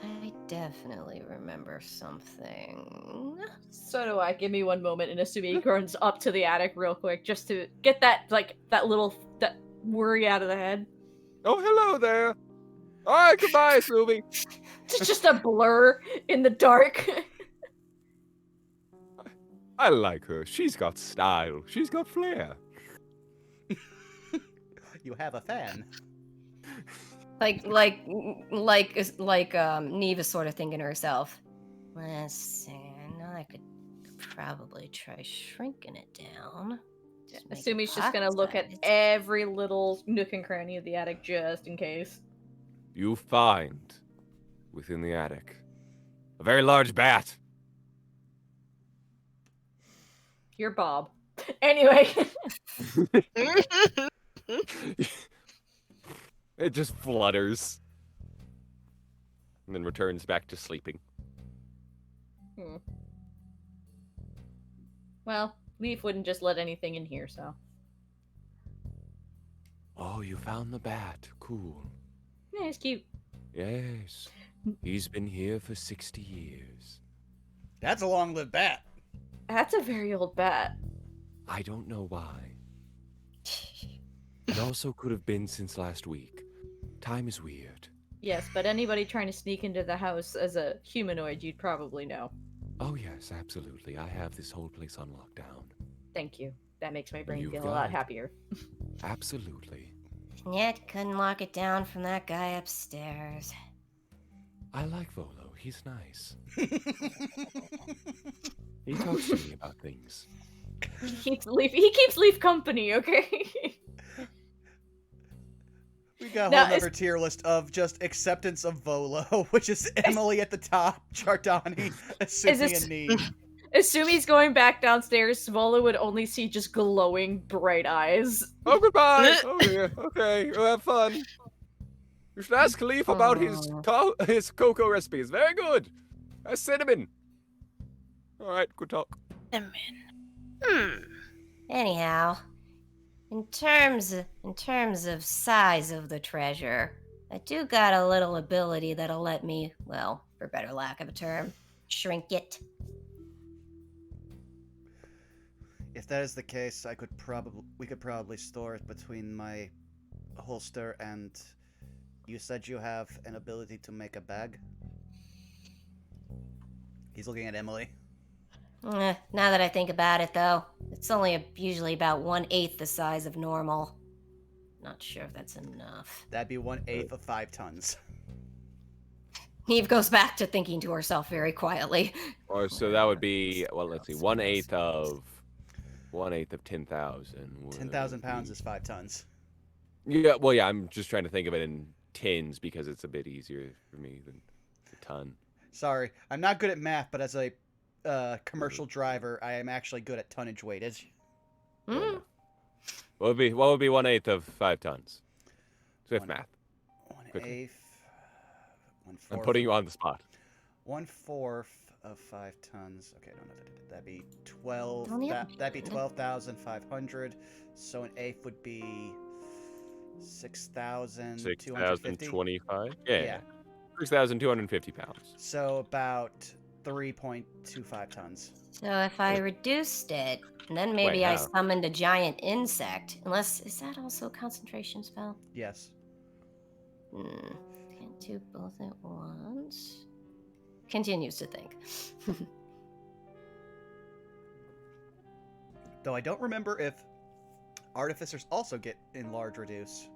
I definitely remember something. So do I. Give me one moment, and Asumi runs up to the attic real quick just to get that that worry out of the head. Oh, hello there. All right, goodbye, Sumi. It's just a blur in the dark. I like her. She's got style. She's got flair. You have a fan. Neve is sort of thinking to herself. Let's see, I know I could probably try shrinking it down. Just make it Asumi's just gonna pocket look at size. every little nook and cranny of the attic just in case. You find within the attic a very large bat. You're Bob. Anyway. It just flutters and then returns back to sleeping. Well, Leaf wouldn't just let anything in here, so. Oh, you found the bat. Cool. Yeah, it's cute. Yes. He's been here for 60 years. That's a long-lived bat. That's a very old bat. I don't know why. It also could have been since last week. Time is weird. Yes, but anybody trying to sneak into the house as a humanoid, you'd probably know. Oh, yes, absolutely. I have this whole place on lockdown. Thank you. That makes my brain You've feel a got lot it. happier. Absolutely. Yet couldn't lock it down from that guy upstairs. I like Volo. He's nice. He talks to me about things. He keeps Leaf company, okay? We got a Now, whole other tier list of just acceptance of Volo, which is Emily at the top, Chardani, Asumi, and Neve. Asumi's going back downstairs. Svola would only see just glowing bright eyes. Oh, goodbye. Oh, yeah. Okay, you'll have fun. You should ask Khalif about his cocoa recipes. Very good. That's cinnamon. All right, good talk. Anyhow, in terms of size of the treasure, I do got a little ability that'll let me, well, for better lack of a term, shrink it. If that is the case, we could probably store it between my holster and. You said you have an ability to make a bag? He's looking at Emily. Now that I think about it, though, it's only usually about 1/8 the size of normal. Not sure if that's enough. That'd be 1/8 of 5 tons. Eve goes back to thinking to herself very quietly. Or so that would be, well, let's see, 1/8 of 10,000. 10,000 pounds is 5 tons. Yeah, well, yeah, I'm just trying to think of it in tins because it's a bit easier for me than a ton. Sorry, I'm not good at math, but as a commercial driver, I am actually good at tonnage weightage. Hmm. What would be 1/8 of 5 tons? Swift math. 1/8. 1/4. I'm putting you on the spot. 1/4 of 5 tons. Okay, no, that'd be 12. Don't even- That'd be 12,500. So an eighth would be 6,250. 6,025? Yeah. Yeah. 6,250 pounds. So about 3.25 tons. So if I reduced it, and then maybe Wait, I how? summoned a giant insect, is that also a concentration spell? Yes. Can't do both at once. Continues to think. Though I don't remember if artificers also get enlarge reduce.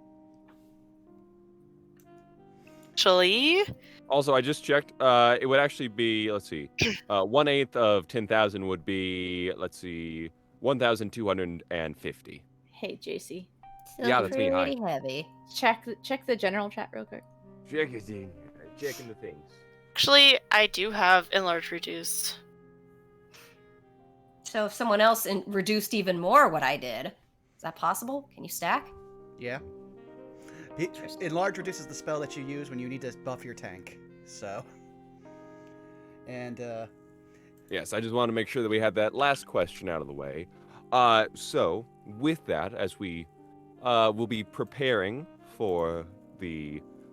Actually, Also, I just checked. It would actually be, let's see, 1/8 of 10,000 would be, let's see, 1,250. Hey, JC. Still Yeah, that's me, hi. pretty heavy. Check the general chat real quick. Checking the things. I do have enlarge reduce. So if someone else reduced even more what I did, is that possible? Can you stack? Yeah. Enlarge reduce is the spell that you use when you need to buff your tank. So. And Yes, I just want to make sure that we had that last question out of the way. So with that, as we will be preparing for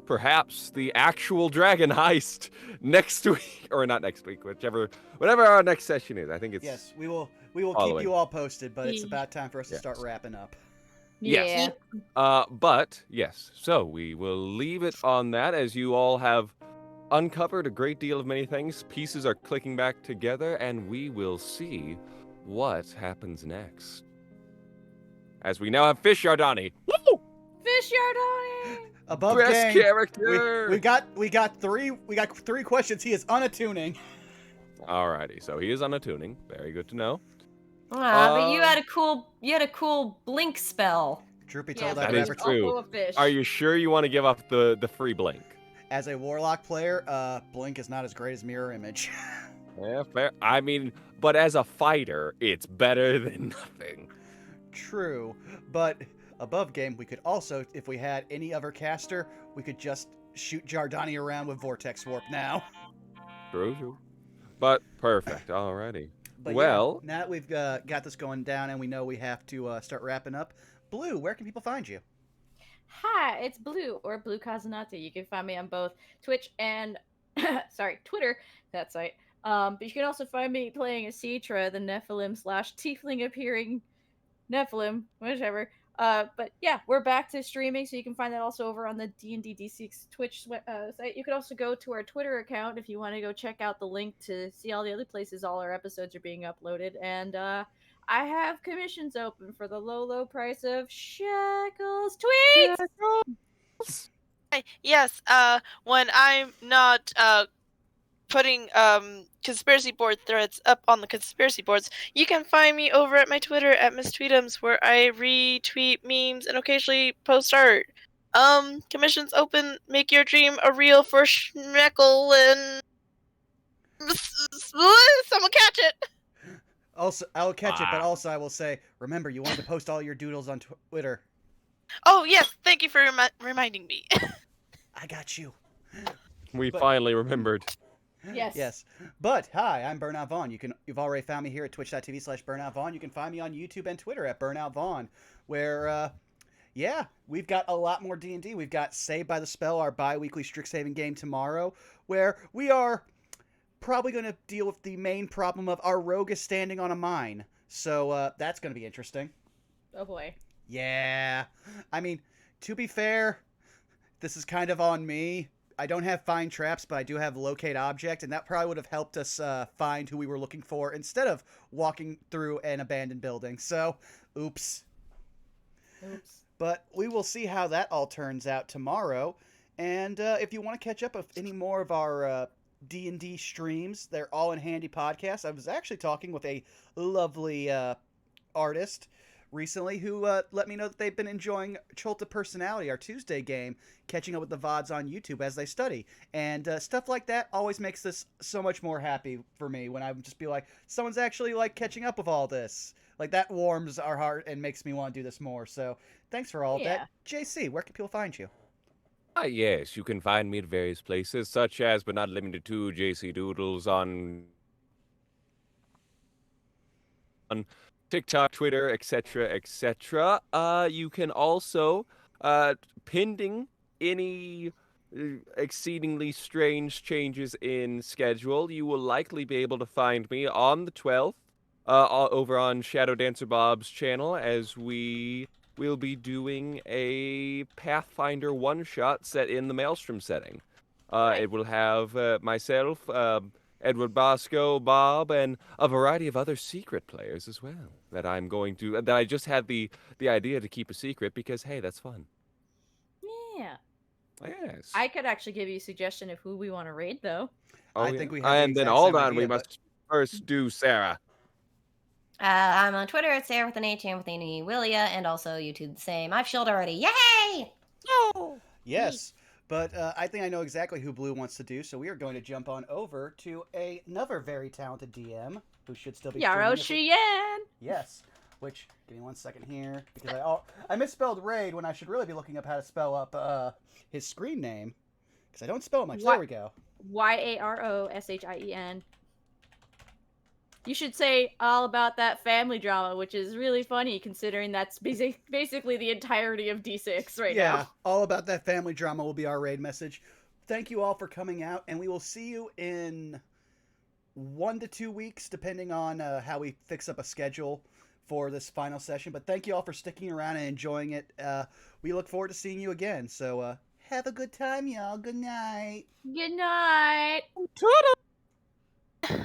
perhaps the actual dragon heist next week, or not next week, whatever our next session is. I think it's Yes, we will keep following. you all posted, but it's about time for us to Yes. start wrapping up. Yes. Yeah. But yes, so we will leave it on that, as you all have uncovered a great deal of many things. Pieces are clicking back together, and we will see what happens next. As we now have Fish Yardani. Woo! Fish Yardoni! Above Best game, character. we got three questions. He is unattuning. Alrighty, so he is on a tuning. Very good to know. But you had a cool blink spell. Truth be Yeah, told, that I'd is rather true. Also a fish. Are you sure you want to give up the free blink? as a warlock player, Blink is not as great as Mirror Image. Yeah, fair. I mean, but as a fighter, it's better than nothing. True, but above game, we could also, if we had any other caster, we could just shoot Jardani around with Vortex Warp now. True. But perfect. Alrighty. But Well, yeah, now that we've got this going down and we know we have to start wrapping up, Blue, where can people find you? Hi, it's Blue or Blue Kazanate. You can find me on both Twitch and Twitter. That's right. But you can also find me playing as Citra, the Nephilim / Tiefling appearing Nephilim, whichever. But yeah, we're back to streaming, so you can find that also over on the D&D D6 Twitch site. You could also go to our Twitter account if you want to go check out the link to see all the other places all our episodes are being uploaded. And I have commissions open for the low price of shekels. Tweets! Yes, when I'm not putting conspiracy board threads up on the conspiracy boards, you can find me over at my Twitter at Miss Tweetums, where I retweet memes and occasionally post art. Commissions open. Make your dream a real for schmeckle and someone catch it. Also, I'll catch it, but also I will say, remember, you want to post all your doodles on Twitter. Oh yes, thank you for reminding me. I got you. we but- finally remembered. Yes. Yes. But, hi, I'm Burnout Vaughn. You've already found me here at twitch.tv/Burnout Vaughn. You can find me on YouTube and Twitter at Burnout Vaughn, where, yeah, we've got a lot more D&D. We've got Saved by the Spell, our bi-weekly Strixhaven game tomorrow, where we are probably going to deal with the main problem of our rogue is standing on a mine. So, that's going to be interesting. Oh boy. Yeah. I mean, to be fair, this is kind of on me. I don't have find traps, but I do have locate object, and that probably would have helped us find who we were looking for instead of walking through an abandoned building. So, oops. But we will see how that all turns out tomorrow. And if you want to catch up with any more of our D&D streams, they're all in Handy Podcasts. I was actually talking with a lovely artist recently who let me know that they've been enjoying Cholta Personality, our Tuesday game, catching up with the VODs on YouTube as they study. And stuff like that always makes this so much more happy for me when I just be like, someone's actually like catching up with all this. Like, that warms our heart and makes me want to do this more. So thanks for all of that. JC, where can people find you? Yes, you can find me at various places, such as, but not limited to, JC Doodles on TikTok, Twitter, etc. You can also, pending any exceedingly strange changes in schedule, you will likely be able to find me on the 12th over on Shadow Dancer Bob's channel, as we will be doing a Pathfinder one-shot set in the Maelstrom setting. It will have myself, Edward Bosco, Bob, and a variety of other secret players as well that I'm going to, that I just had the idea to keep a secret because, hey, that's fun. Yeah. Yes. I could actually give you a suggestion of who we want to raid, though. I think we have the And then exact hold same on, idea, we but- must first do Sarah. I'm on Twitter at Sarah with an H and with an E, Willia, and also YouTube the same. I've shielded already. Yay! Yes, but I think I know exactly who Blue wants to do, so we are going to jump on over to another very talented DM who should still be Yarrow streaming Cheyenne! Yes, which, give me 1 second here, because I misspelled Raid when I should really be looking up how to spell up his screen name, because I don't spell it much. What? There we go. Yarroshien. You should say all about that family drama, which is really funny considering that's basically the entirety of D6 right Yeah, now. all about that family drama will be our raid message. Thank you all for coming out, and we will see you in 1 to 2 weeks, depending on how we fix up a schedule for this final session. But thank you all for sticking around and enjoying it. We look forward to seeing you again. So have a good time, y'all. Good night. Good night. Ta-da!